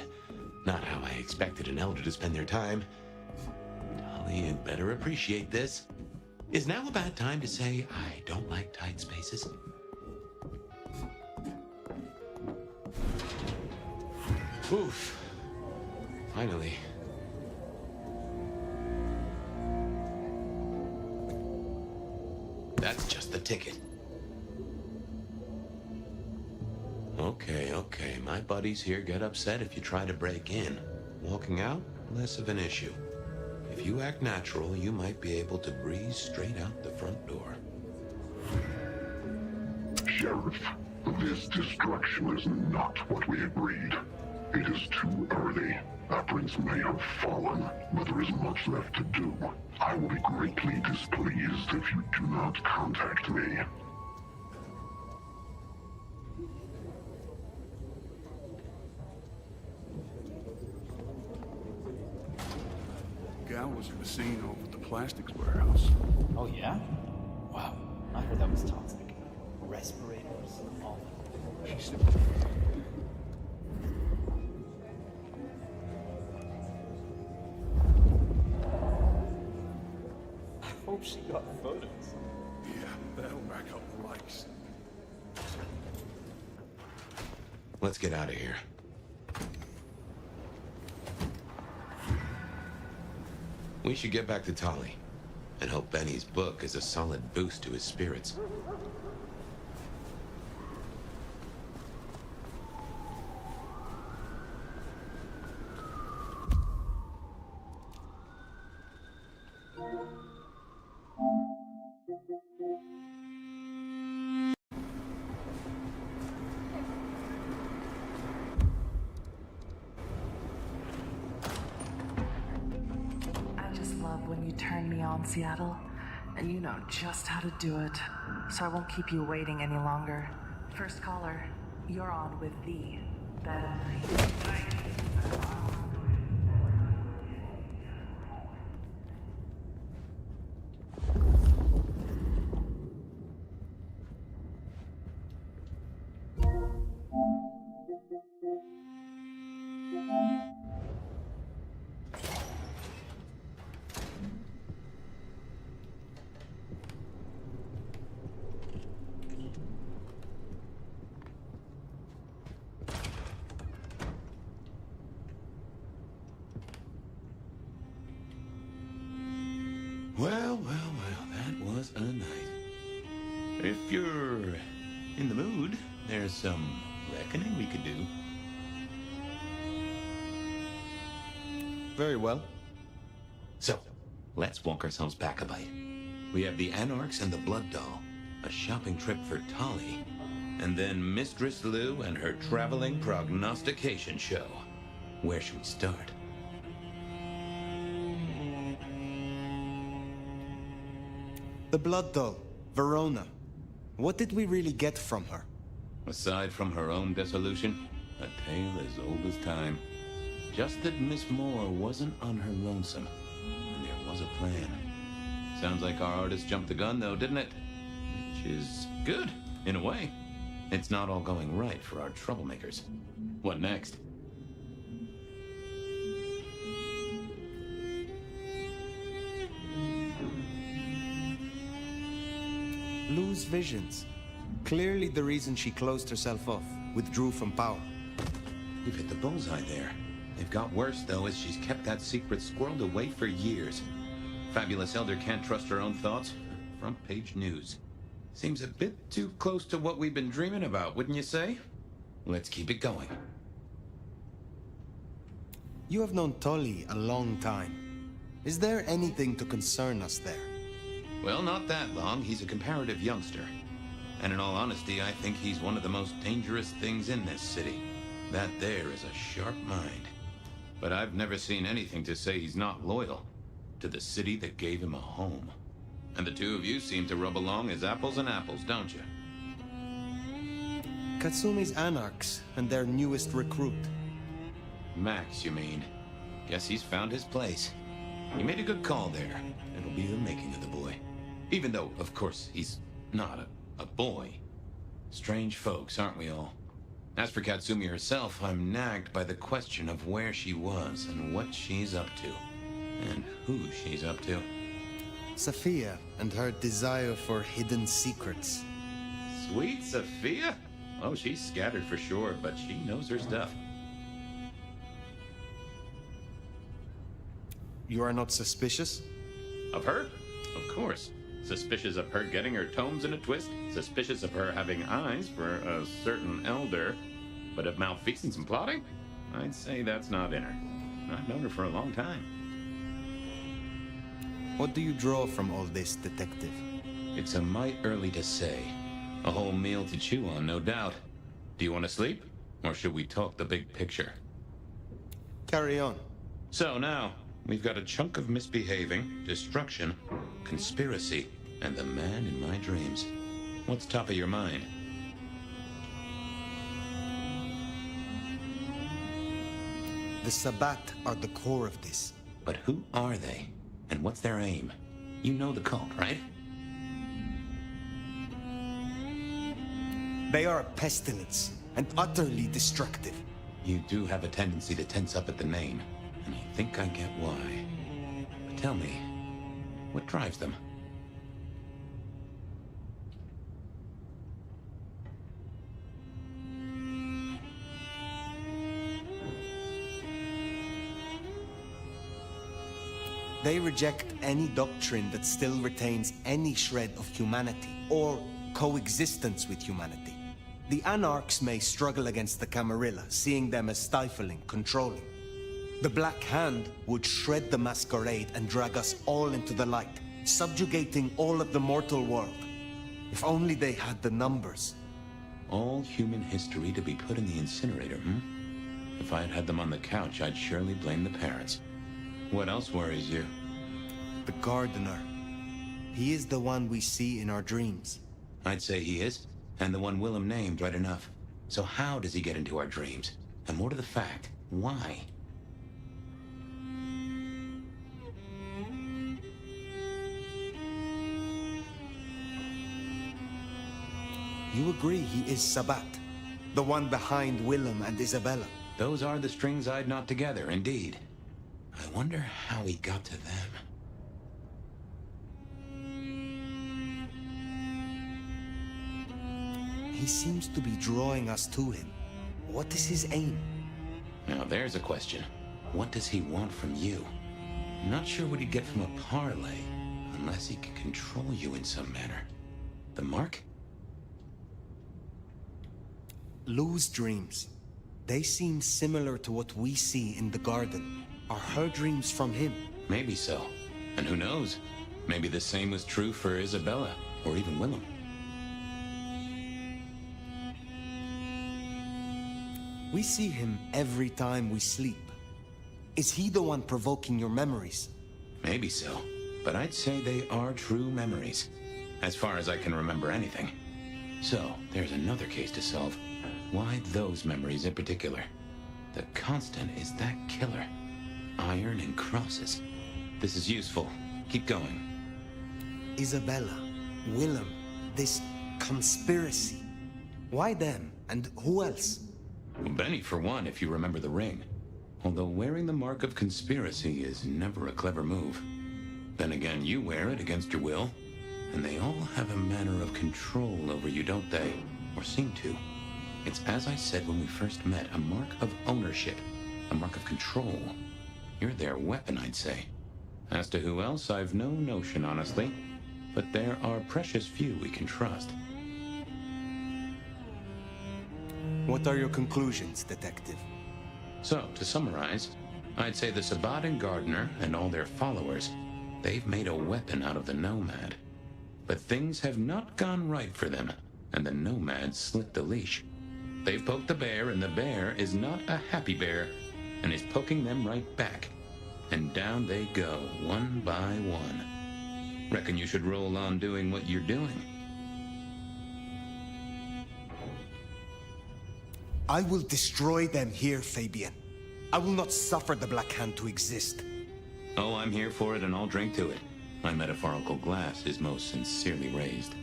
not how I expected an elder to spend their time. Dolly, you'd better appreciate this. Is now a bad time to say I don't like tight spaces? Oof. Finally. That's just the ticket. Okay, my buddies here get upset if you try to break in. Walking out, less of an issue. If you act natural, you might be able to breeze straight out the front door. Sheriff, this destruction is not what we agreed. It is too early. Our prince may have fallen, but there is much left to do. I will be greatly displeased if you do not contact me. Gal was at the scene over at the plastics warehouse. Oh, yeah? Wow. I heard that was toxic. Respirators, all that. She said... I hope she got photos. Yeah, that'll back up the likes. Let's get out of here. We should get back to Tolly, and hope Benny's book is a solid boost to his spirits. When you turn me on, Seattle, and you know just how to do it, so I won't keep you waiting any longer. First caller, you're on with the Ben. Well, that was a night. If you're in the mood, there's some reckoning we could do. Very well. So, let's walk ourselves back a bite. We have the Anarchs and the Blood Doll, a shopping trip for Tolly, and then Mistress Lou and her traveling prognostication show. Where should we start? The Blood Doll, Verona. What did we really get from her? Aside from her own dissolution, a tale as old as time. Just that Miss Moore wasn't on her lonesome, and there was a plan. Sounds like our artist jumped the gun, though, didn't it? Which is good, in a way. It's not all going right for our troublemakers. What next? Lou's visions. Clearly the reason she closed herself off, withdrew from power. You've hit the bullseye there. They've got worse, though, as she's kept that secret squirreled away for years. Fabulous Elder can't trust her own thoughts. Front page news. Seems a bit too close to what we've been dreaming about, wouldn't you say? Let's keep it going. You have known Tolly a long time. Is there anything to concern us there? Well, not that long. He's a comparative youngster. And in all honesty, I think he's one of the most dangerous things in this city. That there is a sharp mind. But I've never seen anything to say he's not loyal to the city that gave him a home. And the two of you seem to rub along as apples and apples, don't you? Katsumi's Anarchs and their newest recruit. Max, you mean? Guess he's found his place. You made a good call there. It'll be the making of the boy. Even though, of course, he's not a boy. Strange folks, aren't we all? As for Katsumi herself, I'm nagged by the question of where she was and what she's up to. And who she's up to. Sophia and her desire for hidden secrets. Sweet Sophia? Oh, she's scattered for sure, but she knows her stuff. You are not suspicious? Of her? Of course. Suspicious of her getting her tomes in a twist. Suspicious of her having eyes for a certain elder. But of malfeasance and plotting? I'd say that's not in her. I've known her for a long time. What do you draw from all this, Detective? It's a mite early to say. A whole meal to chew on, no doubt. Do you want to sleep? Or should we talk the big picture? Carry on. So now, we've got a chunk of misbehaving, destruction, conspiracy, and the man in my dreams. What's top of your mind? The Sabbat are the core of this. But who are they? And what's their aim? You know the cult, right? They are a pestilence, and utterly destructive. You do have a tendency to tense up at the name, and I think I get why. But tell me, what drives them? They reject any doctrine that still retains any shred of humanity, or coexistence with humanity. The Anarchs may struggle against the Camarilla, seeing them as stifling, controlling. The Black Hand would shred the Masquerade and drag us all into the light, subjugating all of the mortal world. If only they had the numbers. All human history to be put in the incinerator, If I had had them on the couch, I'd surely blame the parents. What else worries you? The Gardener. He is the one we see in our dreams. I'd say he is, and the one Willem named right enough. So how does he get into our dreams? And more to the fact, why? You agree he is Sabbat, the one behind Willem and Isabella? Those are the strings I'd knot together, indeed. I wonder how he got to them. He seems to be drawing us to him. What is his aim? Now there's a question. What does he want from you? Not sure what he'd get from a parlay, unless he can control you in some manner. The mark? Lou's dreams. They seem similar to what we see in the garden. Are her dreams from him? Maybe so. And who knows? Maybe the same was true for Isabella, or even Willem. We see him every time we sleep. Is he the one provoking your memories? Maybe so. But I'd say they are true memories. As far as I can remember anything. So, there's another case to solve. Why those memories in particular? The constant is that killer. Iron and crosses. This is useful. Keep going. Isabella, Willem, this conspiracy. Why them? And who else? Well, Benny, for one, if you remember the ring. Although wearing the mark of conspiracy is never a clever move. Then again, you wear it against your will. And they all have a manner of control over you, don't they? Or seem to. It's as I said when we first met, a mark of ownership. A mark of control. You're their weapon, I'd say. As to who else, I've no notion, honestly. But there are precious few we can trust. What are your conclusions, Detective? So, to summarize, I'd say the Sabbat and Gardner and all their followers, they've made a weapon out of the Nomad. But things have not gone right for them, and the Nomad slipped the leash. They've poked the bear, and the bear is not a happy bear, and is poking them right back. And down they go, one by one. Reckon you should roll on doing what you're doing. I will destroy them here, Fabian. I will not suffer the Black Hand to exist. Oh, I'm here for it, and I'll drink to it. My metaphorical glass is most sincerely raised.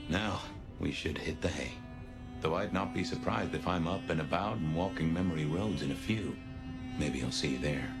Now, we should hit the hay. Though I'd not be surprised if I'm up and about and walking memory roads in a few. Maybe I'll see you there.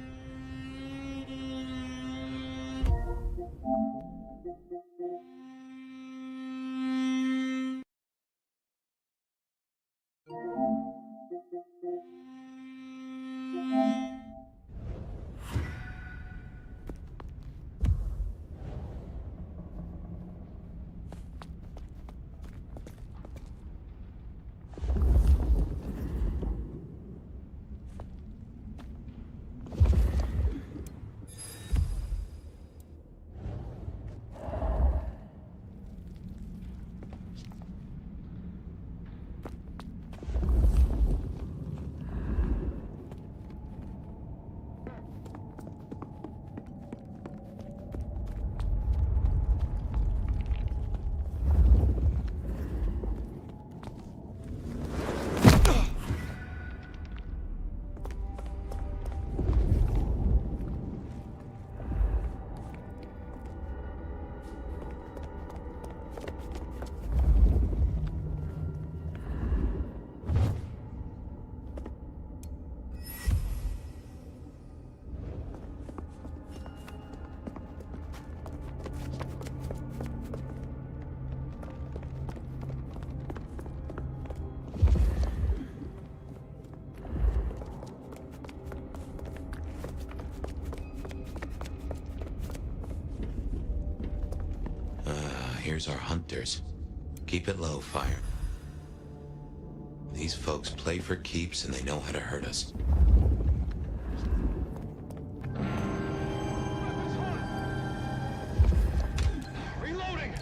Here's our hunters. Keep it low, Fire. These folks play for keeps and they know how to hurt us. Reloading!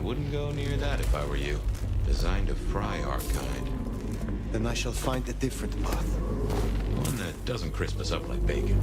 Wouldn't go near that if I were you. Designed to fry our kind. Then I shall find a different path. One that doesn't crisp us up like bacon.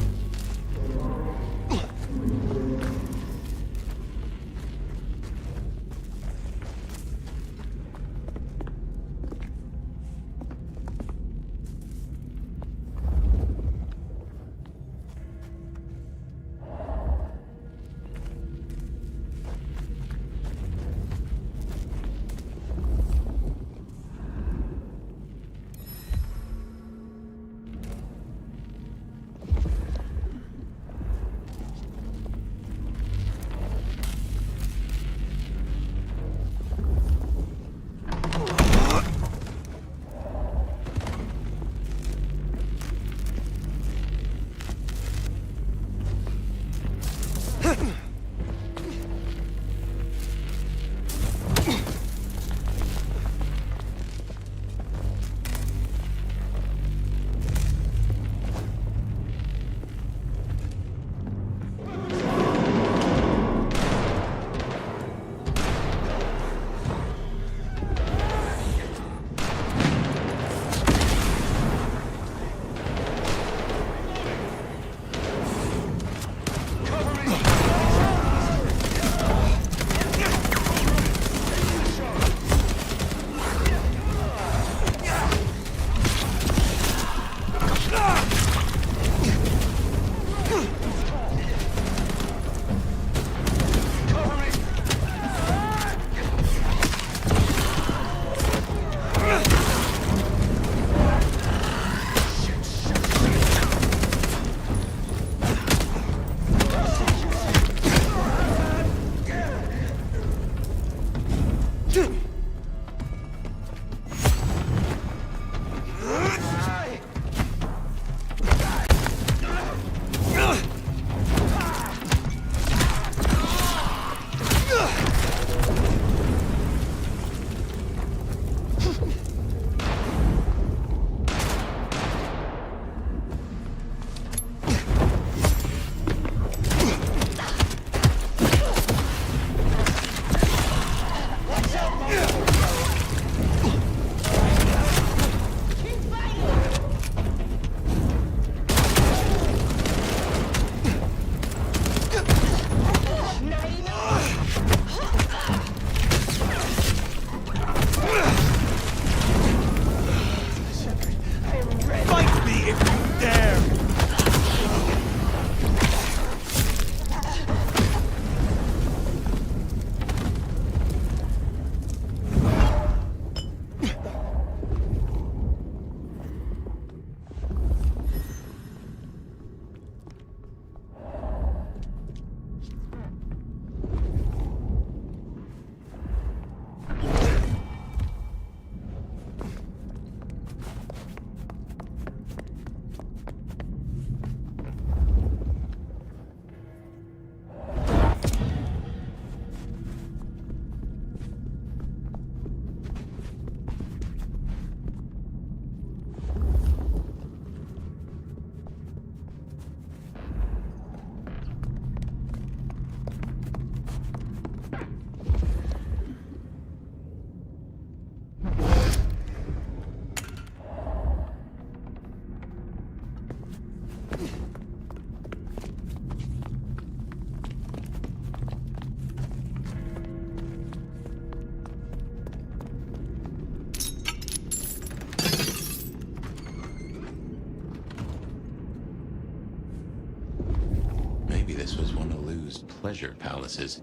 Maybe this was one of Lou's pleasure palaces.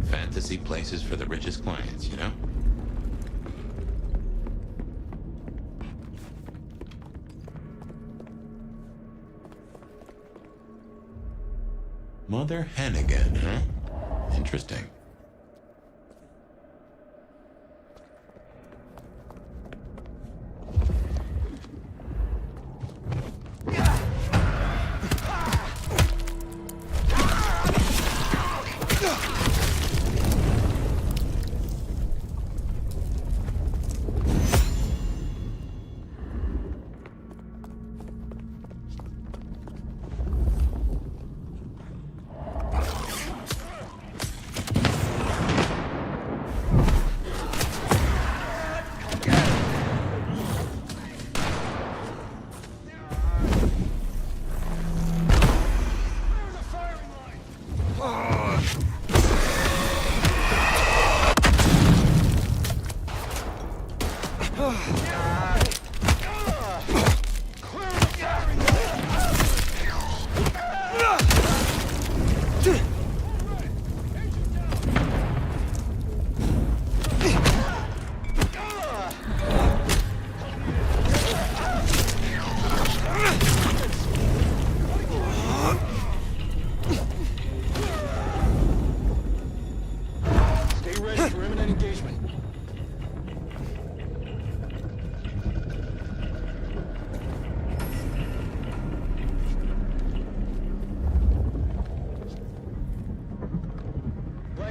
Fantasy places for the richest clients, you know? Mother Hannigan, huh? Interesting.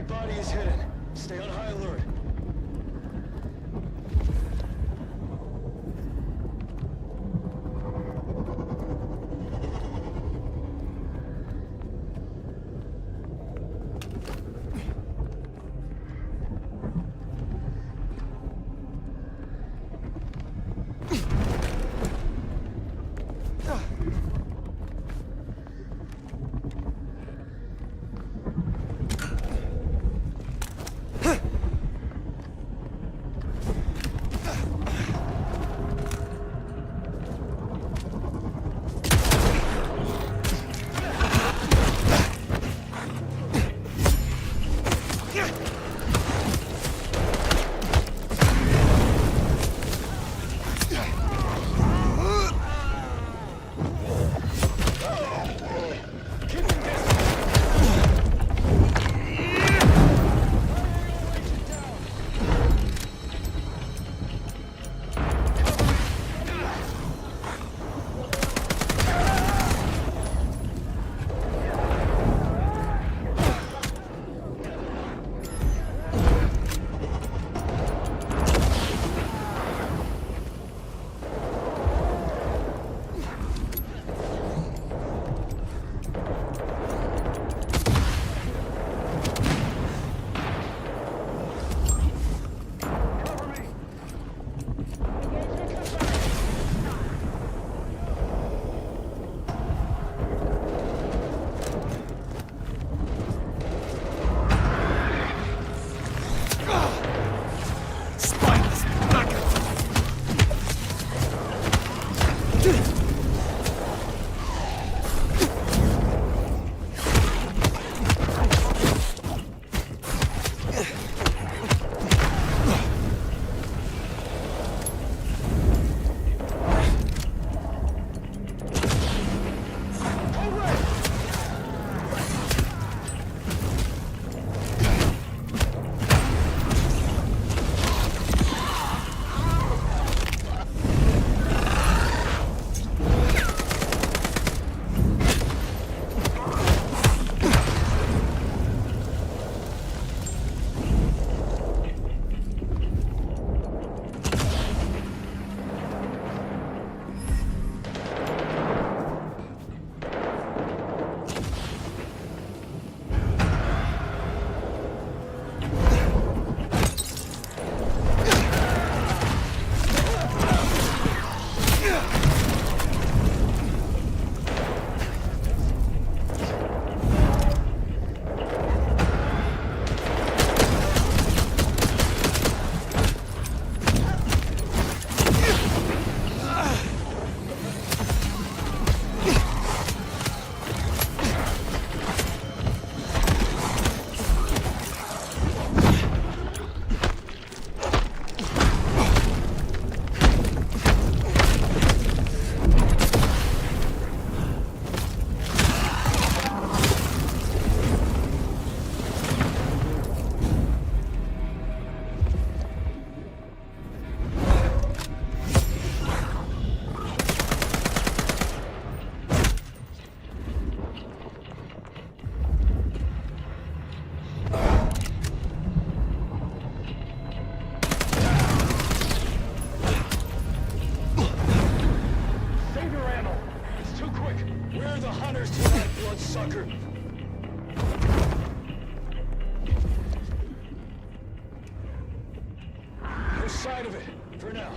Body is hidden. Stay on high alert. Spare the hunters tonight, bloodsucker. No sight of it, for now.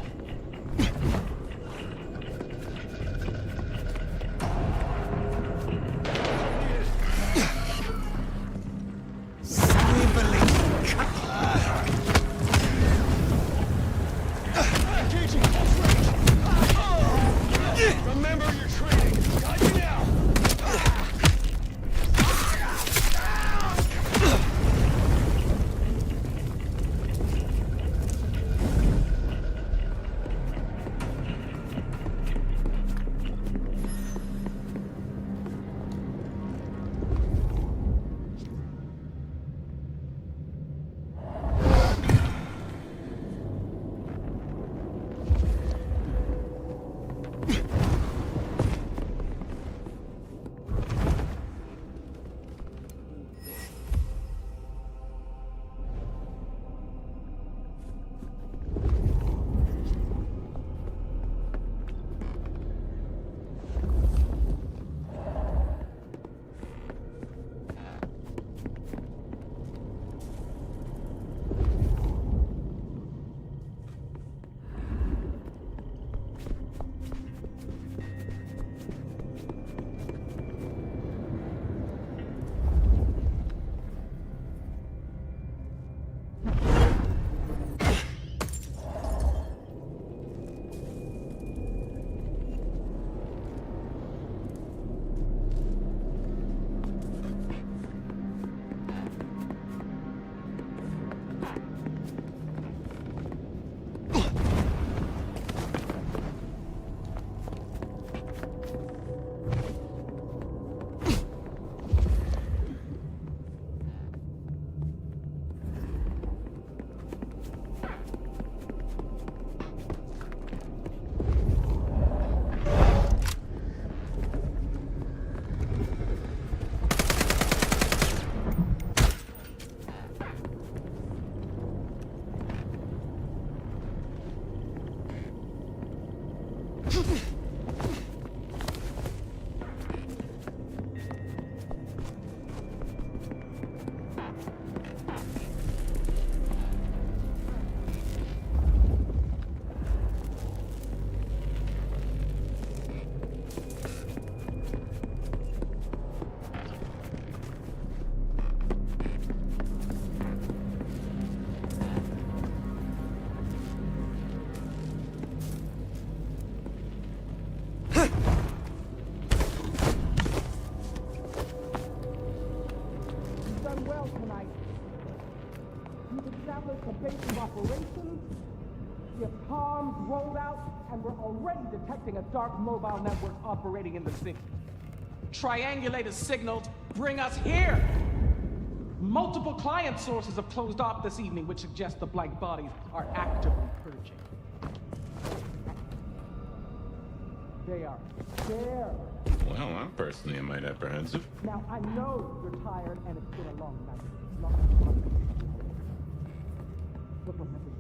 Remember your training. Got you now. established a base of operations. Your comms rolled out, and we're already detecting a dark mobile network operating in the city. Triangulated signals bring us here. Multiple client sources have closed off this evening, which suggests the blank bodies are actively purging. They are scared. Well, I'm personally a mite apprehensive. Now, I know you're tired and it's been a long night. It's not fun. But remember,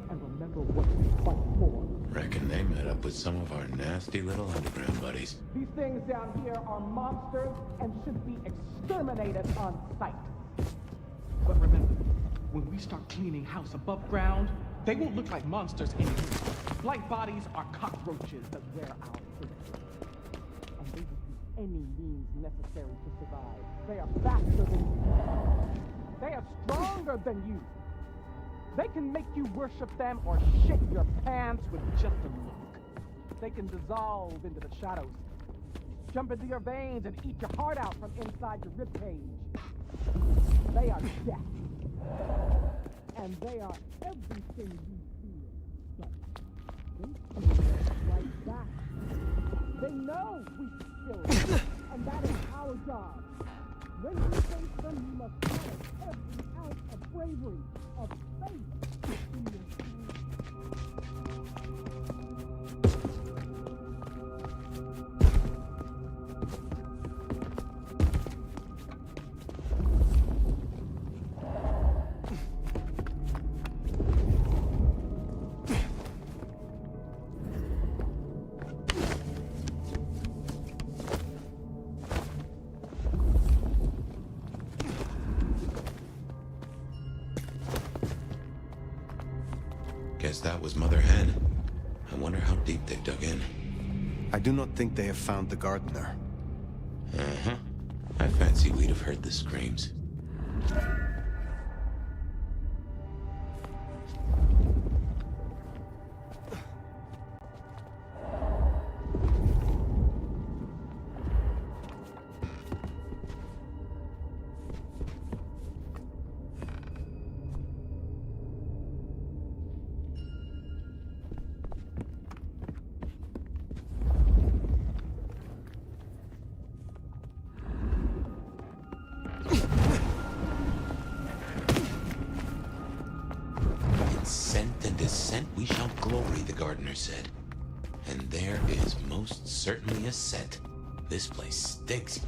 and remember what you fight for. Reckon they met up with some of our nasty little underground buddies. These things down here are monsters and should be exterminated on sight. But remember, when we start cleaning house above ground, they won't look like monsters anymore. Blank bodies are cockroaches that wear our food. And they will use any means necessary to survive. They are faster than you. They are stronger than you. They can make you worship them or shit your pants with just a look. They can dissolve into the shadows, jump into your veins and eat your heart out from inside your ribcage. They are death. And they are everything you fear. But they feel like that. They know we kill them, and that is our job. When you face them, you must follow every ounce of bravery, of faith in your Guess that was Mother Hen. I wonder how deep they've dug in. I do not think they have found the gardener. Uh-huh. I fancy we'd have heard the screams. We shall glory, the gardener said. And there is most certainly a scent. This place stinks.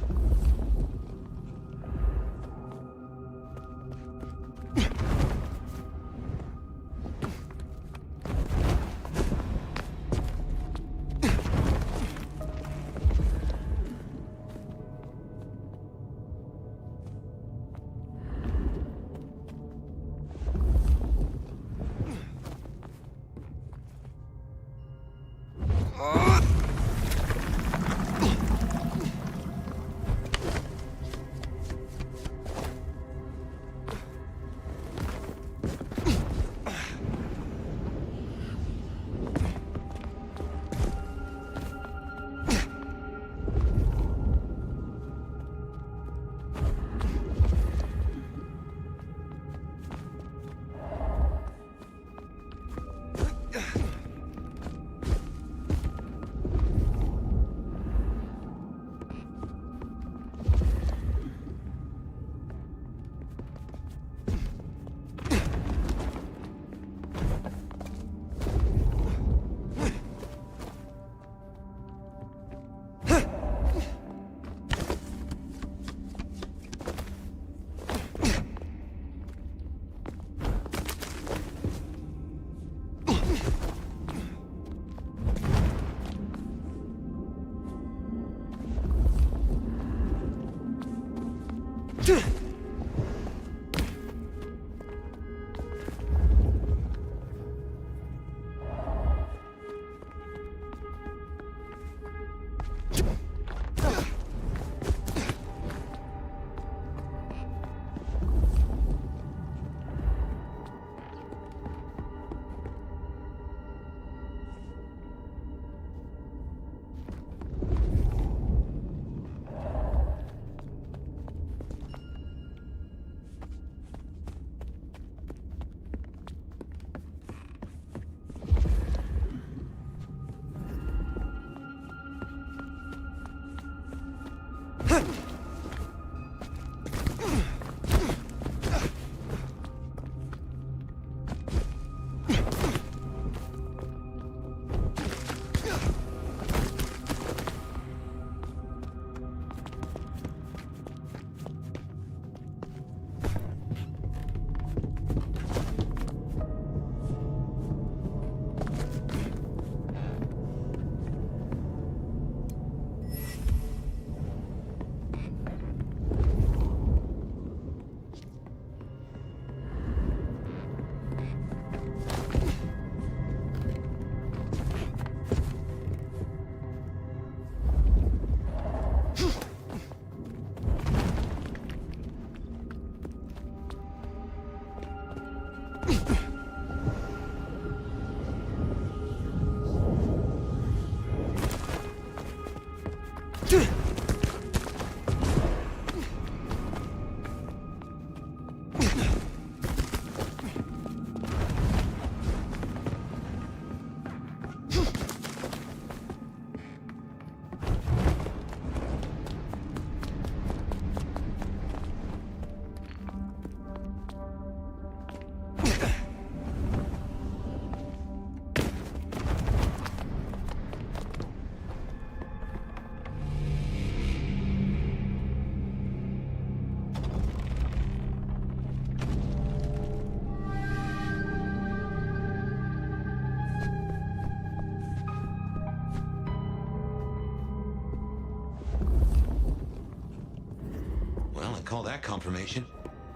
Call that confirmation.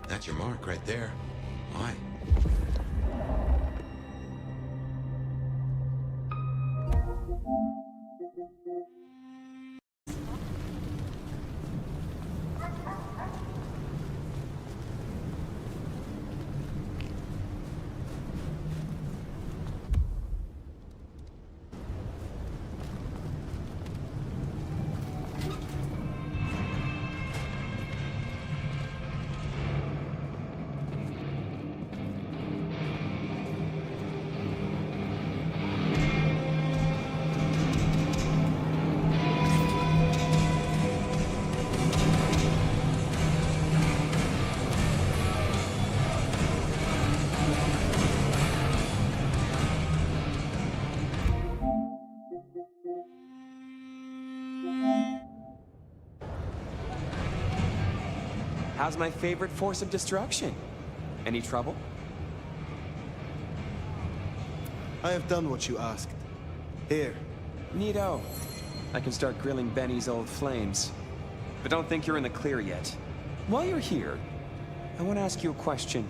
That's your mark right there. Why? How's my favorite force of destruction? Any trouble? I have done what you asked. Here. Neato. I can start grilling Benny's old flames. But don't think you're in the clear yet. While you're here, I want to ask you a question.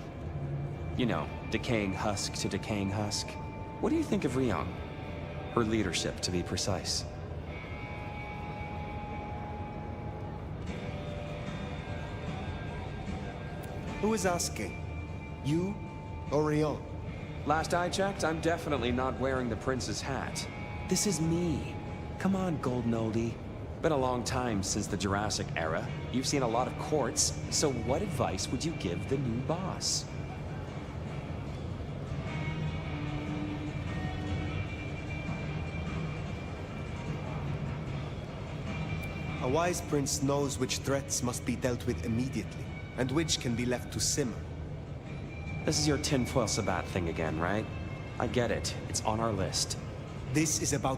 You know, decaying husk to decaying husk. What do you think of Ryong? Her leadership, to be precise. Who is asking? You or Rion? Last I checked, I'm definitely not wearing the prince's hat. This is me. Come on, golden oldie. Been a long time since the Jurassic era. You've seen a lot of courts, so what advice would you give the new boss? A wise prince knows which threats must be dealt with immediately, and which can be left to simmer. This is your tinfoil sabbat thing again, right? I get it. It's on our list. This is about